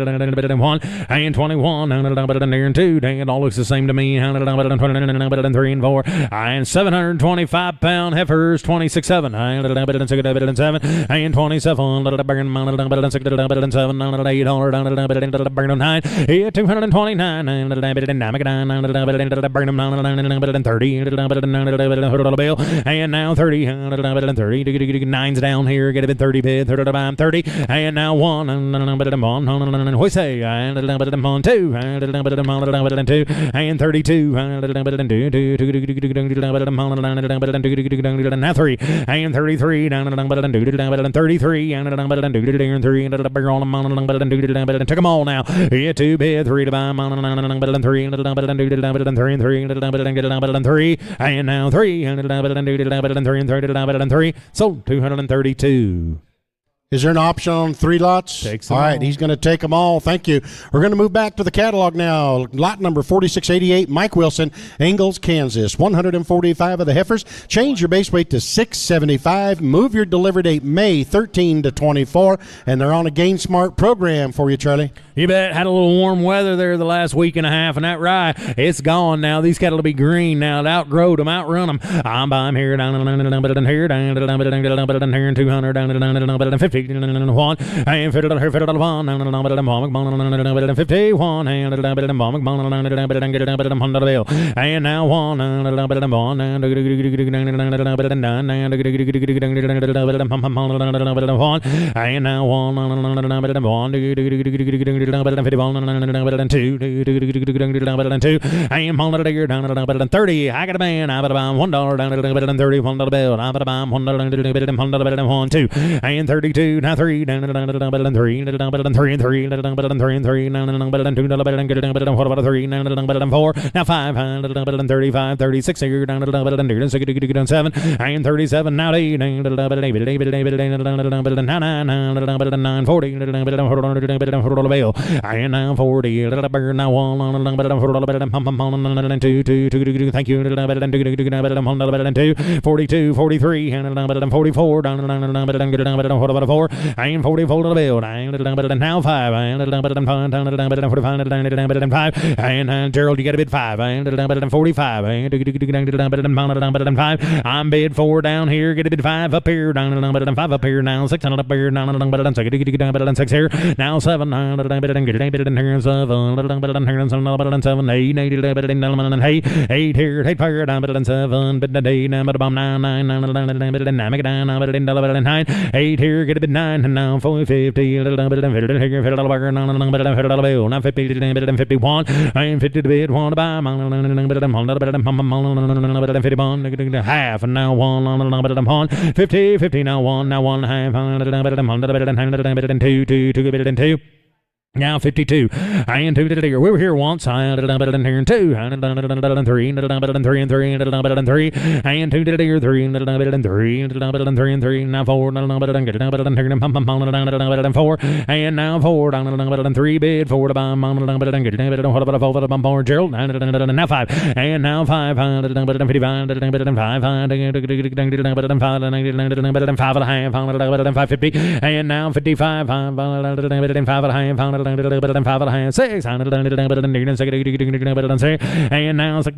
21 and 2. It all looks the same to me. 3 and 4 and 725-pound heifers. 26.7 and 27. 229. And now 30 nines down here. Get a bit 30 bid 30 and now 1 and 2 and 32 and now 3 and 33 and 33 and took them all now. 2 bid 3 to buy 3 and now 3 and 3 sold 232. Is there an option on 3 lots? All right, he's going to take them all. Thank you. We're going to move back to the catalog now. Lot number 4688, Mike Wilson, Ingalls, Kansas. 145 of the heifers. Change your base weight to 675. Move your delivery date May 13 to 24. And they're on a Gain Smart program for you, Charlie. You bet. Had a little warm weather there the last week and a half, and that rye, it's gone now. These cattle will be green now. It outgrowed them, outrun them. I'm by here, down here, 200, down 50. 1 and 51 and now 1 and now 1 30. I got a man. I got a $1 down $30 bill. I got a $1 2 and 32. Now 3 down 3 and 3 and 3 and 2 what about 3 now 4 now 5 and 35 36 here down 7 and 37 now 8 and 9 40 and now 40 now 1 2 thank you 42 43 and 44 down what about 4 and 40 folded bill and now 5 and 5 and Gerald, you got a bid 5 and 45 and 5. I'm bid 4 down here. Get a bid 5 up here down 5 up here now 6 up here down 6 here now 7 and 7 8 8 here 8 fire down 7 bid the day now 9 8 here get a bid 9 and now 50 now 50 51 and 50 to bid 1 to buy half and now 1 50 50 now 1 half 2 2 2 2 Now 52 and 2 to the deer. We were here once. And here and 2 and 3 and 3 and 3 and 3 and 2 to the deer. 3 and 3 and 3 and 3. Now 4 and 4 and now 4 and 3 bid 4 to bomb and more Gerald. Now 5 and now 5 and 55 and 5 and 550 and now 55 and 5 and 6 and now 6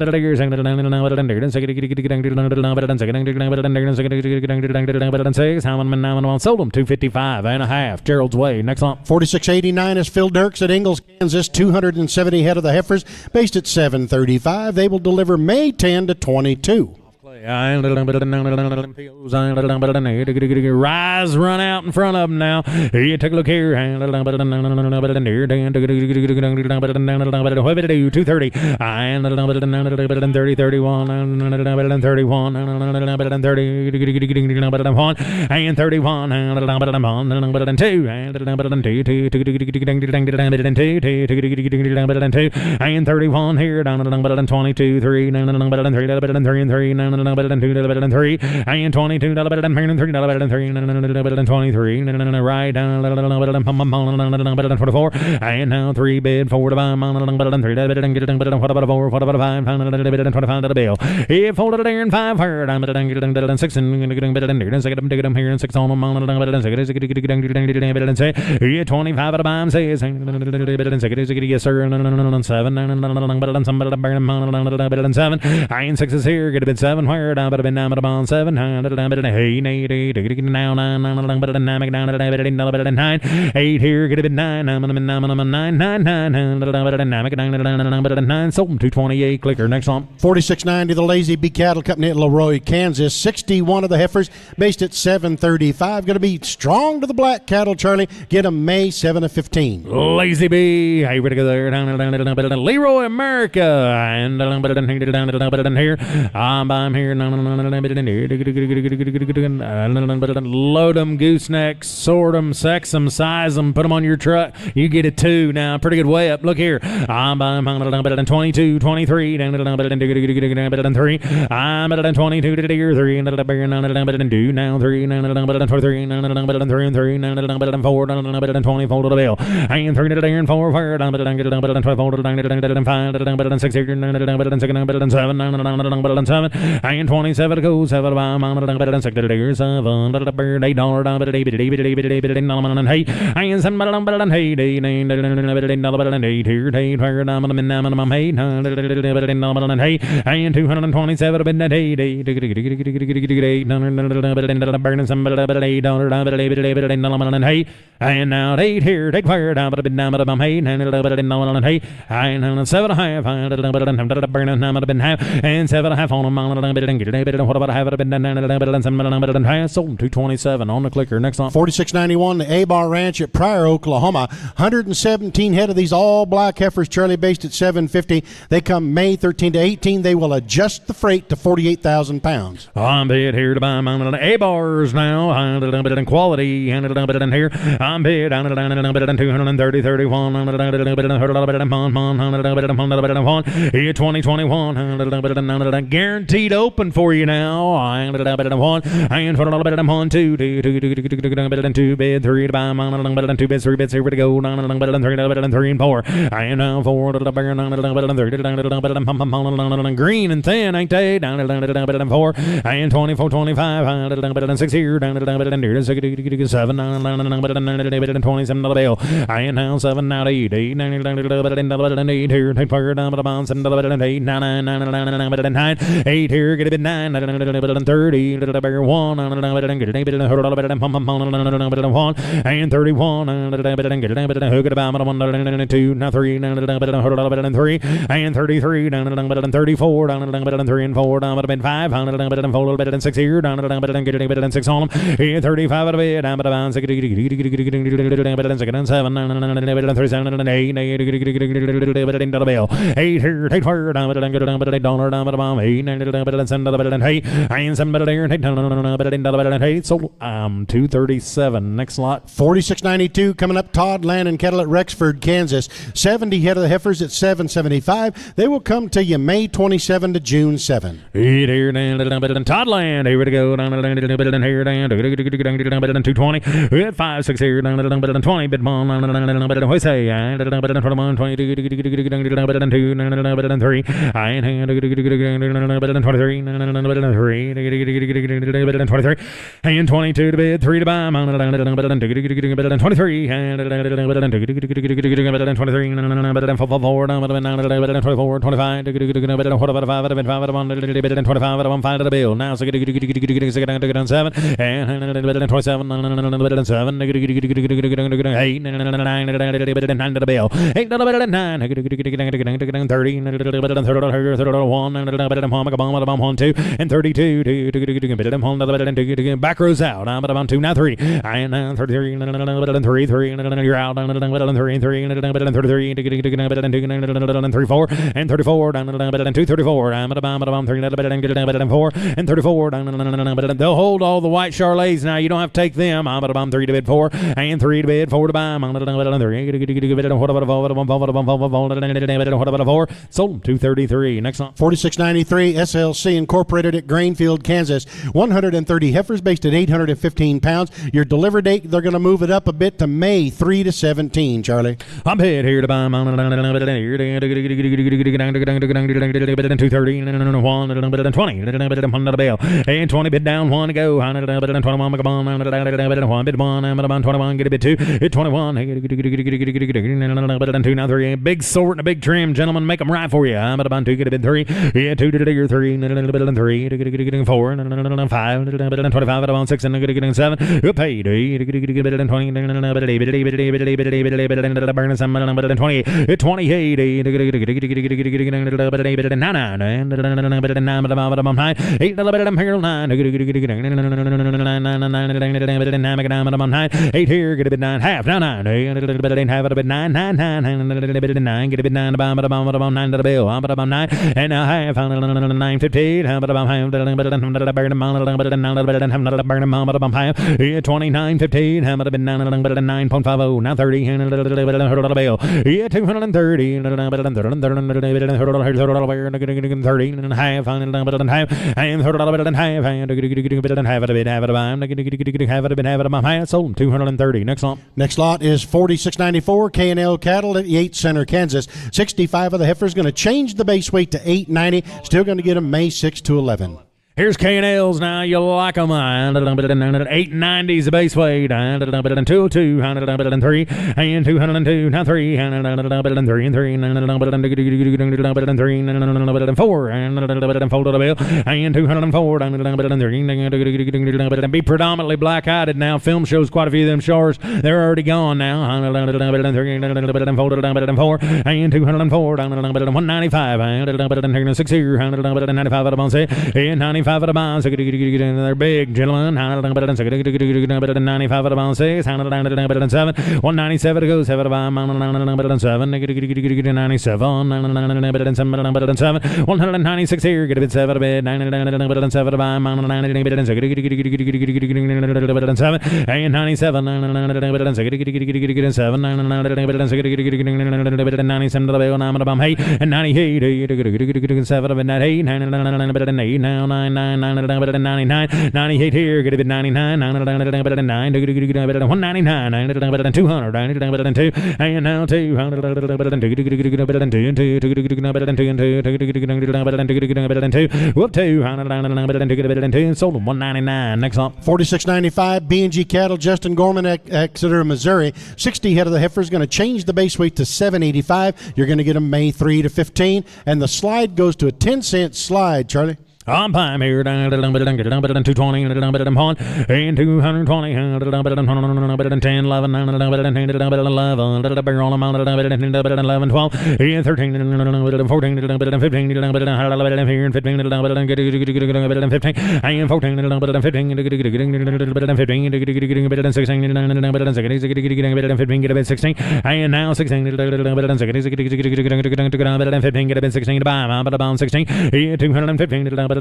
sold them 255 and a half. Gerald's Way. Next on 4689 is Phil Dirks at Ingalls, Kansas. 270 head of the heifers, based at 735. They will deliver May 10 to 22. Rise, run out in front of them now. You take a look here. 230 and 30, 31 and 31 and 31 and 2 and 31 here down 22 3 and 3 and 3 and 2 better than 3 and 22 better than 3 and 3 better than 3 and better than 23 and right down better than 24 and now 3 bid 4 to 5 better than 3 better than get it better than what about 4 what about 5 better than 25 to the bill. He folded it there in 5 hard I'm better than 6 and getting better than there second dig them here and 6 on them better than 6 better than say 25 at a bomb says better than 6 yes sir and 7 and better than some better than 7 and 6 is here get a bit 7 where down better than 9 about 7 better than 8 now 9 better than 9 down better than 9 8 here get a bit 9 9 better than 9 better than 9 sold them 228 clicker. Next on 4690 the Lazy Bee Cattle Company at Leroy, Kansas. 61 of the heifers based at 735. Going to be strong to the black cattle, Charlie. Get them May 7 to 15. Lazy Bee. Hey, we're together down better than Leroy, America. And better than here. I'm here. Load them, goosenecks, sort them, sex them, size them, put them on your truck. You get it too. Now, pretty good way up. Look here. I'm better than 22, 23, better than 3. I'm better than 22 to the year 3, better than 2, now 3, better than 23, better than 3 and 3, better than 4, better than 24 to the bill. And 3 to the year and 4, better than 12, better than 5, better than 6, better than 6, better than 7, better than 7, and 27 to go, 7 better than 6 to the year 7, better than $8, better than 8, and 7 better than 8, better than 8 here, 8, better than 8, and 227 been that 8, and now 8 here, take fire down, but a bit down, but I'm 8, and 7 half, and 7 half on them, what about half of it? Sold 227 on the clicker. Next on 4691 the A-Bar Ranch at Pryor, Oklahoma. 117 head of these all black heifers, Charlie, based at 750. They come May 13 to 18. They will adjust the freight to 48,000 pounds. I'm bid here to buy A-Bars now. I'm quality and here. I'm bid down 230, 31, 2021, guaranteed open for you now. And better than 1, and for a little better than 1, 2, better than 2, bid 3 to buy, better than 2 bids, 3 bids, 3 to go, better than 3, better than 3 and 4, and now 4, better than 3, better than green and thin, ain't they? Down better than 4, and 24, 25, better than 6 here, better than 7, better than 27 dollar bill, and now 7, now 8, better than 8 here, take fire down, better than 7, better than 8, 9, better than 9, 8 here, get a bit 9, better than 30, better 1, better than get it, better than 1, and 31, better than get it, better than hook it about 1, better than 2, now 3, better than 3, and 33, better than 34, better than 3 and 4, better than 5, better than 4, better than 6 here, better than get it, better than 6 on them, 35 at a bit, better than 6, better than 6 and 7, better than 3, 7 and 8, better than the bill, 8 here, take fire, better than get it, better than $8, better than 8, better than $7 better than hay, and $7 better than $8 better than hay. So $237. Next lot. $46.92 coming up. Todd Land and Cattle at Rexford, Kansas. 70 head of the heifers at $7.75. They will come to you May 27 to June 7. Todd Land, here we go. Here down, better than 220. We had 5, 6 here, better than 20. Bit bomb, better than Jose, better than 21, 22, better than 2, better than 3. I ain't better than 23, better than 3, better than 23. And 22 to bid, 3 to buy, better than 2, better than 23, better than 2, better than 23, better than 4, better than 24, 25, better than 45, better than 25, better than 5 to the bill. Now, so get on 7, and better than 27, better than 7, 8, better than 9 to the bill. 8 better than 9, 30, better than 1, better than 1, 2, and 32, better than 1, better than 2, back rows out. I'm about 2, now 3, and 33, better than 3, you're out, better than 3, better than 33, better than 2, better than 3, 4, and 34, better than 2, 34, I'm about 3, better than 4, and 34, they'll hold all the white Charolais now. You don't have to take them. I'm about 3 to bid 4, and 3 to bid 4 to buy. I'm about 4. Sold them $233. Next one. $46.93 SLC Incorporated at Grainfield, Kansas. 130 heifers based at 815 pounds. Your delivery date, they're going to move it up a bit to May 3 to 17, Charlie. I'm paid here to buy. Better than 230, better than 20, better than 1 to the bill, and 20 bid down, 1 to go, better than 21, better than 1, bid 1, better 21, get a bid 2, hit 21, better than 2, now 3, big sort and a big trim, gentlemen, make them right for you. Better than 2, get a bid 3, yeah, 2 to the 3, better than 3, 4, 5, better than 25, better than 6, and 7, paid, better than 20, better than 7, better than 28, 28, better than 9, better than 9, better than 9, 8, better than 9, 8 here, get a bit 9, half, now 9, better than half, a bit 9, 9, 9, better than 9, get a bit 9, about 9 to the bill, about 9, and now half, 9, 15, about half, better than 9, better than half, 29, 15, better than 9.50, now 30, better than the bill, 230, better than 30, and half, better than half, and better than half, better than half, a bit, half, half, of my sold 230. Next lot. Next lot is $46.94 K&L Cattle at Yates Center, Kansas. 65 of the heifers going to change the base weight to $890. Still going to get them May 6 to 11. Here's K&Ls now. You like them. 890 is the base weight. Better than 202. Better than 3. And 202. Now 3. Better than 3 and 3. Better than 3. Better than 4. Better than 4 to the bill. And 204. Better than 3. Better than be predominantly black-eyed now. Film shows quite a few of them shores. They're already gone now. Better than 3. Better than 4. Better than 4. And 204. Better than 195. Better than 6 here. Better than 95 out of on set. And 95 out of bounds. They're big, gentlemen. Better than 95 out of bounds. 6. Better than 7. 197 to go. 7 out of bounds. Better than 7. 97. Better than 7. Better than 7. 196 here. Get a bit 7 a bit. Better than 7 to buy. Better than 7. Better than 7. And 97. Better than 7. Better than 97 to the bill. 9 to bum. 8. And 98. 7 of it. 8. Better than 8. Now 9. Better than 99. 98 here. Get a bit 99. Better than 9. Better than 199. Better than 200. Better than 2. And now 2. Better than 2. Better than 2. Better than 2 and 2. Better than 2. Better than 2. Whoop 2. Better than 2. Better than 2. Sold them $199. Next up. $46.95 B&G Cattle, Justin Gorman, Exeter, Missouri. 60 head of the heifer is going to change the base weight to $785. You're going to get them May 3 to 15. And the slide goes to a 10-cent slide, Charlie. On time here, better than 220, better than 1, and 220, better than 10, 11, better than 10, better than 11, better than barrel amount, better than 11, 12, and 13, better than 14, better than 15, better than here, and 15, better than 15, and 14, better than 15, better than 15, better than 16, better than 16, better than 15, get a bit 16, and now 16, better than 16, better than 15, get a bit 16 to buy, better than 16, 215, better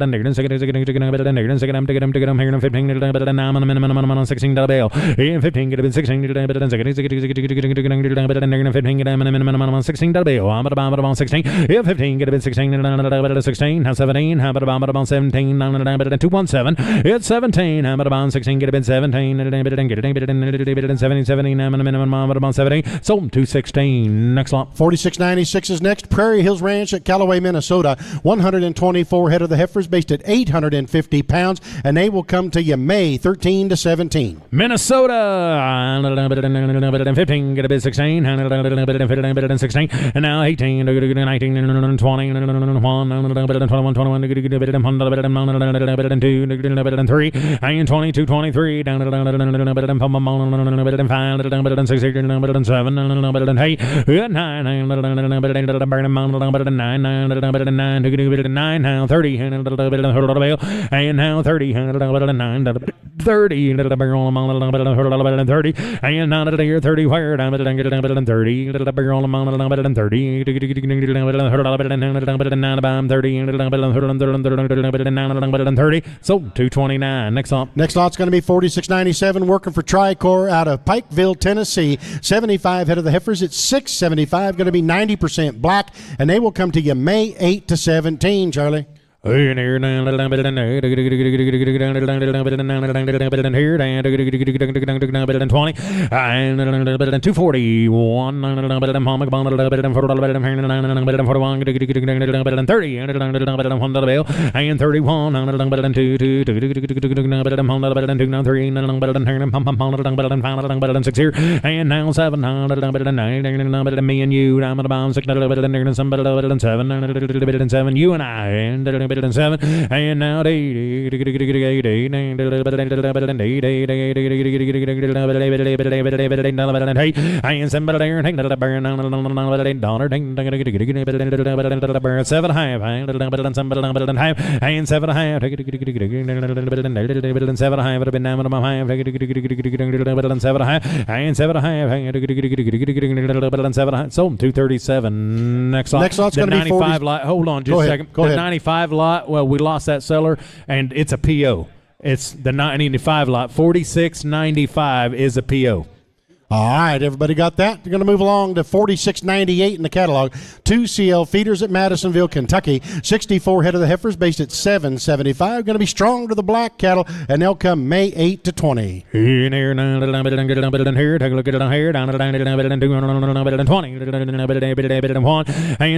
It's 17. I'm at about 16. Get a bid 17. Sold 216. Next lot. 4696 is next. Prairie Hills Ranch at Callaway, Minnesota. 124 head of the heifers based at 850 pounds, and they will come to you May 13 to 17. Minnesota. 15. Get a bid 16. 16. And now 18. 19. 20. 21. 3 and 22, 23 down 5 7 8 9 now 30 and now 30 and now 30 and now to here 30 where down 30 30 so 229. Next lot. Next lot's going to be 4697 working for Tricor out of Pikeville, Tennessee. 75 head of the heifers. It's 675. Going to be 90% black, and they will come to you May 8 to 17, Charlie. Here, 241. And 31 and now 7 me and you. I'm at about 6 7 you and I and 7 and now 8 and 7 so 237. Next lot's going to be 95 lot. Hold on just a second. Go ahead. 95 lot, well, we lost that seller, and it's a PO. It's the 95 lot. 4695 is a PO. All right, everybody got that? We're going to move along to 4698 in the catalog. 2 CL feeders at Madisonville, Kentucky. 64 head of the heifers based at 775. Going to be strong to the black cattle, and they'll come May 8 to 20. Here, take a look at it here. Down to 20 and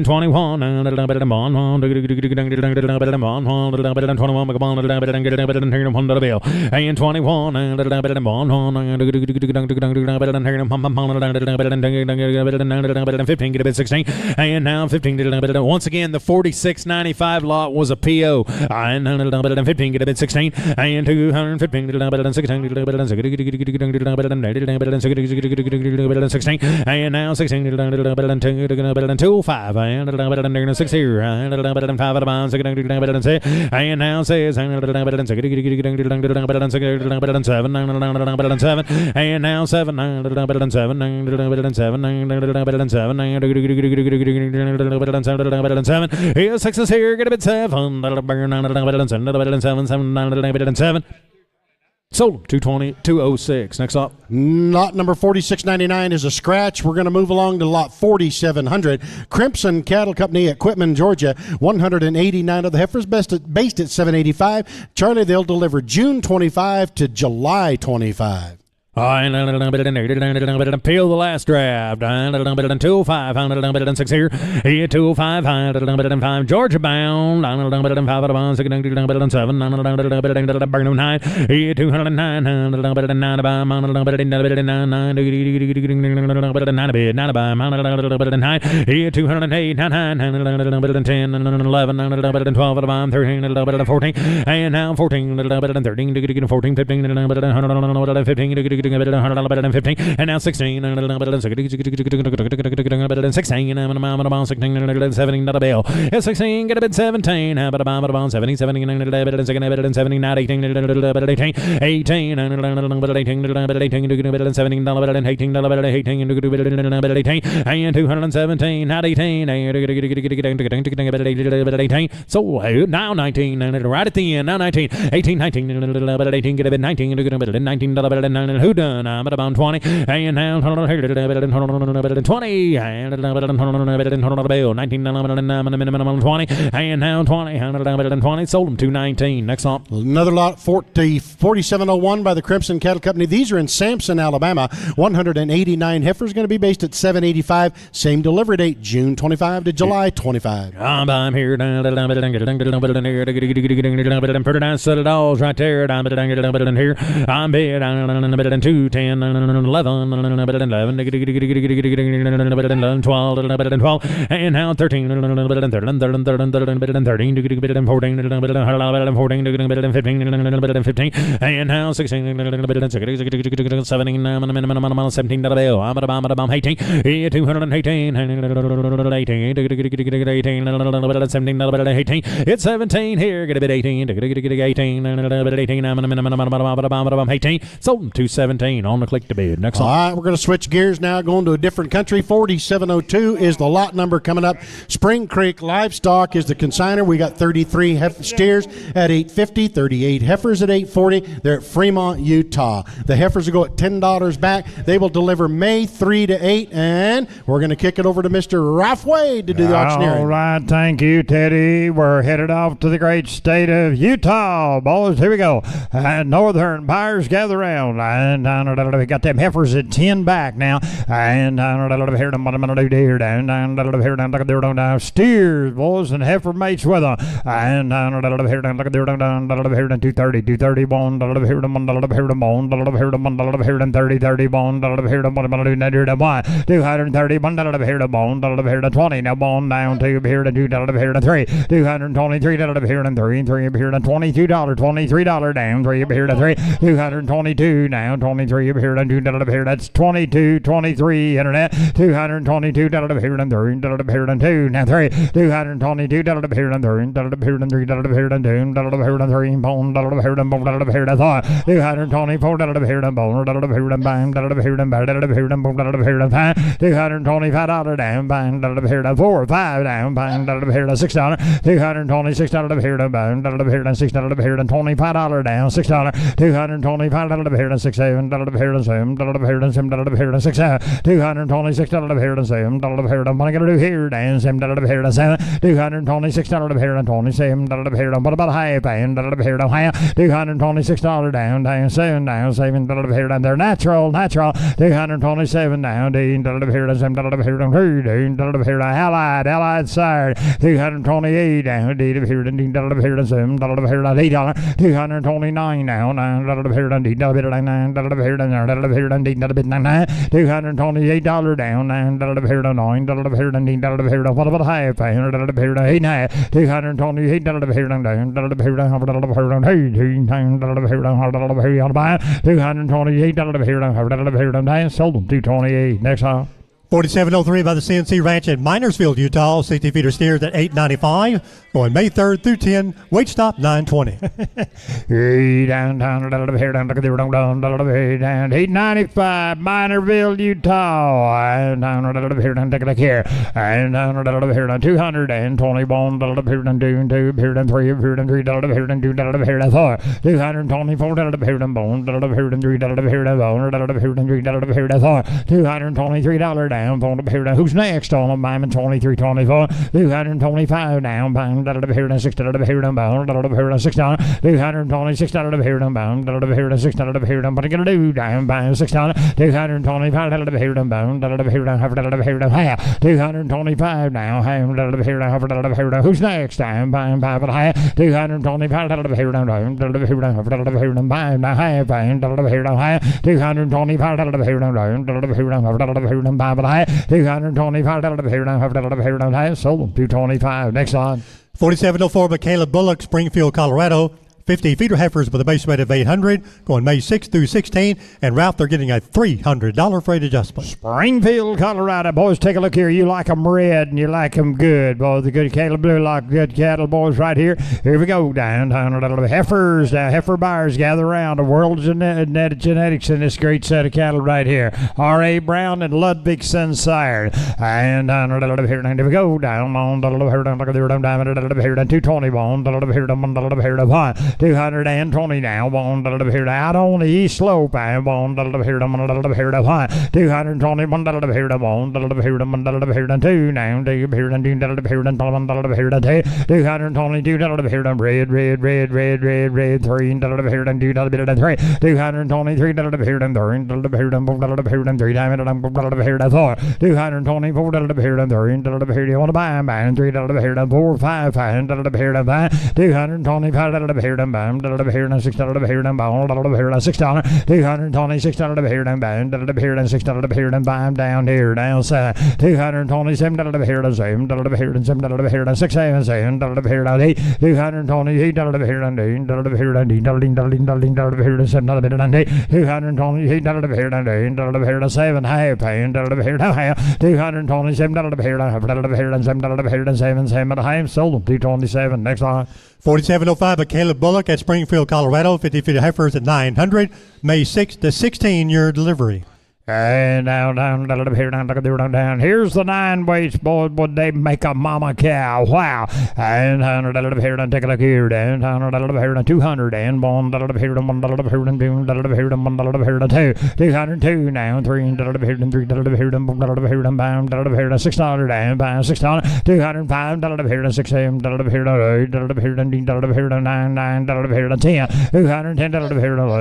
21. And 15 get a bit 16 and now 15 once again the 4695 lot was a PO and 15 get a bit 16 and 215 16 and now 16 205 and 6 here and 5 at about 6 and now says 7 and now 7 7 here's 6 here, get a bit 7 sold 220 206. Next up, lot number 4699 is a scratch. We're going to move along to lot 4700. Crimson Cattle Company at Quitman, Georgia. 189 of the heifers based at 785. Charlie, they'll deliver June 25 to July 25. Peel the last draft. 205 6 here. 205 Georgia bound. 5 7 Burnham 9. 209 9 208 10 11 12 13 and now 14 13 15 $100 better than 15, and now 16, $16, $17 bill. It's 16, get a bid 17, how about a bomb, 70, 70, better than 17, better than 70, not 18, better than 18, 18, better than 18, better than 17, better than 18, better than 18, better than 18, better than 18, and 217, not 18, better than 18, so now 19, right at the end, now 19, 18, 19, better than 18, get a bid 19, better than 19, better than 9, who done? I'm at about 20, and now better than 20, and better than bill, 19, minimum 20, and now 20, better than 20, sold them 219. Next on. Another lot, 4701 by the Crimson Cattle Company. These are in Sampson, Alabama. 189 heifers, going to be based at 785. Same delivery date, June 25 to July 25. I'm here. Pretty nice set of dolls right there. I'm here. I'm bid. Better than 210, 11, better than 11, better than 12, better than 12, and now 13, better than 13, better than 13, better than 14, better than 14, better than 15, better than 15, and now 16, better than 16, 17, minimum 17 bill. I'm 18, 218, 18, better than 17, better than 18. It's 17 here. Get a bit 18, 18, better 18, minimum 18. Sold them 217 on the click to bid. Next all one. right, we're going to switch gears now, going to a different country. 4702 is the lot number coming up. Spring Creek Livestock is the consigner. We got 33 steers at $850, 38 heifers at $840. They're at Fremont, Utah. The heifers will go at $10 back. They will deliver May 3 to 8, and we're going to kick it over to Mr. Ralph Wade to do the auctioneering. All right, thank you, Teddy. We're headed off to the great state of Utah. Boys, here we go. Northern buyers gather around. And we got them heifers at 10 back now. And here down steers, boys, and heifer mates with them. And here down 230, 230 bone, here them 30, 30 bone, here them 230 bone, here the bone, here the 20 now bone down to here to 2 here to 3, 223 here to 3, 3 here to $22, $23 down, 3 here to 3, 222 now, 23 here to 2 here, that's 22, 23 internet, 222 here to 3 here to 2 now 3, 222 here to 3 here to 3 here to 2 here to 3 bone, here to bone, here to 4, 224 here to bone, here to bang, here to bang, here to bone, here to 5, $225 down, bang, here to 4, 5 down, bang, here to $6, $226 here to bang, here to $6, here to $25 down, $6, $225 here to 6, 7, here to 7, here to 7, here to 6, $226 here to 7, here to what I gotta do here, down, 7, here to 7, $226 here to 27, here to what about half, and here to half, $226 down, 7, here to their natural, $227 down, here to 7, here to 2, here to allied sire, $228 down, here to 7, here to $8, $229 now, here to $9, here to $228 down, here to 9, here to what about half, here to 8, $228 here to down, here to $228 here to down, sold them 228. Next time. 4703 by the CNC Ranch in Minersfield, Utah. 60 feeder steers at $895. Going May 3rd through 10. Weight stop $920. Down, here down, down, 895, Minersfield, Utah. And down, here down, take a look here. And down, here down, 220 bone, here down, 2, here down, 3, here down, 3, here down, 2, here down, 4, 224 here down, bone, here down, 3, here down, bone, here down, 3, here down, 4, $223 down. Here down, who's next on them? I'm 23, 24, 225 down, bang, here down, 6, here down, bone, here down, $6, $226 here down, bone, here down, 6, here down, what are you gonna do? Down, bang, $6, $225 here down, bone, here down, half, 225 now, here down, who's next? Down, bang, half, 225 here down, here down, bang, half, here down, half, 225 here down, here down, bang, $225 here down, sold them 225. Next on. 4704 by Caleb Bullock, Springfield, Colorado. 50 feeder heifers with a base weight of 800, going May 6th through 16. And Ralph, they're getting a $300 freight adjustment. Springfield, Colorado. Boys, take a look here. You like them red and you like them good. Boys, the good cattle blue like good cattle, boys, right here. Here we go. Downtown heifers, heifer buyers gather around. The world of genetics in this great set of cattle right here. R.A. Brown and Ludwigson sire. And here we go. Down on 220 bone. 220 now. Out on the east slope. 220 2 now. 222 red 3 223 you want to buy them 3 4 5 5 225 6 $226 down here down south 227 7 sold them 227 next line 4705 of Caleb Bullock at Springfield, Colorado. 50 feet of heifers at 900. May 6th to 16, your delivery. And down, here's the 9 weights, boys. Would they make a mama cow? Wow. And take a look here. Down, 200 and 1 202 now 3 600 and 600 205 6 7 9 10 210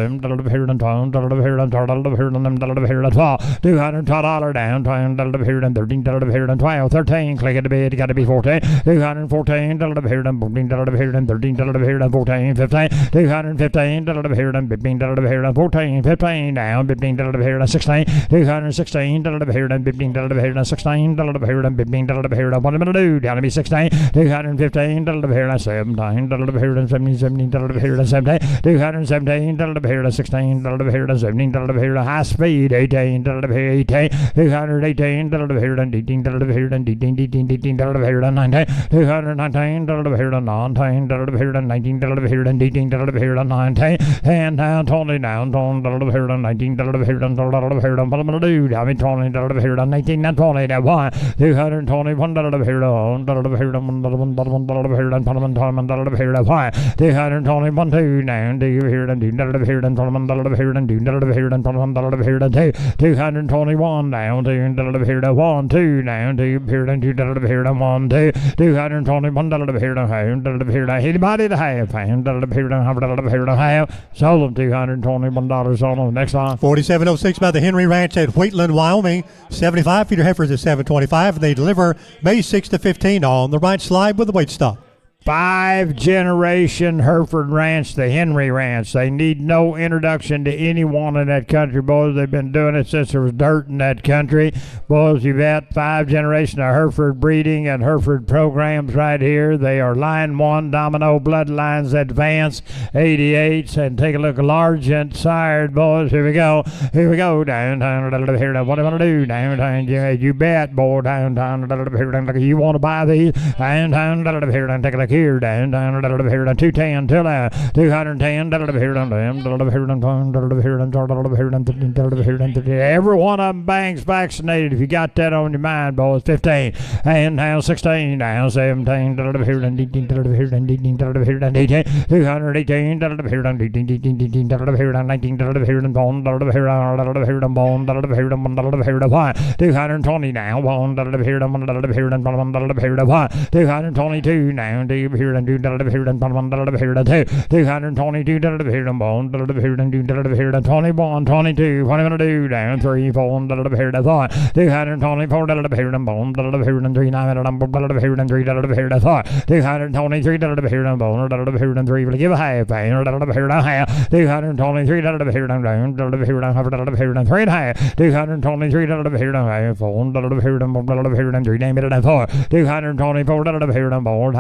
$212 down, $13 $12, 13, click it to bid, got to be 14, $214 $14, 14, 15, $215 14, 15 down, $15 16, $216 $15 16, $15 what am I to do? Down to be 16, $215 17, $217 16, high speed 18 218 218 219 219 and down 20 down 19 19 and 20 that one 221 221 2 now 221 down to 1 2 now to 1 2 221 anybody to have sold them $221 on them next line 4706 by the Henry Ranch at Wheatland, Wyoming. 75 feeder heifers at 725 and they deliver May 6 to 15 on the right slide with the weight stock. 5-generation Hereford Ranch, the Henry Ranch. They need no introduction to anyone in that country, boys. They've been doing it since there was dirt in that country. Boys, you've had 5 generations of Hereford breeding and Hereford programs right here. They are Line 1, Domino Bloodlines Advanced, 88s. And take a look, Largent sired, boys. Here we go. Downtown, here. What am I going to do? Downtown, you bet, boy. Downtown, you want to buy these? Downtown, here. Take a look here, down, 210 till 210, every one of them banks vaccinated. If you got that on your mind, boys, 15, and now 16, now 17, 218, 219, 220 now, 222 now. 222 21 22 what am I gonna do down 3 4 224 223 223 will give a half 223 down 3 224 224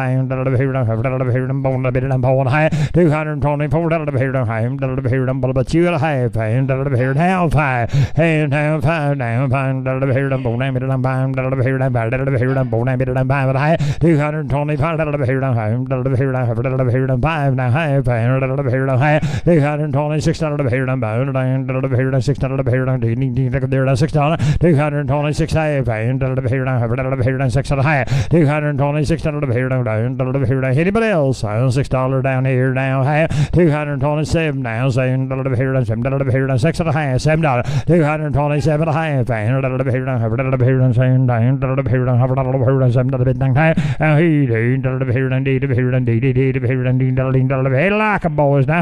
Anybody else? $6 down here now. $227 now. $7 6 and a half. $7. $227 and a half. $7 like a boys now.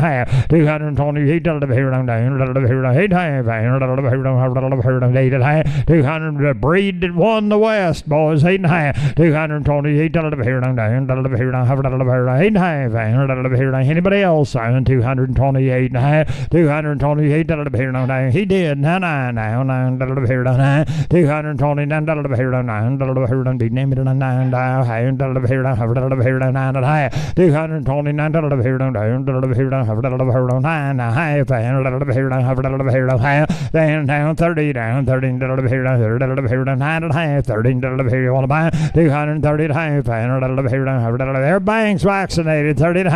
$228 $200 breed that won the West, boys. $8.5. $228 anybody else? $228 $228 he did. Now $229 their banks vaccinated. Anybody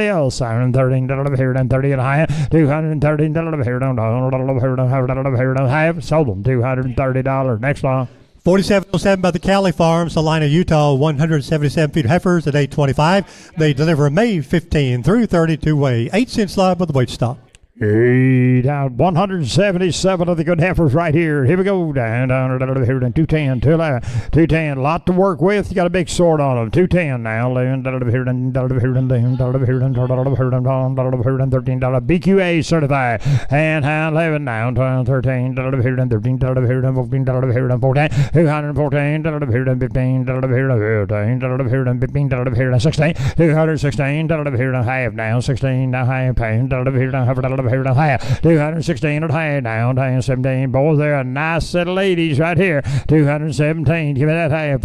else? Sold them $230. Next line. 4707 by the Cali Farm, Salina, Utah, 177 feet heifers at 825. They deliver May 15 through 32 weigh 8 cents live with the weight stock. Down 177 of the good heifers right here. Here we go. Down 210, 210. Lot to work with. You got a big sword on them. 210 now. $13 BQA certified. And 11 now. 12, 13, 13, 14, 214, 15, 16, 216, half now. 16 now. Half. 216 and a half now, 217. Boys, they're a nice set of ladies right here. 217. Give me that half.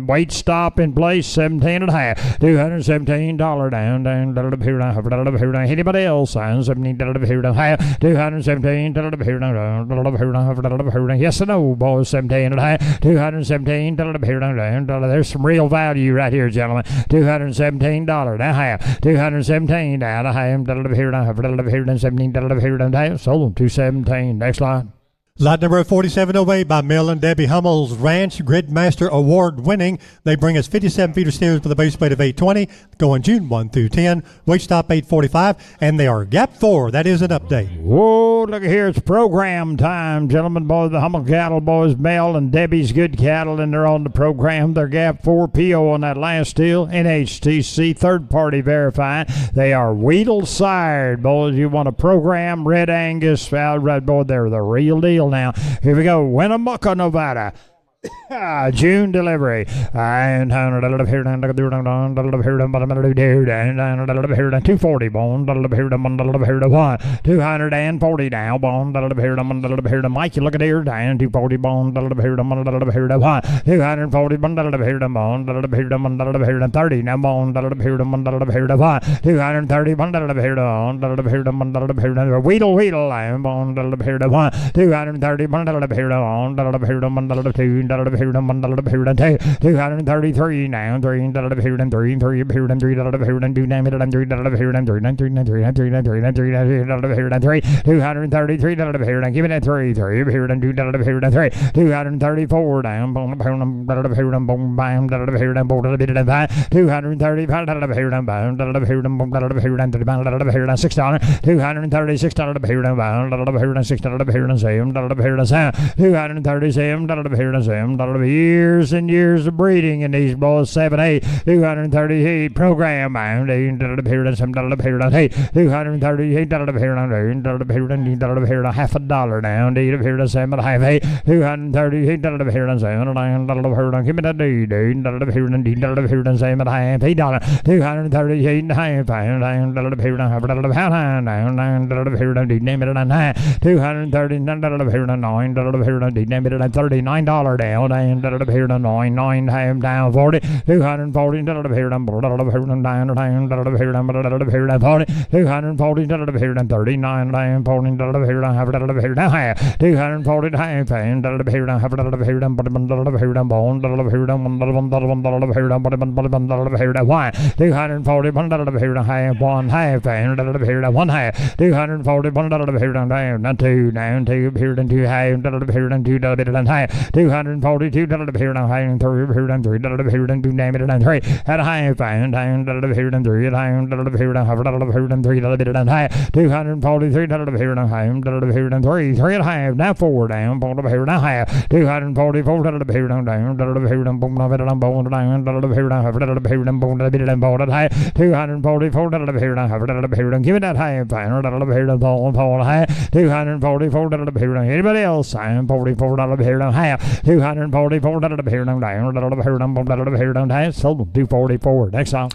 Weight stop in place. 17 and a half. $217 down. Anybody else? 17 half. 217. Yes or no, boys? 17 and a half. 217 down. There's some real value right here, gentlemen. $217 now half. 217 down a half. Sold them $217. Next line. Lot number 4708 by Mel and Debbie Hummel's Ranch Gridmaster Award winning. They bring us 57 feeder steers with a base weight of 820, going June 1 through 10, weight stop 845, and they are gap 4. That is an update. Whoa, look here, it's program time, gentlemen. Boys, the Hummel cattle, boys, Mel and Debbie's good cattle, and they're on the program. They're gap 4 PO on that last deal, NHTC, third party verified. They are Weedle sired, boys. You want a program, Red Angus, Red boy, they're the real deal. Now, here we go. Winnemucca, Nevada. June delivery. And 240 bone. 240 now bone. Mike, you look at here. 240 bone. 240 bone. 30 now bone. 230 bone. Weedle. 230 bone. 233 now. 333 give me that 3 234 down. 236 $237 Years and years of breeding in these boys. 7, 238 program. Half $1 down. 7, 238 give me that dude. $39 down, $9 half down, 40, 240 down, 240 $39 down, 40 half, 240 half, why? 240 $1 half, 1 half, 1 half, 240 $1 not 2 down, 2 2 half, 2 half, 242 $3 3 at a half, 3 $243 3 at a half, now 4 down, half, 244 down, give it that half, 244 anybody else, $44 half, $244 down, sold them 244. Next song.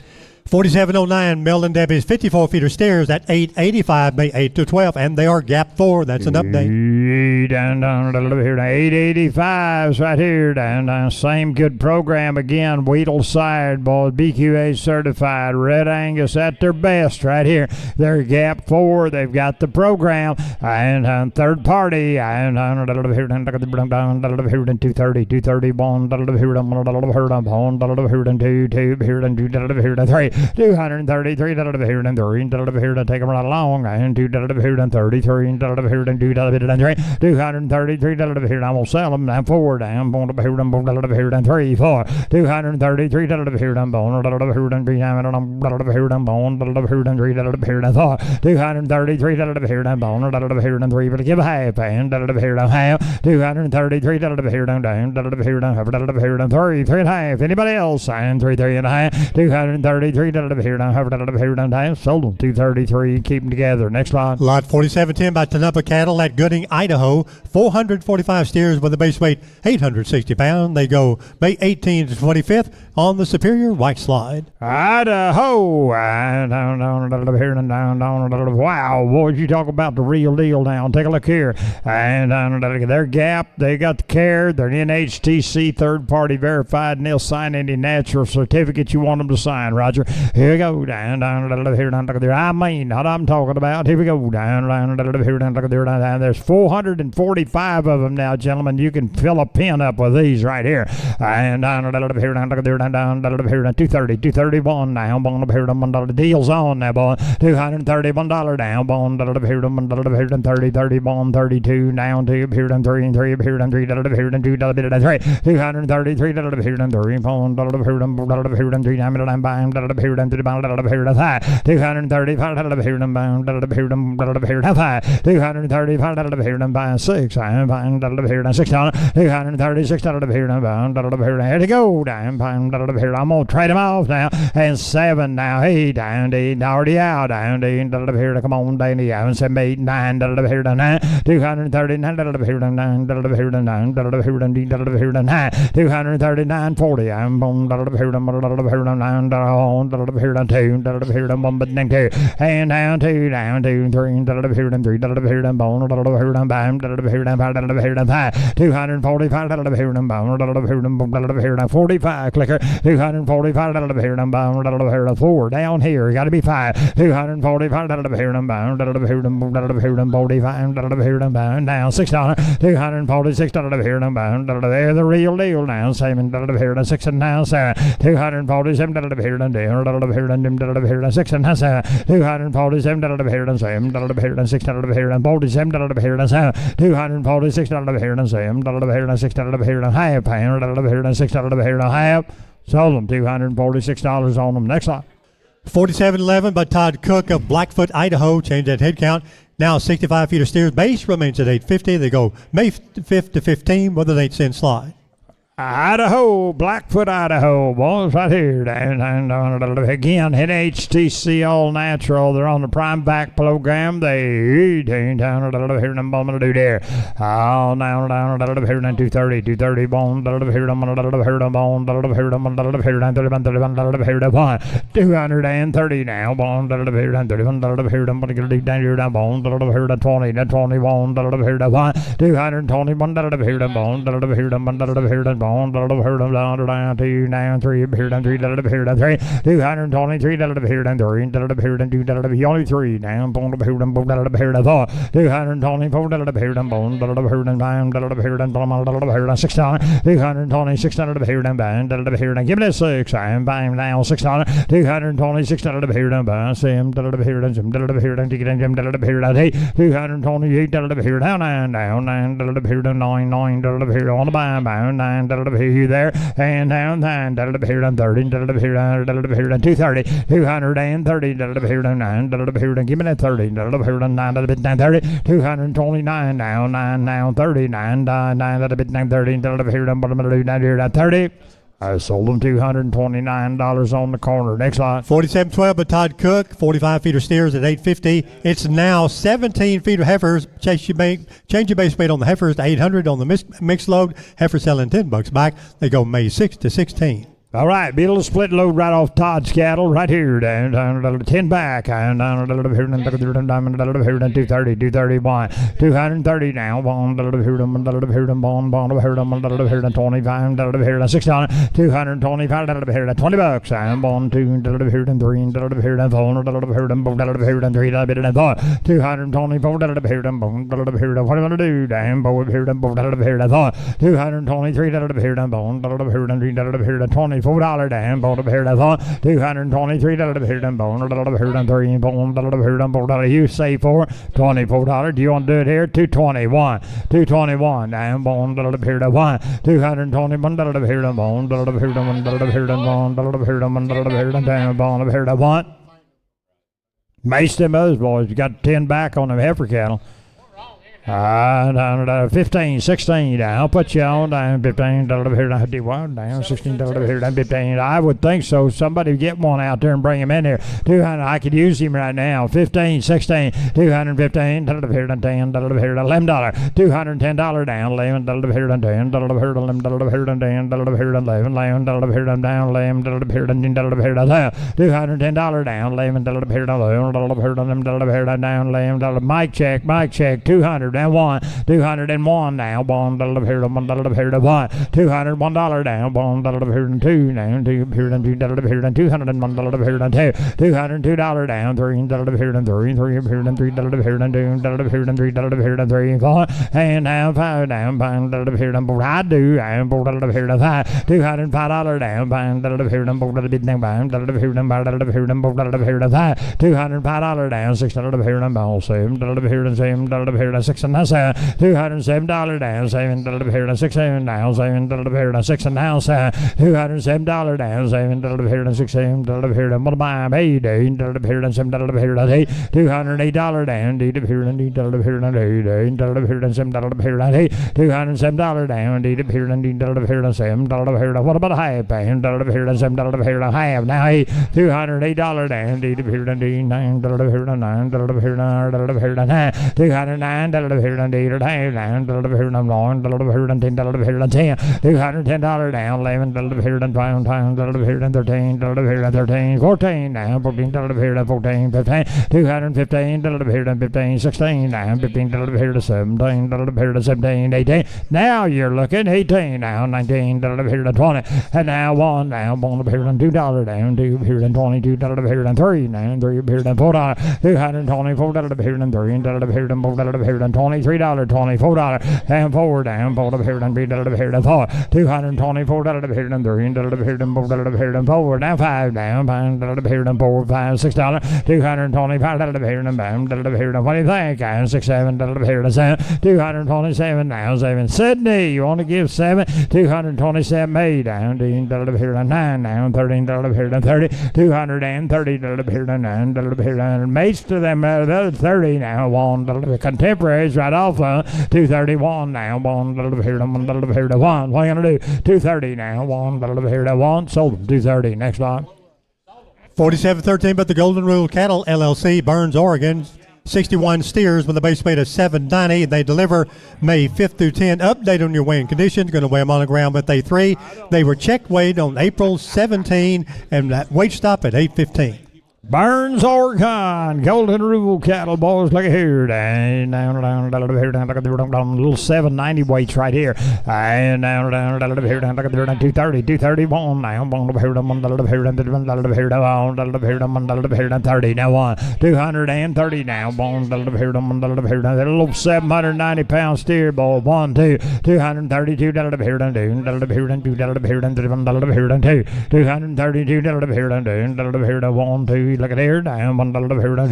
4709 Melvin Debbie's 54-feeder steers at 885 May 8 to 12, and they are gap 4. That's an update. Down, 885s right here. Down, same good program again. Wheatle side, boys, BQA certified. Red Angus at their best right here. They're gap 4. They've got the program. And third party. And 230, 231, 233, 233, take them right along, and 233, 233, I'm gonna sell them, I'm 4 down, 3, 4, 233, 233, but give a half, and half, 233, down, 3 and a half, anybody else, and 3 and a half, 233, down, sold them 233, keep them together. Next lot. Lot 4710 by Tanapa Cattle at Gooding, Idaho. 445 steers with a base weight 860 pounds. They go May 18 to 25th on the Superior White Slide. Idaho. Wow, boys, you talk about the real deal now. Take a look here. And their gap, they got the care. They're NHTC third party verified, and they'll sign any natural certificate you want them to sign, Roger. Here we go. Down, here, I mean, what I'm talking about. Here we go. Down, here, there's 445 of them now, gentlemen. You can fill a pen up with these right here. And down, here, 230, 231 now. The deal's on now, boy. $231 down. 30, 31, 32 down to here, 3 and 3, here, 3, 233, 236 here to go. I'm gonna trade them off now. And 7 now. Hey, down, already out. Down, here to come on, Danny. 7, 8, 9, 9, 239, 239, 40. I'm on 2, and down 2, 3, 245 clicker, 245 4 down here, got to be 5, 245 down, $6, $246 they're the real deal now, same 6 and now 7, 247 down, 6 and 7, 247 down, 7, 6 half, 6 half, sold them $246 on them. Next line. 4711 by Todd Cook of Blackfoot, Idaho. Change that head count. Now 65 feet of steers. Base remains at 850. They go May 5th to 15 with an 8-cent slide. Idaho, Blackfoot, Idaho, boys, right here. Again, NHTC All Natural. They're on the Prime Back program. They down here in bone do there. All down here in 230 bone here bone here 230 now bone here 31 here down here bone here 20 bone here 220 bone here bone here down 2 down 3 here down 3 here down 3 223 here down 3 here down 2 only 3 down bone here down 4 224 here down bone here down here down 6 226 here down band here down give me 6 I'm buying now 6 226 here down band sim here down sim here down ticket and here down 228 here down 9 here down 9 here on the band 9 here there and down 9 here down 30 here down 230 230 here down 9 here down give me that 30 here down 9 30 229 now 39 9 30 here down bottom of the down here at 30 I sold them $229 on the corner. Next lot. 4712 by Todd Cook, 45 feeder steers at $850. It's now 17 feeder heifers. Change your base weight on the heifers to $800 on the mixed load. Heifers selling $10 back. They go May 6 to 16. All right, be a little split load right off Todd's cattle right here. Down 10 back. Down here 230, 231, 230 now. Bond here, bond here, 25, here 600, 225 here, $20. And bond 2 here, 3 here, 4 here, 3 here, 4, 224 here, bond here, what do you want to do? Down board here, bond here, 4, 223 here, bond here, 20. $4 down, bone here down, $223 here down, bone here down, 3 bone here down, bone you say for $24. Do you want to do it here? 221 down, bone here down, 221 here down, bone here down, here down, down, bone here down, 1. Mace them those boys. You got 10 back on them heifer cattle. Down 15, 16 down. Put you on down 15 here down 16 here down 15. I would think so. Somebody get one out there and bring him in here. 200. I could use him right now. 15, 16, 215 here down 10 here $11. $210 down 11 here down 10 here 11 here down 10 here 11 11 here down 11 here down 10 here down $210 down 11 here down 11 here down 11 mic check 200 down 1 201 now bond here here 1 $201 down bond here 2 now 2 here down 2 here down $201 here down 2 $202 down 3 here down 3 here down 3 here down 2 here down 3 here down 3 4 and now 5 down bond here down I do I am bond here down 5 $205 down bond here down bond bid down bond here down here down bond here down 5 $205 down 6 here down ball 7 here down 7 here down 6 and that's $207 down 7 here down 6 7 now 7 here down 6 and now $207 down 7 here down 6 7 here down what buy hey day here down 7 here down 8 $208 down D here down D here down 8 here down 7 here down 8 $207 down D here down D here down 7 here down what about a half pound here down 7 here down half now $208 down D here down D 9 here down 9 here down $209 here down $9 here down 9 here down 9 here down 10 here down 10 $210 down 11 here down 12 here down 13 here down 13 14 down 14 here down 14 15 $215 here down 15 16 down 15 here to 17 here to 17 18 now you're looking 18 now 19 here to 20 and now 1 now here down $2 down 2 here down 22 here down 3 now 3 here down $4 $224 here down 3 here down 4 here down $23 $24 and 4 down 4 here down 3 here down 4 $224 here down 3 here down 4 here down 4 now 5 down 5 here down 4 5 $6 $225 here down here down what do you think? 6 7 here down 7 $227 now 7 Sydney you want to give 7 $227 May down 10 here down 9 now 13 here down 30 $230 here down 9 here down mates to them 30 now 1 contemporaries boys, right off. 231 now. One little here to one little here to one. What are you gonna do? 230 now. One little here to one. Sold them 230. Next lot. 47-13, but the Golden Rule Cattle LLC, Burns, Oregon. 61 steers with a base weight of 790. They deliver May 5th through 10. Update on your weighing conditions. Going to weigh them on the ground with A3. They were check weighed on April 17, and that weight stop at 8:15. Burns, Oregon, Golden Rule Cattle, boys, look at here. Down, look at the little 790 weights right here. And down, look at here, down, look at the 230, 231. Now, one here, one here, 30. Now, 230 now. One here, that little 790-pound steer, boy. 1, 2, 232, here, 232, here, 1, 2. Look at here, down, one dollar here, down,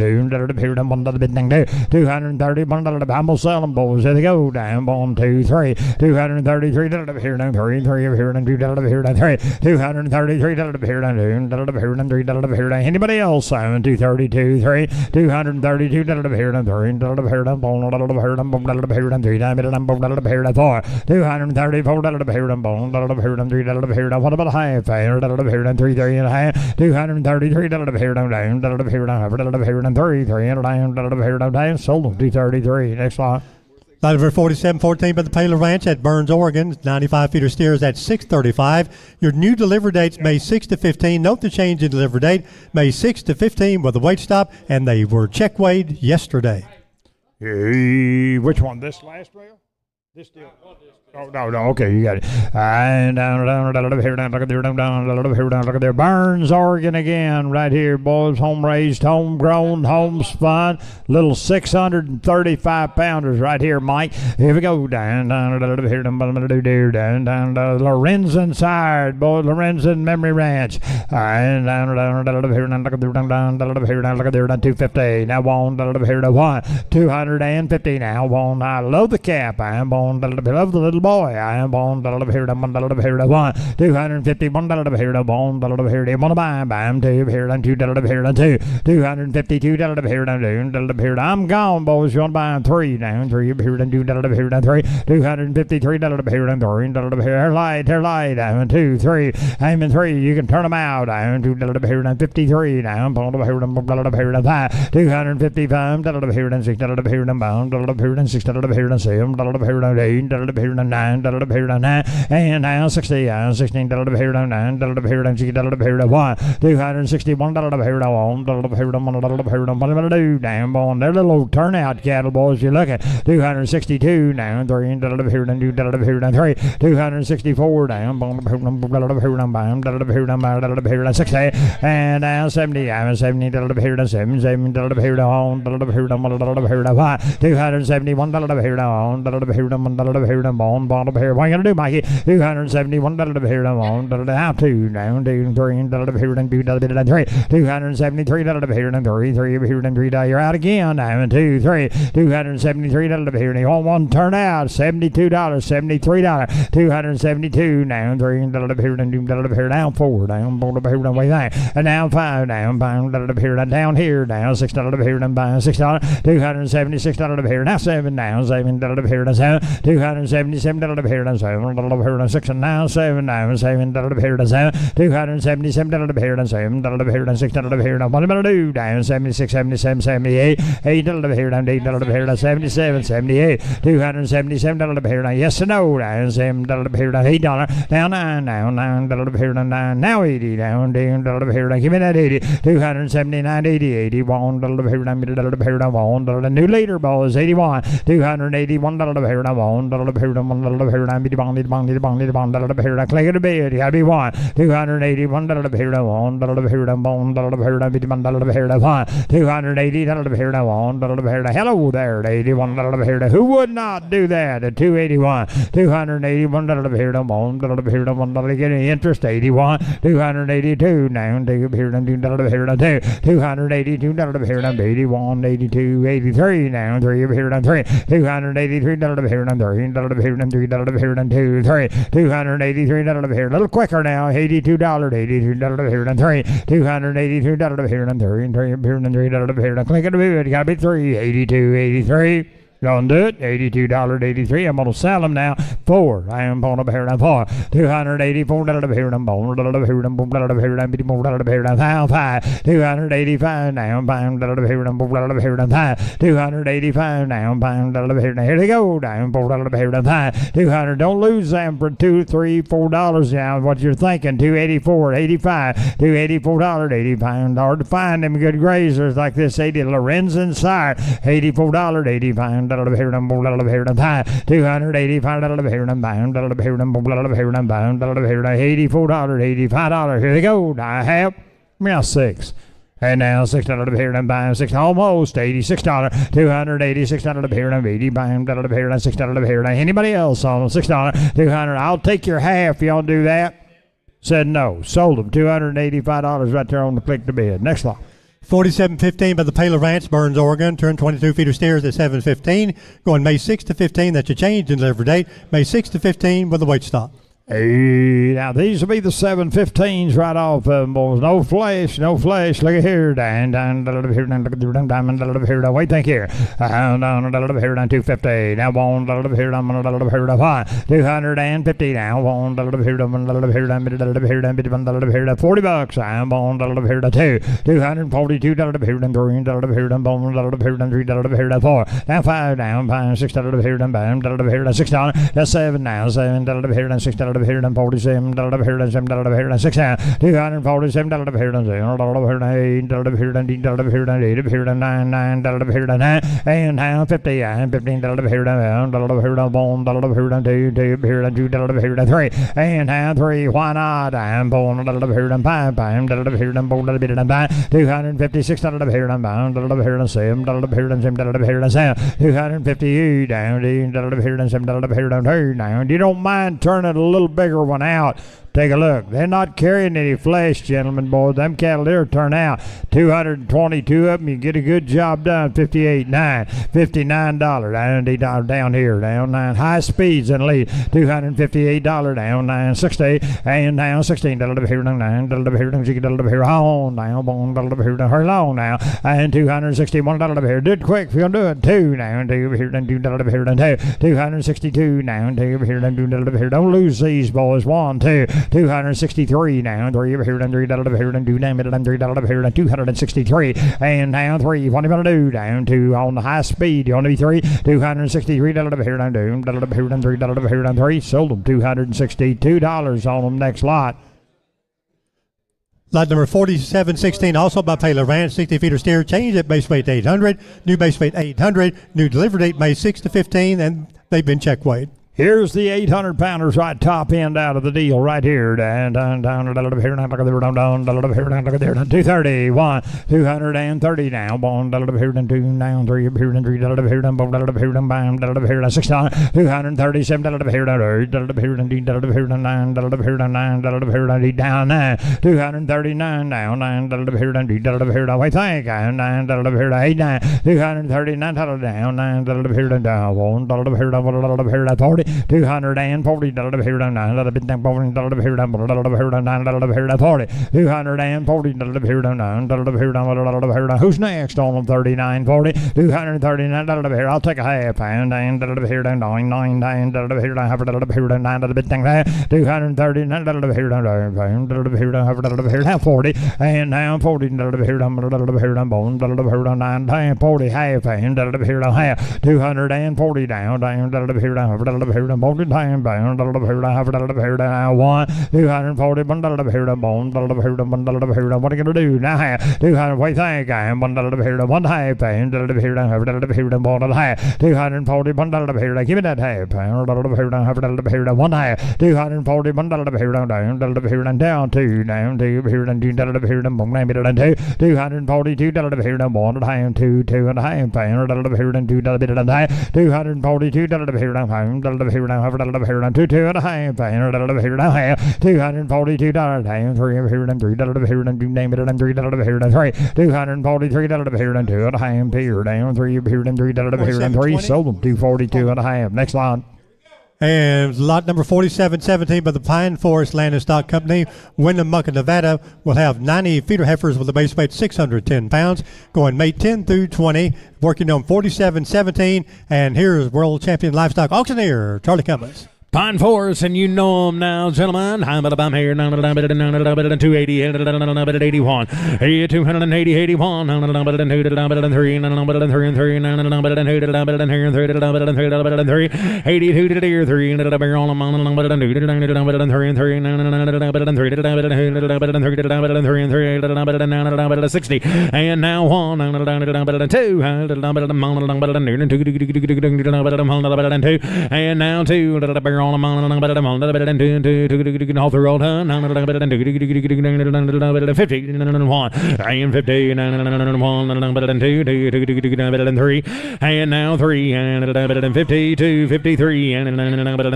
one dollar bit down there, 230, one dollar. I'm gonna sell them, boys. There they go, down, 1, 2, 3, 233 dollar here, down, 3 here, down, 2 dollar here, down, 3, 233 dollar here, down, dollar here, down, 3 dollar here, down. Anybody else? 232, 3, 232 dollar here, down, 3 dollar here, down, 1 dollar here, down, 1 dollar here, down, 3 dollar here, down, 4, 234 dollar here, down, 1 dollar here, down, 3 dollar here, down. What about a half? Dollar here, down, 3 and a half, 233 dollar here, down. Dollar here down, dollar here down, 3 down, dollar here down, sold them 233. Next lot. Lot number 47-14 by the Paler Ranch at Burns, Oregon. 95-feeder steers at 6:35. Your new delivery dates May 6 to 15. Note the change in delivery date May 6 to 15 with a weight stop, and they were check weighed yesterday. Hey, which one? This last rail? This deal. Oh, no, okay, you got it. And down, here, down, look at there, down, here, down, look at there. Burns, Oregon again, right here, boys. Home raised, home grown, home spun. Little 635 pounders right here, Mike. Here we go, down, here, down, Lorenzen side, boys. Lorenzen Memory Ranch. And down, here, down, look at there, down, here, down, look at there, down, 250. Now, one, here, to 1, 250 now, one. I love the cap. I am on, love the little boy. I am on $1 here to $1 here to 1, 250 $1 here to $1 here to want to buy. I'm 2 here and $2 here to 2, 252 $2 here to $2 here to. I'm gone, boys. You want to buy 3 now? 3 here and $2 here to 3, 253 $3 here and $3 here. Light. I'm 2, 3. I'm in 3. You can turn them out. I'm $2 here and 53 now. I'm $1 here and $1 here to 5, 255 $1 here and $6 here and $1 here and $6 here and $7 here and $8 here and $9 here and 9 and now 60 $16 here and $9 here and $6 here and 1, $261 here and $1 here and $1 here and what am I do? Damn on their little turnout cattle, boys. You look at 262 now, $3 here and $2 here and 3, 264 down, $1 here and $1 here and 60 and now 70. I'm $70 here and $7 here and $1 here and $1 here and 5, $271 here and $1 here and $1 here and $1 here. What are you gonna do, Mikey? $271 here and $1 now 2 down, 2, $3 here and $2 and 3, $273 here and 3 here and 3. You're out again. Now 2, 3, $273 here and you want one turn out. $72, $73, 272 now, $3 here and $2 here down 4 down, here and way down, and now 5 down, $5 here and down here now, $6 here and $6, $276 here now 7 down, $7 here and 7, $277 here and 7 here and 6 and now 7 down, $7 here and 7, $277 here and 7 here and $6 here and what am I gonna do? Down 76, 77, 78, $8 here and $8 here and 77, 78, $277 here and yes and no down, $7 here and $8 down 9 down, $9 here and 9 now 80 down, $10 here and give me that 80, 279, 80, 81 here and $1 here and $1 new leader balls 81, $281 here and $1 here and $1 here and $1 here and click it a bit. You gotta be 1, $281 here and $1 here and $1 here and $1 here and 1, $280 here and $1 here and hello there, $81 here and who would not do that at 281, $281 here and $1 here and $1 get any interest 81, $282 now 2 here and $2 here and 2, $282 here and 81, 82, 83 now 3 here and 3, $283 here and $3 here and $3 here and 2, 3, $283 here a little quicker now, $82, $83 here and 3, $283 here and 3 here and $3 here and click it a bit. You gotta be 3, 82, 83. Gonna do it. $82.83. I'm gonna sell them now. 4. I am going to here 4. $284 here. I'm going to here. I'm going to here. I'm going to here. Now 5. $285 now. I'm buying here. I'm going to here. 5. $285 now. I'm buying here. Here they go. Down here. 5. 200. Don't lose them for $2, $3, $4 now. What you're thinking? $284, 85, $284, 85. Hard to find them good grazers like this 80 Lorenzen sire. $84, 85. $285 here. I'm $285 $84, $85. Here they go. I have now 6. And now $6 here, I'm buying 6, almost $86, $286 here, I'm $80 here, $6 here. Anybody else on them? $6, 200. I'll take your half. Y'all do that? Said no. Sold them. $285 right there on the click to bid. Next lot. 4715 by the Paler Ranch, Burns, Oregon. Turn 22 feeder steers at 7:15. Going May 6 to 15. That's your change in delivery date. May 6 to 15 with the weight stop. Hey, now these will be the 715s right off of them, boys. No flash, no flash. Look at here. Down, here, look at the diamond, here. Wait, think here. Down, here, 250. Now, one, here, I'm going to here, 5. 250 now. One, here, here, $40. I'm on, here, 2. $242, here, and 3, here, and bone, here, 3, here, 4. Now, 5, down, $6, here, and bam, here, $6. That's 7 now. 7, here, and $6. Here and $47 here and $7 here and $6 $247 here and $0 here and $8 here and $8 here and $8 here and $9 here and $9 and now $50 and $15 here and $1 here and $1 here and $2 here and $2 here and $3 and now $3. Why not? I'm $1 here and $5 I'm $1 here and $1 here and $5 $256 here and $1 here and $7 here and $7 here and $7 $250 down $1 here and $7 here and $2. Now you don't mind turning a little bigger one out. Take a look. They're not carrying any flesh, gentlemen, boys. Them cattle there turn out. 222 of them. You get a good job done. $58.9. $59. Down here. Down 9. High speeds in the lead. $258. Down 9. 60. And now $16 here. $9 here. $6 here. On now. $1 here. Hurry along now. And $261 here. Do it quick if you're going to do it. 2 now. $2 here. $2 here. $262 now. $2 here. $2 here. Don't lose these, boys. 1, 2. $263 now. $3 here and $3 here and $2 down and $3 here and $263 and now 3. What are you gonna do? Down 2 on the high speed. You want to be 3. $263 here and $2 here and $3 here and 3. Sold them. $262 on them. Next lot. Lot number 4716, also by Paler Ranch, 60 feeder steer, change at base weight 800, new base weight 800, new delivery date May 6 to 15, and they've been check weighed. Here's the 800-pounders right top end out of the deal right here. Down, here, down, look at there, down, here, down, look at there, 230, 1, 230 now, 1, here, and 2, down, 3, here, and 3, here, and 4, here, and bam, here, 6, 237, here, and 8, here, and 8, here, and 9, here, and 9, here, and 8, down, 9, 239 now, 9, here, and 8, here, wait, thank, 9, here, 8, 9, 239 down, 9, here, and down, 1, here, 40, $240 here and $9 here and $9 here and 40 $240 here and $9 here and who's next on them? 39 40 $239 here. I'll take a half and $9 here and $9 here and half $1 here and $9 bit thing there $239 here and $9 here and half $1 here and 40 and now $40 here and $1 here and $1 here and $9 40 half and $1 here and half $240 down here and half $1 here and bone time bound here half $1 here now 1 $240 $1 here and bone here $1 here. What are you gonna do now? 200 wait thank I am $1 here and 1 half and $1 here and half $1 here and bone half $240 $1 here. Give me that half $1 here and half $1 here and 1 half $240 $1 here and down $1 here and down 2 down 2 here and $2 here and bone name it and 2 $242 here and 1 half 2 2 and a half $1 here and $2 bit and half $242 here and $1 here now have $1 here and 2 and a half $1 here now have $242 down 3 here and $3 here and you name it and $3 here and 3 $243 here and 2 and a half here down 3 here and $3 here and 3 sold them $242 and a half. Next line. And lot number 4717 by the Pine Forest Land and Stock Company, Winnemucca, Nevada, will have 90 feeder heifers with a base weight 610 pounds, going May 10 through 20, working on 4717. And here's world champion livestock auctioneer Charlie Cummins. Pine Forest, and you know them now, gentlemen. I'm here, 280, 81, 280, 81, 60, and now 1, 2, and now 2, all the road, 50, and 50, and 3, and now 3, and 50, 2, 53, and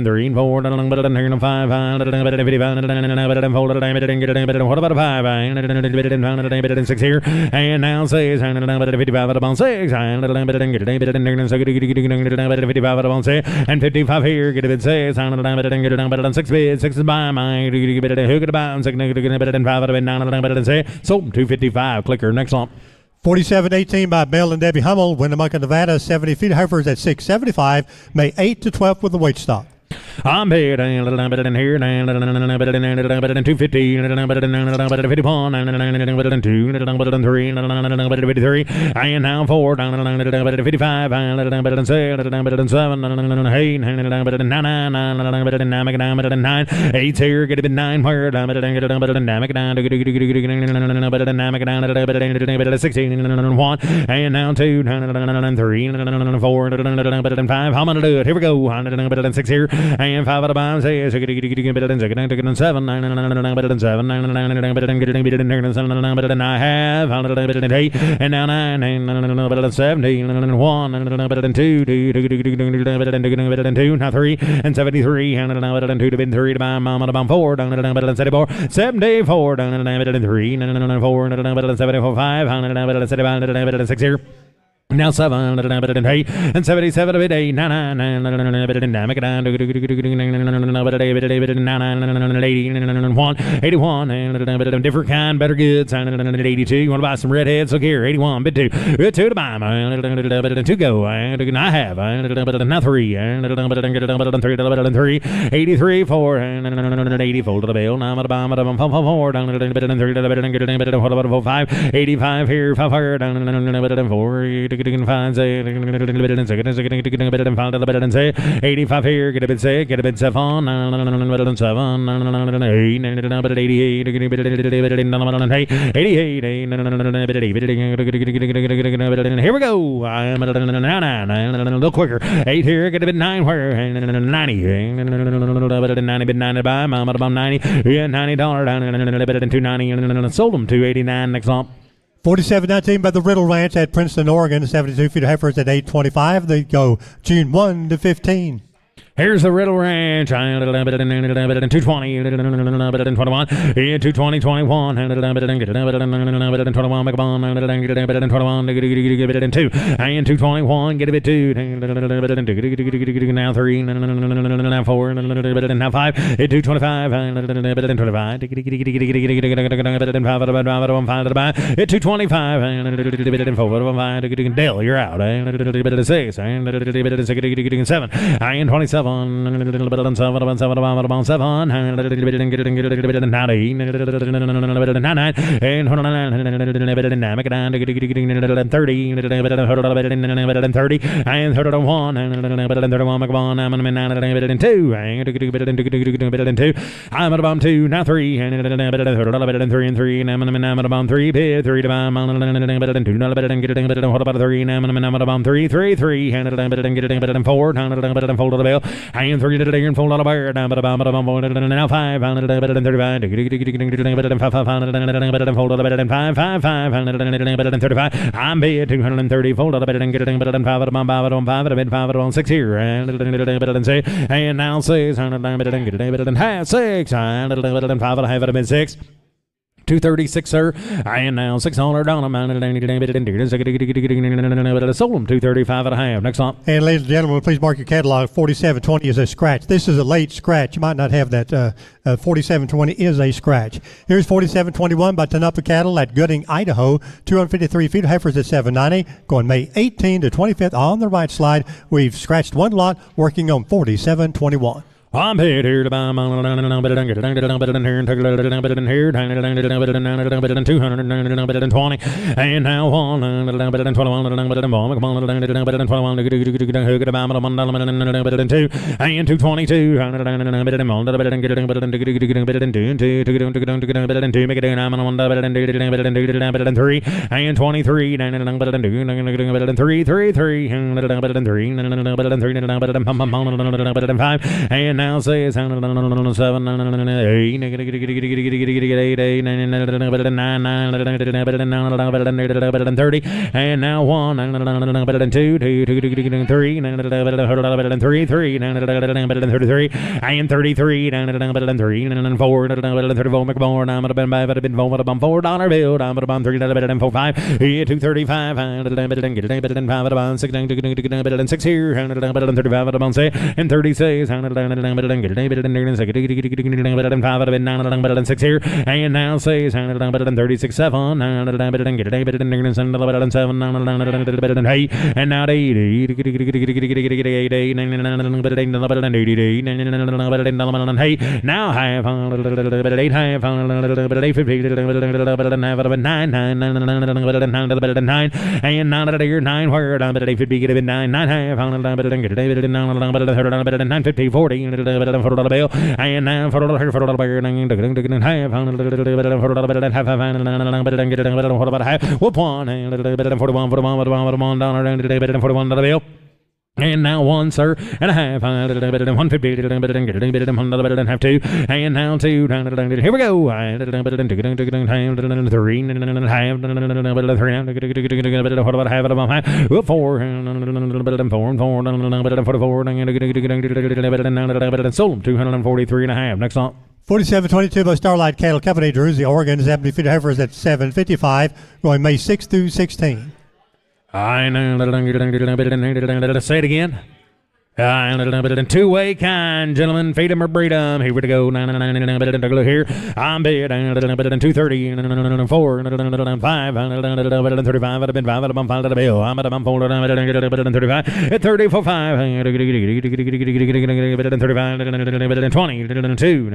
3, 4, 5, what about a 5, and 6 here, and now 6, 55 upon 6, and 55 upon 6, and 55 here, get a bit 6, 6 bid, 6 is by my hook at about 5 sold 255. Clicker next lump. 4718 by Bill and Debbie Hummel, Winnemucca, Nevada, 70 feeder heifers at 675, May 8 to 12 with the weight stock. I'm here, and here, 250, 51, 2, 3, and now 4, 55, 7, 8, 9, 8 here, get a bit 9, where, 16, 1, and now 2, 3, 4, 5, how am I to do it? Here we go, 6 here, and 5 out of bounds, 7, 7, 7, I have, 8, and now 9, 17, 1, 2, 2, now 3, and 73, and 2 to bid 3 to buy, mama to buy 4, 74, 74, 3, 4, 74, 5, 6 here. Now 7, 8, and 77 of it, 8, 9, 1, different kind, better goods, 82. You want to buy some redheads? Look here, 81, bid 2, bid 2 to buy, 2 go, I have, now 3, 3, 83, 4, 80, fold to the bill, now I'm about 4, 5, 85 here, 5, 4, can find say 85 here, get a bit say, get a bit 7, 7, 88, 88, here we go. I'm a little quicker. 8 here, get a bit 9 where 90, 90 bit 90 by, I'm about 90, yeah, $90, 290, sold them 289 next lump. 4719 by the Riddle Ranch at Princeton, Oregon, 72 feeder heifers at 825. They go June 1 to 15. Here's the Riddle Ranch, 220, 21, 220, 21, 21, make a bond, 21, and 2, and 221, get a bit 2, now 3, now 4, now 5, 225, 25, 225, 4, Dale, you're out, 6, 7, and 27. 7, 7, 7, 7, 7, 7, I'm at a bomb 2, now 3, and 3 and 3, and I'm at a bomb 3, bid 3 to bomb, 2, what about 3, and I'm at a bomb 3, 3, 3, and 4, fold of the bill, and 3 to the and fold out of bear, now 5, 35, fold of the bed, and 5, 5, 35, I'm bid 230, fold out of bed, and get it, but 5 out of 5 out of 5 on 6 here, and say, and now 6, and half 6, and 5 out of 6. 236, sir. And now 600 on them. Sold them 235 and a half. Next on. And ladies and gentlemen, please mark your catalog. 4720 is a scratch. This is a late scratch. You might not have that. 4720 is a scratch. Here's 4721 by Tonopah Cattle at Gooding, Idaho. 253 feet. Heifers at 790. Going May 18 to 25th on the right slide. We've scratched one lot, working on 4721. I'm paid here to buy my here, and now 120, and now 222, and 23, and now says 7, 8, 9, 30, and now 1, 2, 3, 3, and 33, and 33, and 4, 34, McMorn, I'm at a been $4 bill, I'm at about 3.45, 235, and 6 here, and 35, and 36, and here, and now says 36, 7, and now 80, now half, 8, half, 850, 9, and 9 where 850 get it 9 half, 950, 40, $4 bill, and now $4 here, $4 bear, and half, whoop one, and $41 bill. And now 1, sir, and a half, 150, and half 2, and now 2, here we go, 3, and a half, 4, and sold them 243 and a half. Next on. 4722 by Starlight Cattle Company, Jersey, Oregon, 70 feet of heifers at 755, going May 6 through 16. I know. Say it again. Two-way kind, gentlemen, feed 'em or breed 'em. Here we go. Here, I'm bid 230, 4, 5, 35. I've been 5 at a bill. I'm at a 4, 35, 30 for 5, 35, 20, 2,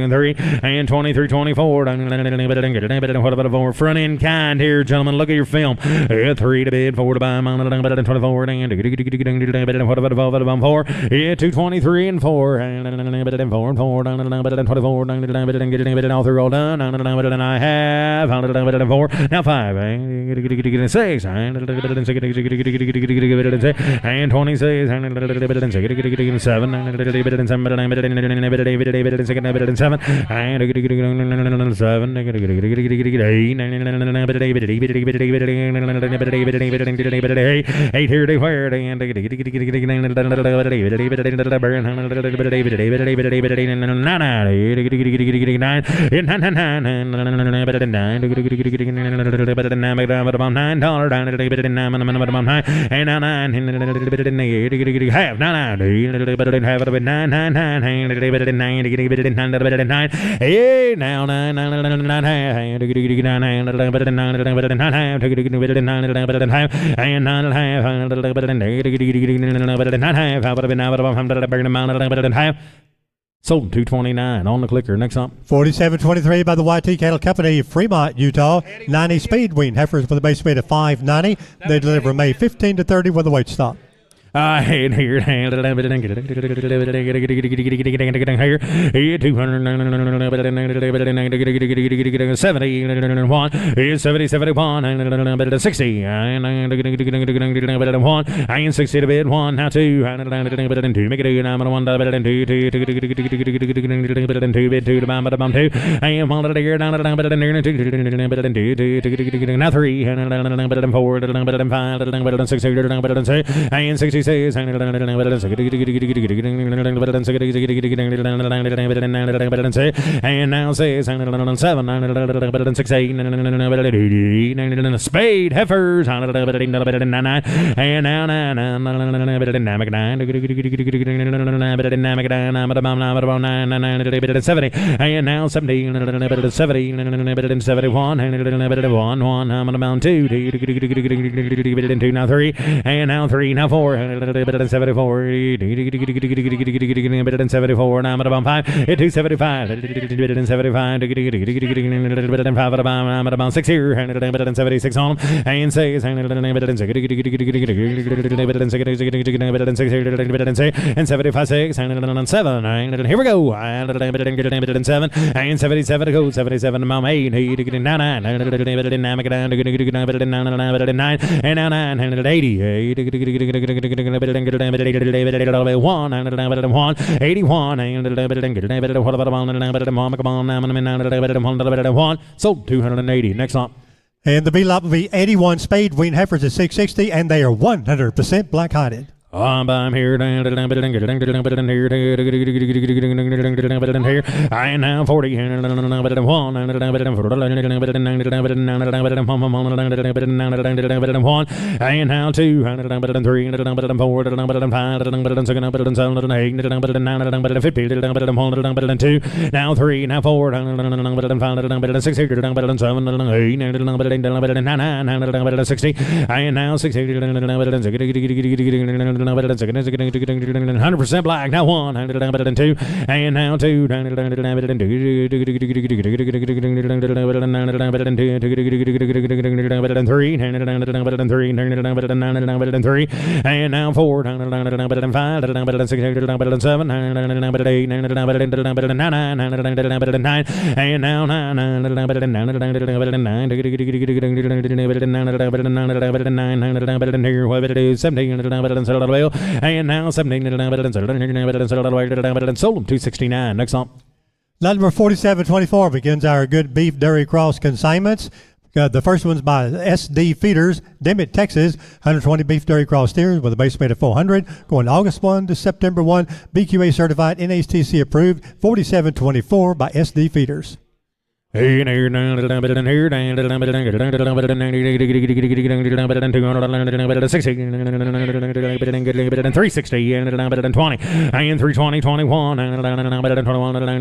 3, and 23, 24. What about a front end kind here, gentlemen? Look at your film. 3 to bid, 4 to buy, 24, and what about 4, 223 and 4, and 4 and 4, 24, all through all done, and I have 4, now 5, 6, and 26, and 7, eight here to where, and 9, sold 229 on the clicker. Next up. 4723 by the YT Cattle Company, Fremont, Utah. 90 speed wean heifers with a base weight of 590. They deliver May 15 to 30 with a weight stock. I hate here. 200 71 is 70 71 and 60 and 1 and 60 to bid 1 now 2 and 2 make it 2 I'm on 1 and 2 2 bid 2 to buy 2 and 1 to here down now 3 and 4 and 5 and 6 and 60 66, and now 6, 7, 16, spade heifers, and now 9, 70, and now 17, 70, 71, I'm about 2, 2, now 3, and now 3, now 4, 74, 74, now I'm about 5, 275, 75, 5, I'm about 6 here, 76 on them, and 6, and 75, 6, and 7, and here we go, and 7, and 77 goes, 77, I'm 8, 9, and now 980, 81, sold 280. Next up. And the B lot will be 81 spade wean heifers at 660, and they are 100% black-hided. I'm here, here, I now 40, and 1, and now 2, 3, 4, 2, now 3, now 4, 6, 7, 8, 60, and now 60, 100% black, now 1, 2, and now 2, 3, and now 4, 5, 6, 7, 8, 9, and now 9, and now 17, sold them 269. Next on. Lot number 4724 begins our good beef dairy cross consignments. The first one's by SD Feeders, Dimmitt, Texas. 120 beef dairy cross steers with a base weight of 400. Going August 1 to September 1. BQA certified, NHTC approved. 4724 by SD Feeders. And 360, and 20, and 320, 21, and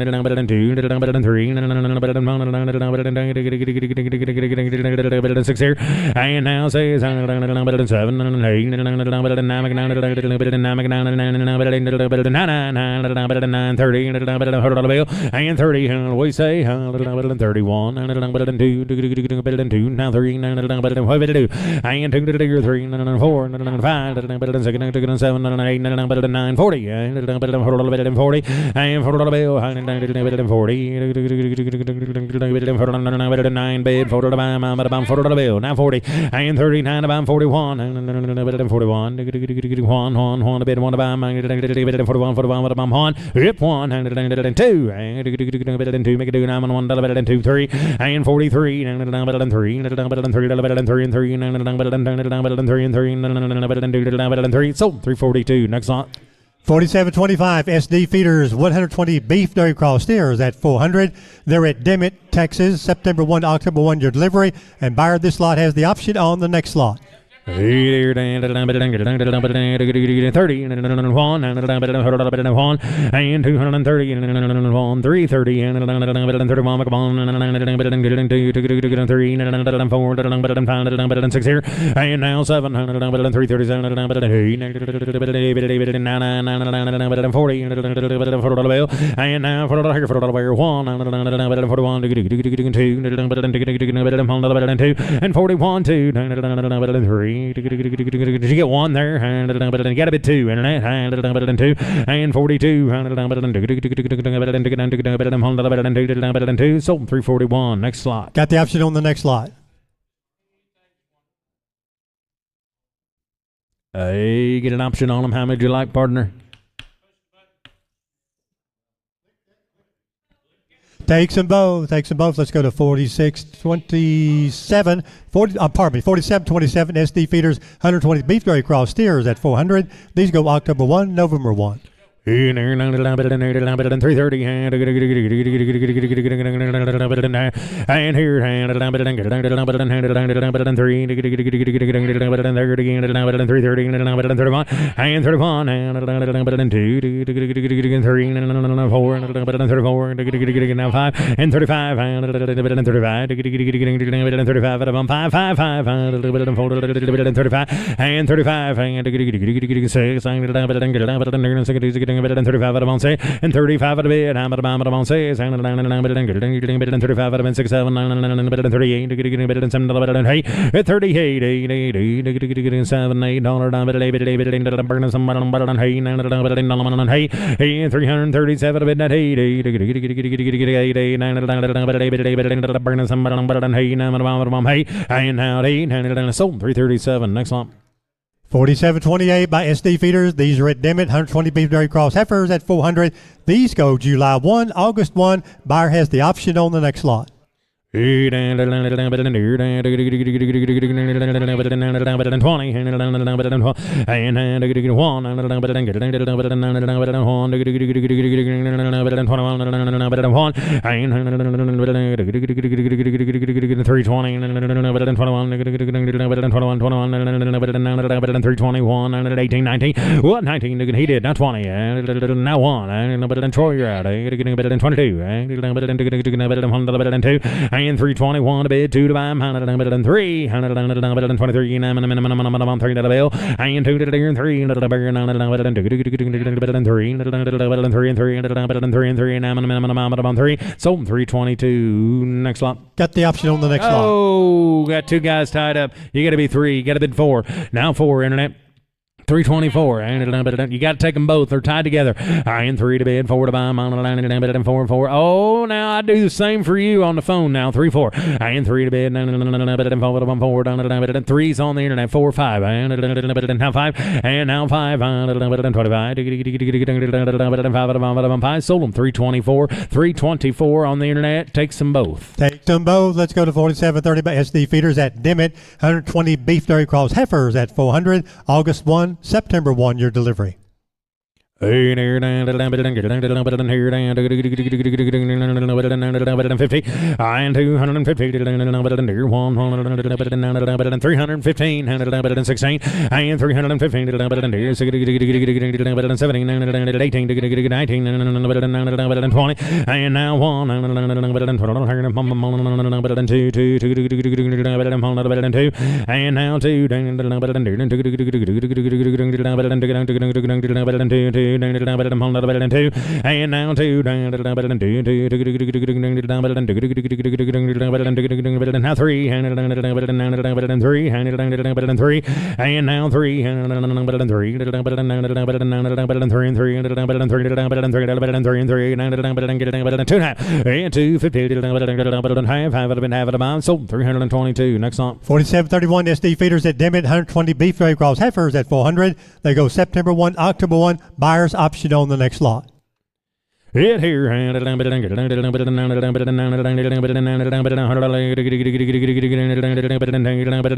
6 here, and now 6, 7, 8, 30, and 30, we say 31, and 2, now 3, and 2, and 3, and 4, and 5, and 7, and 8, and 9, 40, and 40, and 40, 9 bed, 40, now 40, and 39, about 41, and 41, 1, bed, 1, 41, 1, hip 1, and 2, and 2, make it do 9, 1, 2, 3, and 43, and 3, and 3, and 3, and 3, sold 342. Next on. 4725 SD Feeders, 120 beef dairy cross steers at 400. They're at Dimmitt, Texas. September 1 to October 1 your delivery, and buyer this lot has the option on the next lot. 30, and 1, and 230, and 1, 330, and 31, 4, 6 here, and now 7, 337, 8, 40, and now 1, 2, and 41, 2, 3. Did you get 1 there? And you got a bit 2, and 2, and 42, and 2, sold 341. Next slot. Got the option on the next lot. Hey, get an option on them. How many do you like, partner? Takes them both. Let's go to 4627. 4727 SD feeders, 120 beef dairy cross steers at 400. These go October 1, November 1. In there, 330 and here, 330 and 31 and 2 and 3 and 4 and 34 now 5 and 35 and 35 and 35 at 5 and 35 and 6 and 35 out of on say, and 35 out of it, I'm at a bomb on say, and 35 out of 6, 7, 9, 38, 7, 8, 38, 8, 7, 8, dollar, burning some butter on hay, 337 of it, 8, 8, burning some butter on hay, and now 8, sold 337. Next one. 4728 by SD feeders. These are at Dimmitt. 120 beef dairy cross heifers at 400. These go July 1, August 1. Buyer has the option on the next lot. 20 and 1 321 and 18 19 what 19 he did not 20 now 1 Troy you're out 22 and 321 to bid 2 to buy 103 123 and minimum 3 to the bill and 2 to the 3 and 3 and 3 sold 322. Next lot. Got the option on the next lot. Oh, got two guys tied up. You got to be 3. You got to bid 4. Now 4 internet. 324 and you got to take them both. They're tied together. And 3 to bid, 4 to buy, 4 4. Oh, now I do the same for you on the phone now. 3 4 and 3 to bid, 4 3's on the internet. 4 5 and now 5 and now 5 5 sold them 324 on the internet. Takes them both. Take them both. Let's go to 4730 by SD feeders at Dimmitt. 120 beef dairy cross heifers at 400. August 1. September 1, your delivery. 50 and 250 and 315 and 16 and 315 and 17 and 18 19 and 20 and now 1 and 2 and now 2 and now 2 now 3 and 3 and now 3 sold 322. Next song. 4731 SD feeders at Dimmitt. 120 beef dairy cross heifers at 400. They go September 1, October 1. Buyer's option on the next lot. It here and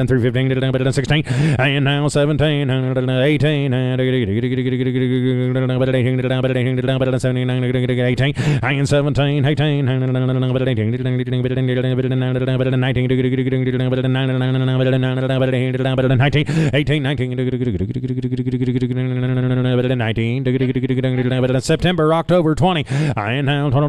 315 16 and now 17 and 18 and 18 and 17 18 19 September October 20 and now 20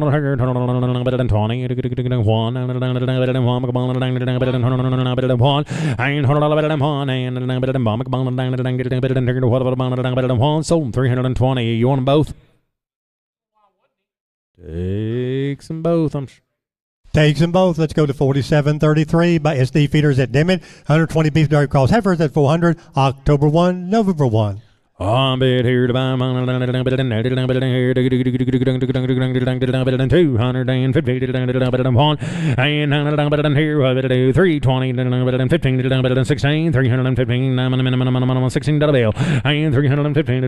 sold 320. You want them both? Takes them both. Takes them both. Let's go to 4733 by SD feeders at Dimmitt. 120 beef dairy cross heifers at 400. October 1, November 1. On bid here to buy 250 one and here 320 15 16 315 minimum 16 bill and 315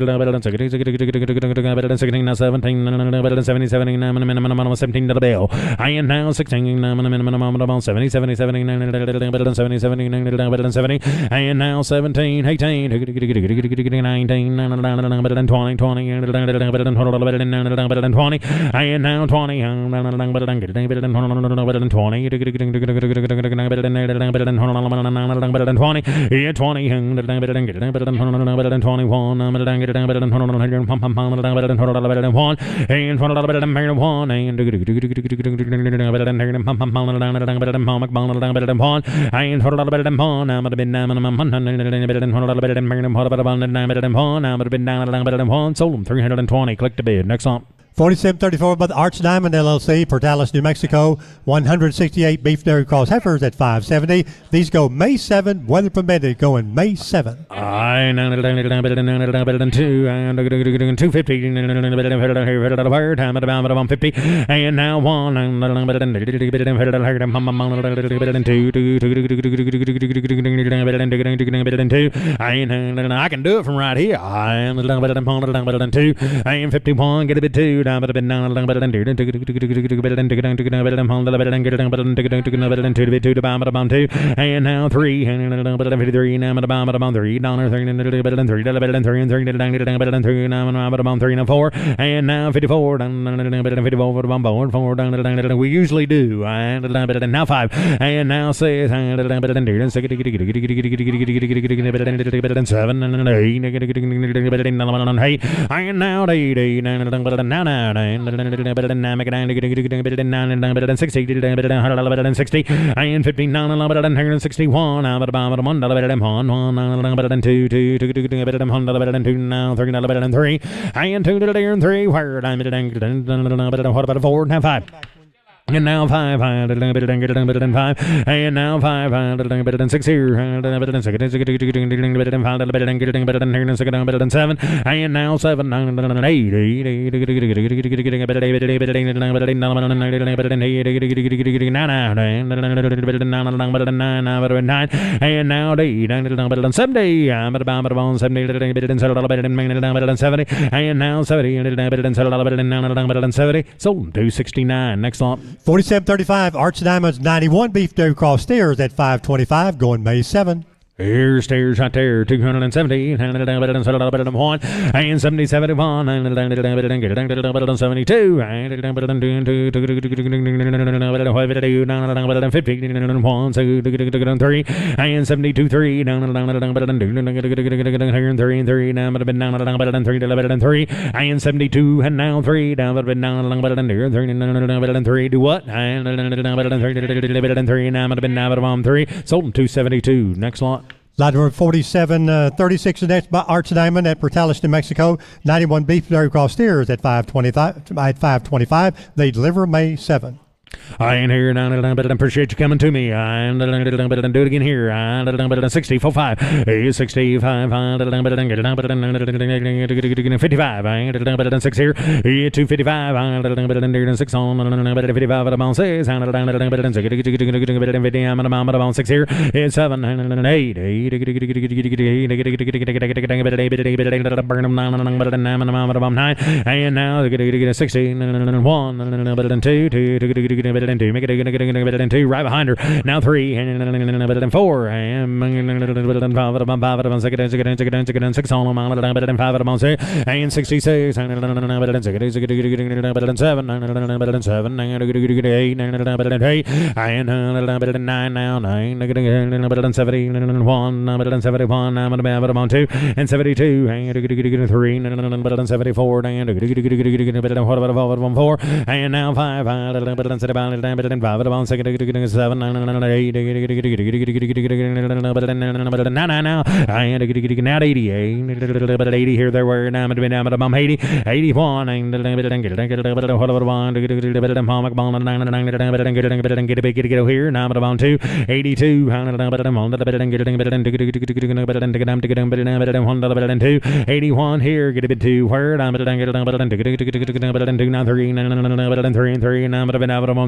16 17 70 minimum 17 bill and now 16 minimum 70 70 70 and now 17 18 19 20 and now 20 and now 20 sold them 320. Click to bid. Next on. 4734 by the Arch Diamond LLC, Portales, New Mexico. 168 beef dairy cross heifers at $570. These go May 7, weather permitted, going May 7. 250 and now 1 I can do it from right here. And 2 and 51 get a bit 2 down but a bit down a bit and 2 and now 3 and 53 now but about $3 3 and 4 and now 54 we usually do and now 5 and now 6 and 7 and 8 and now 8 and 60 and 59 and 61 and 2 now 3 and 2 and 3 where what about a 4 and 5 and now 5 and now 5 and 6 here and 7 and now 7 and 8 and now 8 and 70 and now 70 and 70 sold 269. Next lot. 4735 Arch Diamonds 91 beef dairy cross steers at $525, going May 7. Here, stairs right there, 270, and 70, 71, and 72, and 72, and 3, and 72, 3, and 72, and now 3, down, but down, and 3, do what? And 3, now, 3, sold them 272. Next lot. Lot number 4736 next by Arch Diamond at Portales, New Mexico. 91 beef dairy cross steers at $525. They deliver May 7. I ain't here now, but I appreciate you coming to me. I do it again here. 65, 65, 55, 6 here, 255, 6 on, 55 about 6, 6 here, 7, 8, burn them 9, and now 16, 1, 2, make it 2 right behind her. Now 3 and 4 and 5 and 6 on 5 and 66 and 7 and 7 and 8 and 9 now 9 and 71 and 71 and 2 and 72 and 3 and 74 and 4 and now 5 and 7, 8, now 88, 80 here, there were, now 80, 81, get here, now 2, 82, 81 here, get a bit 2, where, now 3,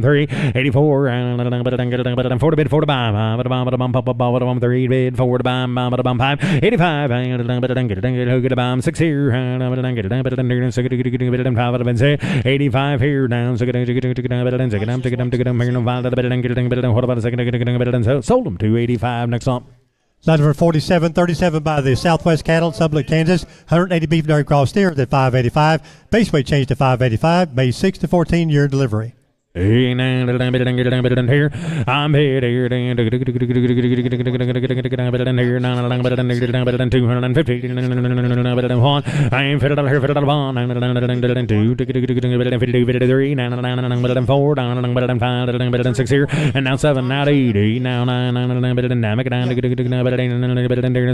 3, 84, 40 bid 4 to buy, 3 bid 4 to buy, 5, 85, 6 here, 85 here, down, sold them 285, next up. Lot number 4737 by the Southwest Cattle, Sublette, Kansas. 180 beef dairy cross steers at 585. Base weight changed to 585. May 6 to 14 year delivery. Here, I'm here, here, 250, I am fitted here, fitted on, 2, 4, 6 here, and now 7, now 80, now 9,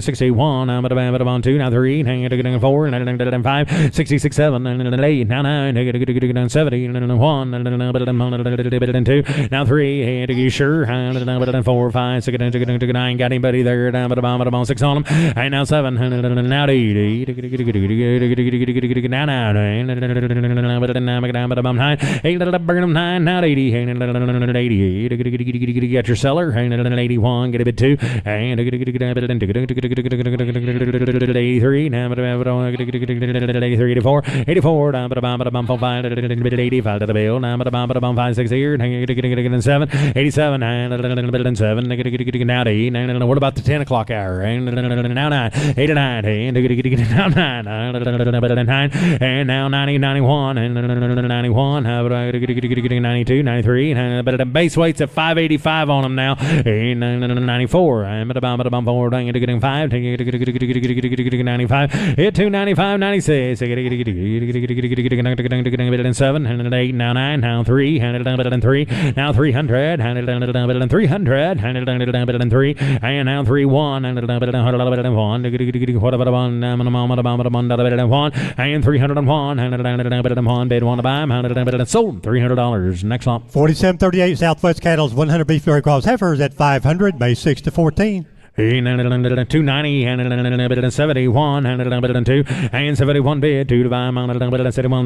61, I'm 2, now 3, 4, 5, 66, 7, 8, now 9, 70, 1, 2, now 3, you sure, 4, 5, 6, 9, got anybody there, down at the bottom, 6 on them, and now 7, now 80, now 9, 8, burn them 9, now 80, 88, got your seller, 81, get a bit 2, and 83, now 83, 84, 84, down at the bottom, 5, 85 to the bill, now at the bottom, 5, 6 here, 7, 87, now 8, what about the 10 o'clock hour? Now 9, 89, now 9, and now 90, 91, and 91, 92, 93, but the base weight's at 585 on them now, 94, I'm at the bottom 4, 5, 95, hit 295, 96, 7, and 8, now 9, now 3, 3, now 300, 300, 3, and now 3, 1, and 1, and 301, bid 1 to buy, sold $300. Next up, 4738 Southwest Cattle's 100 beef dairy cross heifers at 500, May 6 to 14. 290 and 71 and 2 and 71 bid 2 to buy 71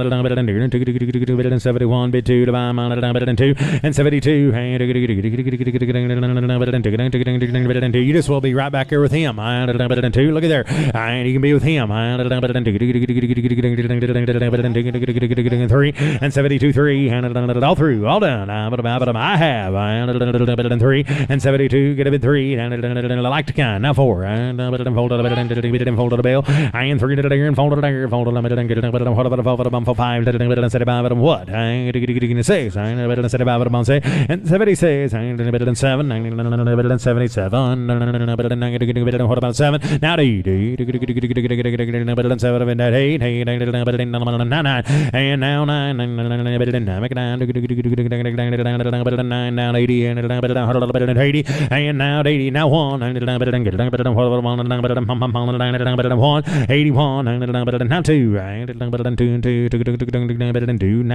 71 bid 2 to buy 2 and 72 and you just will be right back here with him. 2 look at there, and you can be with him. 3 and 72 3 and all through, all done. I have 3 and 72, get a bid 3 and like to kind. Now 4, and folded a bill. I am 3 to there and folded there, folded what about 5, what? 6, and 76, and 7, and 77, what about 7? Now 8, 7, and 8, and now 9, now 80, and 80, and now 80, now 1, and 81, now 2,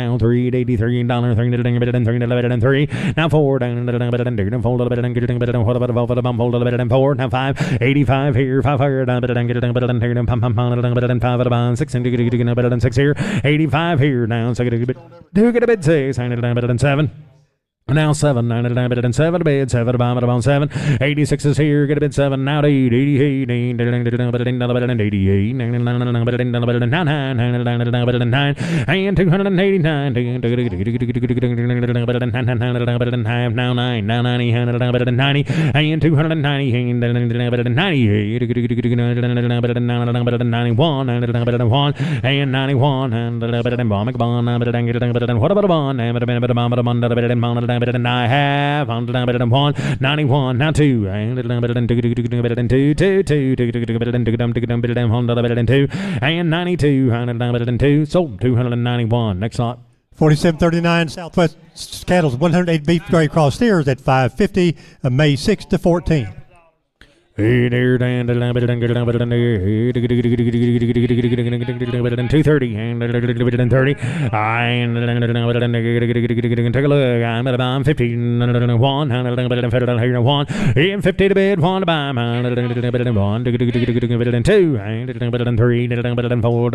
now 3, 83, $3, now 4, now 5, 85 here, 500, 6 here, 85 here, now 2 get a bid 6, 7. Now 7, 7 bid, 7 about 7, 86 is here, get a bid 7, now 8, 88, 88, 9, and 289, now 9, now 90, and 290, and 290, 98, 91, and 91, and what about a bond, and I have 191, 91, now 2, and 2, and 92, sold 291. Next lot. 4739 Southwest Cattle's 108 beef dairy cross steers at 550, May 6 to 14. Hey there, Dan, 230 and 30 and 30. Take a look. I'm at about 15 1 and 50 to bid 1 to buy 1 2 3 4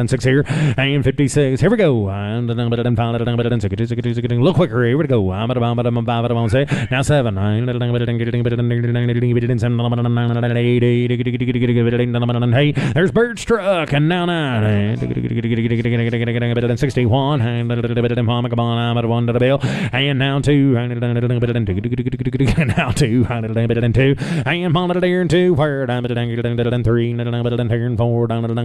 6 here and 56. Here we go. And look quicker. Here we go. I'm at about now 7 hey, there's Bird Struck and now 9 61 and come on, I'm at 1 to the bill and now 2 and now 2 and 2 and on to there and 2 where I'm at 3 and 4 down at 5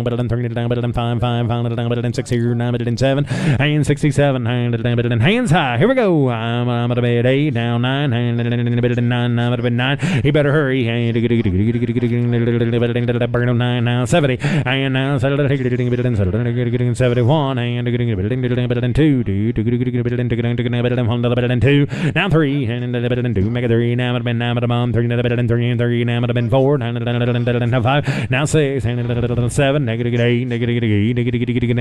and 6 here 9 and 7 and 67 and hands high. Here we go. I'm at a bed 8 now 9 and 9 I'm at a bed 9. He better hurry. Burn 9 now 70 and now 71 and 2 now 3 and 2 make it 3 now it been now at a bomb 3 and 3 and 3 now it been 4 now 5 now 6 and 7 negative 8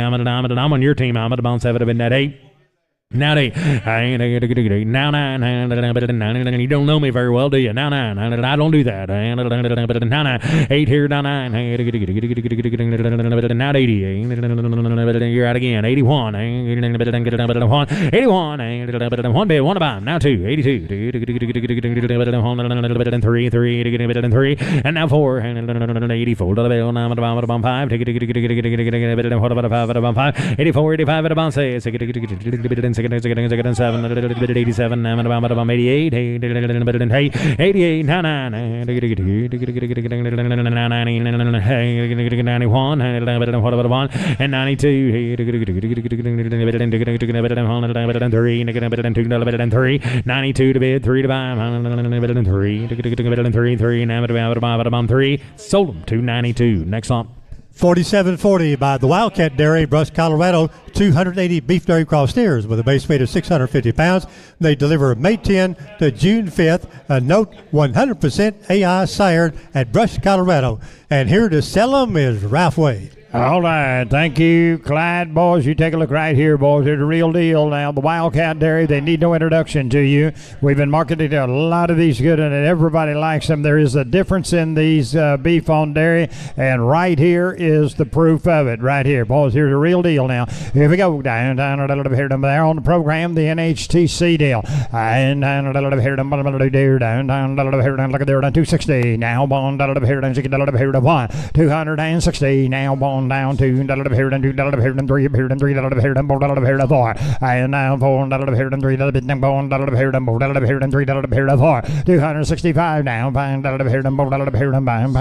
I'm on your team. I'm at a bomb 7 been that 8. Now 8, now 9, you don't know me very well, do you? Now 9, I don't do that. Now 9, 8 here, now 9, now 80, you're out again. 81, 81, 1 bid, 1 to buy, now 2, 82, 3, and now 4, 84, now 5, 84, 85 at a bounce, 7, 87, 88, 88, 99, 91, and 92, 92 to bid, 3 to buy, 3, sold them, 292. Next on. 4740 by the Wildcat Dairy, Brush, Colorado, 280 beef dairy cross steers with a base weight of 650 pounds. They deliver May 10 to June 5th. Note 100% AI sired at Brush, Colorado. And here to sell them is Ralph Wade. All right, thank you, Clyde. Boys, you take a look right here, boys. They're the real deal now. The Wildcat Dairy, they need no introduction to you. We've been marketing a lot of these good, and everybody likes them. There is a difference in these beef on dairy, and right here is the proof of it. Right here, boys. Here's the real deal now. Here we go. Down here, there on the program, the NHTC deal. And down here, down here, look at there, down 260. Now, bond, down here, down here, 260. Now, bond. Down to here and 2 here and 3 here and 3 here and 4 and now 4 here and 3 bit and bone here and 4 here and 3 here and 4 265 now pound here and 4 here and pound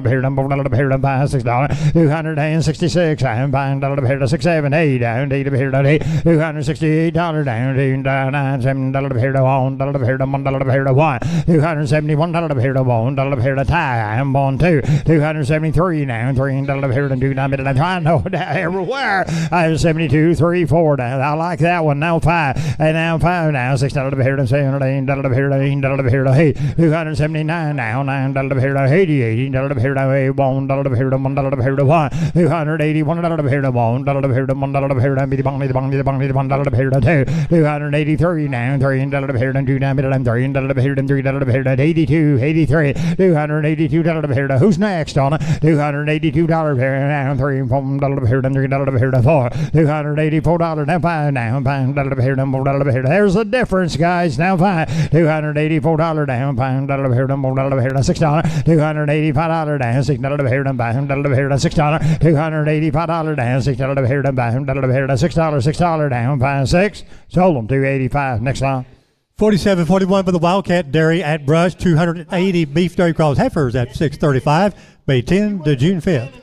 here and 4 here and $6 266 and pound here to 678 down 8 here and 8 $268 down to 9 7 here to 1 here to 1 here to 1 $271 here to 1 here to tie and bone 2 273 now 3 here and 2 I know that everywhere. I have 72, 3, 4 down. I like that one. Now 5. And now 5 now. $6 here to 7, $8 here to 8, here to 8. 279 now. $9 here to 88. $8 here to 8. $1 here to 1 here to 1. 281 here to 1 here to 1 here to be the $1 here to 2. 283 now. $3 here to 2 down. $3 here to 3 here to 82, 83. $282 here to who's next on it? $282 here now. $3 here and $3 here to 4. $284 now 5 now. $5 here and $4 here. There's the difference, guys. Now 5. $284 down. $5 here and $4 here to $6. $285 down. $6 here and $5 here to $6. $285 down. $6 here and $5 here to $6 down. 5 6. Sold them. $285. Next line. 4741 for the Wildcat Dairy at Brush, 280 beef dairy cross heifers at 635, May 10 to June 5th.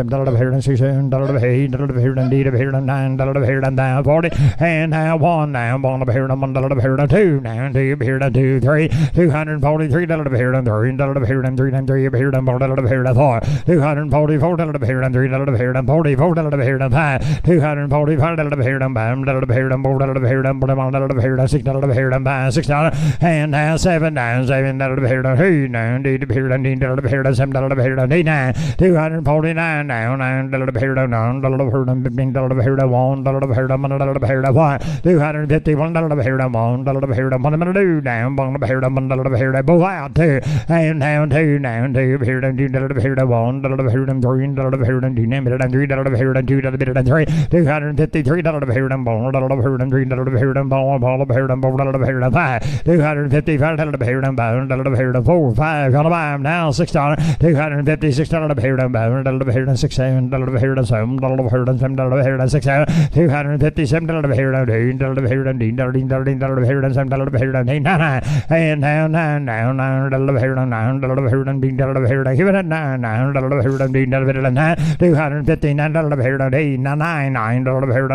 down 40, and now 1 down, 1 here, 1 2 down, 2 here, 2 3, 243 here, 3 here, 3 here, 3 here, 4 here, 4, 244 here, 3 here, 44 here, 5, 245 here, bam, here, 4 here, 6 here, 5, 6 and now 7 down, 7 $249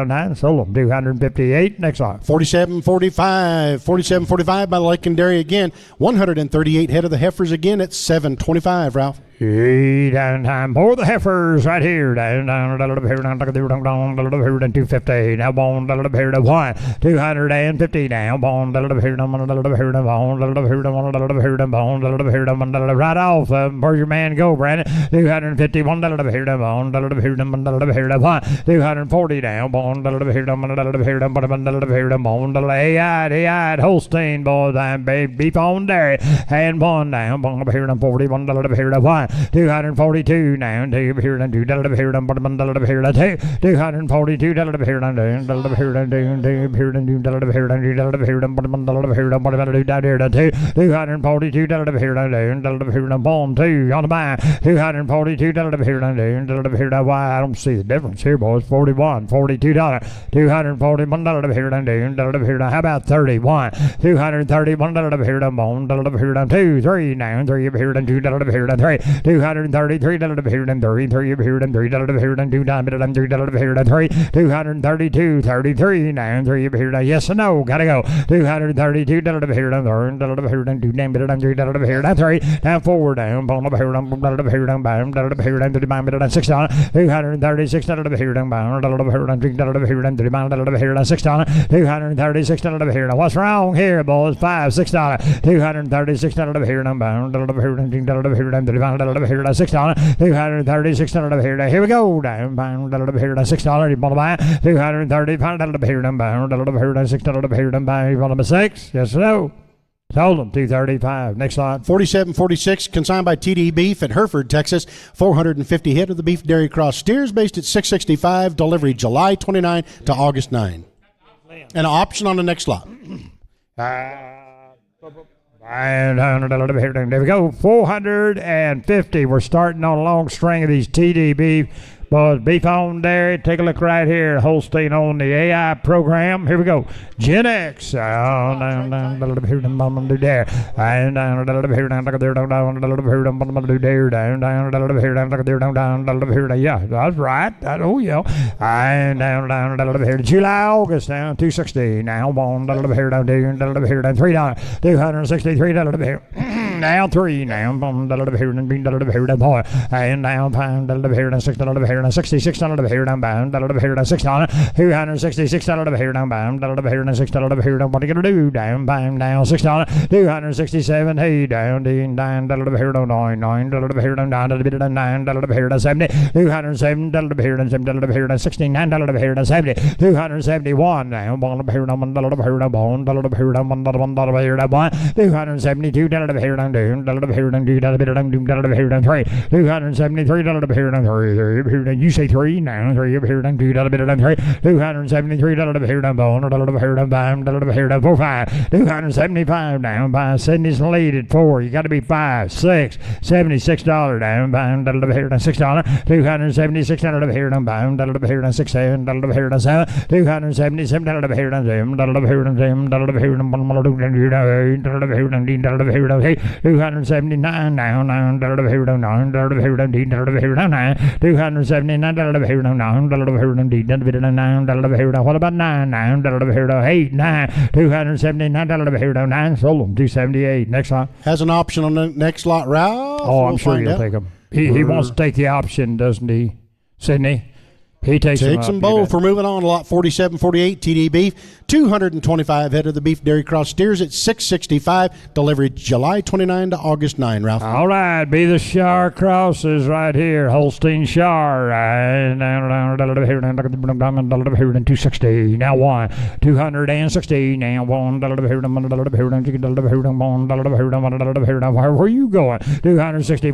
now, sold them. 258. Next lot. 47.45 by the Lake and Dairy again. 138 head of the heifers again at $7.25, Ralph. Time for the heifers right here. Down, 250. Now, bone, 250 now. Bone, right off. Where's your man go, Brandon? 251. 240 now. Bone, AI, Holstein, boys. I'm beef on dairy. And one down. Bone, 41. 242 now. 242. 242. Why, I don't see the difference here, boys. 41, $42. 241. How about 31? 231. 2, 3 now. 3 $233 $232 $33 now. Yes or no? Gotta go. $232 now 4 down. $236 what's wrong here, boys? $5, $6 $236 $236 here we go. Down $6. You want to buy $235 6? Yes or no? Sold them. $235. Next slide. 47.46 consigned by TD Beef at Hereford, Texas. 450 head of the beef dairy cross steers based at $665. Delivery July 29 to August 9. An option on the next lot. There we go. 450. We're starting on a long string of these TD Beef. Boys, beef on dairy. Take a look right here. Holstein on the AI program. Here we go. Gen X. Yeah. That's right. Oh, yeah. July, August. Now, 260. Now, $3. $263. Now, 3. Now, and now, $6. $66 $266 what are you gonna do? Down now $6 $267 hey down $9 $9 $9 $70 $207 $69 $70 $271 now $273 you say 3 now. 3 up here down 2 $273 $45 $275 down by Sydney's lead at 4. You got to be 5 6 $76 down by $6 $276 here down by $6 $7 $277 $279 now $279 what about 9 9 8 9 $279 sold them. 278. Next lot has an option on the next lot, Ralph. I'm sure he'll take them. He wants to take the option, doesn't he, Sydney? He takes them both. We're moving on to lot 4748 TD beef. 225 head of the beef dairy cross steers at $665. Delivery July 29 to August 9, Ralph. All right, be the Shar crosses right here. Holstein Shar. 260. Now one. 260. Now one. Where are you going? 260.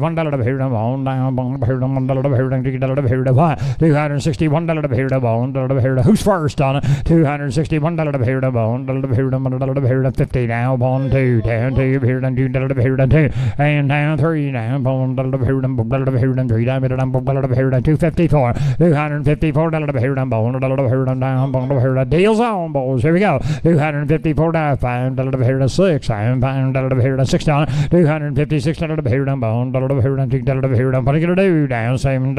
$1 $261. Who's first on it? $261. $50 now. 1, 2, down 2, here down 2, and down 3 now. 3 down 254. $254 deals on, boys. Here we go. $254 down 5 $6 and $6 down. $256 what are you gonna do? Down $7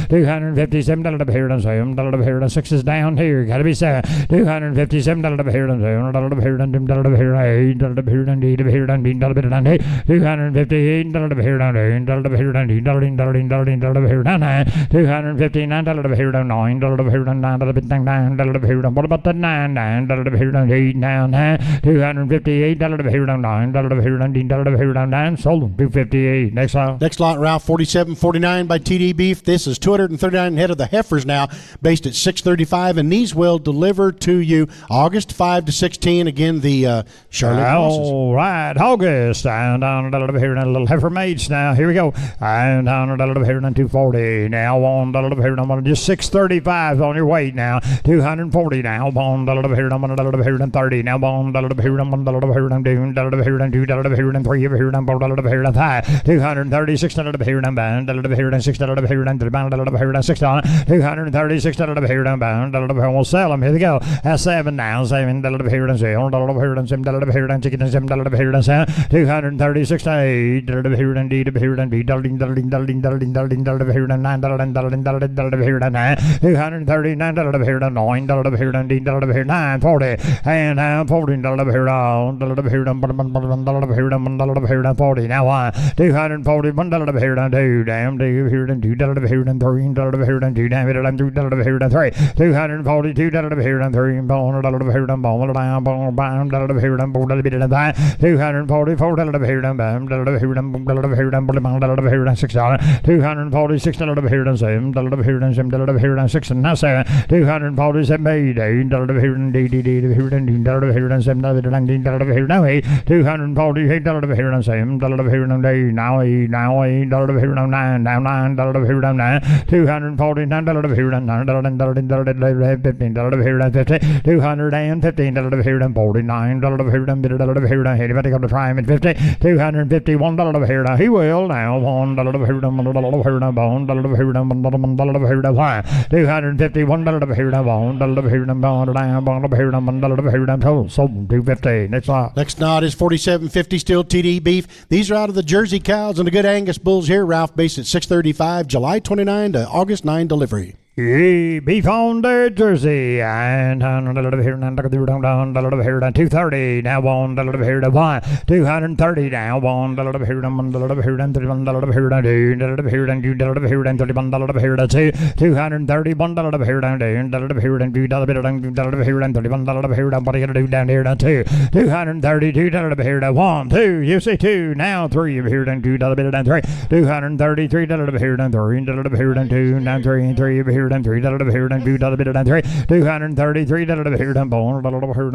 $257 6 is down here. Gotta be $7. $257 What about the 9? $258 sold them. $258. Next lot, Ralph, 4749 by TD beef. This is 239 head of the heifers now, based at $635, and these will deliver to you August 5 to 16. Again, the Charlotte crosses. All right, August. Down here, a little heifer mates now. Here we go. And down here, 240. Now on just $635 on your weight now. 240 now. On here, 30. Now on here, 2 here, 3 here, 5. $236 here, bound $6 $6 we'll sell them. Here we go. That's 7 now. $7 here, $7 here, chicken $7 here, $236 here, $9 $940 and $14 here, $40 now. $241 here, $2 damn $2 here, $2 here, $3 here, $2 damn it, $3 here, $3 $242 here, $3 $200 here, $244 here, $6 $246 here, $7 here, $6 and now $7 $247 here, $7 here, $7 here, now $8 $248 here, $7 here, now $8 here, $9 now $9 here, $9 $249 here, $9 $15 here, $50 $215 here, $49 here, anybody got to try him at $50 $251 here, he will now $1 here, $1 here, $251 here, $1 here, total sold $250. Next lot is 4750 still TD beef. These are out of the Jersey cows and the good Angus bulls here. Ralph, based at $635, July 29 to August 9 delivery. Beef on the Jersey and $230 now $1 here to $1 $230 now $1 here $31 here $2 here to $2 $231 here down what are you gonna do down here to $2 $232 here to $1 $2 you say $2 now $3 here down $2 $233 here down $3 here down $2 now $3 here down $3 here down $2 $233 here down $4 here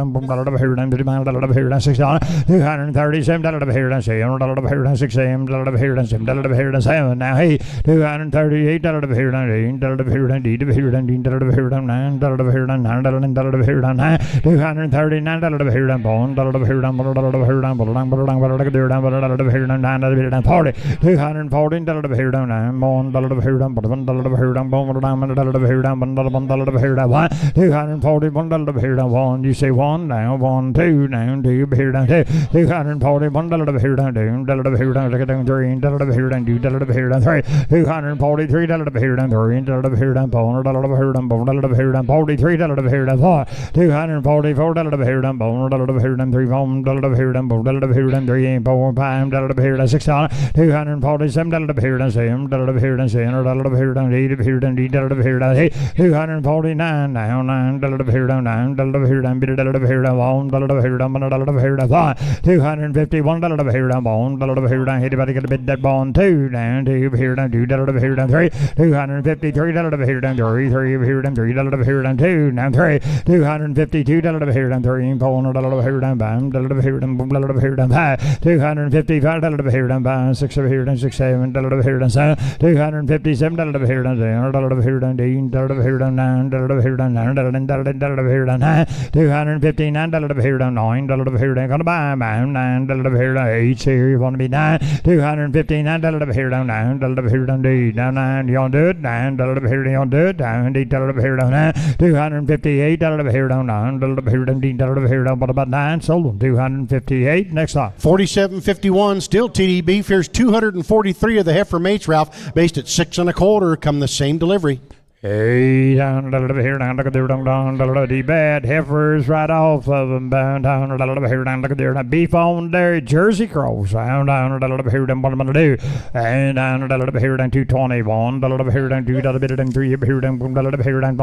down $6 $237 here down $7 here down $6 here down $7 now hey $238 here down $8 here down $9 here down $9 here down $9 $239 here down $1 here down $1 here down $1 $40 $240 here down $9 here down here down $241 here down $1 you say $1 now $1 $2 now $2 here down $2 $241 here down $2 here down $3 here down $2 here down $3 $243 here down $3 here down $4 here down $4 here down $43 here down $4 $244 here down $4 here down $3 $3 here down $4 here down $3 $5 here down $6 $247 here down $7 here down $7 here down $8 here down $8 here here down 249 now 9 here down 9 here down bit here down 1 here down here down 5 251 here down 1 here down anybody get a bit that bone 2 down 2 here down 2 here down 3 253 here down 3 here down 3 here down 2 now 3 252 here down 3 4 here down 5 here down 5 255 here down 5 6 here down 6 7 here down 7 257 here down 0 here down 8 here down 9 here down 9 here down 9 259 here down 9 here down gonna buy 9 here down 8 here you want to be 9 259 here down 9 here down 8 down 9 you want to do it 9 here you want to do it down 8 here down 9 258 here down 9 here down 10 here down what about 9 sold them 258 next time 47.51 still TDB. Here's 243 of the heifer mates, Ralph, based at 6 1/4. Come the same delivery. Hey, down, here, down, look at there, down, the bad heifers right off of them, down, here, down, look at there, beef on dairy, Jersey cross, down, here, down, what I'm gonna do, and down, here, down, 221, here, down, 2, bit, down, 3, here, down, here, down, here, down,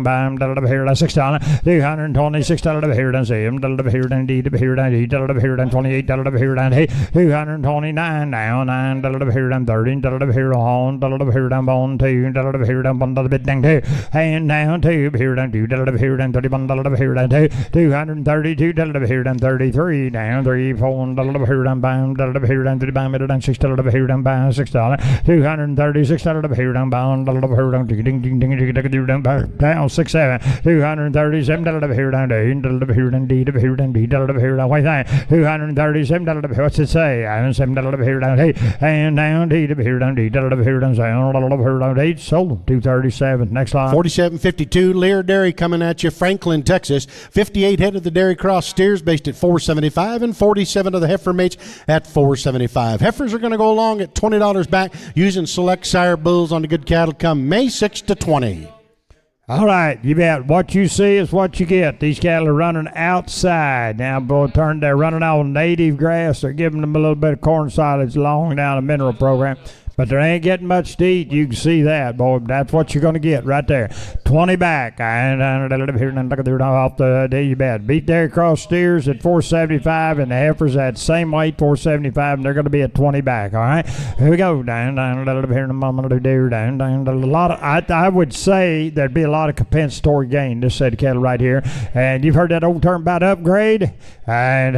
bam, here, down, 6, 226, here, down, 7, here, down, D, here, down, 8, here, down, 28, here, down, 229, now, 9, here, down, 13, here, on, here, down, bone, 2, here, down, bit down 2 and down 2 here down 2 here down 31 here down 2 232 here down 33 down 3 4 here down bam here down 3 bam down 6 here down bam $6 236 here down bam here down ding ding ding down 6 7 237 here down 8 here down D here down D here down wait 237 what's it say 7 here down 8 and down D here down D here down 7 here down 8 sold 237 next line 47.52 Lear Dairy coming at you, Franklin, Texas. 58 head of the Dairy Cross steers based at $475 and 47 of the heifer mates at $475. Heifers are going to go along at $20 back using select sire bulls on the good cattle come May 6 to 20. All right, you bet. What you see is what you get. These cattle are running outside. Now, boy, they're running on native grass. They're giving them a little bit of corn silage along down a mineral program. But there ain't getting much to eat. You can see that, boy. That's what you're going to get right there. 20 back. And off the day you bet. Beef Dairy Cross steers at $475 and the heifers at same weight, $475, and they're going to be at 20 back. All right, here we go. Down here. Down. A lot of. I would say there'd be a lot of compensatory gain. This said cattle right here, and you've heard that old term about upgrade. And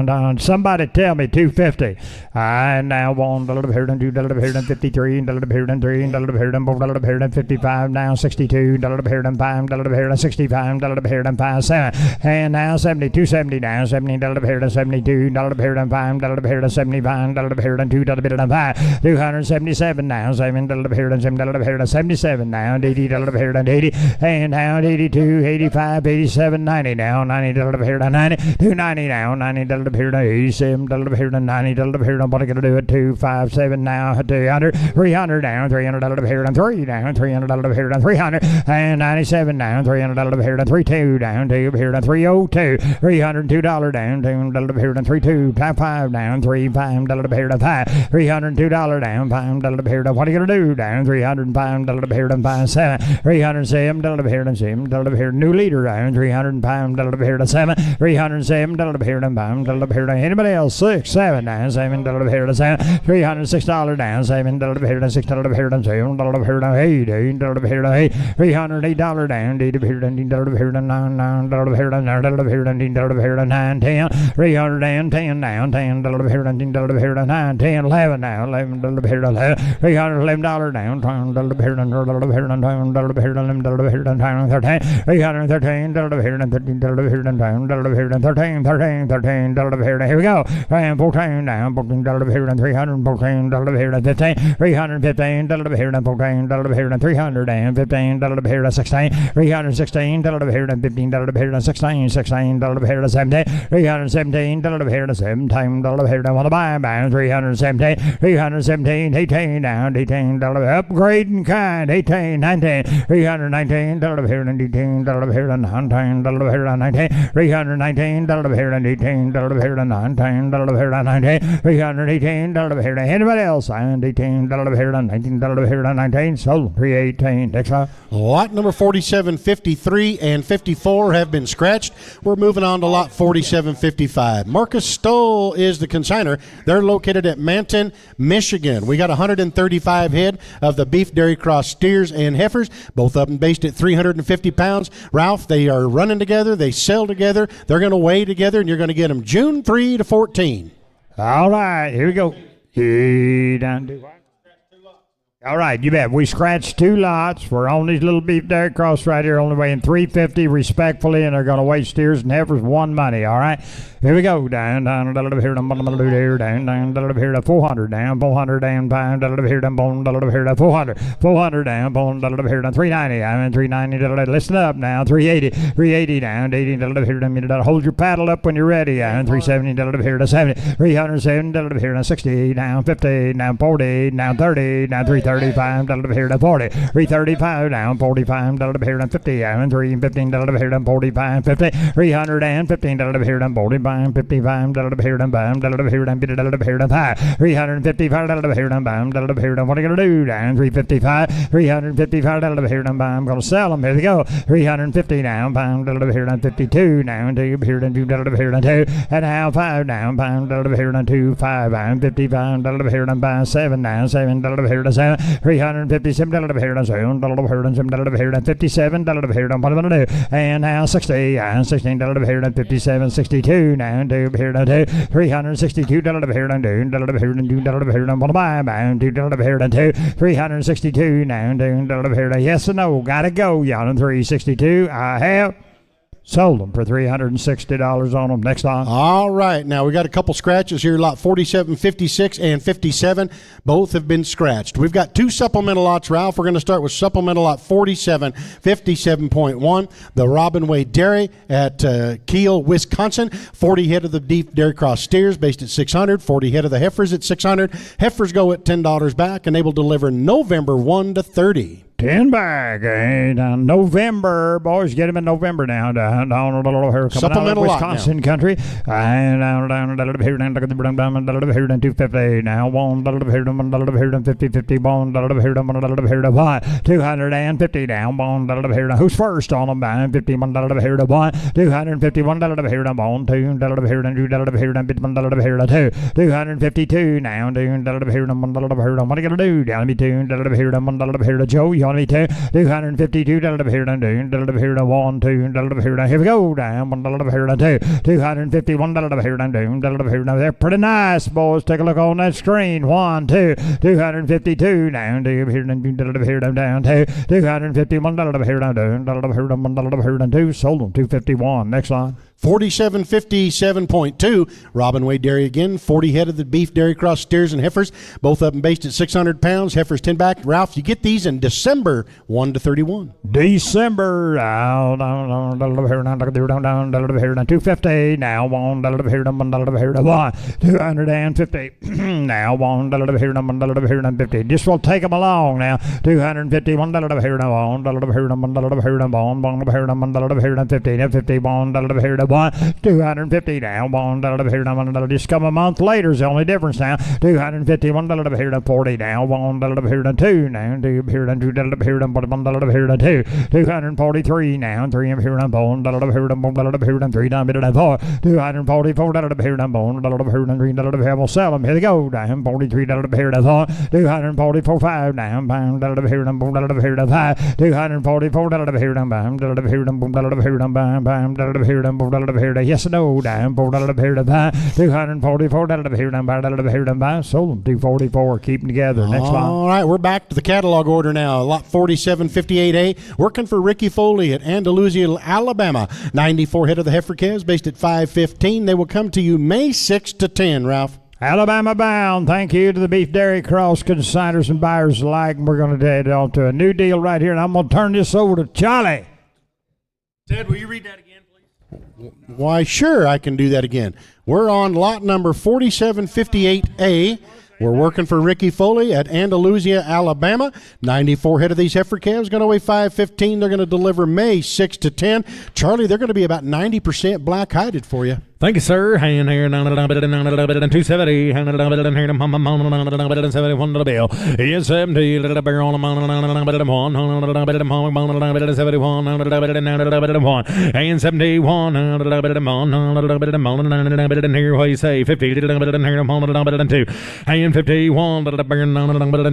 down. Somebody tell me 250. And now one here down 2 here down 53 here down 3 here down 4 here down 55 now 62 here down 5 here down 65 here down 5 7 and now 72 70 now 70 here down 72 here down 5 here down 75 here down 2 here down 5 277 now 7 here down 7 here down 77 now 80 here down 80 and now 82 85 87 90 now 90 here down 90 290 now 90 here down 87 here down 90 here down what I gotta do at 257 now 200 300 down 300 here down 3 down 300 here down 300 and 97 down 300 here down 32 down 2 here down 302 $302 down 2 here down 32 5 down 3 5 here down 5 $302 down 5 here down what are you gonna do down 305 here down 5 7 307 here down 7 here new leader down 305 here down 7 307 here down 5 here down anybody else 6 7 down 7 here down 7 $306 down 7 here down 6 here down 7 here down 8 here down 8 $308 down 8 here down 10 here down 9 here down 9 here down 10 here down 9 10 $310 down 10 here down 10 here down 9 10 11 now 11 here down 11 $311 down 12 here down 12 here down 12 here down 11 here down 13 $313 here down 13 here down 12 here down 13 here down here we go and 14 down 14 here down 314 here down 15 $315 here down 14 here down 315 here down 16 $316 here down 15 here down 16 here down 17 $317 here down 17 here down want to buy 317 18 down 18 upgrading kind 18 19 $319 here down 18 here down 19 here down 19 $319 here down 18 here down 19 $19, $318, anybody else? $18, $19, sold $318. Next lot. Lot number 47, 53, and 54 have been scratched. We're moving on to lot 47, 55. Marcus Stoll is the consigner. They're located at Manton, Michigan. We got 135 head of the beef dairy cross steers and heifers, both of them based at 350 pounds. Ralph, they are running together. They sell together. They're going to weigh together, and you're going to get them June 3 to 14. All right, here we go. All right, you bet. We scratched 2 lots. We're on these little beef dairy cross right here, only weighing 350 respectfully, and they're going to weigh steers and heifers one money. All right, here we go. Down, here, down, here to 400, down, 400, down, here, down, here to 400, 400, down, here, down, 390, I'm in 390, listen up now, 380, down, 80, here, down, hold your paddle up when you're ready, down, 370, here to 70, 307, here to 60, down, 50, down, 40, down, 30, down, 335, here to 40, 335, down, 45, here to 50, down, 315, here to 45, 50, 315, here to 45, 55, here to bam, here to 5, 355, here to bam, here to what are you going to do, down, 355, 355, here to bam, going to sell them, here they go, 350, down, bam, here to 52, down, here to 2, here to 2, and now 5, down, bam, here to 2, 5, down, 55, here to bam, 7, down, 7, here to 7, 357, here to 7, here to 57, here to what am I going to do, and now 60, and 16, here to 57, 62, down, here to 2, 362, here to 2, here to what am I, bound, here to 2, 362, down, here to yes or no, gotta go, y'all, 362, I have sold them for $360 on them. Next on. All right. Now, we got a couple scratches here. Lot 47, 56, and 57. Both have been scratched. We've got 2 supplemental lots, Ralph. We're going to start with supplemental lot 47, 57.1. The Robin Wade Dairy at Kiel, Wisconsin. 40 head of the beef dairy cross steers based at 600. 40 head of the heifers at 600. Heifers go at $10 back, and they will deliver November 1 to 30. 10 back, November, boys, get him in November now. Down a little here, coming out of Wisconsin country. And down here, down 250 now. 1 here, 50, 50, 1 here, 1, 250 down. 1 here, who's first on them? 51 here to 1, 251 here to 1, 2 here, 2 here, 2, 252 now. 2 here, 1 here, what are you gonna do? Down me 2 here, 1 here to Joe. 252 here to 1, 2 here we go down 1 here to 2, 251 here. They're pretty nice, boys. Take a look on that screen. 1, 2, 252 down here down 2, 251 here 2, sold them 251. Next line. 4757.2. Robin Wade Dairy again. 40 head of the beef dairy cross steers and heifers. Both of them based at 600 pounds. Heifers 10 back. Ralph, you get these in December 1 to 31. December. Down 250. Now 1 here to 1, 250. Now 1 here to 150. This will take them along now. 251 here to 1 here to 51 here to 1, 250 down, 1 here to just come a month later is the only difference now. 251 here to 40 down, 1 here to 2 now, 2 here to 2 here to 1 here to 2, 243 now, 3 here to 1 here to 3 down here to 4, 244 here to 1 here to 3 we'll sell them. Here they go down, 43 here to 4, 244 5 down, pound here to 5, 244 here to here to yes or no down, here to 244 here to sold them 244. Keep them together. Next line. All right, we're back to the catalog order now. Lot 4758A, working for Ricky Foley at Andalusia, Alabama. 94 head of the heifer calves based at 515. They will come to you May 6 to 10. Ralph. Alabama bound. Thank you to the beef dairy cross consigners and buyers alike. And we're going to head on to a new deal right here, and I'm going to turn this over to Charlie. Ted, will you read that again? Why, sure, I can do that again. We're on lot number 4758A. We're working for Ricky Foley at Andalusia, Alabama. 94 head of these heifer calves, going to weigh 515. They're going to deliver May 6 to 10. Charlie, they're going to be about 90% black-hided for you. Thank you, sir. Hand here, 270. Hand here, 71 to the bill. Is 70, little barrel, 1, 71, and 71, here, what you say, 50, here, 2, and 51,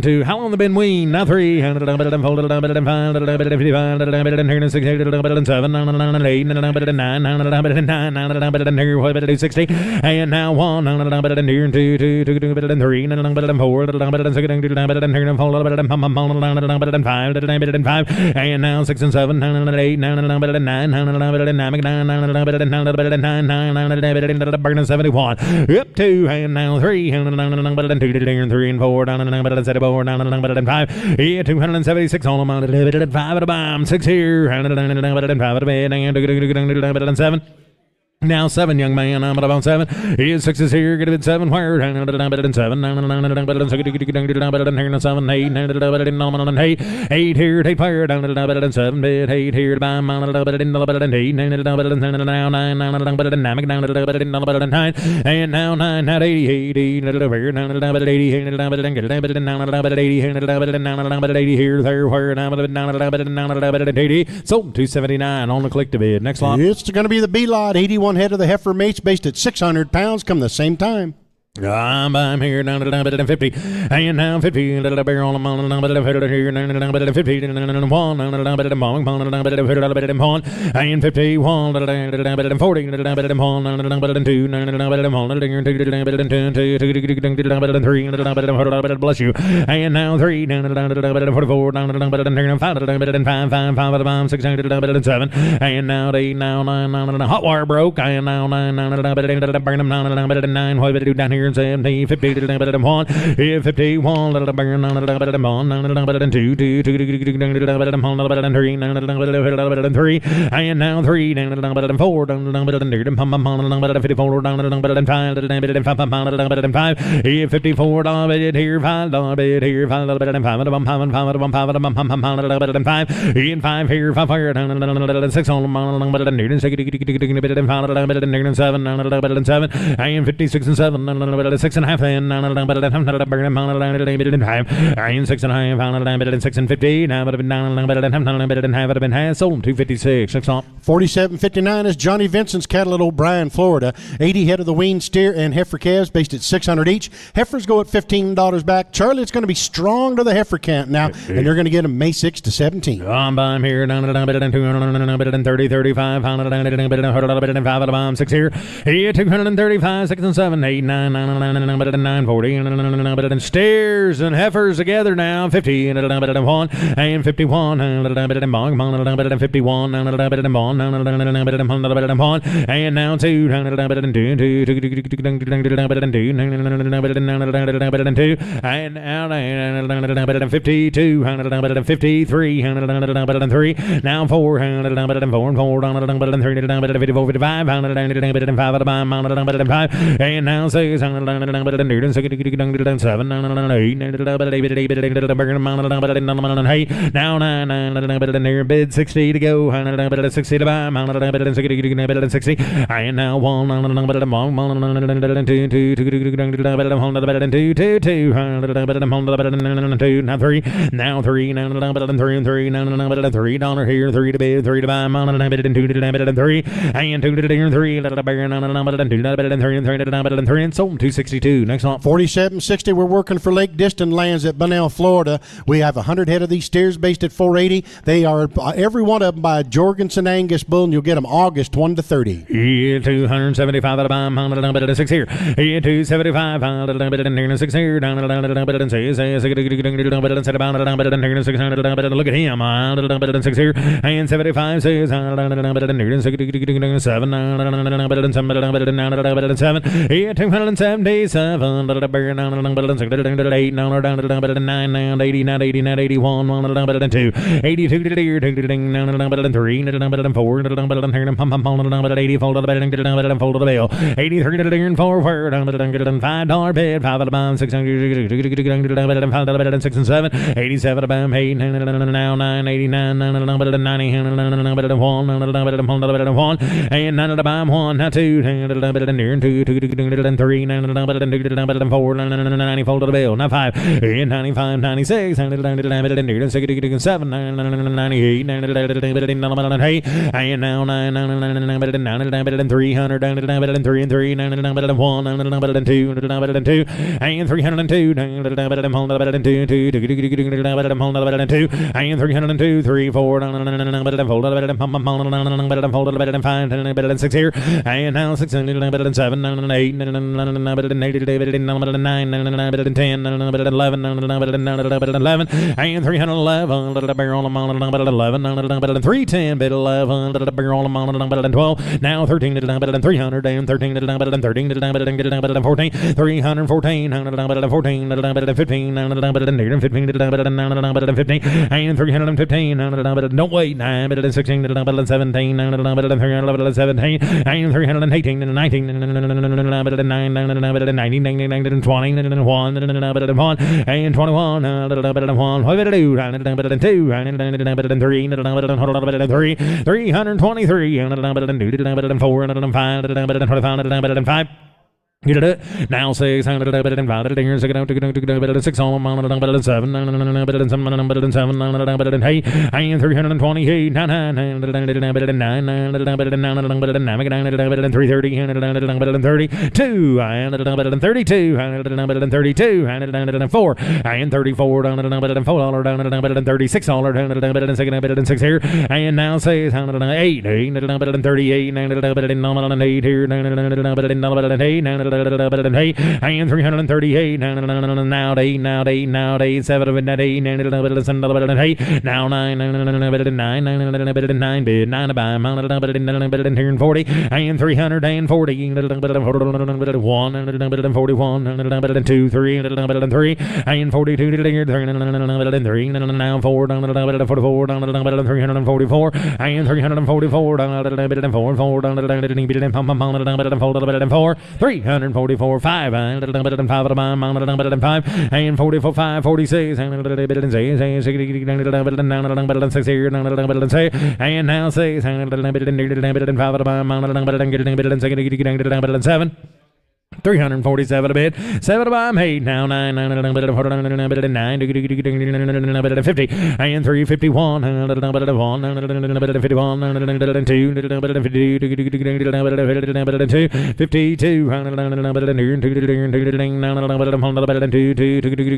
2. How long have they been weaned? Now 3, 5, 55, 6, 7, 8, 9, 60, and now 1, 2, 2, 3, 4, 5, and now 6 and 7, 8, 9, 71, up 2, and now 3, 2, 3 and 4, 74, 5, 276, all amount of 5 at a bomb, 6 here, 5 at a bed, and 7. Now 7, young man, I'm about 7. His 6 is here, get it 7, where? 7, 7, 8, 8 here, take fire, 7, bit, 8 here, to buy, 8, now 9, and now 9, not 80, 80, 80, 80 here, there, where, 80, sold 279 on the click to bid. Next lot. It's going to be the B lot, 81 head of the heifer mates based at 600 pounds come the same time. I'm here down to 50, and now 50, little barrel, here, 50, 1, and 51, 40, 2, bless you, and now 3, 44, 5, 6, 7, and now 8, now 9, hot wire broke, and now 9, 9, what do down here? 70, 50, 51, 51, 2, 2, 3, and now 3, 4, 54, 5, 54, here, 5, here, 5, 5 here, 5 here, 6 on 7, and 56 and 7, 6 and a half, then 6 and a half, 6 and 50. Now, but have been had sold 256. 47.59 is Johnny Vincent's cattle at O'Brien, Florida. 80 head of the weaned steer and heifer calves based at $600 each. Heifers go at $15 back. Charlie, it's going to be strong to the heifer count now, and you're going to get them May 6 to 17. I'm here down to 230, 35, 5 at a bomb, 6 here. 235, 6 and 7, 8, 9, 940, and steers and heifers together now 50 and 1 and 51 and 51 and now 2 and now 52 and 53 and 3 now 4 and 4 and 3 55 and now 6 and 7 now 9 bid 60 to go 60 to buy 60 and now 1 2 now 3 now 3 $3 here 3 to bid 3 to buy 2 and 3 and sold 262. Next lot. 47.60. We're working for Lake Diston lands at Bunnell, Florida. We have 100 head of these steers based at 480. They are every one of them by Jorgensen Angus bull, and you'll get them August 1 to 30. Yeah, 275 at a bomb, 6 here. Yeah, 275 6 here. Look at him. 6 here. And 75 says 7. Yeah, 207. 77, 8, 9, 80, 81, 2, 82, 3, 4, 80, fold of the bed, fold of the bill, 83, 4, $5 bid, 5 of the bomb, 600, 5 of the bed, 6 and 7, 87 of the bomb, 8, now 9, 89, 90, 1, and 9 of the bomb, 1, now 2, 2, 3, 4, 90, fold of the bill, now 5, 95, 96, 7, 98, 98, and now 9, 300, 3 and 3, 1, 2, and 302, 2, and 302, 3, 4, fold 5, 6 here, and now 6, 7, 8, 9, 10, 11, and 311, barrel amount 11, 310, bit 11, barrel amount 12, now 13, 300, and 13, 13, 14, 314, 14, 15, 15, and 315, don't wait, 9, 16, 17, 317, and 318, 19, 19, 20, 1, and 21, 323, get it? Now 600, 6 on 7, 7, 8, and 328, 9, 330, 32, and 32, and 32, and 4, and 34, and 36, and 6 here, and now 608, 38, and 8 here, and 8, and 338, now 8, now 8, now 8, 7, 8, now 9, 9, bid, 9 by, 40, and 340, 1, 41, 2, 3, and 42, 3, now 4, 44, 344, and 344, 4, 344, 5, and 5, and 44, 5, 46, and 6 here, and now 6, and 7. 347 a bit, 7 by 8, now 9, 9, 50, and 351, 52,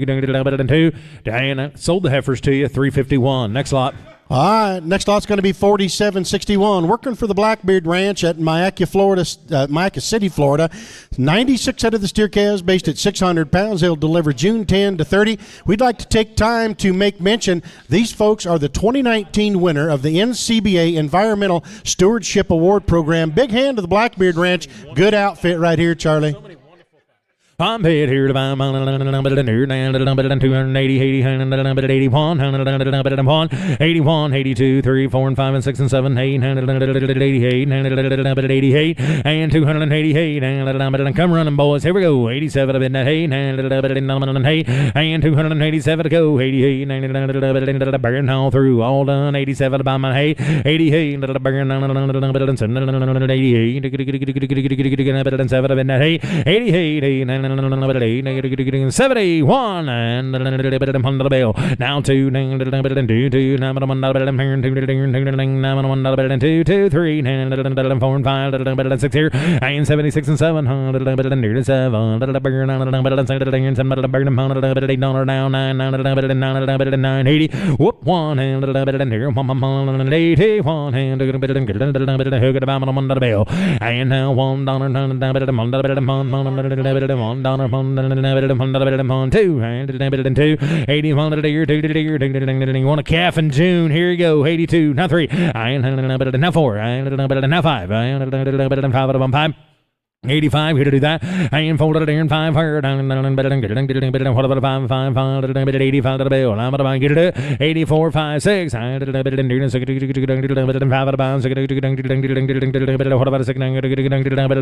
52, Diana sold the heifers to you, 351. Next lot. All right, next lot's going to be 4761. Working for the Blackbeard Ranch at Mayaca, Florida, Mayaca City, Florida. 96 out of the steer calves, based at 600 pounds. They'll deliver June 10 to 30. We'd like to take time to make mention these folks are the 2019 winner of the NCBA Environmental Stewardship Award Program. Big hand to the Blackbeard Ranch. Good outfit right here, Charlie. I'm paid here to buy 280, 81, 81, 82, 3, 4, and 5, and 6, and 7, 8, 88, and 288, and come running, boys. Here we go. 87 of it, and 287 to go. 88, burn all through, all done. 87 by my hay, 88, burn 88, 7 of it, 88, 71, and the bill. Now 2, 2, 3, 4, and 5, 6 here, and 76 and 7, 7, 8, now 9, 980, whoop 1, and 81, and hook it about on the bill. And now $1, $2, 81, want a calf in June. Here you go. 82, now 3, now 4, now 5, 5 of them 5. 85, here to do that. And folded it in 5 higher down. What about 5, 85 to the bill? I'm about to get it. 84, 5, 6. What about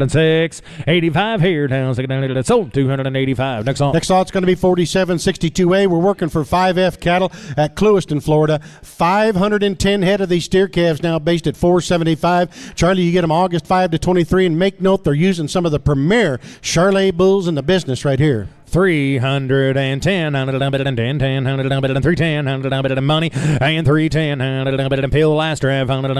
a 6? 85 here down. Sold 285. Next on. Next lot's going to be 4762A. We're working for 5F cattle at Clewiston, Florida. 510 head of these steer calves now based at 475. Charlie, you get them August 5 to 23, and make note they're using some of the premier Charolais bulls in the business right here. 310, 310, 310, money, and 310, pill last drive, 11,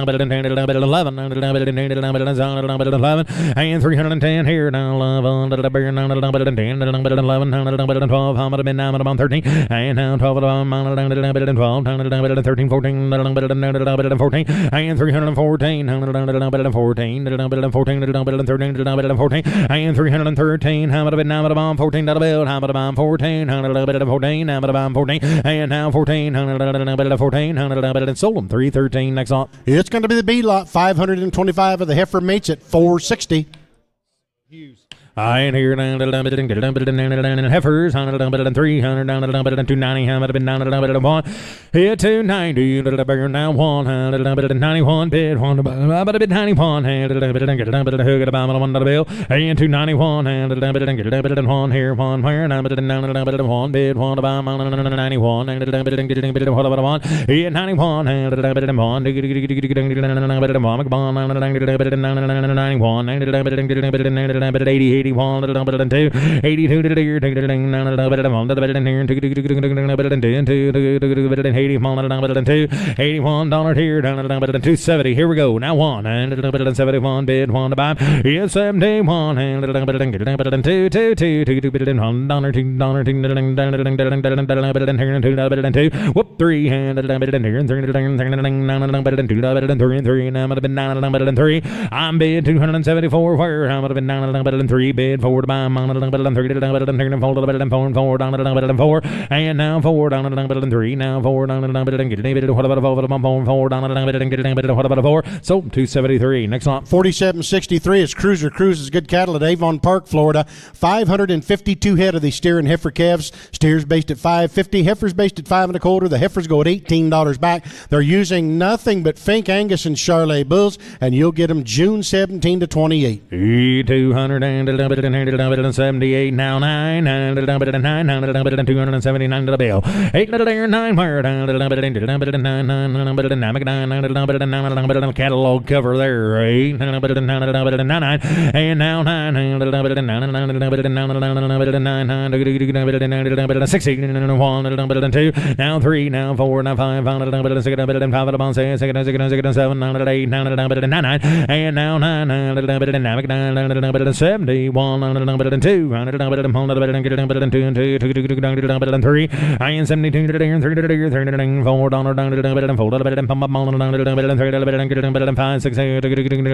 and 310 here, now 11, 12, 13, and now 12, 13, 14, and 314, 14, and 313, how about a bit now, 14, how about about 14, 14, how about 14, and now 14, 14, and sold them 313. Next lot. It's going to be the B lot, 525 of the heifer mates at 460. And here heifers, 300, 290, how about a bit 1, hit 290, now 191 bid, about a bit 91, hook at about 1 to the bill, and 291, and 1 here, 1 where, 1 bid, 1 about 91, and what about 1, hit 91, and 1, 80, 81, 82, 82 to the deer, 82 $81 here, 270. Here we go. Now 1 and 71 bid 1 to buy. Yes, 71 and 2 whoop 3 and 3 I'm bid 274 where I'm been 3 bid 4 to buy 3 4 down 4 and now 4 down 3 now 4 down what about a 4 down what about a 4 so 273. Next lot. 4763 is Cruiser Cruises good cattle at Avon Park, Florida. 552 head of these steer and heifer calves. Steers based at 550, heifers based at 5 1/4. The heifers go at $18 back. They're using nothing but Fink Angus and Charolais bulls, and you'll get them June 17 to 28. 278 now 9 279 to the bill 8 9 where catalog cover there 8 and now 9 16 1 2 now 3 now 4 now 5 5 7 8 and now 9 71 2 3 and 72 $4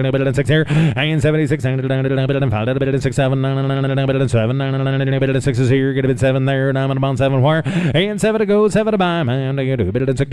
5 6 here and 76 5 6 7 6 is here get a bit 7 there now I'm about 7 where and 7 to go 7 to buy man they get a bit 6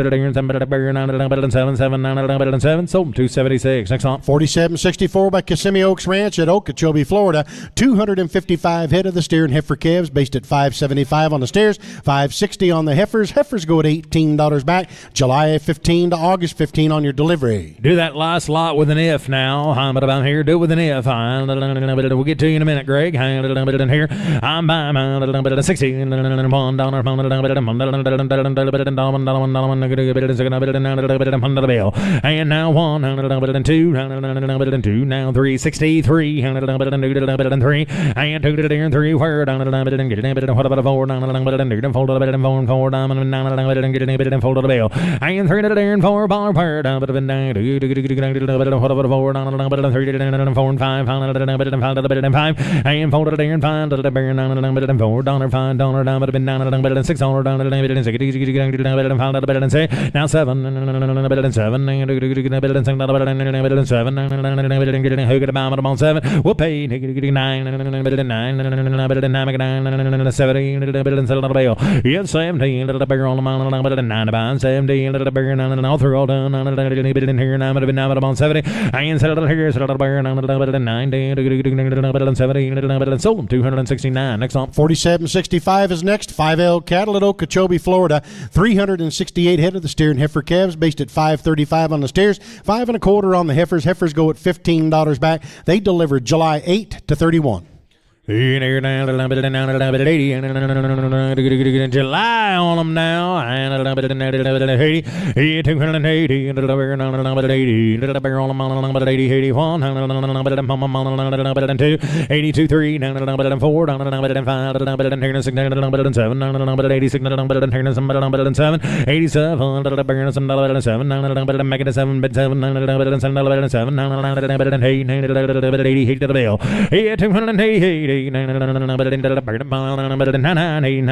7 sold 276. Next on. 4764 by Kissimmee Oaks Ranch at Okeechobee, Florida. 255 head of the steer and heifer calves based at 575 on the steers, 560 on the heifers. Heifers go at $18 back. July 15 to August 15 on your delivery. Do that last lot with an if now. I'm about here. Do it with an if. We'll get to you in a minute, Greg. Here. I'm buying $60. And now 1 2 now 363 and 3 and 2 3 where down what about a 4 down fold a bit and 4 down and 9 fold a bill and 3 and 4 bar where down but what about a 4 down 3 and 4 and 5 and 5 and fold it and 5 to the bear down $4 $5 down but been down $6 down and 6 now 7 and 7 and 7 hook at about 7 we'll pay 9 Yes, 17, little bigger on the mountain, a bit of 9, 17, little bigger, and all through all done, and a little bit in here, and I'm about 70, and set a little here, set a little bigger, and a little bit of 90, a little bit of 70, a little bit of sold them 269. Next on 4765 is next. 5L cattle at Okeechobee, Florida. 368 head of the steer and heifer calves, based at $5.35 on the steers, $5 1/4 on the heifers. Heifers go at $15 back. They delivered July 8 to 31. July on them now, and a little bit of 80, 280, a little bit of 80, a little bit on 80, 81, a little bit of 2, 82, 3, a little bit of 4, a little bit of 5, a little bit of 6, a little bit of 7, a little bit of 86, a little bit of 7, 87, a little bit of 7, a little bit of make it a 7, bit 7, a little bit of 7, a little bit of 7, a little bit of 8, a little bit of 80, hit to the bill, 280. 90, and now 90, and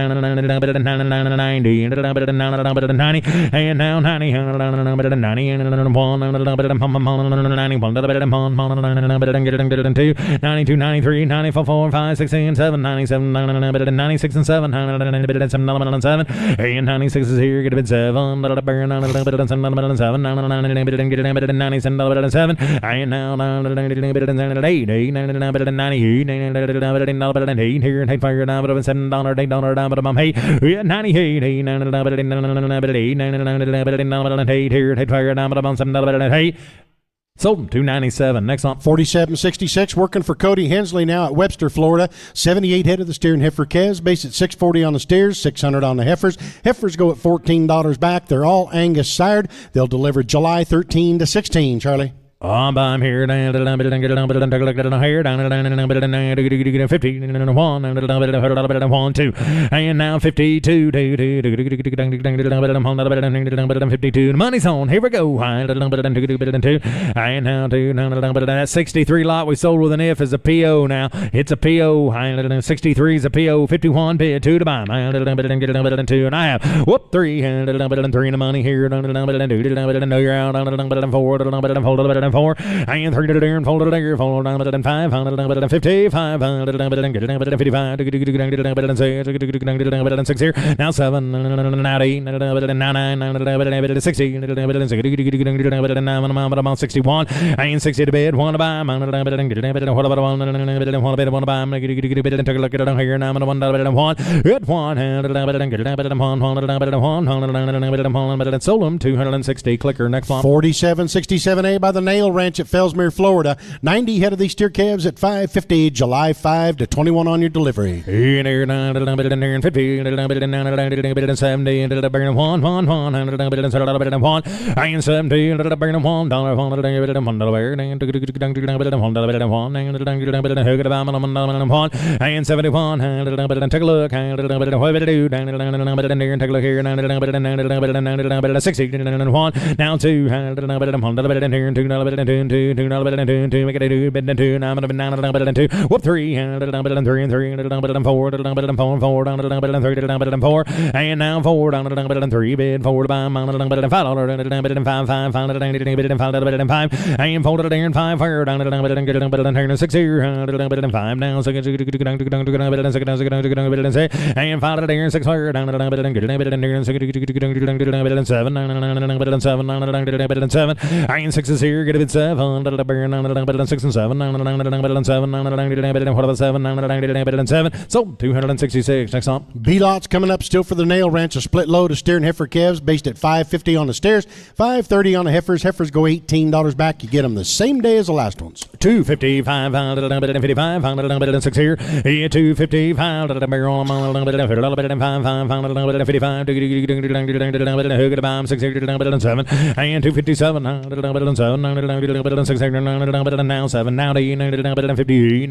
92, 93, 94, 4, 5, 6, and 7, 97, 96 and 7, 7, and 96 is here, get a bit 7, 7, 97, and now 98, here and fire down, but $7, $8, but I'm hey, 98, here and fire down, but I'm $7, hey. Sold them 297. Next on 4766, working for Cody Hensley now at Webster, Florida. 78 head of the steer and heifer calves, based at $640 on the steers, $600 on the heifers. Heifers go at $14 back. They're all Angus sired. They'll deliver July 13 to 16. Charlie. I'm here, down, get a little bit of hair, down, 50, 1, 2, and now 52, 52, the money's on, here we go, and now 2, 63 lot we sold with an if is a PO now, it's a PO, 63 is a PO, 51 bid, 2 to buy, and 2, and I have, 3, and 3 in the money here, no, you're out, 4, 4, and 3 to there and folded there, folded down, but 5, 50, 5, 55, 6 here, now 7, 8, 9, 60, 61, and 60 to bid, 1 to buy, one to buy, take a look at it here, now I'm $1, good one, sold them 260, clicker, next one. 4767A by the Nail Ranch at Fellsmere, Florida. 90 head of these steer calves at $5.50, July 5 to 21 on your delivery. 50, 70, and 71, take a look, take a look here, 60, now 2, $2, make it a 2, bid 2, now I'm going to 2, whoop 3, and 3, and 4, 4, and 3, and 4, and now 4, and 3, bid 4 to buy, $5, and 5, and folded it in 5, fire down, and 6 here, and 5 now, and 5 it in 6 fire down, and 7, and 7, and 6 is here, get a bit 7, 6 and 7, 7, sold 266. Next on. B-lots coming up still for the Nail Ranch, a split load of steer and heifer calves, based at $5.50 on the steers, $5.30 on the heifers. Heifers go $18 back. You get them the same day as the last ones. 255, 55, 6 here, 255, $1, 55, 6 here, 7, and 257, 6 here, now 7, now 8, now 50,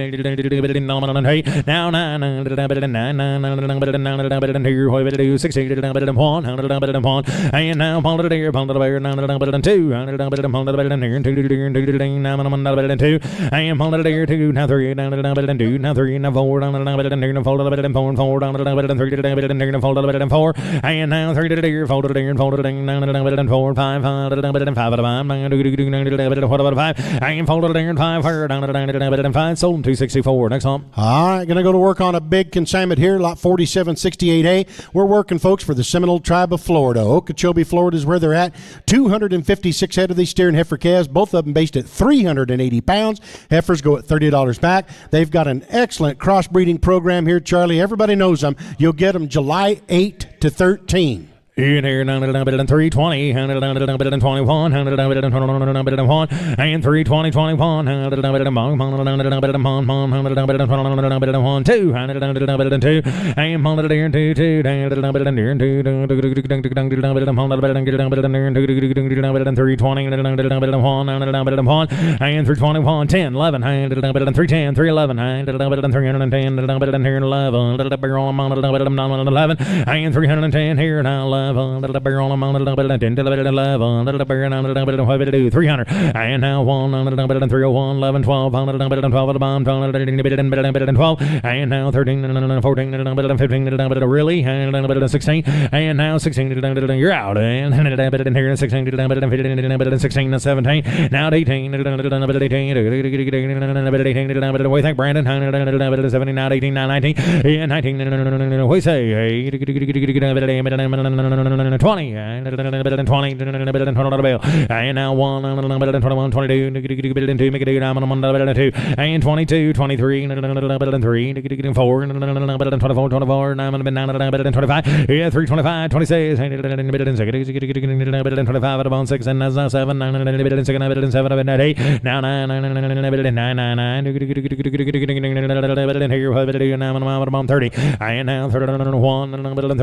now 9, here, 60, and now 100 here, 2, and 100 here, 2, now 3, now 2, now 3, now 4, now 4, and 4, and 3, and 4, and now 3 here, folded here, and 4, 5, 5, what about a 5? I am folded there in 5, higher down at 5, sold them 264. Next on. All right, going to go to work on a big consignment here, lot 4768A. We're working, folks, for the Seminole Tribe of Florida. Okeechobee, Florida is where they're at. 256 head of these steer and heifer calves, both of them based at 380 pounds. Heifers go at $30 back. They've got an excellent crossbreeding program here, Charlie. Everybody knows them. You'll get them July 8 to 13. In here, 320, 21, and 320, 21, 2, and 321, 10, 11, 310, 311, 11, and 310 here now. 300 and now 1 301 11 12 12 and now 13 14 15 really and 16 and now 16 you're out and here 16 16 17 now 18 what do you think, Brandon? 17 now 18 now 19 and 19 we say 20 and 20 and now 1 21 22 make it 2 and 22 23 3 4 24 24 25 yeah 325 26 25 at about 6 and now 7 7 8 now 9 here now 30 and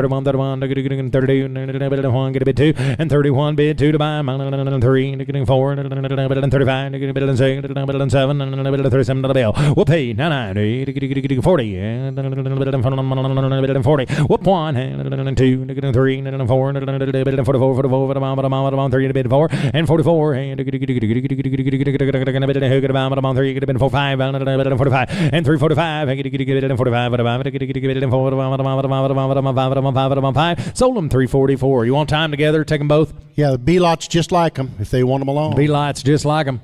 now 31 32 get a bid 2 and 31 bid 2 to buy 3 4 35 7 37 to the bill. We'll pay 99 40 and 40 whoop 1 and 2 3 and 4 44 3 to bid 4 and 44 and 3 5 and 345 and 5 sold them 344. You want time together? Take them both? Yeah, the B lots just like them if they want them along. B lots just like them.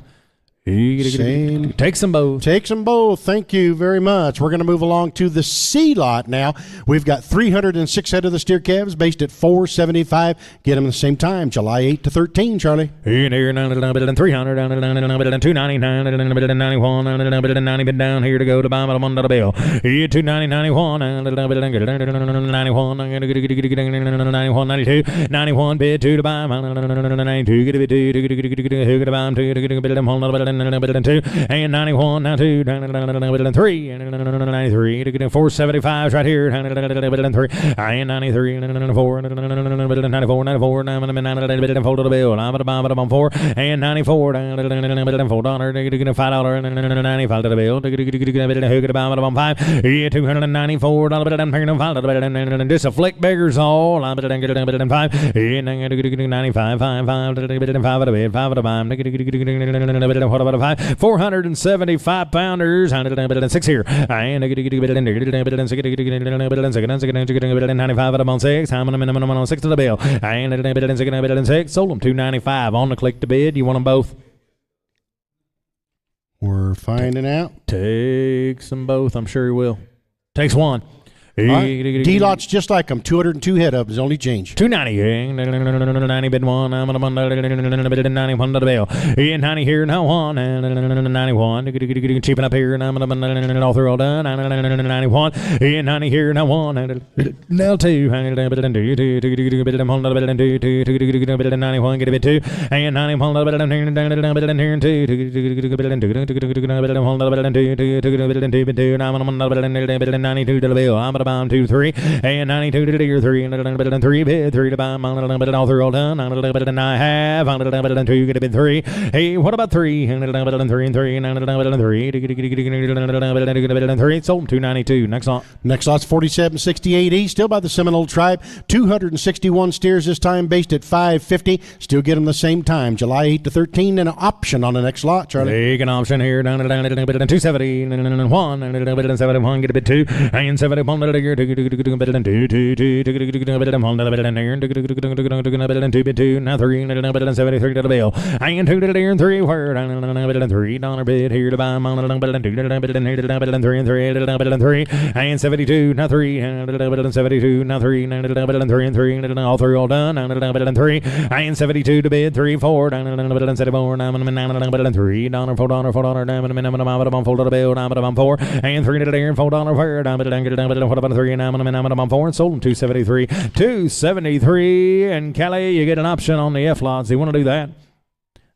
Take some both. Take some both. Thank you very much. We're going to move along to the C lot now. We've got 306 head of the steer calves based at 475. Get them at the same time, July 8 to 13, Charlie. In here, 300, 299, 91, 90 bid down here to go to buy them on the bill. 290, 91, 91, 92, 91 bid 2 to buy 92, get a bid 2, get a buy 2, get a bid 2 and 91 now 2 3 and 93 475 right here and 3 and 93 and 4 and 94 94 and fold to the bill I'm at about 4 and 94 and $4 $5 and 95 to the bill hook it about 5 $294 and just a flick beggars all I'm at 5 and 95 5 5 to the bid 5 to bid 5 to buy what about a 5 475 pounders 106 here and 95 at about 6 how many minimum on 6 to the bill and 6 sold them 295 on the click to bid. You want them both? We're finding out. Take some both. I'm sure you will. Takes one. Right. D-lots just like them. 202 head up is only change. 290. 90 bid 1. I'm on 91 to the bill. 90 here, now 1. 91. Cheaping up here. I'm all through all done. 91. 90 here, now 1. Now 2. 91. Get a bit 2. And 91. Here and 2. 92 to the bill. I'm about 2 3 and 92 to the 3 and 3 bid 3 to buy all through all done and I have 2 get a bid 3. Hey, what about 3 and 3 and 3 and 3 sold 292. Next lot's 4768E, still by the Seminole Tribe. 261 steers this time, based at 550. Still get them the same time, July 8 to 13, and an option on the next lot, Charlie. Take an option here down at 270 and 1 get a bid 2 and 71 now 3, now 73 to the bill. And 2 to the and 3 word, $3 bid here to buy, and 3, and 72, now 3, and 72, now 3, and 3, and all 3 all done, and 3, and 72 to bid, 3, 4, and 74, $3, $4, fold to the bill, 4, and 3 to the and $4 word, what about 3, and 4, and sold them 273, and Kelly, you get an option on the F lots. Do you want to do that?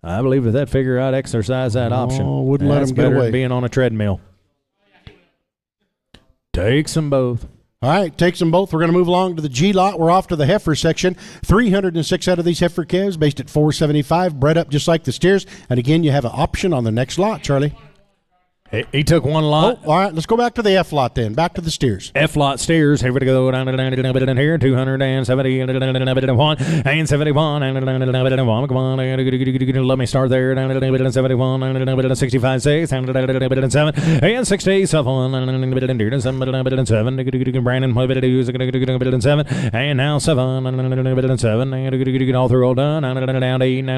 I believe if that figure I'd exercise that option. Wouldn't let That's him get better away. than being on a treadmill. Takes them both. All right, takes them both. We're going to move along to the G lot. We're off to the heifer section. 306 out of these heifer calves, based at $475, bred up just like the steers. And again, you have an option on the next lot, Charlie. He took one lot. Oh, all right, let's go back to the F lot then. Back to the steers. F lot steers. Here we go. Down here. 270 and 71 and come on. Let me start there. 71 65 6 and 7 and 67 7 Brandon 7 and now 7 and 7 all through all done. Down 8 and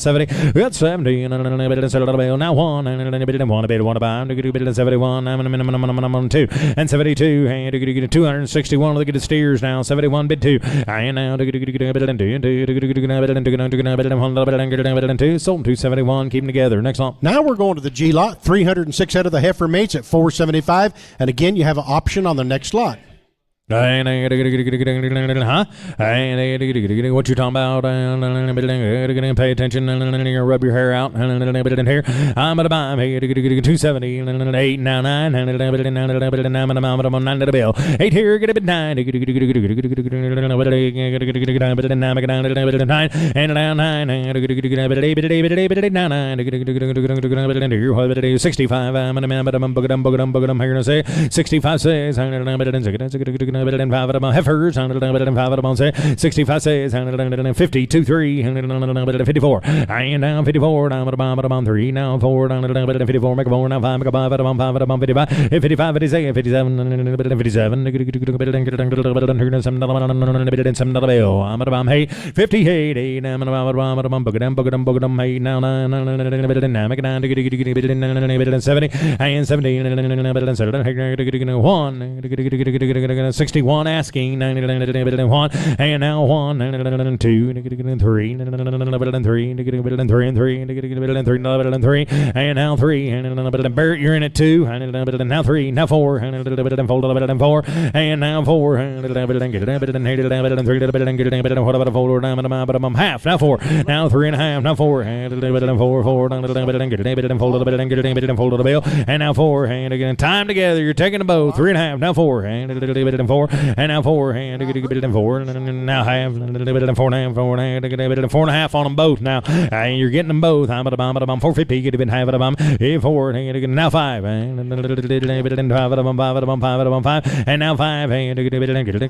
70. That's 70 and now 1 and 71 and 2 and 72 and 261. Look at the steers now. 71 bid 2 and now 2 sold 271. Keep them together. Next one. Now we're going to the G lot. 306 out of the heifer mates at $475, and again you have an option on the next lot. Huh? What you talking about? Pay attention. Rub your hair out. Here. I'm at a buy. 270 and 899 and 9 to the bill. 8 here. Get a bit 9. And down 9. 65. I'm here to say 65 says. Heifers, 65 says, 52 3, 54, and now 54, down 3, now 4, down 54, make 4, now 5, make 5, 55, 55, 57, 57, I'm at about 58, 8, now 70, and 70, 1, 61 asking, 1, and now 1, 2, 3, 3, and now 3, and Barrett, you're in at 2, and now 3, now 4, and fold, 4, and now 4, and 3, what about a fold, half, now 4, now 3 and a half, now 4, and 4, fold the bill, and now 4, and again, time together, you're taking the bow, 3 and a half, now 4, and 4, and now 4, and 4, and now half, 4 and a half on them both now, and you're getting them both. I'm at a bomb, 450, get a bit half at a bomb, 4, and now 5, and 5, and now 5,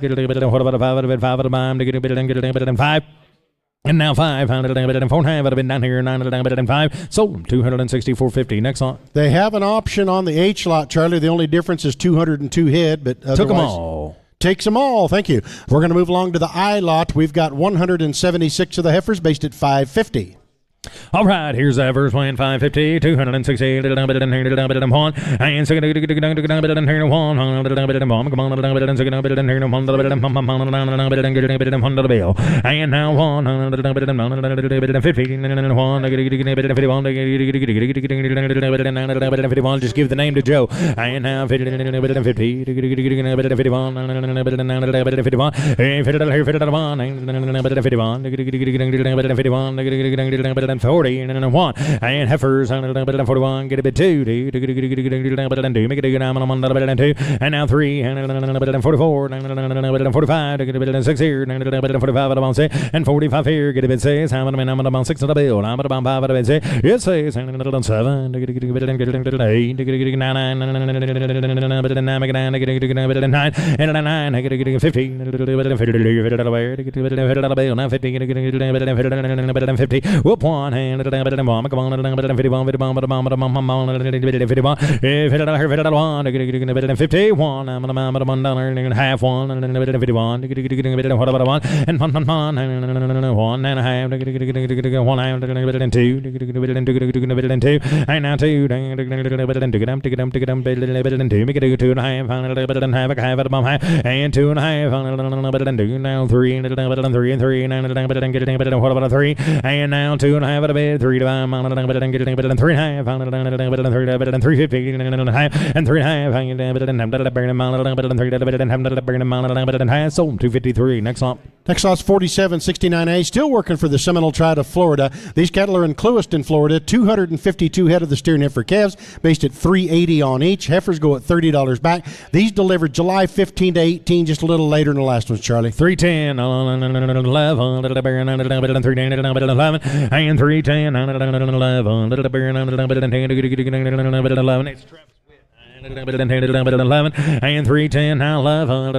and what about a 5 at a bomb, and 5. And now 5, 4 half would have been down here, 905. Sold them 264.50. Next on. They have an option on the H lot, Charlie. The only difference is 202 head, but took them all. Takes them all. Thank you. We're going to move along to the I lot. We've got 176 of the heifers, based at $550. All right, here's the first one, 550, 268, and 1, and 1, and now 1, 51, just give the name to Joe, and now 50, 40 and 1 and heifers 41 get a bit 2 make it a 2 and now 3 and 44 and 45 get a bit 6 here and 45 and 45 here get a bit 6 I'm about 6 on the bill I'm about 5 at a bit 6 it says 7 get a bit 8 9 and 9 get a 15 now 50 whoop 1 51 and 51 come on 51 51 51 I'm half one and 51 what about one and 1 and a half 1 and 2 and now 2 and 2 make it 2 and a half and 2 and a half now 3 and 3 and 3 and what about a 3 and now 2 and a half at a bed 3 to 5 and 3 and a half and 350 and a half and 3 and a half and sold 253. Next lot. Next lot's 4769A, still working for the Seminole Tribe of Florida. These cattle are in Clewiston, Florida. 252 head of the steer and heifer calves, based at $380 on each. Heifers go at $30 back. These delivered July 15 to 18, just a little later than the last ones, Charlie. 310, 11, 310, and 310, 11. It's 11 and 310 now 11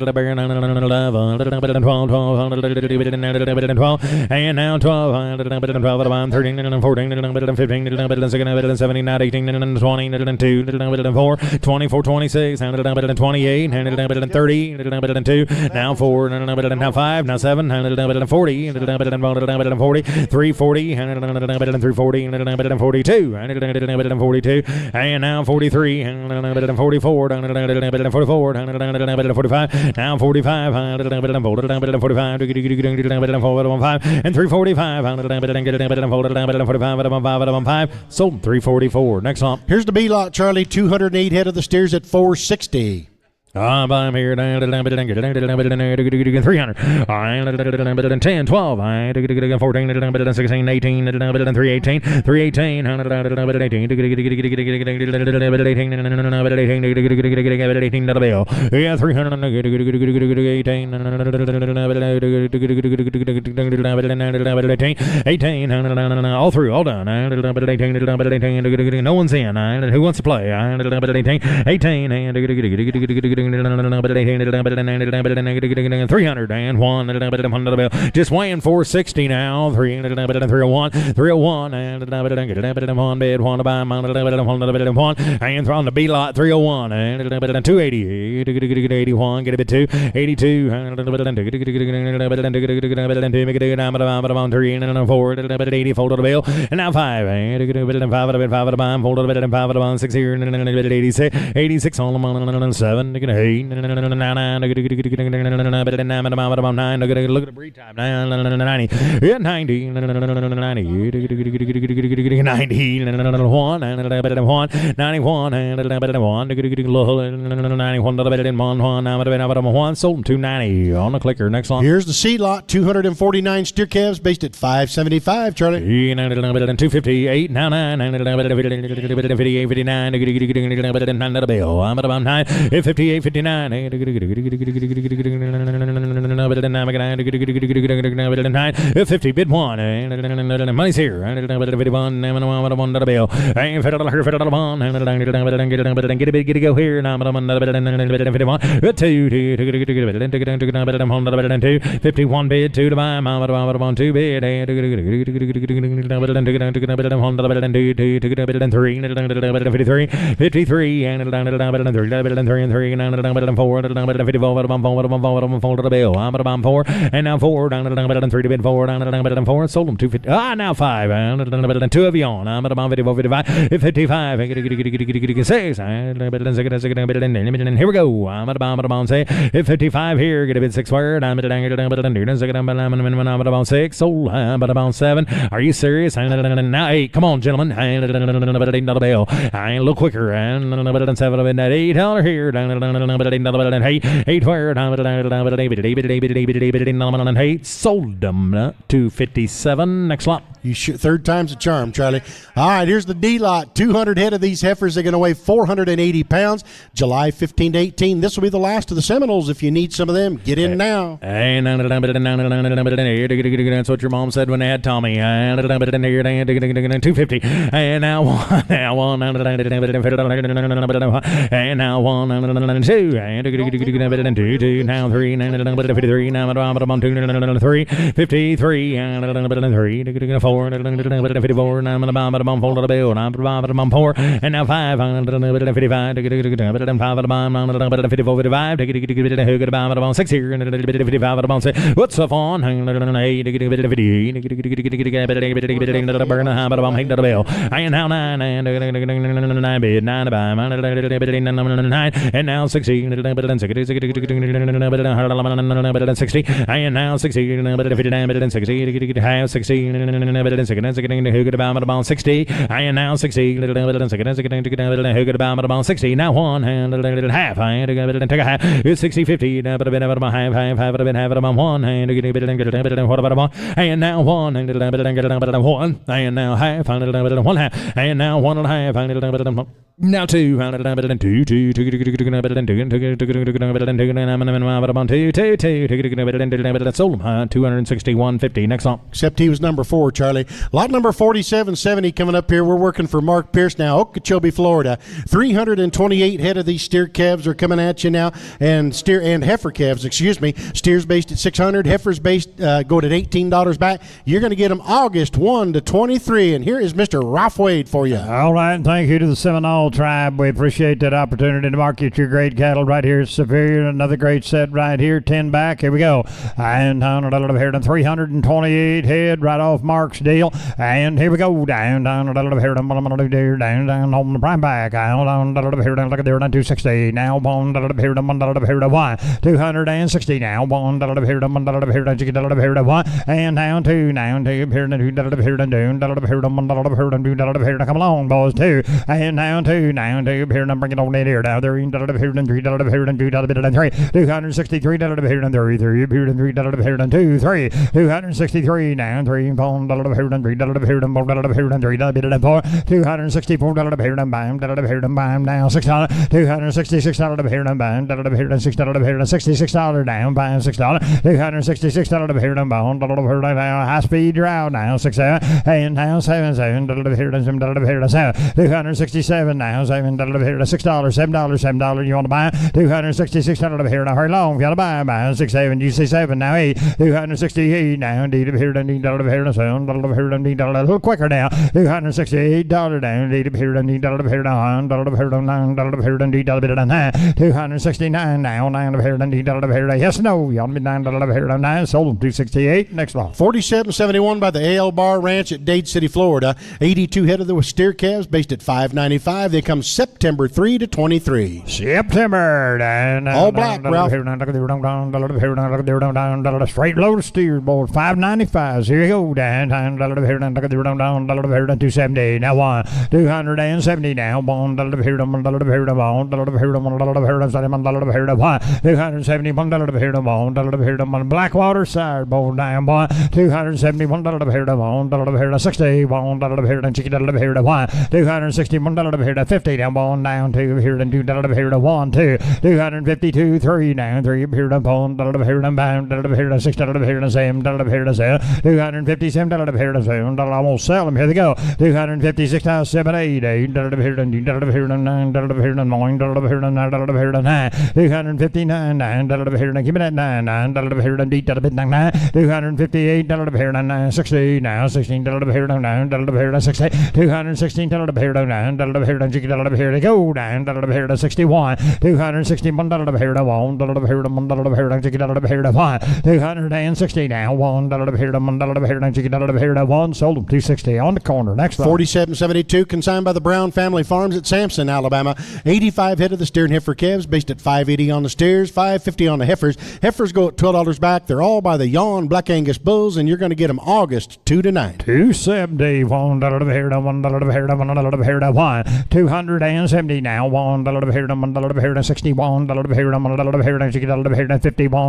12 and now 12 13 and 14 15 17 18 and 20 and 2 4 24 26 and 28 and 30 and 2 now 4 now 5 now 7 and 40 and 40 340 and 340 and 42 and 42 and now 43 and 44 down to 44 down to 45 now 45 45 and 345 45 sold 344. Next up, here's the B lot, Charlie. 208 head of the steers at 460. I'm here 300 10 12 14 16 18 318 318 18 yeah 300 18 all through all done no one's in who wants to play 18 301 just weighing 460 now 301 301 and bid one to buy and on the B lot 301 and 280 81 get a bit 2 82 make it 3 and 4 80 fold the bill and now 5 and 5 of it 5 of the buy fold of it and 5 of the 6 here and 86 on the 7 8 9 look at the breed time 90 yeah 90 90 1 91 sold 290 on the clicker. Next one. Here's the C lot. 249 steer calves based at 575, Charlie. 250 899 58 59 I'm at about 9 58 59 50 bid 1 money's here get a bit go here 51 bid 2 to buy 2 bid 53 and 4 fold the bill. I'm at about 4 and now 4 down to 3 to bid 4 down to 4 sold them 250 now 5 and 2 of you on. I'm at about 55 55 6 here we go. I'm at about say 55 here get a bid 6 word I'm at about 6 sold I'm at about 7. Are you serious? Now 8 come on gentlemen I ain't a little quicker and 7 of it $8 here down 8 word sold them 257. Next lot. Third time's a charm, Charlie. All right, here's the D lot. 200 head of these heifers are going to weigh 480 pounds. July 15 to 18. This will be the last of the Seminoles. If you need some of them, get in now. That's what your mom said when they had Tommy. 250. And now 1. Now 1. And now 1. And 2. And 2. Now 3. 53. Now 3. 53. And 3. 4, 54, 9 on the bottom, 4 to the bill, 9 to the bottom, 4, and now 5, 55, 5 at the bottom, 54, 55, hook at the bottom, 6 here, 55 at the bottom, what's up on, 8, 58, burn the high bottom, 8 to the bill, and now 9, and 9 bid, 9 to buy, 9, and now 60, 60, and now 60, 59, 60, have 60, who could about about 60, and now 60, who could about 60, now 1 hand, half, take a half, it's 60, 50, but a bit of a half, a bit about 1 hand, what about 1, and now 1, and now half, 1 half, and now 1 1/2, now 2, sold him 261.50. Next song. Except he was number 4, Charlie. Lot number 4770 coming up here. We're working for Mark Pierce now, Okeechobee, Florida. 328 head of these steer calves are coming at you now, and steer and heifer calves, excuse me. Steers based at 600, heifers based go at $18 back. You're going to get them August 1 to 23, and here is Mr. Ralph Wade for you. All right, and thank you to the Seminole Tribe. We appreciate that opportunity to market your great cattle right here at Superior. Another great set right here, 10 back. Here we go. And down a little bit here, 328 head right off Mark's deal. And here we go. Down a little bit here, down on the prime back. Down a little bit here, look at there, 260. Now one a little bit here, 1, 260. Now one a little bit here, 1 a little bit here, 1, and down 2. Now 2 here, 2 a little bit here, 1 a little bit here, 1 a little bit here. Come along, boys, 2. And down 2. Now 2 here, bring it on in here. Now there, 3 a little bit here, 2 a little bit here, 3. 263 a little bit here, 3 here, 3 a little bit here, 2, 3. 263 now, 3 pound, a little bit here, 3 a little bit here, 4 a little bit here, 3 a little bit 4. 264 a little bit here, bam, a little bit here, bam, now $6. 266 a little bit here, bam, a little bit here, $6 a little bit here, $66 down, bam, $6. 266 a little bit here, bam, a little bit here, now high speed drought now, 6 7, and now 7 7, a little bit here, 7 a little bit here, 7. 267 now, 7 a little bit here, $6, $7, you want to buy 266 a little bit here, now hurry along, if you want to buy 6 7, you say 7 now 8, 268 now, indeed of here, indeed of here, 7 a little quicker now, $268 down, indeed of here, indeed of here, 9 of here, 9 of here, indeed of here, 9, 269 now, 9 of here, indeed of here, yes, no, you want me 9 of here, 9, sold them 268, next one. 4771 by the AL Bar Ranch at Dade City, Florida. 82 head of the steer calves based at $5.95. They come September 3 to 23. September, all black, Ralph. Straight load of steers, boys, $5.95. Here you go, down, 270. Now 1, 270 now, 1, 270 Blackwater side, bone down, 1, 271 60, 1, 261 50 down, bone down, 2 here, 1, 2, 252 3 down, 3 here, bone, bound, 6 here, 7, 257 here, 7, almost sell them. Here they go. 256 now, 7, 8, 8, 9, 9, 259 9, give me that 9, 9, 258 here, 9, 60 now, 16 here, 9, 60, 216 here, 9, here they go, 9 here, 61, 261 here, 1, here, 260 now, 1 here, 1, sold them 260 on the corner. Next one. 4772 consigned by the Brown Family Farms at Sampson, Alabama. 85 head of the steer and heifer calves based at $5.80 on the steers, $5.50 on the heifers. Heifers go at $12 back. They're all by the Yawn Black Angus bulls, and you're going to get them August 2 to 9. 270, 1 here, 1 here, 1 270 now, 1 here, 61 here, 1 here, 51 here, 1 251 here, 1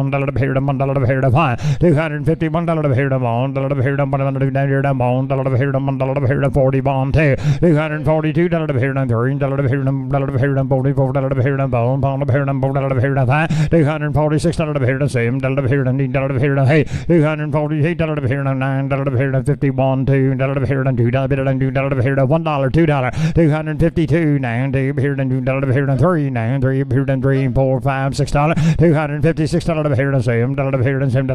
here, 41 2, 242 here, 3 here, 44 here, 246 here, 7 here, 8, 248 here, 9 here, 51 2 here, $2 here, $1, $2, 252 now, 2 here, 2 here, 3 now, 3 here, 3, 4, 5, $6, 256 here, 7 here, 7 here, 7,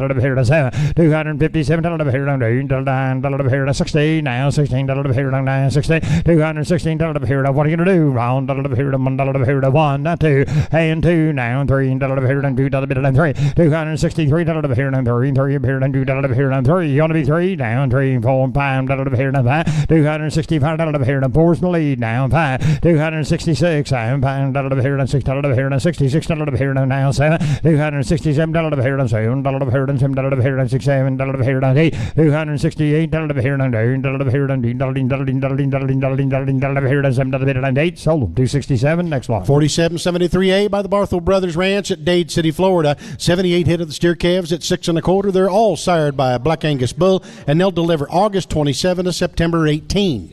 257 here, 8, $9 $60 now, $16 here down $960, $216 here. What are you gonna do? Round $1 here to $1 here to 1, not 2, and 2 now, $3 here and $2 3, $263 here and 3 here and $2 here and 3. You want to be 3 down, 3, 4, $5 here and 5, $265 here and 4's the lead now, 5, $266 and $5 here and $6 here and $66 here and now 7, $267 here and $7 here and $7 here and $67 here and 8, $268 here and $8 here and $8 here and $7 and 8. Sold them. 267. Next one. 4773A by the Barthel Brothers Ranch at Dade City, Florida. 78 head of the steer calves at 6 1/4. They're all sired by a Black Angus bull, and they'll deliver August 27 to September 18.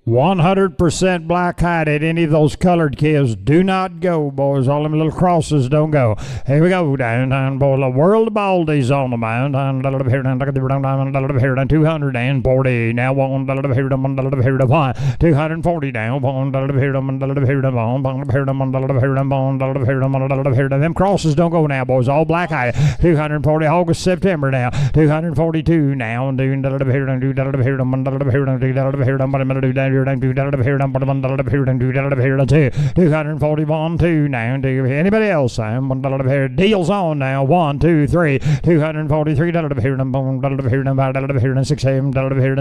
100% black hided. Any of those colored calves do not go, boys. All them little crosses don't go. Here we go. Down, boy. The world of baldies on the mound. Down, here, down, here, down, 240. Now, $1 here, $1 here, $1. 240 down. $1 here, $1 here, $1 here, $1 here, $1 here, $1 here. Them crosses don't go now, boys. All black hided. 240 August, September now. 242 now. $2 here, $2 here, $1 here, $2 here, $1 here, $2 here, $241 2 now. Anybody else? $1 here. Deals on now. 1, 2, 3. $243 here. $1 here. $5 here. $6 here. $7 here.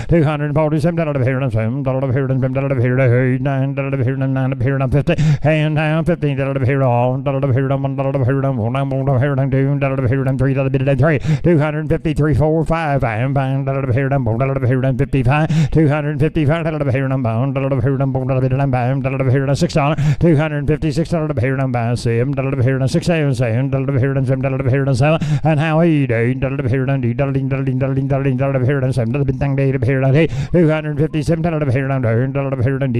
$247 here. $7 here. $7 here. $8 $9 here. $9 here. $50 and now $15 here. $1 here. $1 here. $1 here. $2 here. $3 253 4 5 $5 here. $1 here. $55 $255 here and bound, $1 here and bound, $1 here and $6, $256 here and bound, $7 here and $6, $7 here and $7 here and $7, and how he did, $1 here and $1 here and $7 bintang day here and $257 here and $1 here and $1 here and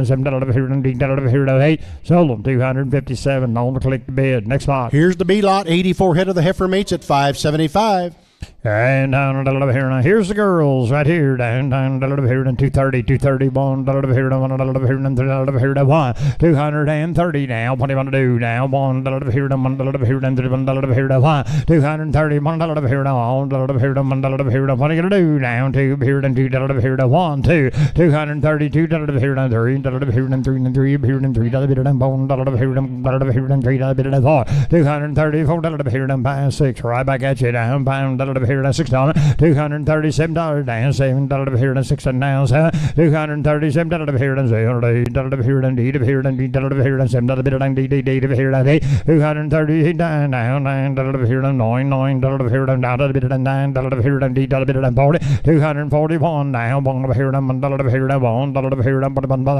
$7 here and $1 here and $8. Sold them. 257 on the click to bid. Next lot. Here's the B lot. 84 head of the heifer mates at $575. And down here now. Here's the girls right here. Down here and 230, 231, here and $1 here and $3 here to 1, 230 now. What do you want to do now? $1 here and $1 here and $1 here to 1, 230, $1 here now. $1 here and $1 here to. What are you gonna do now? 2 here and $2 here to 1, 2, 230, $2 here and $3 here and $3 here and $3 here and $1 here and $1 here and $3 here to 4, 234 here and 5, 6. Right back at you down. $1 here and $6, $237 down, $7 here and $6 down, $237 here and $8 here and $8 here and $8 here and $7 and $8 here and $8, $238 down, $9 here and $9 here and $9 here and $8 and $40, $241 now, $1 here and $1 here and $1 here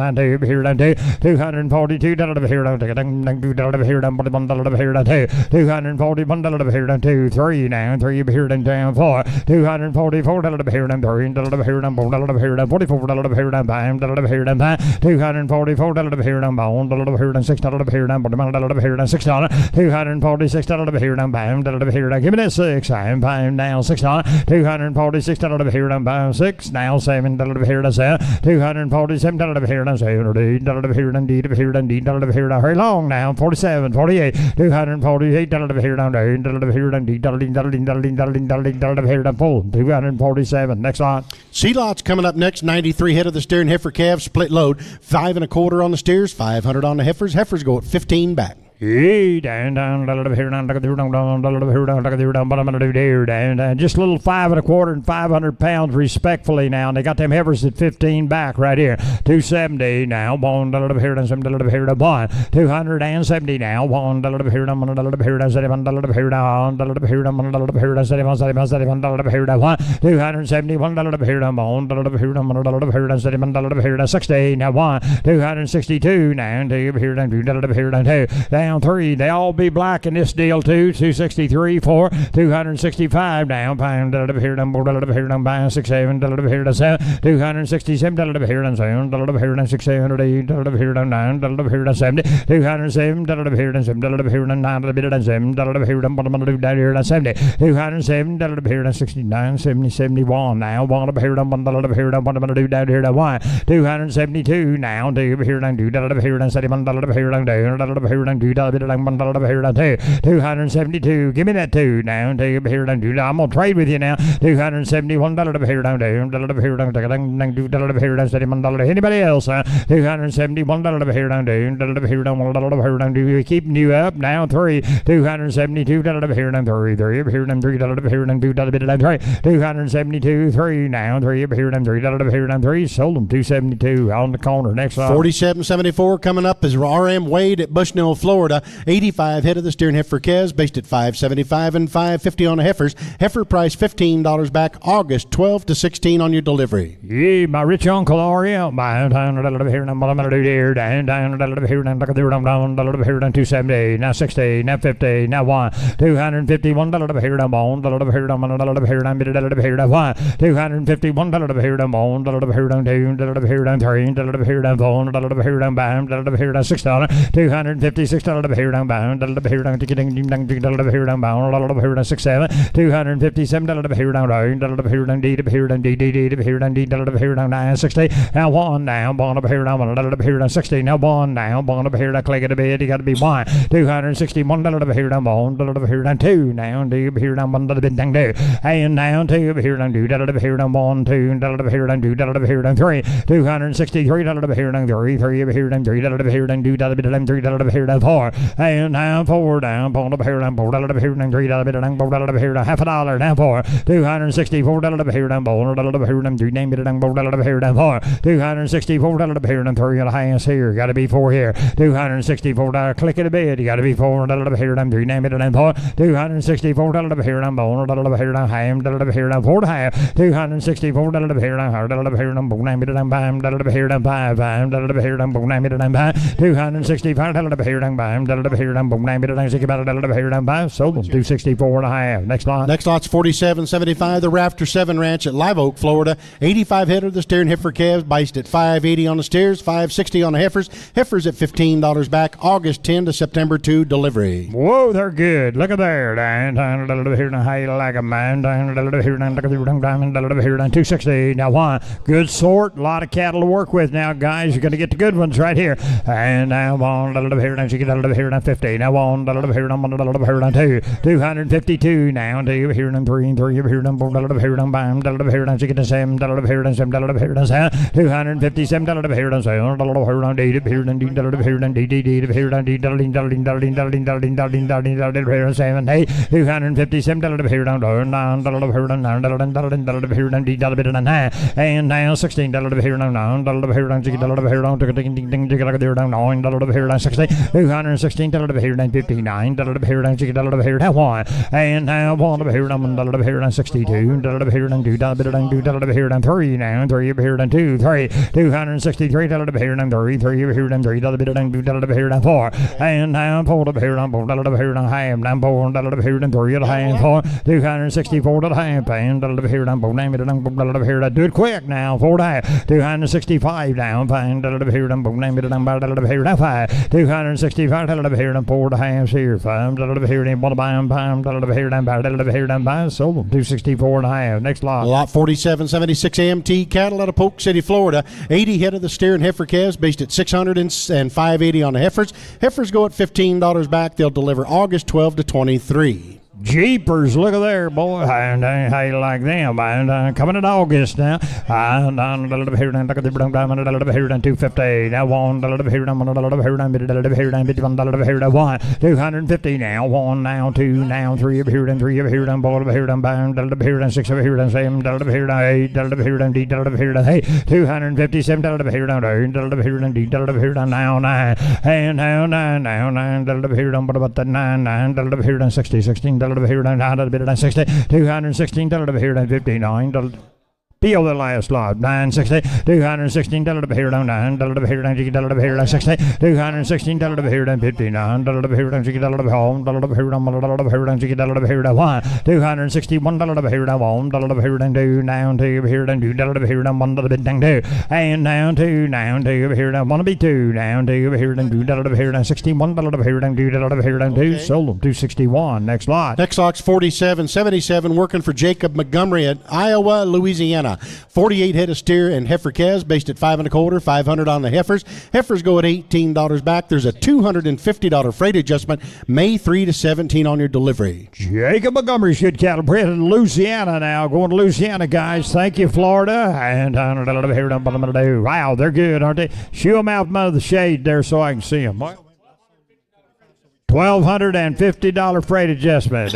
and $2 here and $242 here and $2 here and $1 here and $241 here and 2, 3 now, 3 here and down 4, $244 here and $3 here and $4 here and $44 here and $5 here and $244 here and $1 here and $6 here and $1 here and $6, $246 here and $5 here and give me that 6, I'm $5 now $6, $246 here and $6 now $7 here and $7, $247 here and $7 here and $8 here and $8 here and hurry long now 47, 48, $248 here and $8 here and $8 here to full 247. Next lot. C lot's coming up next. 93 head of the steer and heifer calves, split load, 5 1/4 on the steers, 500 on the heifers. Heifers go at 15 back. Hey, down, here, down, just a little 5 1/4 and 500 pounds respectfully now. And they got them heifers at 15 back right here. 270 now, $1 here and $7 here to 1, 270 now, $1 here and $1 here and $7 here down, $1 here and $1 here and $7 here to 1, 271 here and $1 here and $1 here and $7 here to 60 now 1, 262 now, $2 here and $2 here and 2 down 3. They all be black in this deal too. 263 4, 265 down, $5 here and $4 here and $6 $7 here to 7, $267 here and $7 here and $6 $8 here and $9 here and 70, $207 here and $7 here and $9 and $7 here and $1 here and 70, $207 here and 69 70 71 now, $1 here and $1 here and $1 here to 1, 272 now, $2 here and $2 here and $7 here and $2 here and $2 $272. Give me that 2 now. Take it here down. I'm gonna trade with you now. $271 here down. Anybody else? $271 here down. Keeping you up now. 3 $272 here down. 3 here down. $3 here down. $272 3 now. 3 here down. $3 here down. 3 sold them. $272 on the corner. Next one. 47.74 coming up is RM Wade at Bushnell, Florida. 85 head of the steer and heifer calves, based at $575 and $550 on the heifers. Heifer price $15 back, August 12 to 16 on your delivery. Yeah, my rich uncle RM. Down here, down 270, now 60, now 50, now 1 $251 here down bone, here down here down $1 here down $251 here down bone, here down 2 here down 3 here down 4 here down bam, here down $6 $256 here down bam, here down ticketing here down bone, here down 6 7 $257 here down here down D here down D here down D here down 9 60 now 1 down bone up here down here down 60 now 1 down bone up here down click it a bit you got to be 1 $261 here down bone here down 2 now D here down 1 bit down 2 and down 2 here down 2 here down 1 2 here down 2 here down 3 $263 here down 3 here down 3 here down 2 $3 here down 4 and down 4 down bone up here down $4 here down 3 $4 here down half a dollar down 4 $264 here down bone here down 3 name it down $4 here down 4 $264 here down 3 and a highest here got to be 4 here $264 click it a bit you got to be $4 here down 3 name it down 4 $264 here down bone here down ham here down 4 half $264 here down bone name it down bam here down 5 here down bone name it down bam $265 here down bam here down bone name it down $60 here down bam sold them $264 and a half. Next lot. Next lot's 47.75. The Rafter 7 Ranch at Live Oak, Florida. 85 head of the steer and heifer calves, based at $580 on the steers, $560 on the heifers. Heifers at $15 back, August 10 to September 2 delivery. Whoa, they're good. Look at there. Here down how you like a man. Here down $260. Now 1 good sort. A lot of cattle to work with now, guys. You're going to get the good ones right here. And now 1 here down here down 50. Now 1 here down 1 here down 2 $252 now. 2 here down 3 here down 4 here down bam here down 7 here down 7 here down 7 $257 here down 7 here down D here down D here down D here down D here down 7 8 $257 here down 9 here down 9 here down D and now $16 here down 9 here down here down here down 9 here down 60 $216 here down 59 here down here down 1 and now 1 here down here down 62 here down 2 here down 3 now 3 here down 2 3 $263 here down 3 here down 3 here down 4 and now 4 here down half down 4 here down 3 half 4 $264 half and here down here down do it quick now 4 $265 down fine here down here down 5 $265 here down 4 halves here 5 here down 1 here down buy sold them $264 and a half. Next lot. Lot 4776 AMT cattle out of Polk City, Florida. 80 head of the steer and heifer calves, based at $600 and $580 on the heifers. Heifers go at $15 back. They'll deliver August 12 to 23. Jeepers, look at there, boy. How you like them? Coming in August now. Here down 250. Now 1 here down here down here down 1 $250 now 1 now 2 now 3 here down 3 here down 4 here down bound here down 6 here down 7 here down 8 here down D here down 8 $257 here down here down D here down now 9 and now 9 now 9 here down about that 9 here down 60 16 here down 9 60 $216 here down 59 Feel the last lot. $960, $216 here down $9 here down here down 60, $216 here down $59 here down home here down here down 1, $261 here down $1 here down 2 down 2 here down $2 here down $1 down 2 and down 2 down 2 here down 1 be 2 down 2 here down $2 here down $61 here down $2 here down 2 sold them $261. Next lot. Next lot's 4777 working for Jacob Montgomery at Iowa, Louisiana. 48 head of steer and heifer calves based at 5 1/4, 500 on the heifers. Heifers go at $18 back. There's a $250 freight adjustment, May 3 to 17 on your delivery. Jacob Montgomery's good cattle bred in Louisiana now. Going to Louisiana, guys. Thank you, Florida. And wow, they're good, aren't they? Shoo them out from under the shade there so I can see them. $1,250 freight adjustment.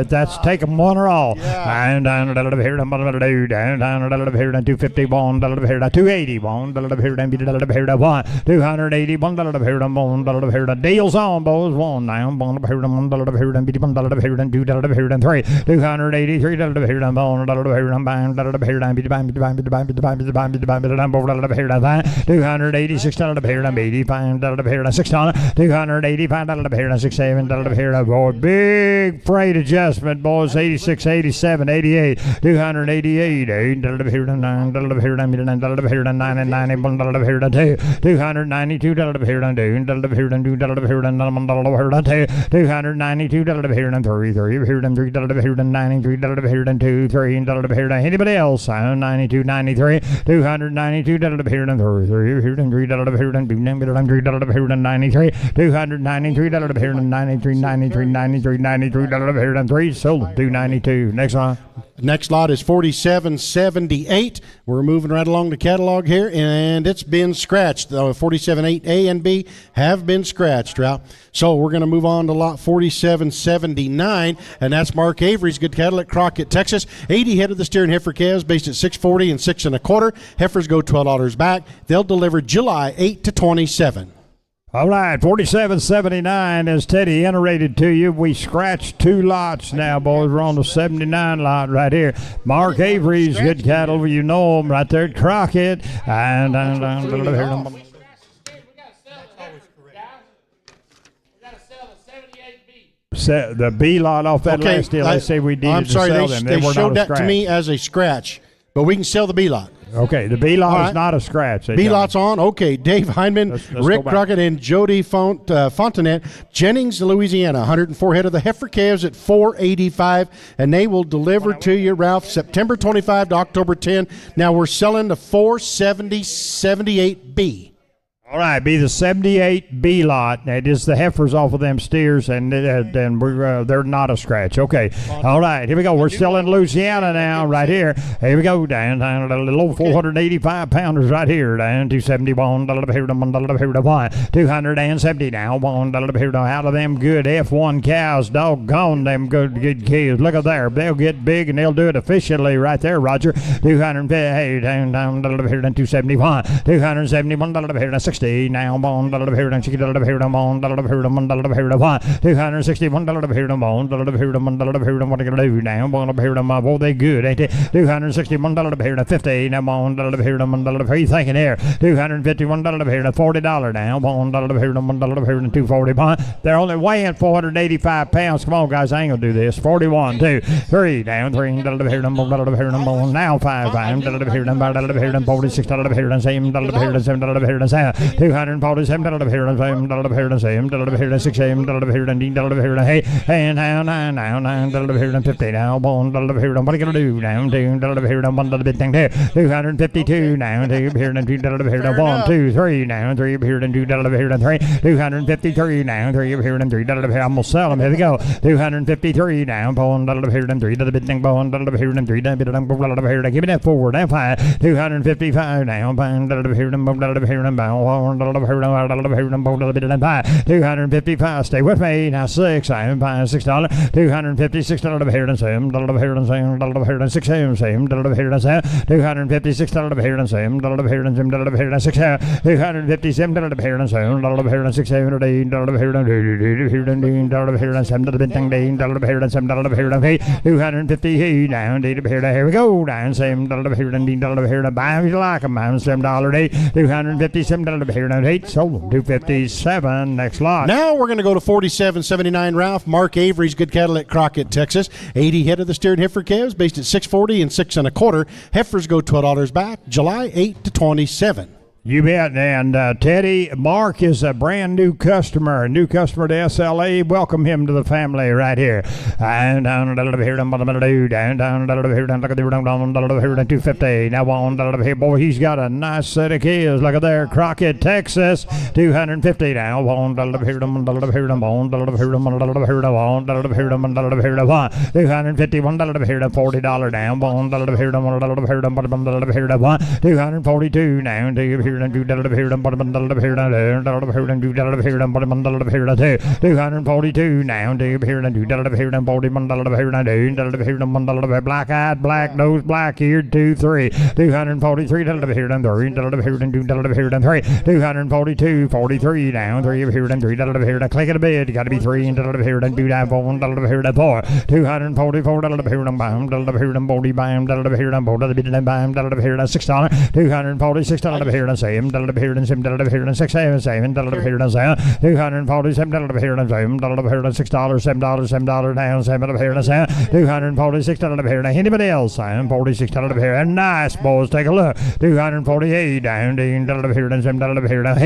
That's take them one or all. And down $250 one, $280 one, $280 one, deals on, boys. One down, $283, $285, boy. Big freight adjustment, boys. 86, 87, 88, 288, $292, anybody else? 92, 93, 292, 93, sold them, 292. Next line. Next lot is 4778. We're moving right along the catalog here, and it's been scratched. 47.8 A and B have been scratched, Ralph. So we're going to move on to lot 4779, and that's Mark Avery's good cattle at Crockett, Texas. 80 head of the steer and heifer calves based at 640 and 6 1/4. Heifers go $12 back. They'll deliver July 8 to 27. All right, 4779 as Teddy iterated to you. We scratched 2 lots now, boys. We're on the 79 lot right here. Mark Avery's good cattle, you know him right there at Crockett. And the B lot off that last deal. They say we needed to sell them. They showed that to me as a scratch, but we can sell the B lot. Okay, the B lot is not a scratch. B lot's on. Okay, Dave Heinman, Rick Crockett, and Jody Fontanet, Jennings, Louisiana. 104 head of the heifer calves at $485, and they will deliver to you, Ralph, September 25 to October 10. Now we're selling the 478B. All right, be the 78B lot. It is the heifers off of them steers, and they're not a scratch. Okay. All right, here we go. We're still in Louisiana now, right here. Here we go. Down a little 485 pounders right here. Down 271, 270 now. Out of them good F1 cows. Doggone them good cows. Look at there. They'll get big, and they'll do it efficiently right there, Roger. 250, down 271, 271, 60. Now, $261, 261, what are you going to do now? Oh, they good, ain't they? $261, 50. Now, what are you thinking there? $251, $40 now. $240. They're only weighing 485 pounds. Come on, guys, I ain't going to do this. 41, 2, 3, down 3, now 5, 46, $247, $6, and now 9, 50 now, what are you gonna do now? 252 now, 1, 2, 3 now, 3, 253 now, 3, I'm gonna sell them. Here we go. 253 now, 3, give me that 4, now 5, 255 now, 255, stay with me now. 6, I'm buying $6, $256, $256, here we go. Down same buy if you like them. I'm $7.08, sold 257. Next lot. Now we're going to go to 4779, Ralph. Mark Avery's good cattle at Crockett, Texas. 80 head of the steered heifer calves based at 640 and 6 1/4. Heifers go $12 back, July 8 to 27. You bet. And Teddy Mark is a brand new customer to SLA. Welcome him to the family right here. And down here, down here, 250. Now on here, boy, he's got a nice set of kids. Look at there, Crockett, Texas, 250. Now on here, 250, $40 down. $242 now. Do you hear? $242 now. Do you hear? Black eyed, black nose, black eared, 2-3. $243 $242 now. 3 $3 click it a bit. You got to be 3 $4. $6. $246 same $6 $6 down $246 anybody else $46 and nice boys, take a look. $248 down hey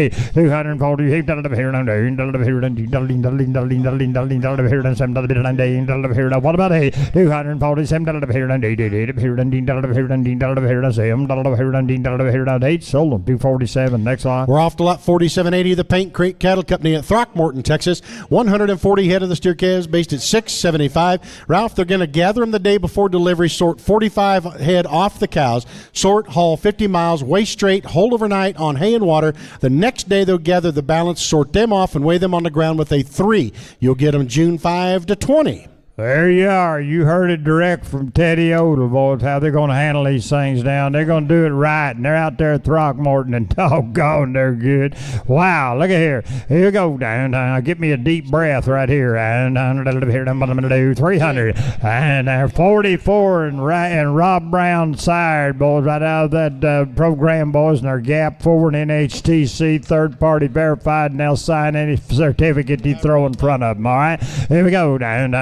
$248 what about hey $247 sold them. 247 next line. We're off to lot 4780 of the Paint Creek Cattle Company at Throckmorton, Texas. 140 head of the steer calves based at $675. Ralph, they're going to gather them the day before delivery, sort 45 head off the cows, sort, haul 50 miles, weigh straight, hold overnight on hay and water. The next day they'll gather the balance, sort them off, and weigh them on the ground with a 3. You'll get them June 5 to 20. There you are. You heard it direct from Teddy Odell, boys, how they're going to handle these things down. They're going to do it right, and they're out there at Throckmorton, and doggone, they're good. Wow, look at here. Here we go. Down. Get me a deep breath right here. And 300. And 44 and Rob Brown sired, boys, right out of that program, boys, and our gap forward NHTC, third-party verified, and they'll sign any certificate you throw in front of them, all right? Here we go. Down.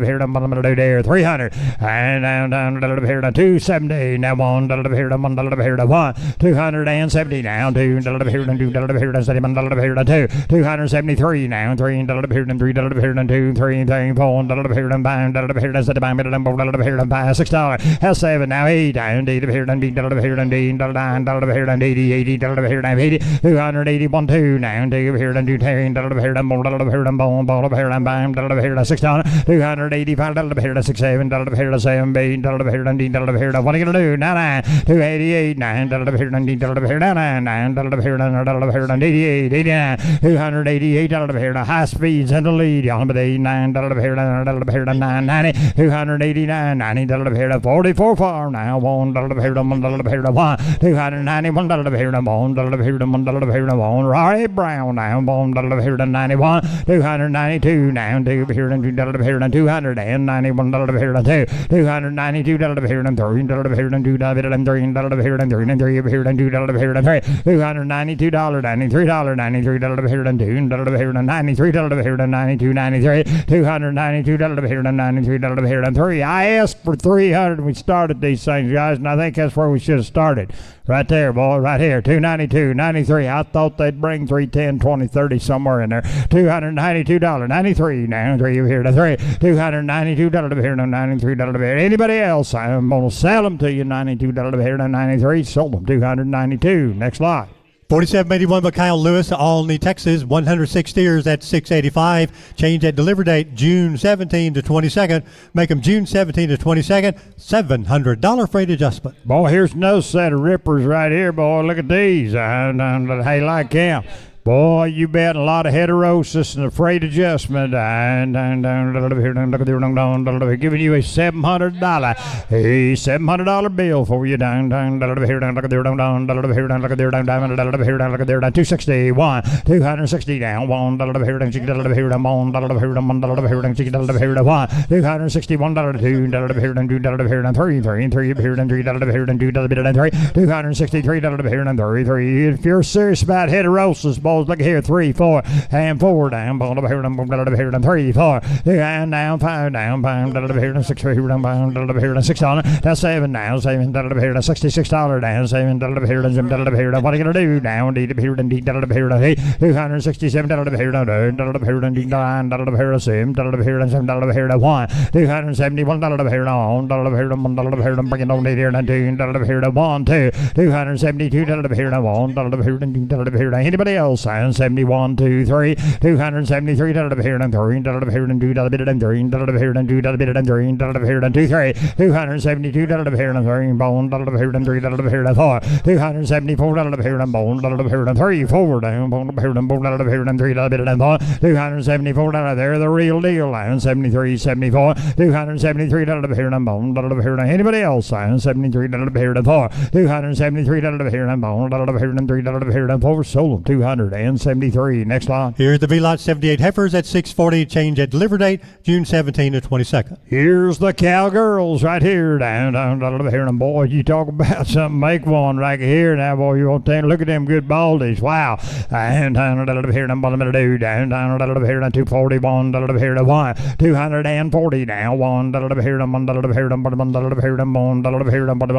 Here, 300 and down here to 270. Now on here to 270 now. 273 now. 3 $6. Hell 7 now. 8 down. 80 281 2 now. $6. $285 here to 67 here to 7 $8 here to what are you gonna do? 99 $288 $9 here to $99 $9 here to $88 $89 $288 here to high speeds and the lead on but $89 here to $990 $289 $90 here to 44 far now $1 here to $1 here to $1 $291 here to $1 here to $1 here to $1 Rory Brown now $1 here to 91 $292 now $2 here to $2 here to $291 here to $2 $292 here to $3 here to $2 $3 here to $3 here to $3 here to $2 here to $3 $292 $93 here to $2 here to $93 here to $92 $93 $292 here to $93 here to $3. I asked for 300 when we started these things, guys, and I think that's where we should have started. Right there, boy, right here. 292, 93. I thought they'd bring 310, 20, 30 somewhere in there. $292, 93 now. 3 here to 3. $292 here to $93 here. Anybody else? I'm gonna sell them to you. $92 here to 93. Sold them. $292. Next lot. 4781 by Kyle Lewis, Alney, Texas. 106 steers at $685. Change that delivery date June 17 to 22nd. Make them June 17 to 22nd. $700 freight adjustment. Boy, here's another set of rippers right here, boy. Look at these. Hey, like him. Boy, you bet a lot of heterosis and a freight adjustment. Giving you a $700 bill for you. 261, 260 down. $1 $261, $263 if you're serious about heterosis, boy. balls. Look here, 3, 4, and 4 down. Ball up here, down, 3, 4, and down, 5 down, pound up here, 6 here, down, pound up here, $6. That's 7 down, 7 up here, $66 down, 7 up here, Jim up here. What are you gonna do now? D up here, D up here, $267 up here, up here, D down, up here, Sim up here, 7 up here, $1, $271 up here, on up here, $1 up here, bring it on here, and 2 up here, 1, 2, $272 up here, 1 up here, D up here. Anybody else? 71, 2, 3, $273 up here, and 3 up here, and 2 up here, and 3 up here, and 2 up here, and 3 up here, and 2, 3, $272 up here, and 3 bone up here, and 3 up here, and 4, $274 up here, and bone up here, and 3, 4 down, bone up here, and bone up here, and 3 up here, and 4, $274 there, the real deal. 73, 74, $273 up here, and bone up here. Anybody else? $73 up here, and 4, $273 up here, and bone up here, and 3 up here, and 4, sold them, $273. Next lot. Here's the V-Lot 78 heifers at 640, change at delivery date, June 17 to 22nd. Here's the cowgirls right here, down up here, and boy, you talk about something, make one right here now, boy, you won't think, look at them good baldies, wow, and down up here, and bottom of the do, down up here, and 241, up here, to 1, 240 now, 1 up here, and 1 up here, and 1 up here, and 1 up here, and 1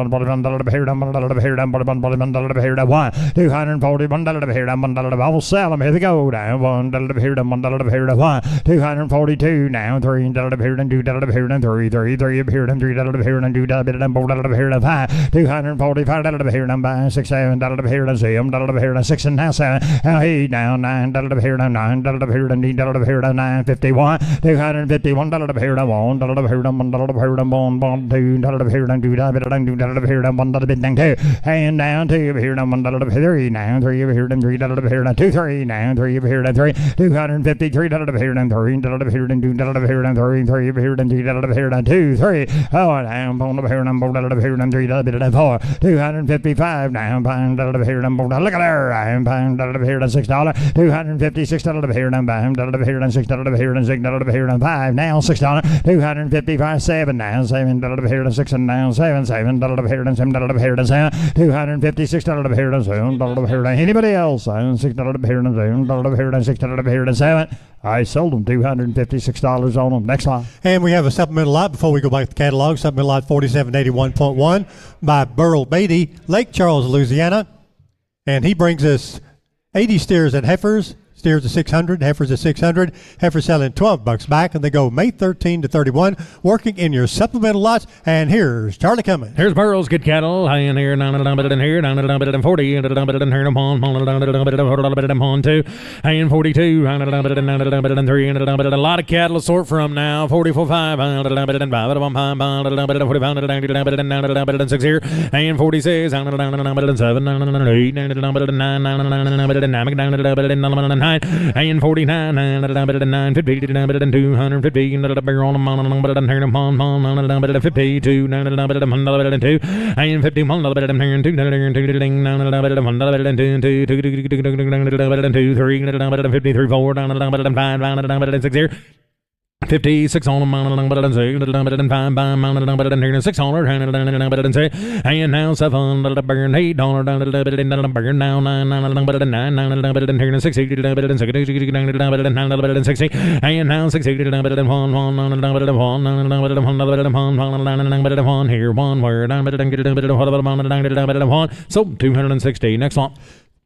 up here, and 1 up here, and 1 up here, to 1, 241 up here, and 1 up here, I'll sell them, here they go, down, 1 up here, and 1 up here, to 1, 242 now, 3 up here, and 2 up here, and 3 up here, and 3 up here, and 2 up here, and 4 up here, and 5, 245 up here, and 5, 6, 7 up here, and 7 up here, and 6, and now 7, now 8 now, 9 up here, and 9 up here, and 8 up here, and 9, 51, 251 up here, and 1 up here, and 1 up here, and 1, 2 up here, and 2 up here, and 2 up here, and 1 up here, and 2, and down 2 up here, and 1 up here, 3 now, 3 up here, and 3 up here, and 2, 3 now, 3 up here, and 3, 253 up here, and 3 up here, and 2 up here, and 3 up here, and 2 up here, and 2, 3, oh, down, bone up here, and 1 up here, and 3 up here, and 4, 255 now, pound up here, and look at her, I'm pound up here, and $6, $256 up here, and pound up here, and $6 up here, and $6 up here, and 5 now, $6, $255, 7 now, $7 up here, and 6 and now, 7 up here, and $7 up here, and 7, $256 up here, and $7 up here, and anybody else? $6 up here, and $7 up here, and $6 up here, and 7. I sold them, $256 on them. Next line. And we have a supplemental lot before we go back to the catalog. Supplemental lot 4781.1 by Burl Beatty, Lake Charles, Louisiana. And he brings us 80 steers and heifers. Steers at 600, heifers at 600. Heifers selling $12 back, and they go May 13 to 31, working in your supplemental lots. And here's Charlie Cummings. Here's Burl's good cattle. High in here, down a little bit in here, down a little bit in 40, and a little bit in here, down a little bit in 2, high in 42, down a little bit in 3, and a little bit a lot of cattle to sort from now. 44, 5, a little bit in 5, a little bit in 40, down a little bit in 6 here, high in 46, down a little bit in 7, down a little bit in 8, down a little bit in 9, down a little bit in 9, down a little bit in 9, and 49, and a little bit of 950, a little bit of 250, and a little bit on them, a little bit of turn them on, a little bit of 52, and a little bit of 1, a little bit of 2, and 51, a little bit of 2, and a little bit of 1, a little bit of 2, 2, 3, and a little bit of 53, 4, and a little bit of 5, and a little bit of 6 here. 56 on them, a little bit of 6, a little bit of 5, a little bit of 600, and a little bit of 6, and now 7, a little bit of $8, a little bit of now 9, a little bit of 9, a little bit of 60, a little bit of 60, a little bit of 9, a little bit of 60, and now 60, a little bit of 1, a little bit of 1, a little bit of 1, a little bit of 1, a little bit of 1 here, 1 word, a little bit of 1, so 260. Next one.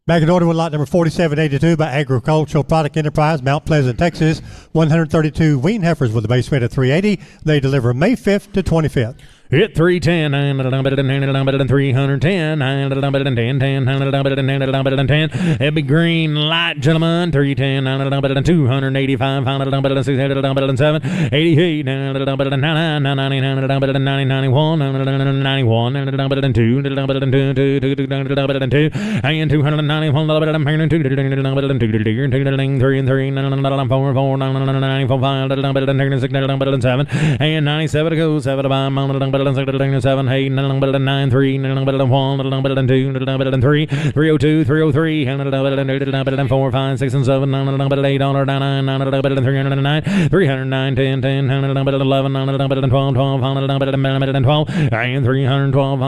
Back in order with lot number 4782 by Agricultural Product Enterprise, Mount Pleasant, Texas. 132 wean heifers with a base weight of 380. They deliver May 5th to 25th. Hit 310, and a little bit of 10, a little bit of 310, and a little bit of 10, 10, and a little bit of 10, a little bit of 10. Heavy green light, gentlemen, 310, and a little bit of 285, and a little bit of 6, a little bit of 7, 88, and a little bit of 99, 99, and a little bit of 90, 91, and a little bit of 91, and a little bit of 2, a little bit of 2, 2, 2, a little bit of 2, and 291, a little bit of 2, a little bit of 2, 3 and 3, and a little bit of 4, 4, 94, 5, a little bit of 6, a little bit of 7, and 97 to go, 7 to 5, a little bit 7, 8, 9, 3, 1, 2, 3, 302, 303, 4, 5, 6, and 7, 8, 9, 309, 309, 10, 10, 11, 12, 12, 12, and 312,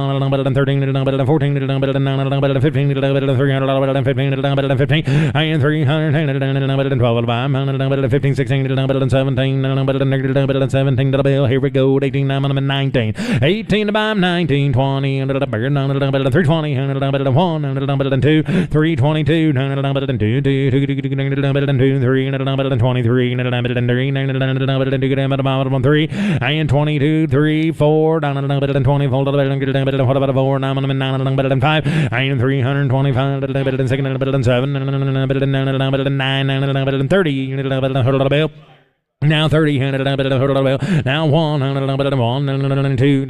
13, 14, 15, 315, 15, and 310, 12, 15, 16, 17, 17, here we go, 18, 19, 18, 19, 20, 320, 1, 2, 322, 3, and 22, 3, 4, 20, 4, 5, and 325, 7, 30, now 30, now 1, 2,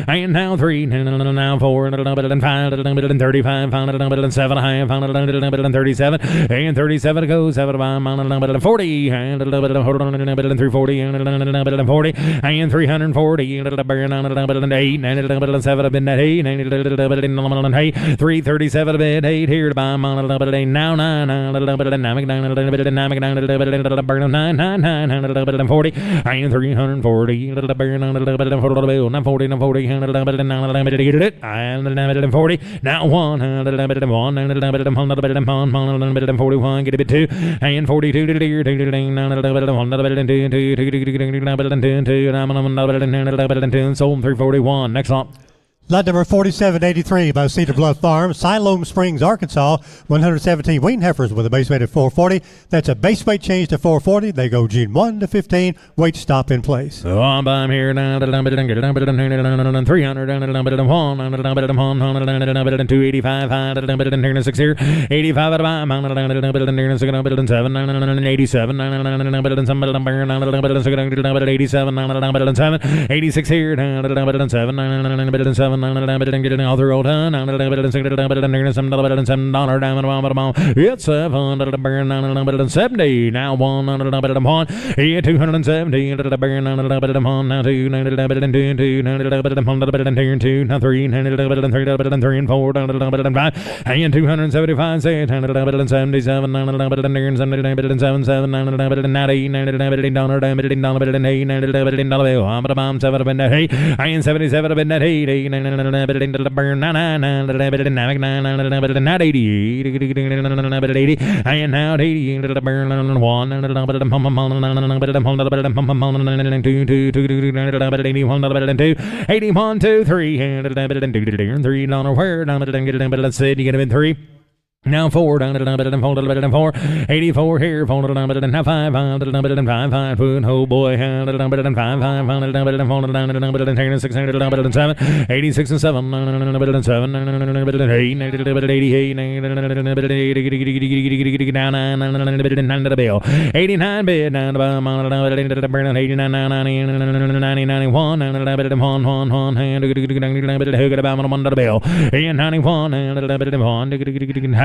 and now 3, now 4, 5, 35, 7, 37, and 37 goes 7, 40, and 340, and 40, and 340, 8, and 7 been that 8, 337 been 8 here to buy now 9, 9, 9, 40, and 340, 40, now 1, 41, get a bit 2, and 42, 2, sold 341. Next up. Lot number 4783 by Cedar Bluff Farm, Siloam Springs, Arkansas. 117 wean heifers with a base weight of 440. That's a base weight change to 440. They go June 1 to 15. Weight stop in place. So I'm here now. 300, 285, 6 here, 85 at a time, 7, 87, 86 here, 7, all through old ton, it's $770, now 1, 270, now 2, now 3, 3, and 4, 5, and 275, 6, 77, 81, 2, 3, let's see, you get him in 3. Now 4, 84 here, 5, 5, oh boy, 5, 607, 86 and 7, 7, 88, 89 bid, 91,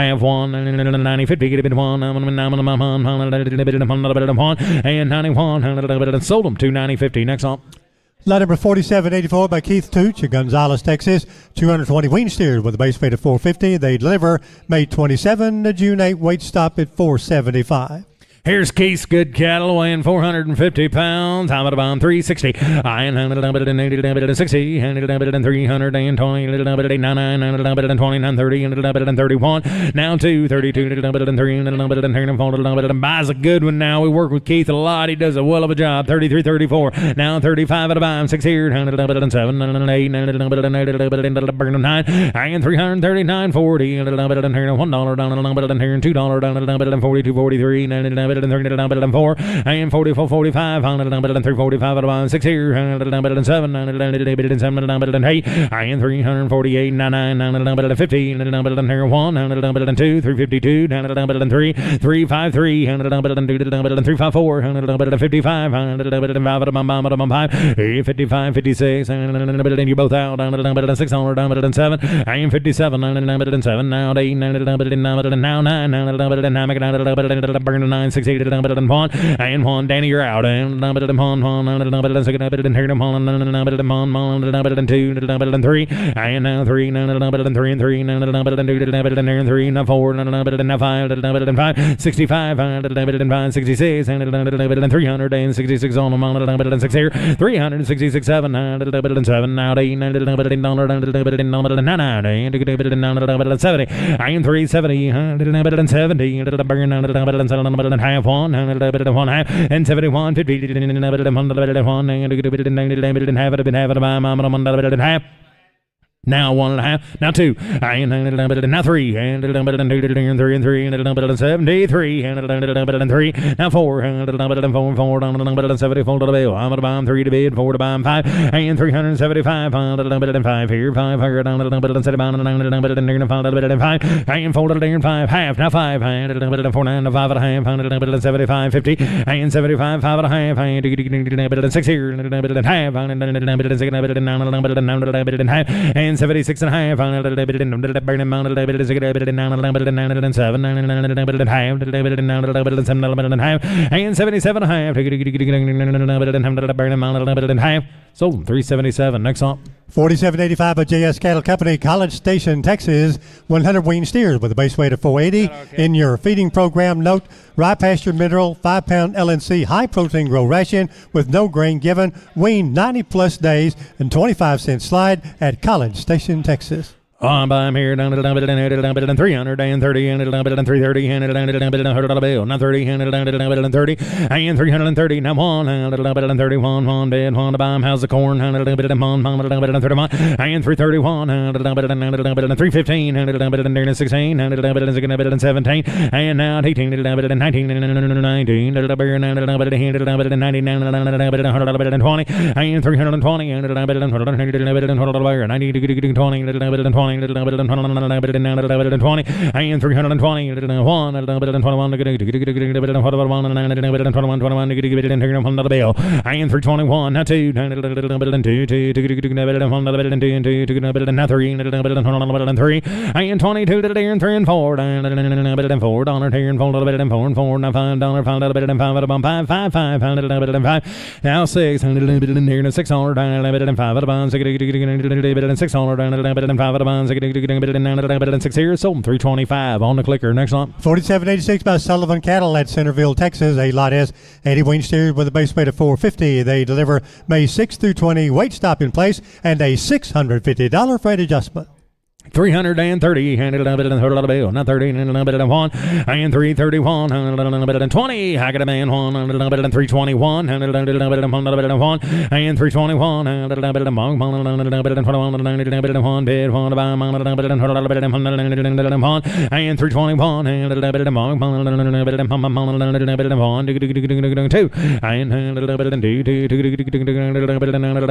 have 1, 90, 50, get a bit 1, and 91, sold them 290, 50. Next on. Lot number 4784 by Keith Tooch of Gonzales, Texas. 220 wean steers with a base weight of 450. They deliver May 27 to June 8. Weight stop at 475. Here's Keith's good cattle weighing 450 pounds. How about about 360? I am 60, 320, 29, 30, 31. Now 232, 3, buys a good one now. We work with Keith a lot. He does a well of a job. 33, 34. Now 35 at a buy. 6 here, 7, 8, 9, and 339, 40, $1 down, $2 42, 43, 4 and 44, 45, 345 at a 6 here, 7, 8, and 348, 99, 15, 1, 2, 352, 3, 353, 354, 55, 55, 56, and you both out, 600, 7, and 57, 7, now 8, now 9, 9, Pawn, and Pawn, Danny, you're out. And Pawn, second, Pawn, 2, 3, and now 3, 3 and 3, 3, now 4, now 5, 65, 66, and 366 on the 6 here, 366, 7, 7, now 8, 9, 70, I am 370, 70, half 1, half, and 71, 50, half. Now 1.5, now 2, now 3, and 3 and 3, and 73, and 3, now 4, and 4, 70, fold to the bill. I'm at a bomb 3 to bid, 4 to bomb 5, and 375, 5 here, 5 here, down to the 7, and 5, and folded in 5, half, now 5, and 4, 9, 5 and a half, and 75, 50, and 75, 5 and a half, and 6 here, and half, and half, and 76 and a half, and 7, and 77 and a half, so 377. Next up, 4785 of JS Cattle Company, College Station, Texas. 100 wean steers with a base weight of 480. In your feeding program, note rye pasture mineral 5-pound LNC high protein grow ration with no grain given. Wean 90 plus days and 25 cent slide at College Station, Texas. I'm here down to 330 and 330 and 330 and bill. Now 30 and 30 and 330. Now 1 and 31 1 bed 1 to buy how's the corn and 31 and 331 and 315 and 16 and 17 and now 18 and 19 and 19 and 20 and 320 and 90 and 20 and 320 and 321 now 2 now 3 and 22 and 3 and 4 and $4 here and $4 and 4 and 4 now $5 5 5 now 6 and here and 600 and 5 at a bond 600 and 5 at a bond 6 here, sold 325 on the clicker. Next one, 4786 by Sullivan Cattle at Centerville, Texas. A lot S 80 wean steers with a base weight of 450. They deliver May 6 through 20, weight stop in place, and a $650 freight adjustment. 330 handed a bit of a bill, not 30 and a bit of 1 and 331 and a bit of 20. I got a man 1 and a bit of 321 and a bit of 1 and 321 and a bit of monk and a bit of 21 and a bit of 1 bid 1 by and a bit of 1 and 321 and a bit of monk and a bit of 1 2 and a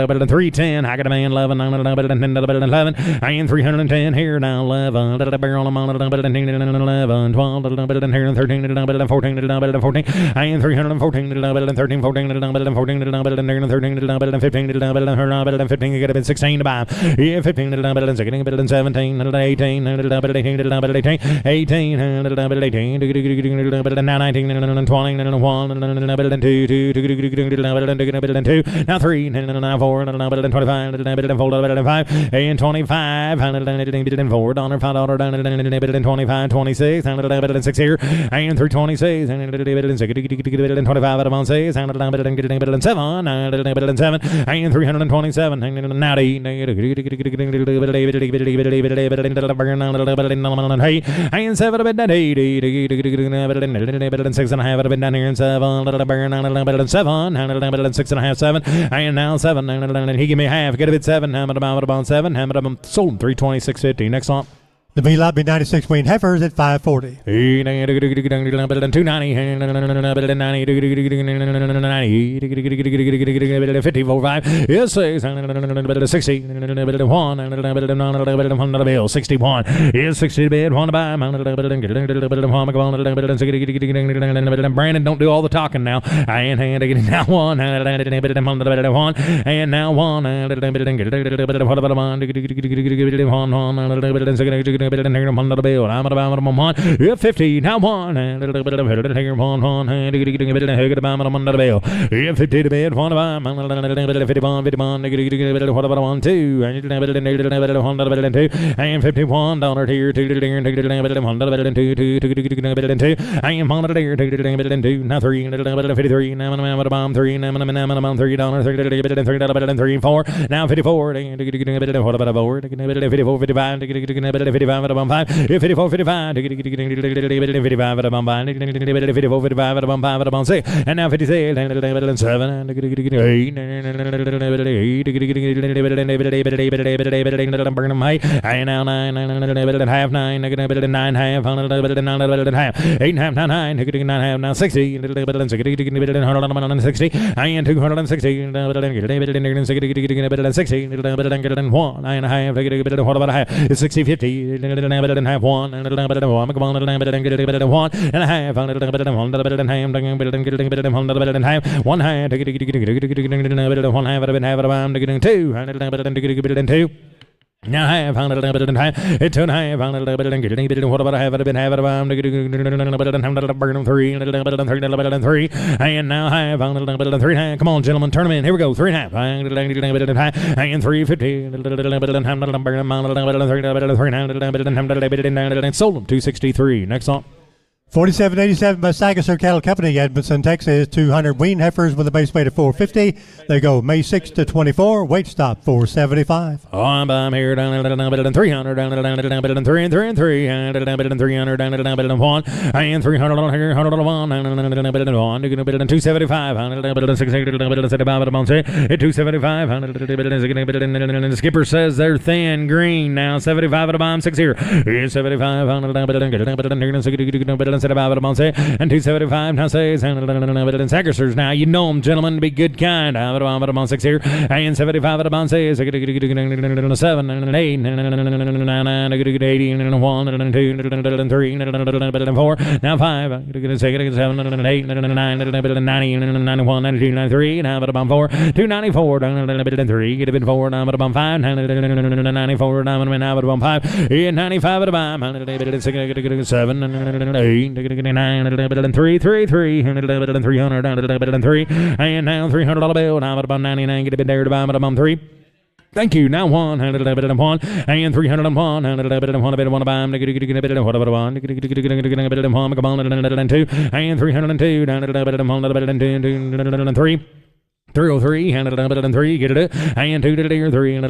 bit of 310. I got a man 11 and a bit of 10 11 and 310 here now 11 barrel amount 11 12 here 13 14 and 314 13 14 13 15 you get a bit 16 to buy yeah 15 17 18 18 and 19 and 20 and 1 and 2 now 3 and now 4 and 25 and 5 and 25 and $4 $5 down and 25 26 and 6 here and 326 and 25 at a month 6 and 7 and 7 and 327 and 90 and 7 and 6 and a half down here and 7 and 6 and a half 7 and now 7 and he give me half get a bit 7 about 7 sold 326.50. Next on. The B-Lot B96 wean heifers at 540. 290 54 5 is 6 60 1 61 is 60 bid 1 to buy Brandon don't do all the talking now and now 1 and now 1 on the bill. I'm about 1. 50 now 1 and a little bit of here 1 on and get a bit of on the bill. 50 to bed 1 of 51 what about 1 2 and $2 and $51 here $2 I am on it here $2 now 3 $53 now I'm a bomb 3 now I'm $3 3 4 now 54 what about a board 54 55 55 at a bomb 5 54 55 55 at a bomb 5 54 55 at a bomb 5 at a bomb 6 and now 56 and 7 and 8 and now 9 and half 9 9 half 9 half 8 and half 9 9 half now 60 and 60 and 260 and 1 and a half what about a half it's 60 50 and half 1 and a half and a half one half 2 now I have found it time. It's 2 and a half. What about I have been having about 3 and now I have found it 3. Come on, gentlemen, turn them in. Here we go. 3 and a half. And 350. Sold them 263. Next song. 4787 by Sagasser Cattle Company, Edmondson, Texas. 200 wean heifers with a base weight of 450. They go May 6 to 24. Weight stop 475. Oh, I'm here down at 300 down at 3 and 3 and 3 and 300 down at 1 and 300 on here 100 on 1 and 275 275 Skipper says they're thin green now 75 at a bomb 6 here 75 and 275 now says and Sackers now you know them gentlemen to be good kind out of 6 here and 75 at a bomb says 7 and 8 and 9 and 80 and 1 and 2 and 3 and 4 now 5 and 7 and 8 and 9 and 90 and 91 and 2 93 and out of bomb 4 294 and 3 get a bit 4 now at a bomb 5 and 94 now and out of bomb 5 and 95 at a bomb 7 and 8 and 3 3 3 and 300 and 3 and now $300 bill now at about 99 get a bit there to buy at about 3. Thank you. Now 1 and 1 and 301 and 1 bit 1 buy what about 1 and 2 and 302 and 3 303 and 3 get it and 2 to 3 and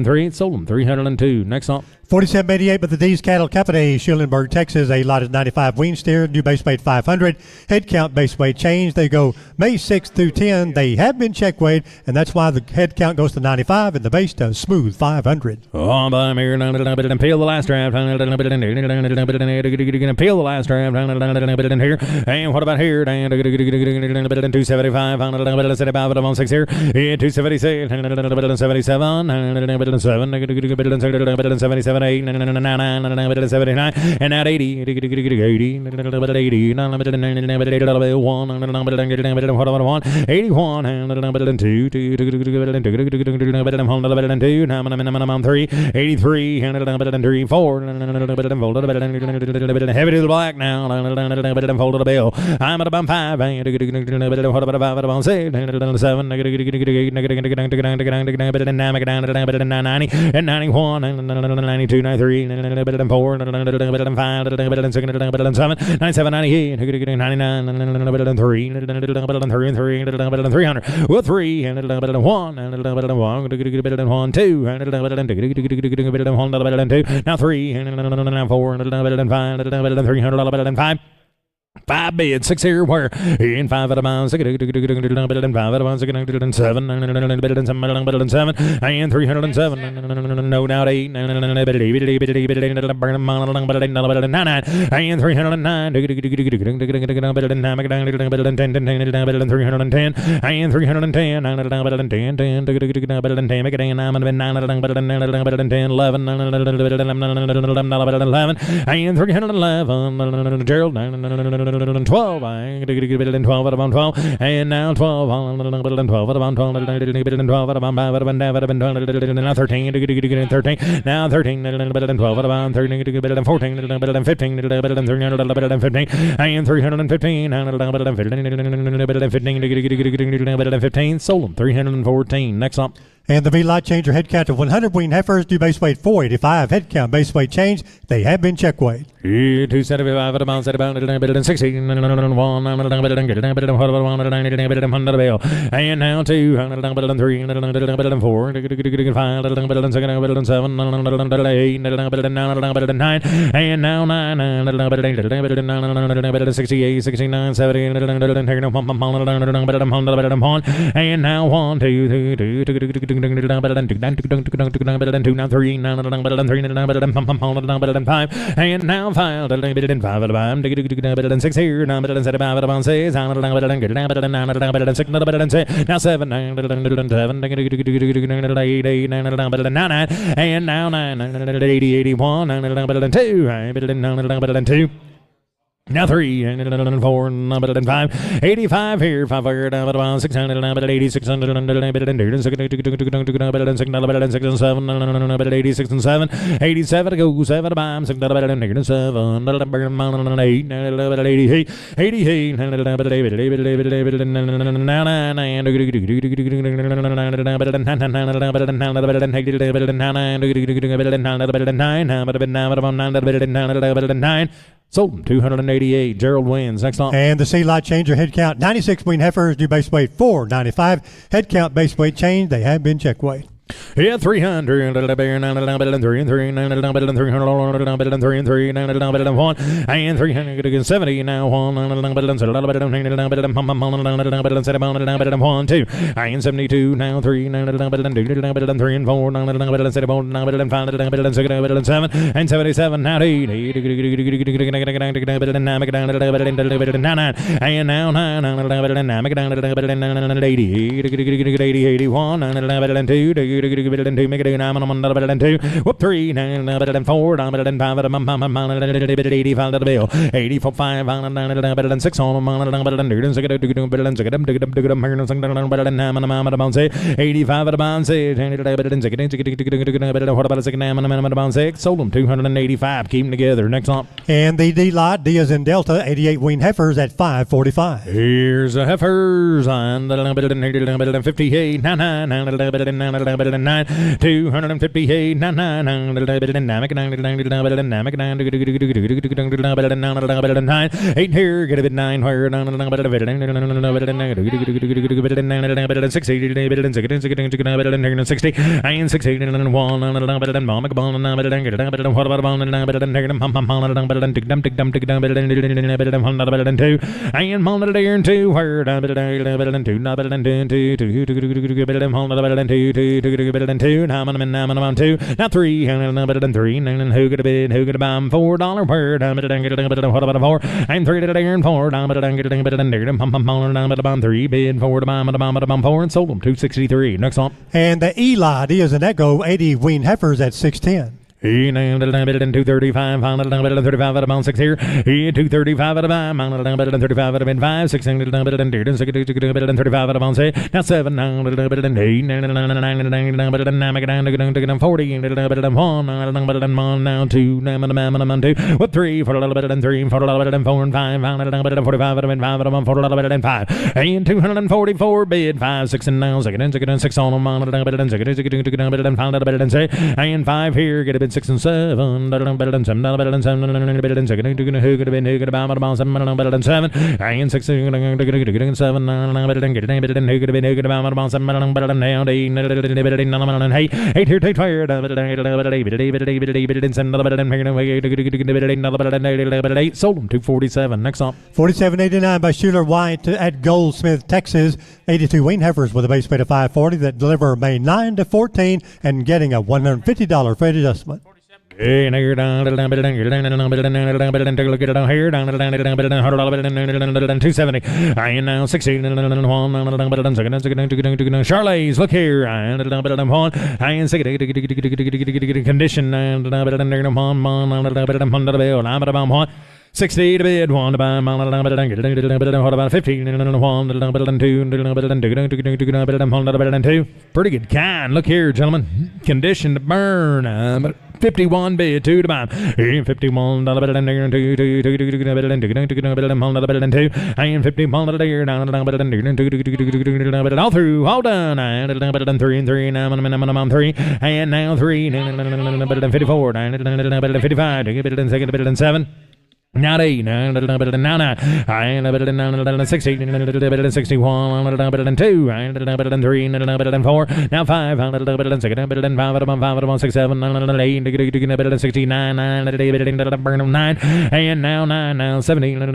3 sold them 302. Next song. 4788 by the D's Cattle Company, Schulenburg, Texas. A lot of 95 wean steer, new base weight 500. Head count base weight change. They go May 6 through 10. They have been check weighed, and that's why the head count goes to 95 and the base does smooth 500. Oh, I'm here and peel the last draft. Peel the last draft here. And what about here? 275 on 6 here. 276 77 77 8 79 and at 80 80 1 81 and 2 3 83 and 3 4 heavy to the black now folded a bill. I'm at about 5 and what about 5 about 6 and 7 and 90 and 91 and 92 93 and 4 and 5 and 6 and 7 97 98 99 and 3 and 300 well 3 and 1 and 1 2 and 2 now 3 and 4 and 5 and 300 5 5 bids, 6 here, where in 5 at a bounce, 5 at a bounce, 7 and 7 and 307, no doubt 8 and 309 and 310 and 311 Gerald 12. I 12 out of 12. And now 12. 12 out of 12. 12 out of 5. Now 13. 13. Now 13. 12 out of 13. 14. 15. 315. And 315. 15. Sold them. 314. Next up. And the V-Lot changer head count of 100 wean heifers do base weight 485. Head count base weight change. They have been check weighed. 275 at about 16. And now 2. 3. 4. 5. 7. 8. 9. And now 9. 68. 69. 70. And now 1. 2. 2. Now 3. 5. And now 5. 5 at a time. 6 here. 9 6. 6. Now 7. 7. 8. 8. 9. And now 9. 80. 81. 2. Now 3, 4, 5, 85 here, 5 here, 600, 86, 7, 86 and 7, 87 to go, 7 to buy, 6, 7, 8, 88, 9. Sold 288. Gerald wins. Next on. And the C-Lot changer head count 96 wean heifers do base weight 495. Head count base weight change. They have been check weighed. Yeah, 300, 3, 3, 3, 3, 1, and 370 now 1, 2, and 72 now 3, 3 and 4, 7, and 77 now 8, and now 9, 80, 81, 2, make it 2, whoop 3, 4, 5, 85 to the bill, 84, 5, 6 on 85 at a bound 6, what about a second bound 6? Sold them 285. Keep them together. Next up. And the D-Lot, D is in Delta, 88 wean heifers at 545. Here's the heifers on 58, 9, 258, 9, 8 here, get a bit 9 where 60 and 60 and 1 what about and 2 where 2 now I'm 2 now 3 and 3 and who could have been $4 word what about a 4 and 3 to there and 4 down but I get 3 bid 4 to bomb 4 and sold them 263. Next on. And the E-Lot is an Echo 80 wean heifers at 610. 235, 35 at about 6 here. 235 at about 35 at about 5, 6 35 at about 6. Now 7, 8, 9, 40, 1, now 2, 2, what 3, 4, 3, 4, 4 and 5, 45 at about 5, 4 and 5, and 244 bid 5, 6 and now 6 on them, and 5 here, get a bit 6 and 7, better than 7, better than 7, better than 7, who could have been, who could have been, 7, better than 7, and 6, 7, better than who could have been, who could have been, 7, better than now, 8 here, take fire, 8, sold them 247. Next up. 47.89 by Schuler White at Goldsmith, Texas. 82 wean heifers with a base weight of 540 that deliver May 9 to 14 and getting a $150 freight adjustment. Hey, now you're down, take a look at it down here, down, $270. I am now 16, Charlie's, look here, I am condition, 60 to bid, 1 to buy, what about 15, 1, 2, pretty good kind. Look here, gentlemen, condition to burn, 51 bid, 2 to buy, 51 and 50 all through, all done, 3 and 3, now 3, and now 3, 54, 55, second, 7. Now 8, now 9, I 60, 61, 2, 3, 4, now 5, 2nd, 5, 6, 7, 8, 69, 9, and now 9, now 70, now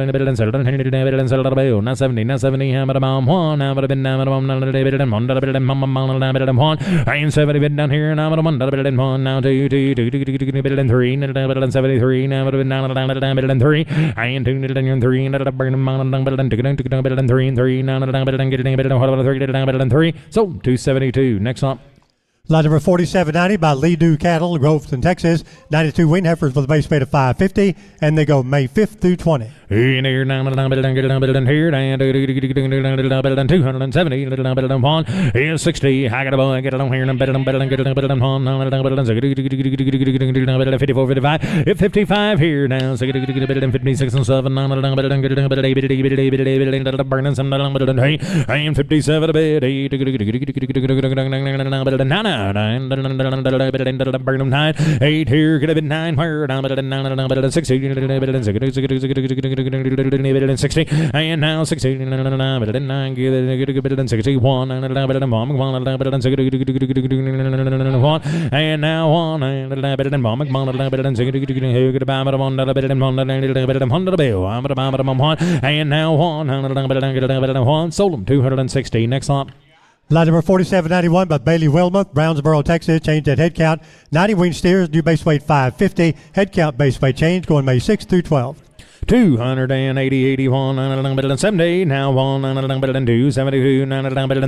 70, now 70, hammer bomb 1, now been down 1, and 70 been down here, now 1, now 2, 3, now 73, now been down 3, and 2, 3, 3, 3, so 272. Next up. Lot number 4790 by Ledoux Cattle, Groveton, Texas. 92 wean heifers with a base weight of 550, and they go May 5th through 20. In here, here, and 270, is 60. I got a boy, get it on here, and get it on 54, 55, 55 here now, 56 and 7, burning some, and 57 a bit, burn them 9, 8 here, could have been 9, where down, 60, 60, and now 60, 9, 61, and now 1, and now 1, sold them 260. Next up. Lot number 4791 by Bailey Wilmoth, Brownsboro, Texas. Changed that head count. 90 wean steers, new base weight 550. Head count base weight change going May 6th through 12. 280, 81, 70, now 1, 2, 72,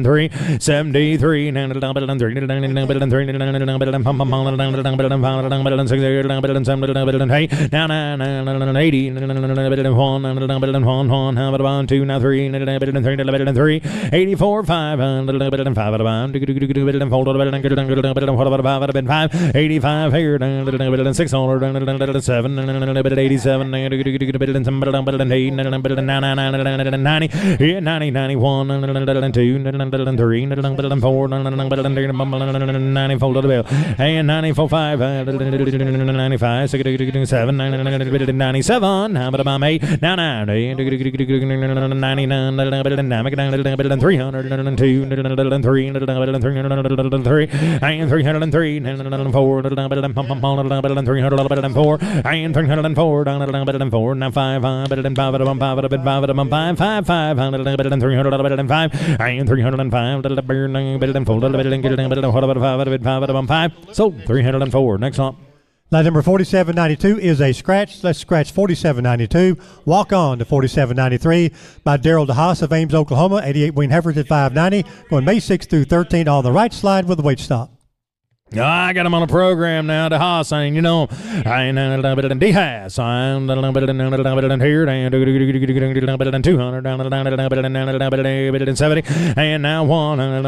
3, 73, 3, now 9, 80, 1, 2, now 3, 3, 84, 5, 85 here, 600, 7, 87, 90, 90, 91, 2, 3, 4, 90 folded bill, and 94, 5, 95, 7, 97, how about about 8, now 9, 99, 302, 303, and 303, 4, 304, and 304, now 5, 5, 5, 5, 5, so 304. Next up. Lot number 4792 is a scratch. Let's scratch 4792. Walk on to 4793 by Daryl DeHaas of Ames, Oklahoma. 88 wean heifers at 590. Going May 6th through 13 on the right slide with the weight stop. I got him on a program now. The Haas, and you know, I ain't a little bit of D-Haas. I'm a little bit of here, and 200, 70, and now 1, and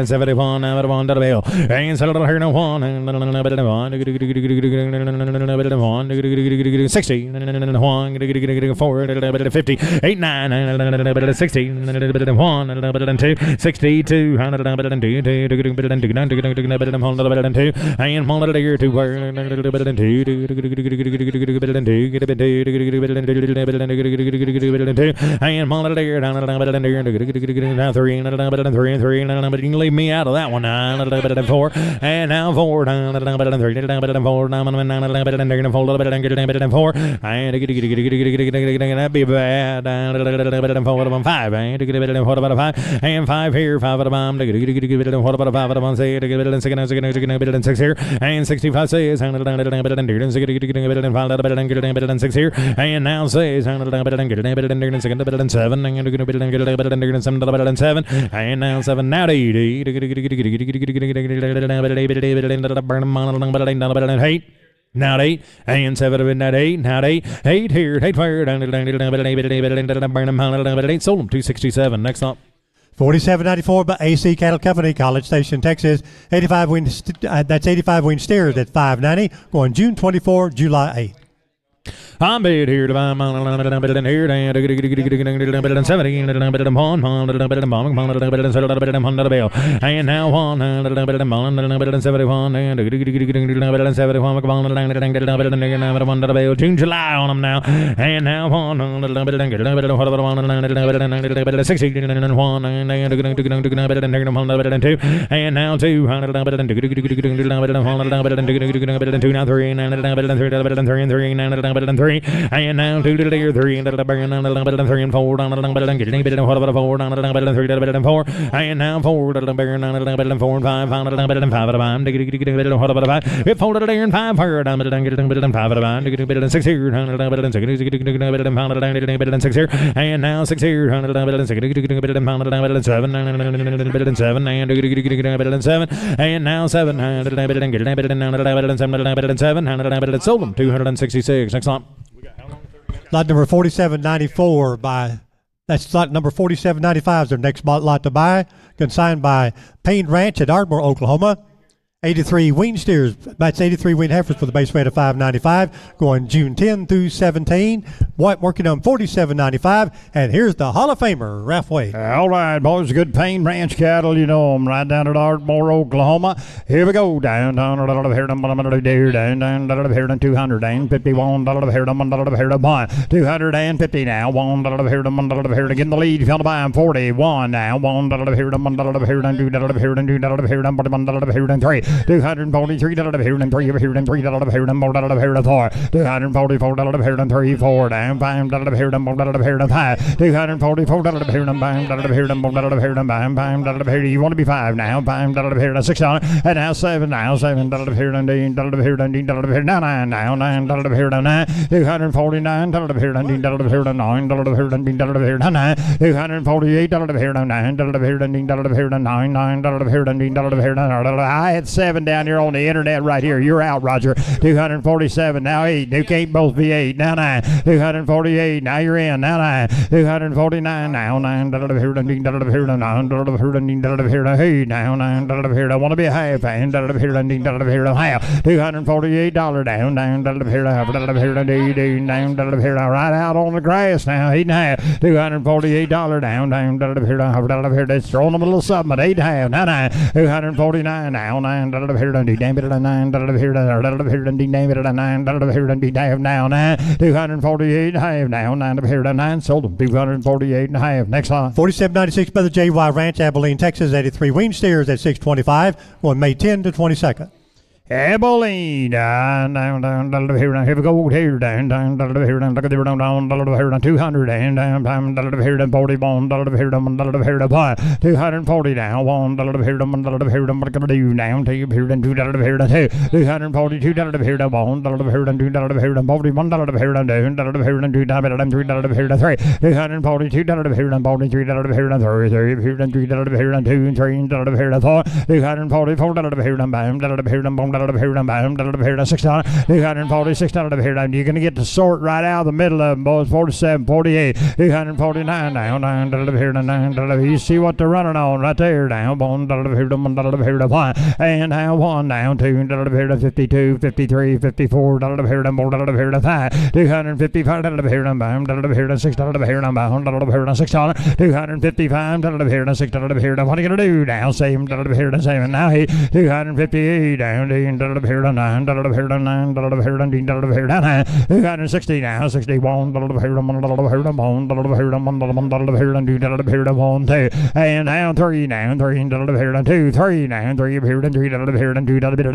71, now 1 to the bill, and settled here now 1, and 60, and 1, 4, 50, 8, 9, 60, 1, 2, 62, 100, and 2, and 3, you can leave me out of that one. 4, and now 4, 3, 4, that'd be bad. 5, and 5 here, 5 at a bomb. What about a 5 at 1 say to give it in 6 here, and 65 says, and 5 here, and now says, and 7, and now 7, now 8. Now at 8 and 7 in that 8. Now at 8 here 8 fire down sold them 267. Next up. 4794 by AC Cattle Company, College Station, Texas. 85 wing. That's 85 wing steers at 590. Going June 24, July 8. I'm bid here to buy here and 17 and now 1 June, July on them now, and now 1 and now 2 now 3 and 3 and now 2 to the 3 and 3 and 4 down and 4 and now 4 to the 4 and 5 and 5 folded there and 5 hard down and 5 6 here and 6 here and now 6 here and 7 and now 7 and sold them 266. Next time. Lot number 4794 by, that's lot number 4795 is their next lot to buy. Consigned by Payne Ranch at Ardmore, Oklahoma. 83 wean steers, that's 83 wean heifers for the base weight of 595, going June 10 through 17. Working on 4795, and here's the Hall of Famer, Ralph Wade. All right, boys, good Payne Ranch cattle, you know them, right down at Ardmore, Oklahoma. Here we go, down here, down here, 251, here, 250 now, 1 here, getting the lead, fell to buy him, 41 now, 1 here, 2 here, 3. 243 here and 3 here and 3 here and 4 244 here and 3 4 down 5 here and 5 244 here and 5 here and 5 here you want to be 5 now 5 here and 6 on and now 7 now 7 here and 8 here and now 9 now 9 here and 9 249 here and 9 here and 9 248 here and 9 here and I had 7 down here on the internet right here. You're out, Roger. 247. Now 8. You can't both be 8. Now 9. 248. Now you're in. Now 9. 249. Now 9. Here. 9. Now 9. Here. I want to be a half. And here. Half. $248 down. Down. Here. Here. Right out on the grass now. 8.5. $248 down. Down. Here. That's throwing them a little something. 8.5. Now 9. 249. Now 9 here and damn it 9 here and damn it 9 here and damn now 9 248 half now 9 here and 9 sold them 248 and a half. Next line. 4796 by the JY Ranch, Abilene, Texas. 83 wean steers at 625 going May 10 to 22nd. Abilene, down, here, here we go, here, down, here, down, look at there, down, here, 200, and down, here, 41, here, 240 now, 1, here, what can I do now, take here, and 2, here, 242, here, 1, here, 2, here, 41, here, down, here, and 2, here, 3, 242, here, and 43, here, 33, here, and 2, here, 2, 3, here, 4, 244, here, and bam, here, here, 6 down, 246 here. You're going to get the sort right out of the middle of them, boys. 47, 48, 249 now, 9 here, 9. You see what they're running on right there now. 1 here, 1 and now 1 down, 2 here, 52, 53, 54 here, 5, 255 here, and bam, here, 6 here, and bound here, 6 255 here, 6 here. What are you going to do now? Same here, same. Now 258 down, here, 9 here, 9 here, 260 now, 61 here, 1 here, 1 2, and now 3 now, 3 here, 2, 3 now, 3 here, 3 here,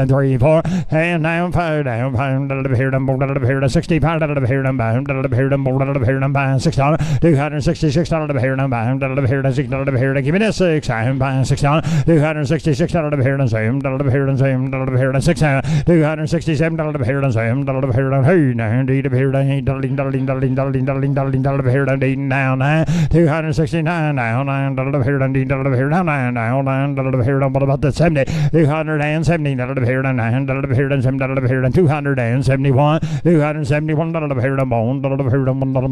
3 4, and now 5 down, 5 here, 65 here, and bound here, and bound 6 down, 266 here, and bound here, 6 here, give me this 6, and bound 6 down, 266 here, and same here, and same here, $600, $267 to the pair, and $7 to the pair, and hey, now, D to the pair, $8, now, $269, now, $9 to the pair, and D to the pair, now, $9 to the pair, what about the 70, $270 to the pair, and $9 to the pair, and $7 to the pair, and $271, $271 to the pair, and $1 to the pair, and $1 to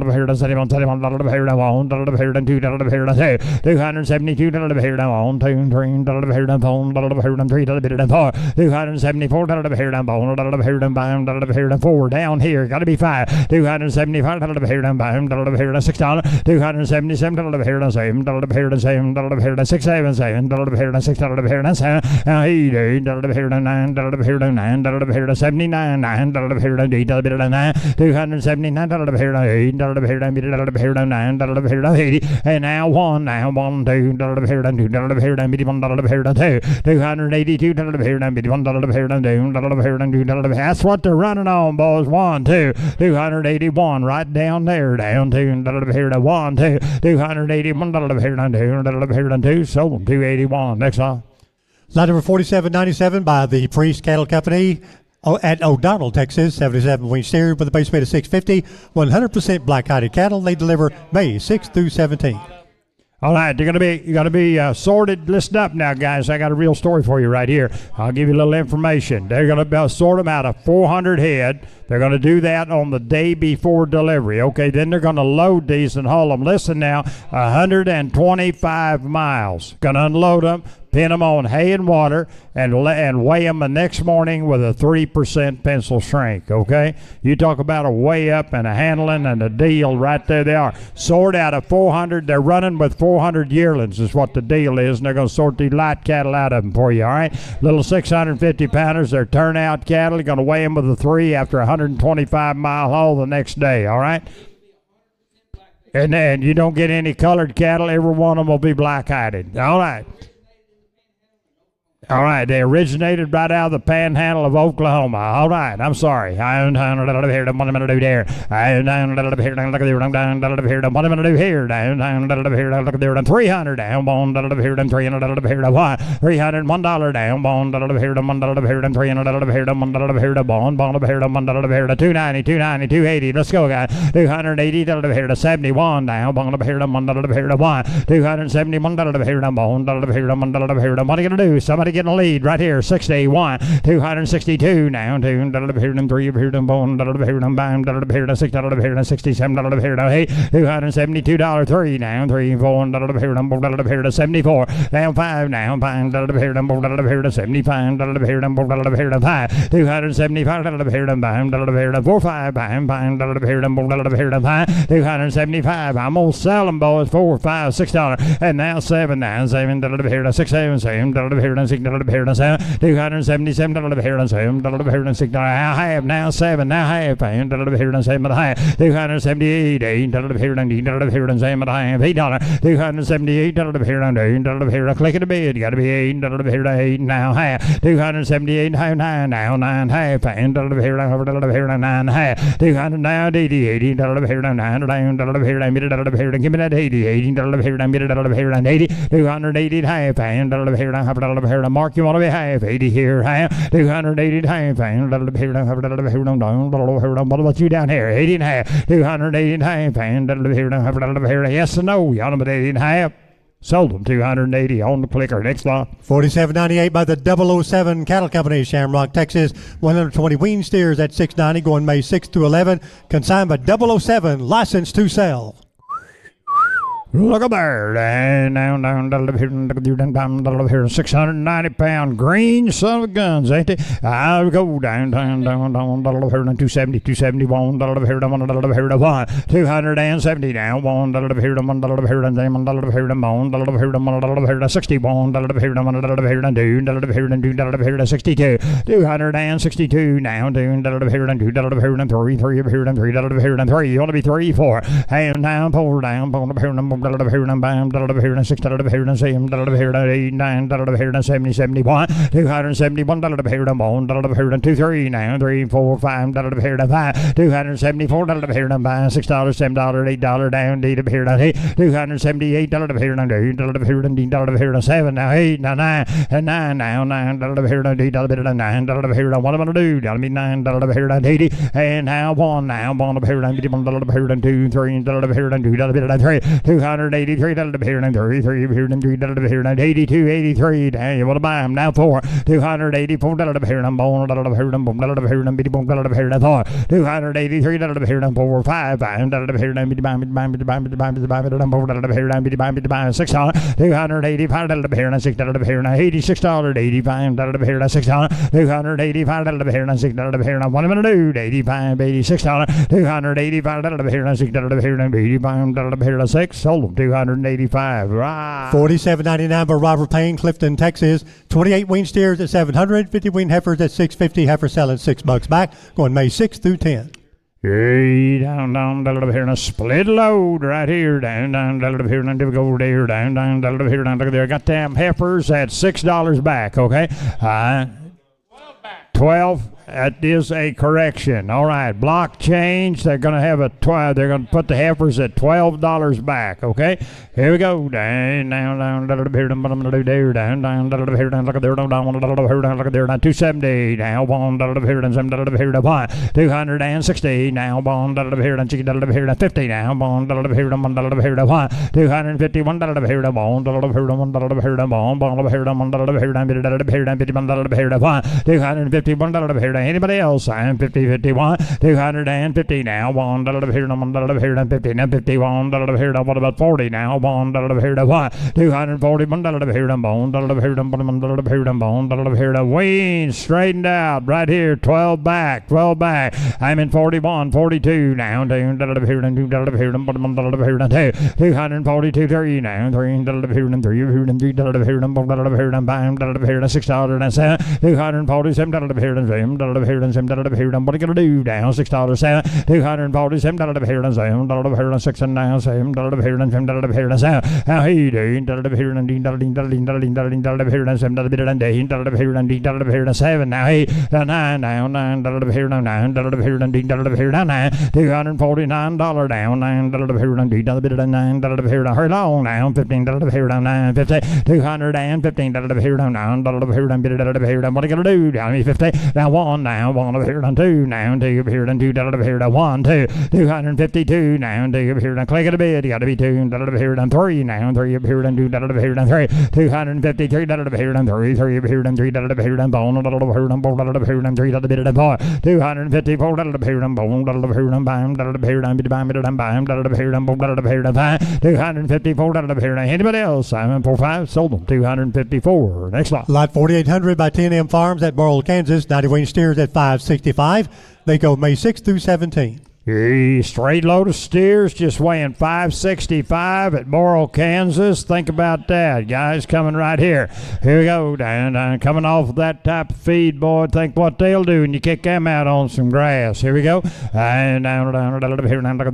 the pair, and $71 to the pair, and $1 to the pair, and $2 to the pair, and $272 to the pair, and $1, $2, $3 to the pair, and $4 to the pair, and $3 to the pair, and $4, $274 to the pair, and $4 to the pair, and $5 to the pair, and $4 down here, got to be $5, $275 to the pair, and $5 to the pair, and $6, $277 to the pair, and $7 to the pair, and $7 to the pair, and $677 to the pair, and $6 to the pair, and $7, $8 to the pair, and $9 to the pair, and $9 to the pair, and $79, $9 to the pair, and $8 to the pair, and $9, $279 to the pair, and $8 to the pair, and $8 to the pair, and $9 to the pair, and $80, and now $1, $2 to the pair, and $2 to the pair, and $81 to the pair, and $2, $282 to the pair, and $81 to the pair, and $2 to the pair, and $2 to the pair. That's what they're running on, boys. 1, 2, 281 right down there, down to the pair, and 1, 2, 281 to the pair, and 2 to the pair, and 2, sold 281. Next one. Lot number 4797 by the Priest Cattle Company at O'Donnell, Texas. 77 wing steer with a base weight of 650. 100% black-hided cattle. They deliver May 6th through 17th. All right, you're gonna be sorted. Listen up now, guys. I got a real story for you right here. I'll give you a little information. They're gonna sort them out of 400 head. They're gonna do that on the day before delivery. Okay, then they're gonna load these and haul them. Listen now, 125 miles. Gonna unload them, pin them on hay and water, and weigh them the next morning with a 3% pencil shrink, okay? You talk about a weigh up and a handling and a deal, right there they are. Sort out of 400, they're running with 400 yearlings is what the deal is, and they're going to sort these light cattle out of them for you, all right? Little 650 pounders, they're turnout cattle. You're going to weigh them with a 3 after a 125-mile haul the next day, all right? And then you don't get any colored cattle. Every one of them will be black-hided, all right? All right, they originated right out of the panhandle of Oklahoma. All right, I'm sorry. What am I going to do there? What am I going to do here? What am I going to do here? 300 down, $1 $301 down, $1 $390, 290, 280. Let's go, guys. 280 to 71 down, $1 $271 What are you going to do? Somebody get a lead right here. 61, 262 now, $2 $3 $5 $6 $272 3 now, $3 $4 74 down 5 now, $5 $75 $5 $275 4 5 $275. I'm gonna sell them, boys. $4 $5 $6 and now $7 now, $7 $6 $7 $277 $7 now half, now 7 now half, $278 $8 click it a bid, you gotta be $8 now half, $278 half, 9 now 9 half, $9 half, $200 now $80 $9 give me that $80 $280 half, Mark, you want to be half, 80 here, half, 280 half, what about you down here, 80 and a half, 280 half, yes and no, y'all know 80 and a half. Sold them 280 on the clicker. Next lot. 4798 by the 007 Cattle Company, Shamrock, Texas. 120 wean steers at 690 going May 6th to 11. Consigned by 007, licensed to sell. Look at there. Down, 690-pound green son of guns, ain't they? I'll go down, 270, 271, 270 down, 61, 62, 262 now, 3, you want to be 3, 4, and down, pull down, dollar here and bam, dollar here and $6 here and $7 here and $8, $9 here and 70, 71, $271 here and $1 here and 2, 3 now, 3, 4, $5 here and 5, $274 here and buy $6, $7, $8 down, D here and $8, $278 here and $8 here and $8 here and 7 now, 8 now 9 and 9 now, $9 here and $8 $9 here and what am I gonna do? That'll be $9 here and 80 and now $1 here and $1 here and 2, $3 here and $2 3, $283 here and 3 here and $3 here and 82, 83 now you wanna buy them now 4, $284 here and $1 here and $1 here and $1 here and 4, $283 here and 4, $5 here and $6, $285 here and $6 here and $86, $85 here and $6, $285 here and $6 here and what am I gonna do? $85, $86, $285 here and $6 here and $85 here and 6, sold them $285. Right. $47.99 for Robert Payne, Clifton, Texas. 28 wean steers at $700, 50 wean heifers at $650. Heifer selling $6 back, going May 6th through 10th. Hey, down, here, and a split load right here, down, here, and go there, down, here, down, look there. Got them heifers at $6 back, okay? 12. That is a correction. All right, block change. They're going to have they're going to put the heifers at $12 back. Okay, here we go. Down, here, down, here, down, look at there, down, look at there, now 270. Now $1 here, and $7 here, to $1, 260. Now $1 here, and $6 here, to 50. Now $1 here, and $1 here, to $1, $251 here, to $1 here, $1 here, to $1 here, $1 here, $51 here, to $1, $251 here. Anybody else? I'm 50, 51, 250 now. $1 here, $1 here, $50, now $51 here. What about 40 now? $1 here to what? $241 here, $1 here, $1 here, $1 here. Wean straightened out right here. 12 back, 12 back. I'm in 41, 42 now. $2 here, $2 here, $1 here, $242, 3 now. $3 here, and $3 here, and $3 here, and $1 here, and $5 here, and $6 and $7, $247 here, and $7 here, and $7 here, and what are you gonna do now? $6, 7, $247 here, and $7 here, and 6 and now $7 here, and $7 here, and 7. How he doing? $1 here, and $1 here, and $7 here, and $8 here, and $8 here, and 7. Now he 9 now $9 here, and $9 here, and $8 here, and 9. $249 down, $9 here, and $9 here, and hurry along now. $15 here, and $9.50, $215 here, and $9 here, and $8 here, and what are you gonna do? Down 50 now. $1 now, $1 here, and $2 now, $2 here, and $2 here, and 1, 2, $252 now, $2 here, and click it a bit. You gotta be $2 here, and 3 now, $3 here, and $2 here, and 3, $253 here, and 3, $3 here, and $3 here, and $1 here, and $4 here, and $3 and 4, $254 here, and $4 here, and $5 here, and $5 here, and $4 here, and 5, $254 here. Anybody else? Simon 45 sold them $254. Next lot. Lot 4800 by 10M Farms at Morrill, Kansas. 90 wean steers at $565. They go May 6th through 17th. Straight load of steers just weighing $565 at Morrill, Kansas. Think about that, guys, coming right here. Here we go, down, coming off of that type of feed, boy. Think what they'll do when you kick them out on some grass. Here we go, and down here, down here, 300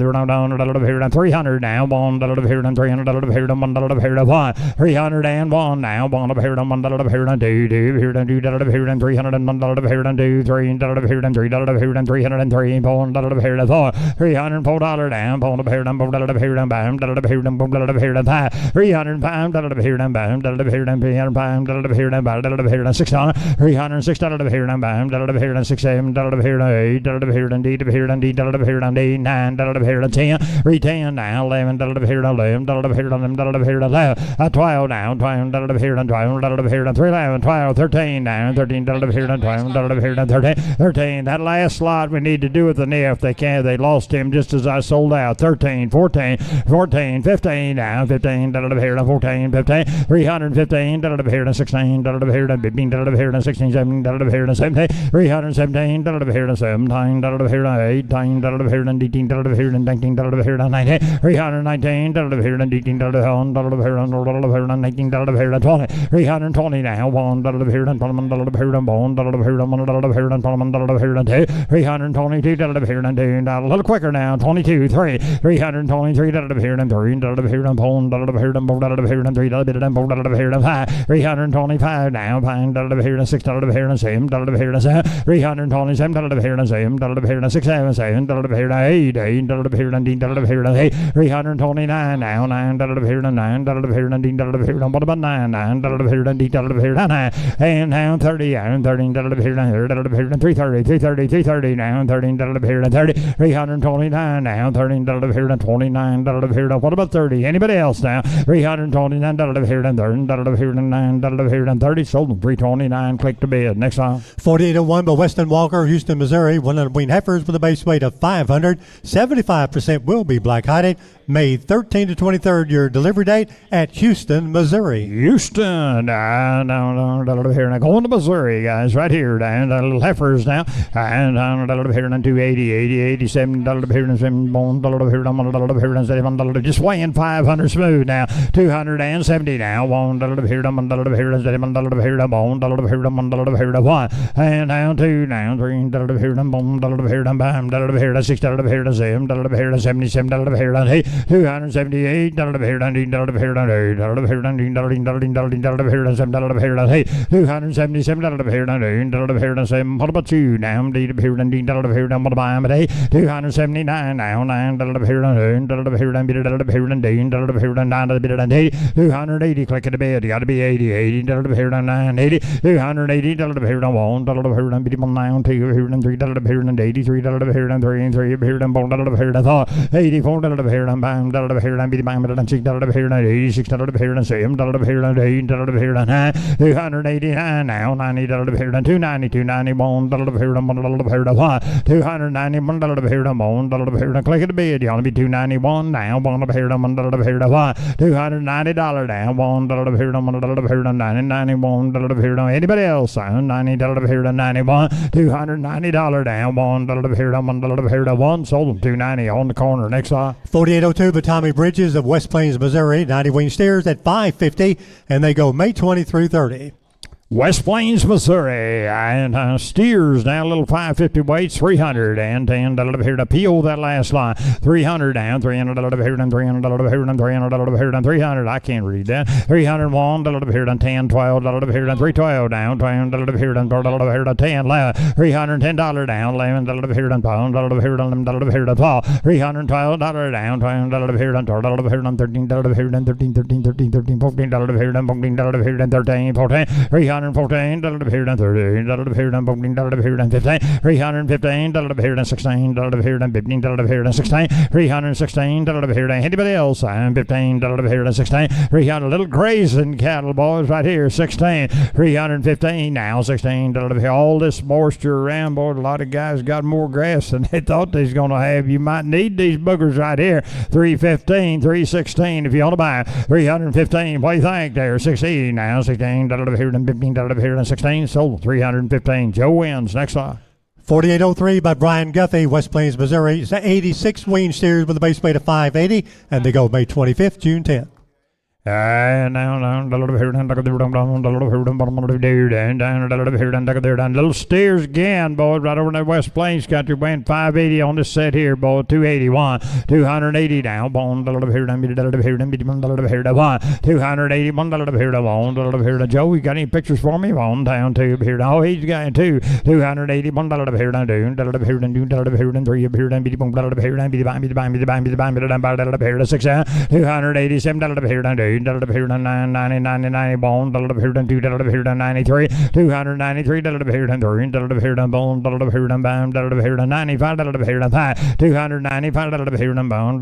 now, $1 here, and $300 here, and $1 here, 1, 301 now, $1 here, and $1 here, and 2 here, and $2 here, and 300 and $1 here, and 2, $3 here, and $3 here, and 303, $4 here, and 4. $304 down, $4 here, and $4 here, and $5 here, and $4 here, and 5, $305 here, and $5 here, and $305 here, and $5 here, and $600, $306 here, and $5 here, and $6, $7 here, and $8 here, and $8 here, and $8 here, and $8, $9 here, and 10, $310 now, $11 here, and $11 here, and $11 here, and 11, 12 now, $12 here, and $12 here, and 311, 12, 13 now, $13 here, and $12 here, and 13. That last slot we need to do with the NIF. They can't. They lost him just as I sold out. 13, 14, 14, 15 now, $15 here, and 14, 15, $315 here, and 16 here, and 15 here, and 16, $17 here, and 17, $317 here, and 17 here, and 18 here, and 18 here, and 19 here, and 19, $319 here, and 18 here, and $1 here, and 19 here, and 20, $320 now, $1 here, and $1 here, and $1 here, and $1 here, and $1 here, and $2, $322 here, and $2, a little quicker now. 22, 3, 323, da da da here and 3, da da da here and bone, da da da here and bone, da da da here and 3, da da da bone, da da da here and 5, 325 now, fine, da da da here and 6, da da da here and 7, da da da here and 7, 327, da da da here and 7, da da da here and 6, 7, 7, da da da here and 8, 8, da da da here and 9, da da da here and 8, 329 now, 9, da da da here and 9, da da da here and 10, da da da here and what about 9, 9, da da da here and 10, da da da here and 9, and now 30, and 13, da da da here and da da da here and 330, 330, 330 now, 13, da da da here and 30, 329 now, 13, da da da here and 29, da da da here and what about 30? Anybody else now? 329, da da da here and 30, da da da here and 9, da da da here and 30, sold them 329, click to bid. Next song. 4801 by Weston Walker, Houston, Missouri. 100 wean heifers with a base weight of 500. 75% will be black-hided. May 13 to 23rd, your delivery date at Houston, Missouri. Houston, down here. Now going to Missouri, guys, right here. Down little heifers now. And down here and 280, 80, 87, here and 7 bone, here and 7, just weighing 500 smooth now. 270 now. One, here and 7, here and bone, here and 1. And down 2, now 3, here and bone, here and bam, here and 6, here and 7, here and 77, here and 8. 278, here and 8, here and 8, here and 8, here and 7, here and 8, 277, here and 8, here and 7. What about you now? Here and 8, here and what about 8? 279 now, 9, here and 8, here and 8, here and 9, 8, 280. Click at the bed. You got to be 80, 80, here and 9, 80, 280, here and 1, here and 9, 2, here and 3, here and 83, here and 3, and 3, here and 4, here and 4, 84, here and bam, here and 6, here and 86, here and 7, here and 8, here and 9, 289 now, 90, here and 290, 291, here and 1, here and 1, 291, here and 1, here and click at the bid. You want to be 291 now, 1, here and 1, here and 1, $290 down, 1, here and 1, here and 91, here and anybody else, $90 here and 91, $290 down, 1, here and 1, here and 1, sold them 290 on the corner. Next slide. 4802 by Tommy Bridges of West Plains, Missouri. 90 wean steers at 550, and they go May 20 through 30. West Plains, Missouri, and steers now, little 550 weights, 310 here to peel that last line, 300 down, 300 here and 300 here and 300 here and 300. I can't read that. 301 here and 10, 12 here and 312 down, 200 here and 10 left, $310 down, 11 here and pound here and 11 here to fall, $312 down, 200 here and 12 here and 13 here and 13, 14 here and 14 here and 13, 14, 314 here and 13 here and 14 here and 15, 315 here and 16 here and 15 here and 16, 316 here and anybody else, and 15 here and 16, 300 little grazing cattle, boys, right here, 16, 315 now, 16 all this moisture around, boy. A lot of guys got more grass than they thought they was going to have. You might need these boogers right here. 315, 316 if you want to buy 315. What do you think there? 16 now, 16 here and 15 here and 16, sold 315. Joe wins. Next slide. 4803 by Brian Guthrie, West Plains, Missouri. It's 86 wean steers with a base weight of 580, and they go May 25th, June 10th. And now, little steers again, boys, right over in the West Plains country, weighing 580 on this set here, boy, 281, 280 down, bone, here, 281, here, Joe, you got any pictures for me? On down to here, oh, he's got 281 here, down, here, 3 here, 6, 287 here, down, here and 90, 90 bone, here and 2 here and 93, 293 here and 3 here and bone, here and bam, here and 95 here and 5, 295 here and bone,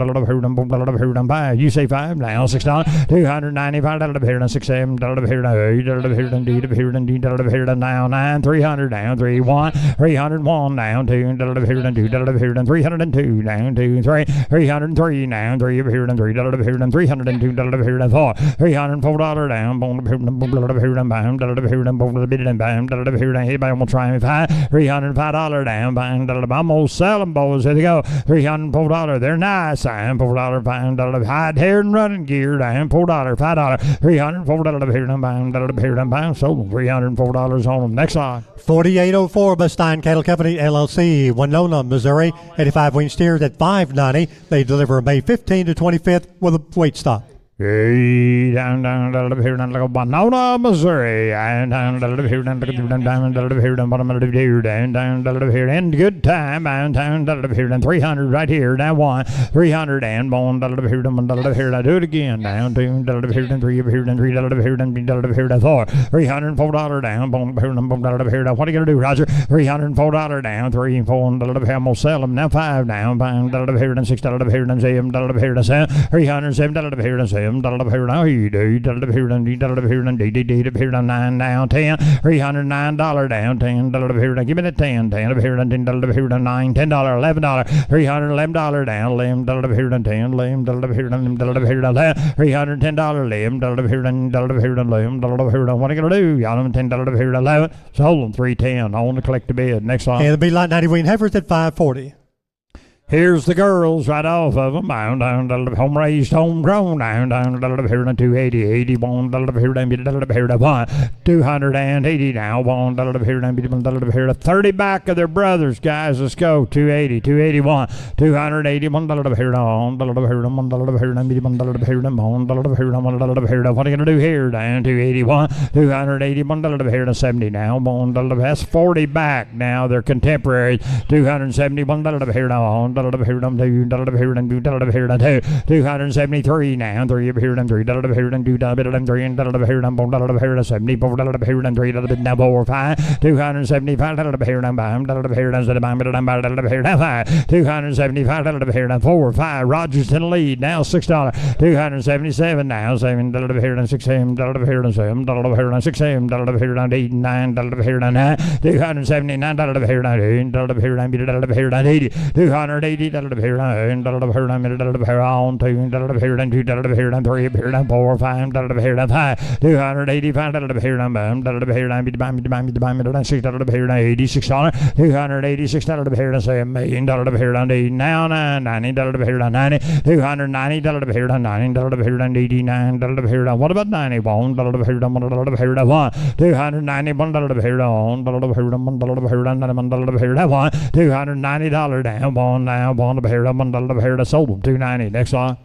here and 5. You say 5 now, 6 down, 295 here and 6, 7 here and 8 here and D here and now 9, 300 down, 3 1, 301 down, 2 here and 2 here and 302 down, 2 3, 303 now, 3 here and 3 here and 302 here and 4. $4, $304 down, anybody want to try me? $305 down, I'm gonna sell them, boys. Here they go. $304. They're nice. $4, $5, hide hair and running gear. $4, $5, $304. Sold them $304 on them. Next line. 4804 Bastine Cattle Company, LLC, Winona, Missouri. 85 wing steers at $5.90. They deliver May 15th to 25th with a weight stop. Hey, down here, down like Winona, Missouri, and down here, here, down here, and good time, down here, down 300 right here, down 1, 300 and one, down here, I do it again, down 2, down here, down 3, here, down 3, down here, down here, down 4, $304 down, here, down. What are you gonna do, Roger? $304 down, 3, 4, I'm gonna sell them now. 5 down, down here, down 6, down here, down 7, down here, down 7, $307 down here, down 7. Here now, you do here down here down 9 down 10, $309 down 10 here down. Give me the 10 here down 10 here down 9 $10 $11 $311 down 11 here down 10 11 here down $310 11 here down here down 11 here down. What are you gonna do? Y'all $10 here down 11. Sold them $310 on the collective bid. Next one. And the Big Lot 90 wing heifers at $540. Here's the girls right off of them. Down, home raised, homegrown. Down, here down 280, 81, here down, here down 1, 280 now. 1, here down, here 30 back of their brothers, guys. Let's go. 280, 281, 281, here down, here down. What are you gonna do here? Down 281, 281, here to 70 now. That's 40 back now. They're contemporaries. 271, here down. $273 now, 3 here and 3 here and 2 here and 3 and here and 74 here and 3 now 4 5 275 here and 5 here and 5 275 here and 4 5 Rogers in the lead now $6 277 now 7 here and 6 here and 7 here and 6 here and 8 9 here and 9 279 here and 8 here and 80 $280 here and here and here on 2 here and 2 here and 3 here and 4 5 here and 5 285 here and here and 6 here and 86 $286 here and $7 million here and 8 now $90 here and 90 $290 here and 90 here and 89 here and what about 91 here and 1 $291 here on here and $1 $290 down 1 now 1 here to sold them $290. Next one.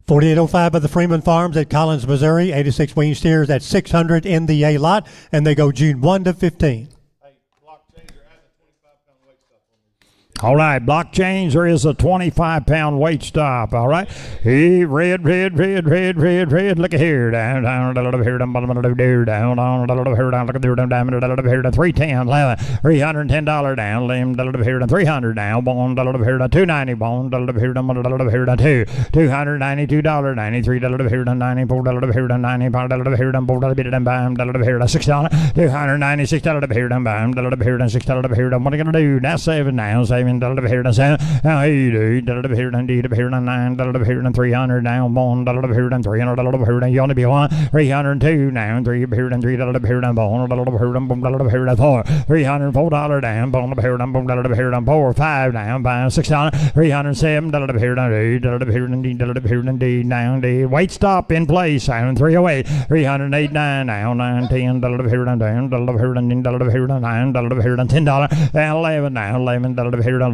4805 of the Freeman Farms at Collins, Missouri. 86 wing steers at $600 in the A lot, and they go June 1 to 15. All right, block change, there is a 25-pound weight stop, all right? Hey, red, look at here, down, here, down, here, down, look at there, down, here, down, 310, $310 down, here, down, 300 down, here, down, 290, here, down, here, down, $292, 93, here, down, 94, here, down, 95, here, down, here, down, $6, $296, here, down, here, down, $6, here, down, what are you gonna do? Now 7 now, 7 here to 7, now 8 here down, here down 9 here down 300 down 1 here down 300 here down, you only be 1 302 now 3 here down 3 here down 1 here down 4 $304 down here down 4 5 down 5 $6 $307 here down 8 here down D down D weight stop in place 308 $308 now 9 10 here down here down here down 9 here down $10 down 11 now 11 here down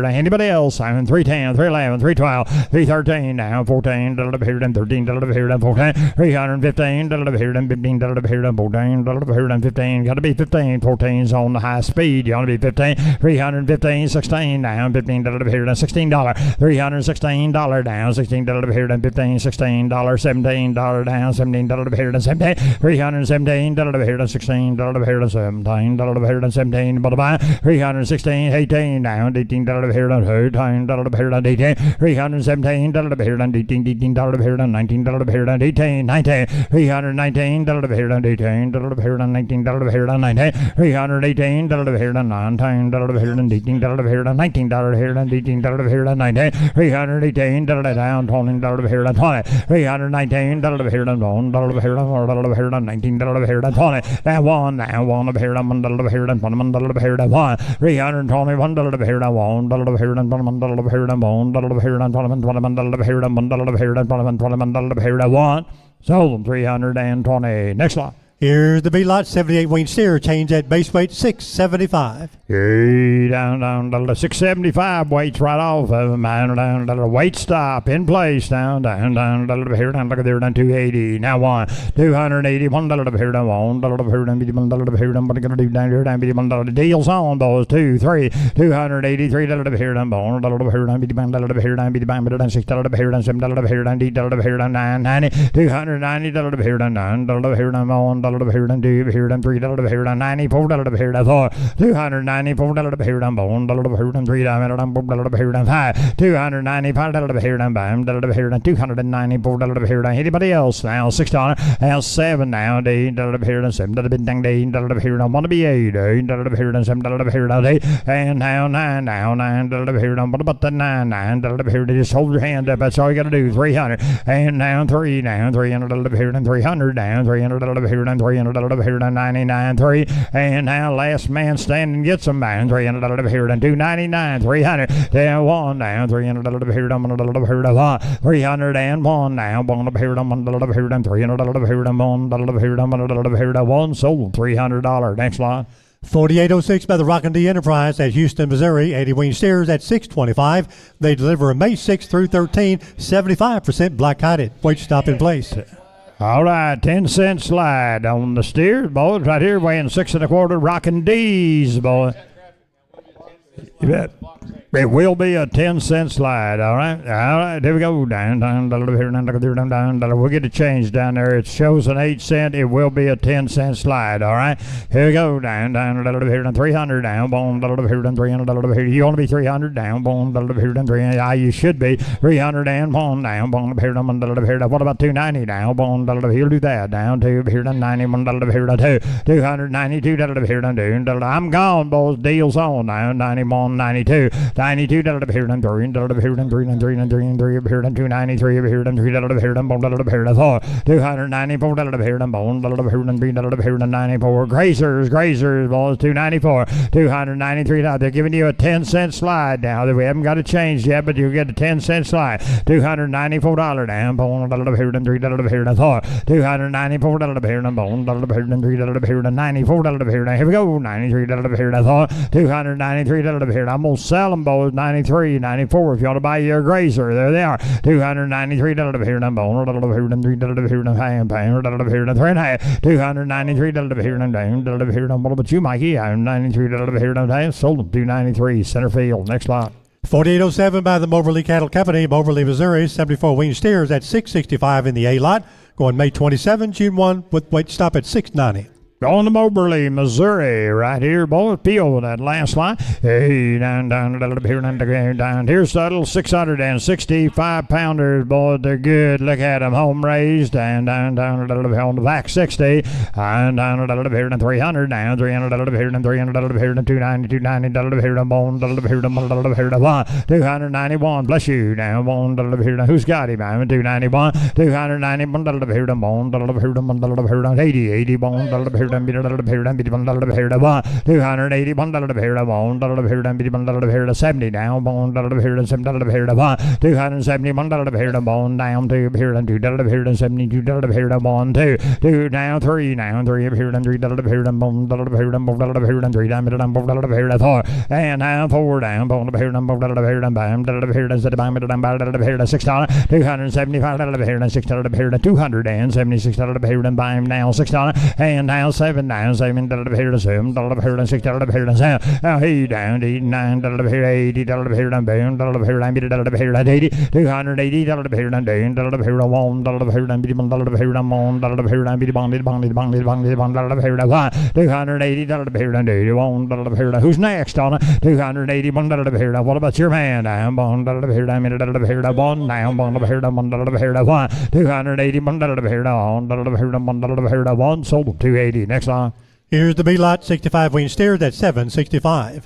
anybody else? 310, 311, 312, 313 now 14 here and 13 here and 14 315 here and 15 here and 14 here and 15 got to be 15 14's on the high speed. You want to be 15 315 16 now 15 here and $16 $316 down 16 here and 15 $16 $17 down 17 here and 17 $317 here and $16 here and $17 here and 17 but $316, 18 down, $18 here down, $13 here down, 18, $317 here down, $18 here down, $19 here down, 18, 19, $319 here down, $18 here down, $19 here down, 19, $318 here down, $19 here down, $18 here down, $19 here down, $18 here down, 19, $318 down, $20 here down, 20, $319 here down, $1 here down, $4 here down, $19 here down, 20, that one, $1 here down, $1 here down, $21 here down, $1, $321 here down, $1 here down, $21 here down, $1 here down, $21 here down, $1 here down, $21 here down, $1. Sold them 320. Next lot. Here's the B lot, 78 wean steer, change at base weight, $675. Hey, down, to 675, weights right off of them, down, weight stop, in place, down, here, down, look at there, down, 280, now one, $280, $1 here, down, $1 here, down, $1 here, down, what are you gonna do down here, down, $1, deals on, boys, 2, 3, $283 here, down, $1 here, down, $1 here, down, $6 here, down, $7 here, down, $8 here, down, $990, $290 here, down, $9 here, down, $1 here, down, $2 here, down, $3 here, down, $94 here, down, $4, $294 here, down, $1 here, down, $3 here, down, $5, $295 here, down, $5 here, down, $294 here, down. Anybody else now? $6, now $7, now $8 here, down, $7 down, $8 here, down, want to be $8 here, down, $7 here, down, $8, and now $9 here, down. What about the $9 here? Just hold your hand up. That's all you got to do. 300, and now 3, now $300 here, down, 300 down, $300 here, down, $300 here, down, 99, 3, and now last man standing gets them down, $300 here, down, 299, 300, down, 1, down, $300 here, down, $1 here, down, 1, 301 now, $1 here, down, $1 here, down, $300 here, down, $1 here, down, $1 here, down, 1, sold, $300. Next line. 4806 by the Rockin' D Enterprise at Houston, Missouri. 80 wean steers at $625. They deliver May 6 through 13, 75% black-hided. Weight stop in place. All right, 10-cent slide on the steers, boys, right here, weighing 6 1/4, Rockin' D's, boy. You bet. It will be a 10-cent slide, all right, here we go, down, here, down, we'll get it changed down there. It shows an 8 cent, it will be a 10-cent slide, all right, here we go, down, here, down, 300, down, here, down, $300 here, you want to be 300, down, here, down, 300, you should be, 300 and 1, down, here, down, here, what about 290, down, he'll do that, down, 2, here, down, 90, here, down, 2, $292 here, down, 2, I'm gone, boys, deals on, down, 91, 92, $92 here, down, $3 here, down, 3, down, 3, down, 3, 3 here, down, 293 here, down, $3 here, down, $1 here, down, 4, $294 here, down, $1 here, down, $3 here, down, 94, grazers, boys, $294, $293, they're giving you a 10-cent slide now, we haven't got it changed yet, but you'll get a 10-cent slide, $294 down, $1 here, down, $3 here, down, 4, $294 here, down, $1 here, down, $3 here, down, $94 here, down, here we go, $93 here, down, 4, $293 here, I'm gonna sell them, boys, 93, 94, if you want to buy your grazer, there they are, $293 here, down, $1 here, down, $3 here, down, $1 here, down, 3.5, $293 here, down, here, down, what about you, Mikey? $93 here, down, sold them, $293, center field, next lot. 4807 by the Moberly Cattle Company, Moberly, Missouri. 74 wean steers at $665 in the A lot, going May 27, June 1 with weight stop at $690. Going to Moberly, Missouri, right here, boys. Peel that last line. Hey, down here, down. Here's the little 665 pounders, boys. They're good. Look at them, home raised. Down on the back 60. And down here, down 300. Down 300 here, down 300 here, down 290 here, down bone here, down here, down 1. 291. Bless you. Down $1 here, down. Who's got him? I'm 291. 291 here, down bone here, down 80 bone here. $280 $70 down, $7 $271 down, $2 $72 1 2 down 3 down 3 $3 $4 and down 4 down $6 $275 $276 now $6 and now $7 down, $7 $7 $6 $7. Now he down $89 $80 down, boom $80 $80 $280 down, $1 $280 who's next on it? $280 what about your man down? $1 down, $280 sold $280. Next line. Here's the B lot 65 wing steers at $765.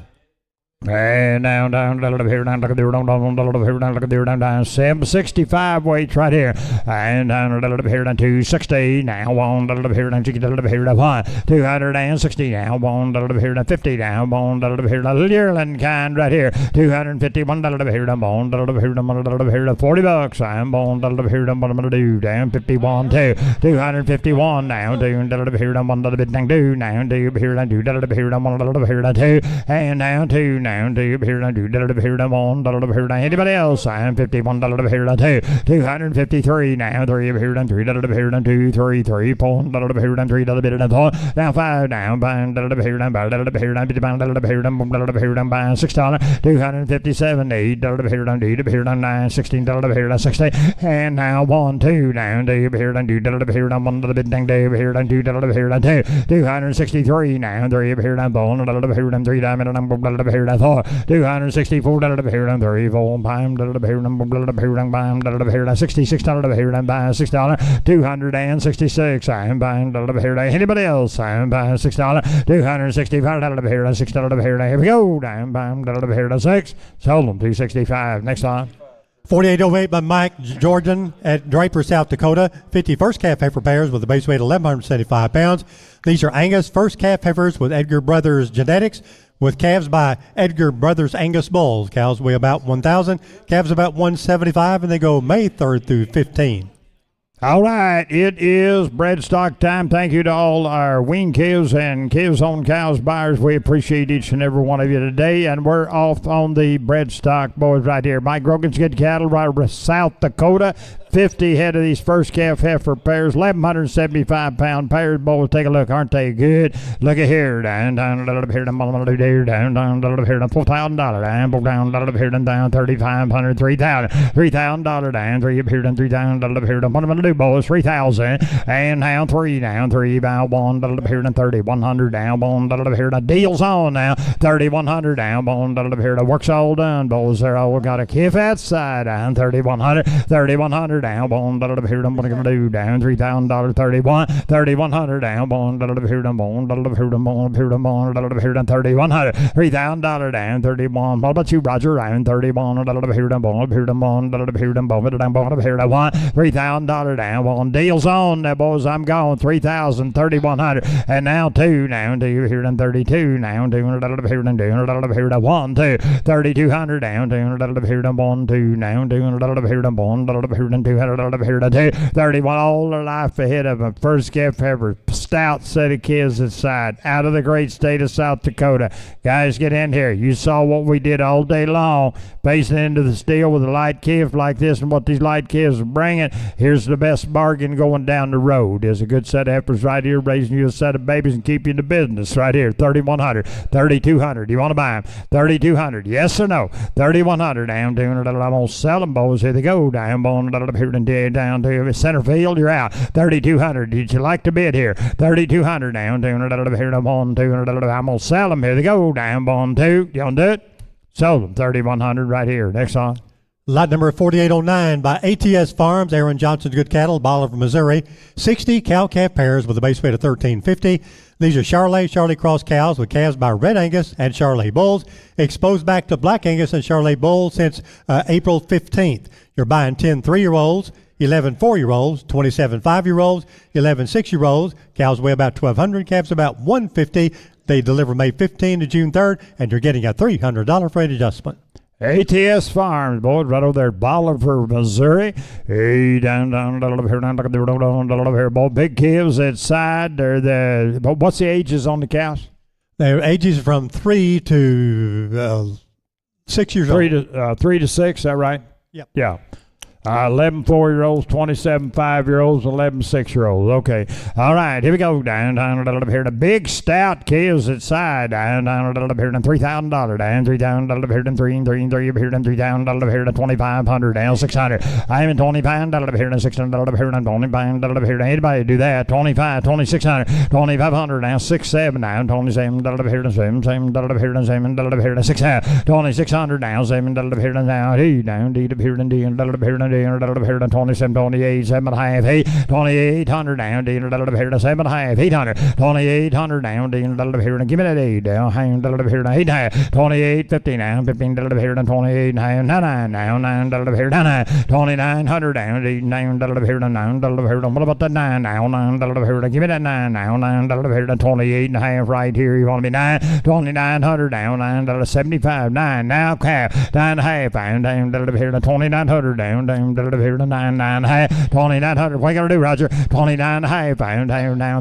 And down, $765 weights right here. And down, $260. Now, $260 now, $150 down, yearling kind right here. $251 $40. I'm down 51 too. $251 now, and down two. Down to anybody else? I'm $51 $2. $253 now. $3 $3 now $5 down. $6 $257 $8 $9 $16 $60 and now 1 2 down to $263 now. $3 $4 $264 $3 4 $66 $6 $266 I'm buying anybody else? I'm buying $6 $265 $6 here we go down buying $6 sold them $265. Next line. 4808 by Mike Jordan at Draper, South Dakota. 50 first calf heifer pairs with a base weight of 1,175 pounds. These are Angus first calf heifers with Edgar Brothers genetics, with calves by Edgar Brothers Angus bulls. Cows weigh about 1,000, calves about 175, and they go May 3rd through 15th. All right, it is breadstock time. Thank you to all our wean calves and calves on cows buyers. We appreciate each and every one of you today, and we're off on the breadstock boys right here. Mike Grogan's Good Cattle, right over South Dakota. 50 head of these first calf heifer pairs, 1,175 pound pairs. Boys, take a look. Aren't they good? Look at here. Down, down, down, here, down, down, down, here, down, $4,000. Down, down, $3,500, $3,000, $3,000 down, $3,000, here, down, what am I gonna do, boys? $3,000 and now 3 down, 3 by 1, here, down, $3,100 down, 1, here, the deal's on now, $3,100 down, 1, here, the work's all done, boys. They're all got a calf outside down, $3,100, $3,100 down, $1 here, what am I gonna do? Down $3,000, $3,100 down, $1 here, down, $1 here, down, $3,100, $3,000 down, 31. What about you, Roger? Down 31, here, down, here, down, here, down, $3,000 down, one deal's on there, boys. I'm going $3,000, $3,100, and now 2 down to here, down 32 now, here, down, here, down, 1 2 $3,200 down, here, down 1 2 now, here, down, here, down, 1 here, down, $200 here, down 2 31. All their life ahead of them. First calf ever, stout set of kids inside, out of the great state of South Dakota. Guys, get in here. You saw what we did all day long, pacing into the steel with a light calf like this, and what these light calves are bringing. Here's the best bargain going down the road. There's a good set of heifers right here, raising you a set of babies and keep you in the business right here. 3,100, 3,200. You want to buy them? 3,200. Yes or no? 3,100 down. I'm gonna sell them, boys. Here they go. Down to center field. You're out. 3,200. Did you like to bid here? 3,200 down. Here, 1 200. I'm gonna sell them. Here they go. Down 1 2. You want to do it? Sold them. 3,100 right here. Next on. Lot number 4809 by ATS Farms, Aaron Johnson's Good Cattle, Bolivar, Missouri. 60 cow-calf pairs with a base weight of 1,350. These are Charolais Cross cows with calves by Red Angus and Charolais bulls, exposed back to Black Angus and Charolais bulls since April 15th. You're buying 10 3-year-olds, 11 4-year-olds, 27 5-year-olds, 11 6-year-olds. Cows weigh about 1,200, calves about 150. They deliver May 15 to June 3rd, and you're getting a $300 freight adjustment. ATS Farms, boys, right over there at Bolivar, Missouri. Hey, down here, boy. Big calves inside. What's the ages on the cows? Their ages from 3 to 6 years old. 3 to 6, is that right? Yep. Yeah. 11 4-year-olds, 27 5-year-olds, 11 6-year-olds. Okay. All right, here we go. Down a little bit here. The big stout kills at side. Down a little bit here. $3,000. Down $3,000 here. $3 here. $3,000 here. $2,500. Down $600. I'm in $25 here. $600 here. $25 here. Anybody do that? $25, $2,600, $2,500. Now $6,700. Down $27 here. $7 here. $7 here. $600. $2,600. Now $7 here. Now D down D here. $D here. $27, $28, $7.5, $8, $2,800 down, $7.5, $800, $2,800 down, $8, give me that $8 down, $8, $8, $28, $50 down, $15 here, $28, $9, $9 down, $9 here, $2,900 down, $9 here, $9 here, what about that $9 down, $9 here, give me that $9 down, $9 here, $28.5 right here, you want to be $9, $2,900 down, $9, $75, $9, now cap, $9.5, $9 here, $2,900 down, here to 9.5, 2,900. What you gonna do, Roger? 29.5 down,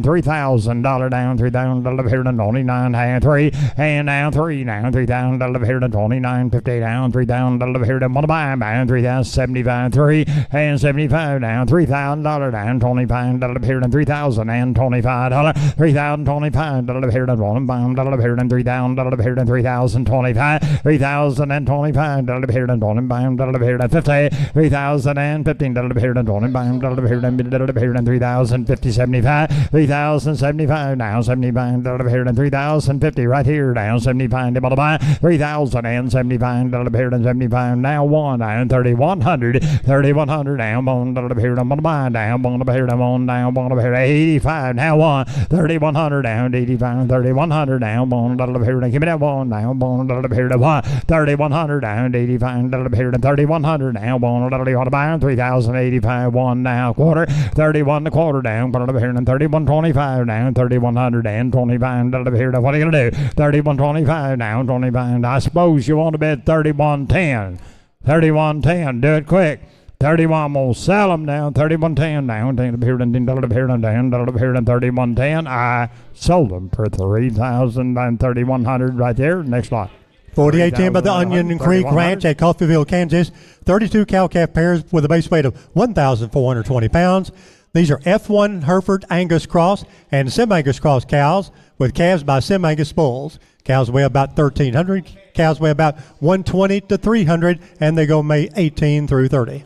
$3,000 down, $3,000 here to 29.5, 3 and down 3 down, $3,000 here to 29.50 down, $3,000 here to multiply down, $3,075, 3 and 75 down, $3,000 down, $25 here to $3,025, $3,025 here to $1,000 here to $3,000 here to $3,025, $3,025 here to $1,000 here to $50, $3,015 here to $25 here to $3,050, $75, $3,075 now, $75 here to $3,050 right here down, $75 to multiply, $3,075 here to $75 now, $1 down, $3,100 down, $1 here to multiply down, $1 here to $1 down, $1 here to $85 now, $1, $3,100 down, $85, $3,100 down, $1 here to give me that $1 down, $1 here to $1, $3,100 down, $85 here to $3,100 down, $1 to buy 3,085, 1 now, quarter, 31 the quarter down, put it over here, and 31.25 down, 3,125 here. What are you gonna do? 31.25 down, 25. I suppose you want to bet 31.10. 31.10. Do it quick. 31 will sell them down. 31.10 down. Down 31.10. I sold them for 3,000 and 3,100 right there. Next lot. 4810 by the Onion Creek Ranch at Coffeyville, Kansas. 32 cow-calf pairs with a base weight of 1,420 pounds. These are F1 Hereford Angus Cross and Sim-Angus Cross cows with calves by Sim-Angus bulls. Cows weigh about 1,300. Cows weigh about 120 to 300, and they go May 18 through 30.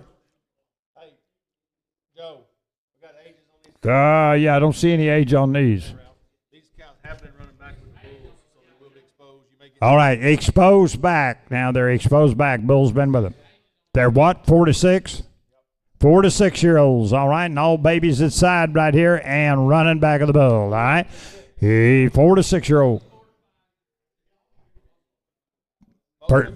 Yeah, I don't see any age on these. All right, exposed back. Now they're exposed back. Bull's been with them. They're what, 4 to 6? 4 to 6-year-olds, all right, and all babies inside right here and running back of the bull, all right? 4 to 6-year-old.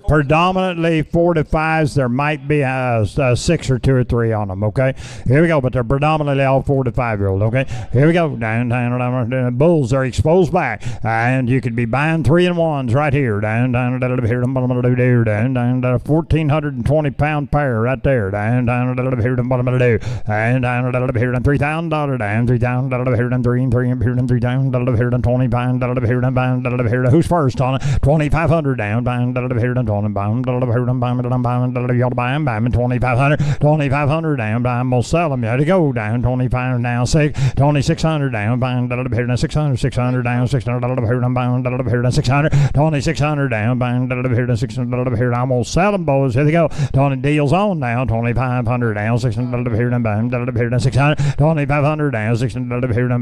Predominantly 4 to 5s. There might be a 6 or 2 or 3 on them, okay? Here we go, but they're predominantly all 4 to 5-year-old, okay? Here we go. Down, bulls are exposed back, and you could be buying 3 and 1s right here. Down, here, down, 1,420-pound pair right there. Down, here, and here, $3,000 down, $3,000 here, and 3 and $3,000 here, and $25 here, who's first on it? $2,500 down, here to $2,500 down. I'm gonna sell them. You had to go down. 25 down, 2,600 down. Here to 600 down, $600 here to here to 600, 2,600 down. Here to 600 here. I'm gonna sell them, boys. Here they go. 20 deals on now. 2,500 down, $600 here to here to 600, 2,500 down, $600 here to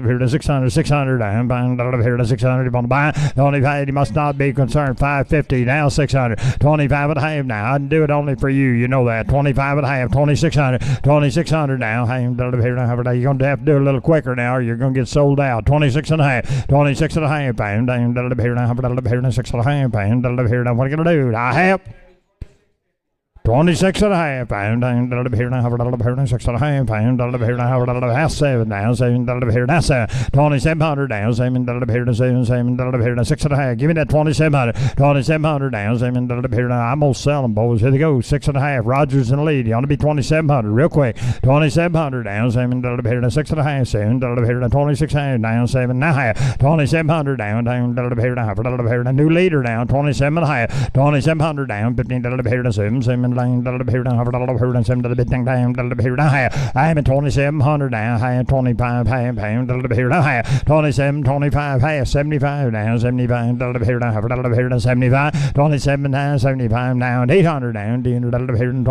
here to 600, 600 down. Here to 600. You want to buy 25? You must not be concerned. 550 now, 600, 25 and a half now. I can do it only for you, you know that. 25 and a half, 2,600, 2,600 now. Hey, you're gonna have to do it a little quicker now, or you're gonna get sold out. 26 and a half, 26 and a half, pound down, here now, here 6 and a half, pound here now. What are you gonna do? I have 26 and a half, pound down, here now, here 6 and a half, pound here now, half 7 now, 7 here now, 2,700 down, 7 here to 7 here to 6 and a half. Give me that 2,700, 2,700 down, 7 here now. I'm gonna sell them, boys. Here they go, 6 and a half. Rogers in the lead. You ought to be 2,700 real quick. 2,700 down, 7 here to 6 and a half, 7 here to 2,600 down, 7 and a half, 2,700 down, here now, new leader down, 27 and a half, 2,700 down, 15 here to 7 I'm at 2,700 down, high at 25, high at 27, 25, high at 75 down, 75, 75, 27 down, 75 down, 800 down, 2800,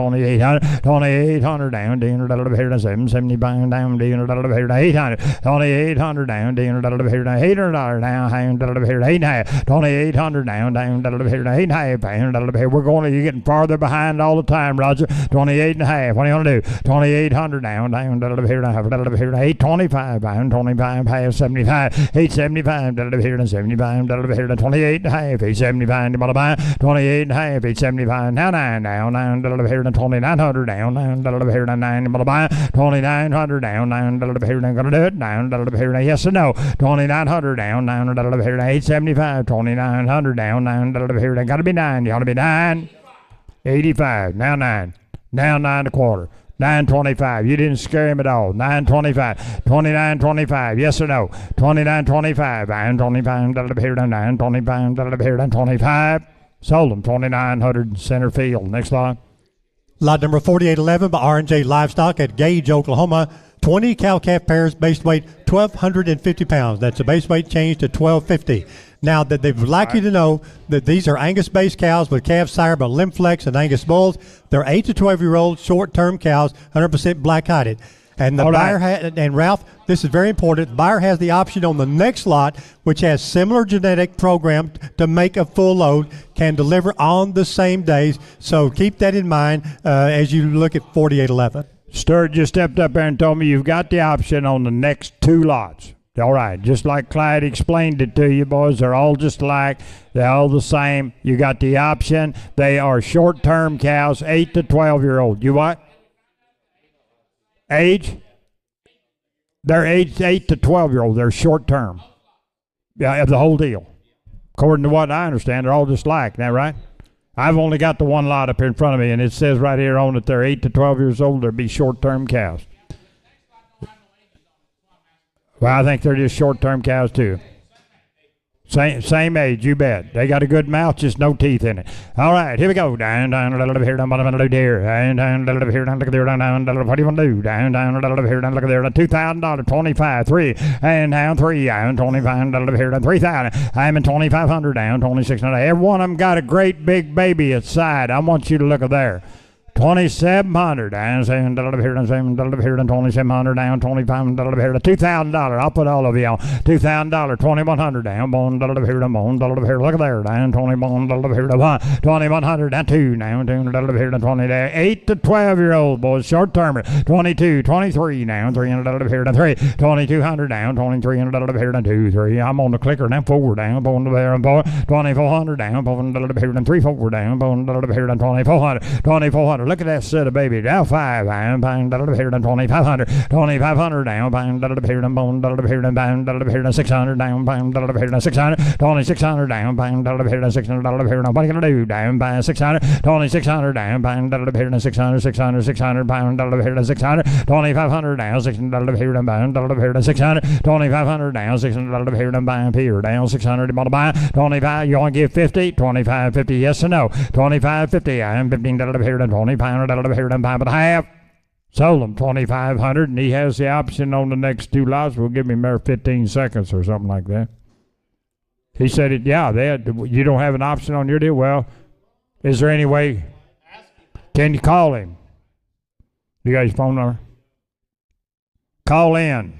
2800 down, 775 down, 800, 2800 down, 800 down, high 2800 down, 8 we're going to, you're getting farther behind all the time, Roger. 28 and a half. What are you going to do? 2800 down, 825 down, 25, half, 75, 875, 75, 28 and a half, 875, 28 and a half, 875, now 9 down, 2900 down, 9, 2900 down, 9, going to do it, 9, yes or no, 2900 down, 9, 875, 2900 down, 9, got to be 9, you ought to be 9. 85, now 9, now 9 and a quarter, 925, you didn't scare him at all, 925, 2925, yes or no, 2925, 925, 925, 25, sold them, 2900 center field, next lot. Lot number 4811 by R&J Livestock at Gage, Oklahoma. 20 cow-calf pairs, base weight 1,250 pounds. That's a base weight change to 1,250. Now, that they'd like you to know that these are Angus-based cows with calf sire by Limflex and Angus bulls. They're 8 to 12-year-old short-term cows, 100% black-hided. And the buyer and Ralph, this is very important. The buyer has the option on the next lot, which has similar genetic program to make a full load, can deliver on the same days. So keep that in mind as you look at 4811. Sturt just stepped up there and told me you've got the option on the next 2 lots. All right, just like Clyde explained it to you, boys, they're all just alike. They're all the same. You got the option. They are short-term cows, 8 to 12-year-old. You what? Age? They're 8 to 12-year-old. They're short-term. Yeah, the whole deal. According to what I understand, they're all just alike. Isn't that right? I've only got the one lot up here in front of me, and it says right here on it they're 8 to 12 years old. They'll be short-term cows. Well, I think they're just short-term cows, too. Same age, you bet. They got a good mouth, just no teeth in it. All right, here we go. Down, down, a little bit here, down, bottom, a little here. Down, down, a little bit here, down, look at there, down, down, what do you want to do? Down, down, a little bit here, down, look at there, $2,000, 25, 3, and down, 3, down, 25, a little bit here, down, 3,000. I'm in 2,500, down, 2,600. Every one of them got a great big baby inside. I want you to look at there. 2,700 down, $7 here, down, $7 here, down, 2,700 down, 2,500 here, $2,000. I'll put all of you on. $2,000, 2,100 down, $1 here, down, $1 here, look at there, down, $21 here, down, 2,100 down, 2 down, $2 here, down, 20 there, 8 to 12-year-old boys, short termer, 22, 23 down, $300 here, down, 3, 2,200 down, $2,300 here, down, 2, 3. I'm on the clicker now, 4 down, $4 there, 2,400 down, $400 here, down, 3, 4 down, $4 here, down, 2,400, 2,400. Look at that set of baby. Now 5 down, $500 here, down, 2,500, 2,500 down, $500 here, down, $1 here, down, $500 here, down, 600 down, $500 here, down, 600, 2,600 down, $500 here, down, $600 here, down. What are you gonna do? Down by 600, 2,600 down, $500 here, down, 600, 600, 600, $500 here, down, 600, 2,500 down, $600 here, down, $500 here, down, 600, 2,500 down, $600 here, down, $500 here, down, 600, you want to buy 25, you want to give 50, 25, 50, yes or no, 25, 50, I'm $15 here, down, $25 here, down, 5 and a half. Sold him 2,500, and he has the option on the next 2 lots. Will give me mere 15 seconds or something like that. He said it. Yeah, you don't have an option on your deal. Well, is there any way? Can you call him? You got his phone number? Call in.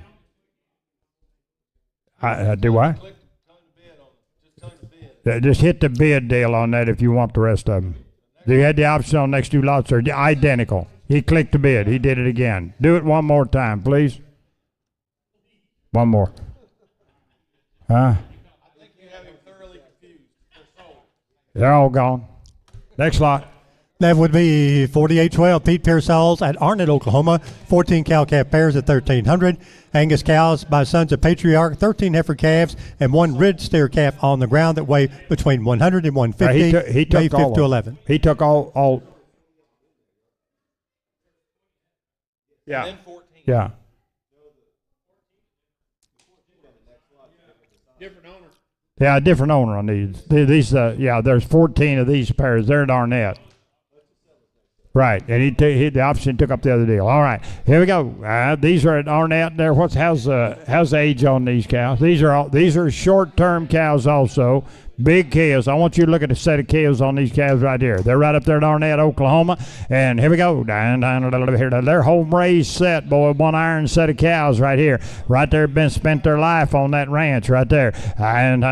Do what? Just hit the bid deal on that if you want the rest of them. You had the option on the next 2 lots. They're identical. He clicked the bid. He did it again. Do it one more time, please. One more. Huh? I think you have him thoroughly confused. They're all gone. Next lot. That would be 4812 Pete Pearsall's at Arnett, Oklahoma. 14 cow-calf pairs at 1,300. Angus cows by Sons of Patriarch. 13 heifer calves and 1 red steer calf on the ground that weigh between 100 and 150. He took May 5th to 11. He took all. Yeah. Yeah. Different owner. Yeah, a different owner on these. These, yeah, there's 14 of these pairs. They're at Arnett. Right, and the option took up the other deal. All right, here we go. These are at Arnett. There, how's the age on these cows? These are short-term cows also. Big calves. I want you to look at a set of calves on these calves right here. They're right up there at Arnett, Oklahoma. And here we go. Down here. They're home raised set, boy. One iron set of cows right here. Right there, been spent their life on that ranch right there. And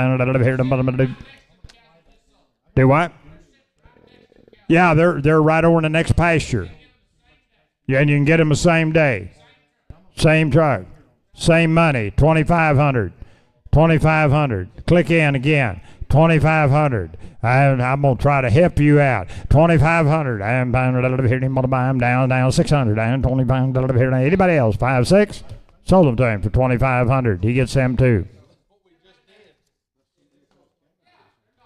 here. Do what? Yeah, they're right over in the next pasture. Yeah, and you can get them the same day. Same truck. Same money. $2,500. $2,500. Click in again. $2,500. I'm gonna try to help you out. $2,500. I'm down 600. I'm $2,500. Anybody else? 5, 6. Sold them to him for $2,500. He gets them too.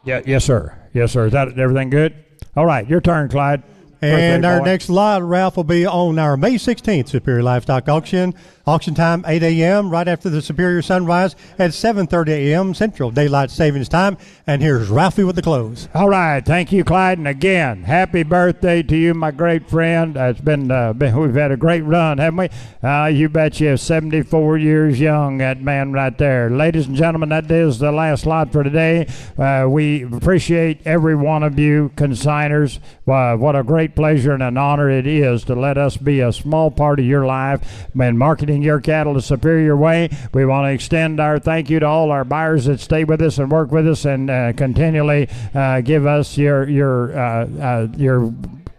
Yeah, yes sir. Yes sir. Is that everything good? All right, your turn, Clyde. And our next lot, Ralph, will be on our May 16th Superior Livestock Auction. Auction time, 8 a.m., right after the Superior Sunrise at 7:30 a.m. Central Daylight Savings Time. And here's Ralphie with the close. All right. Thank you, Clyde. And again, happy birthday to you, my great friend. It's been we've had a great run, haven't we? You bet you 74 years young, that man right there. Ladies and gentlemen, that is the last lot for today. We appreciate every one of you consigners. What a great pleasure and an honor it is to let us be a small part of your life and marketing your cattle the Superior way. We want to extend our thank you to all our buyers that stay with us and work with us and continually give us your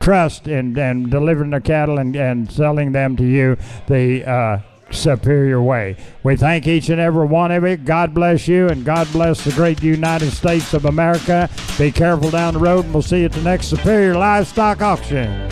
trust in delivering the cattle and selling them to you the Superior way. We thank each and every one of you. God bless you, and God bless the great United States of America. Be careful down the road, and we'll see you at the next Superior Livestock Auction.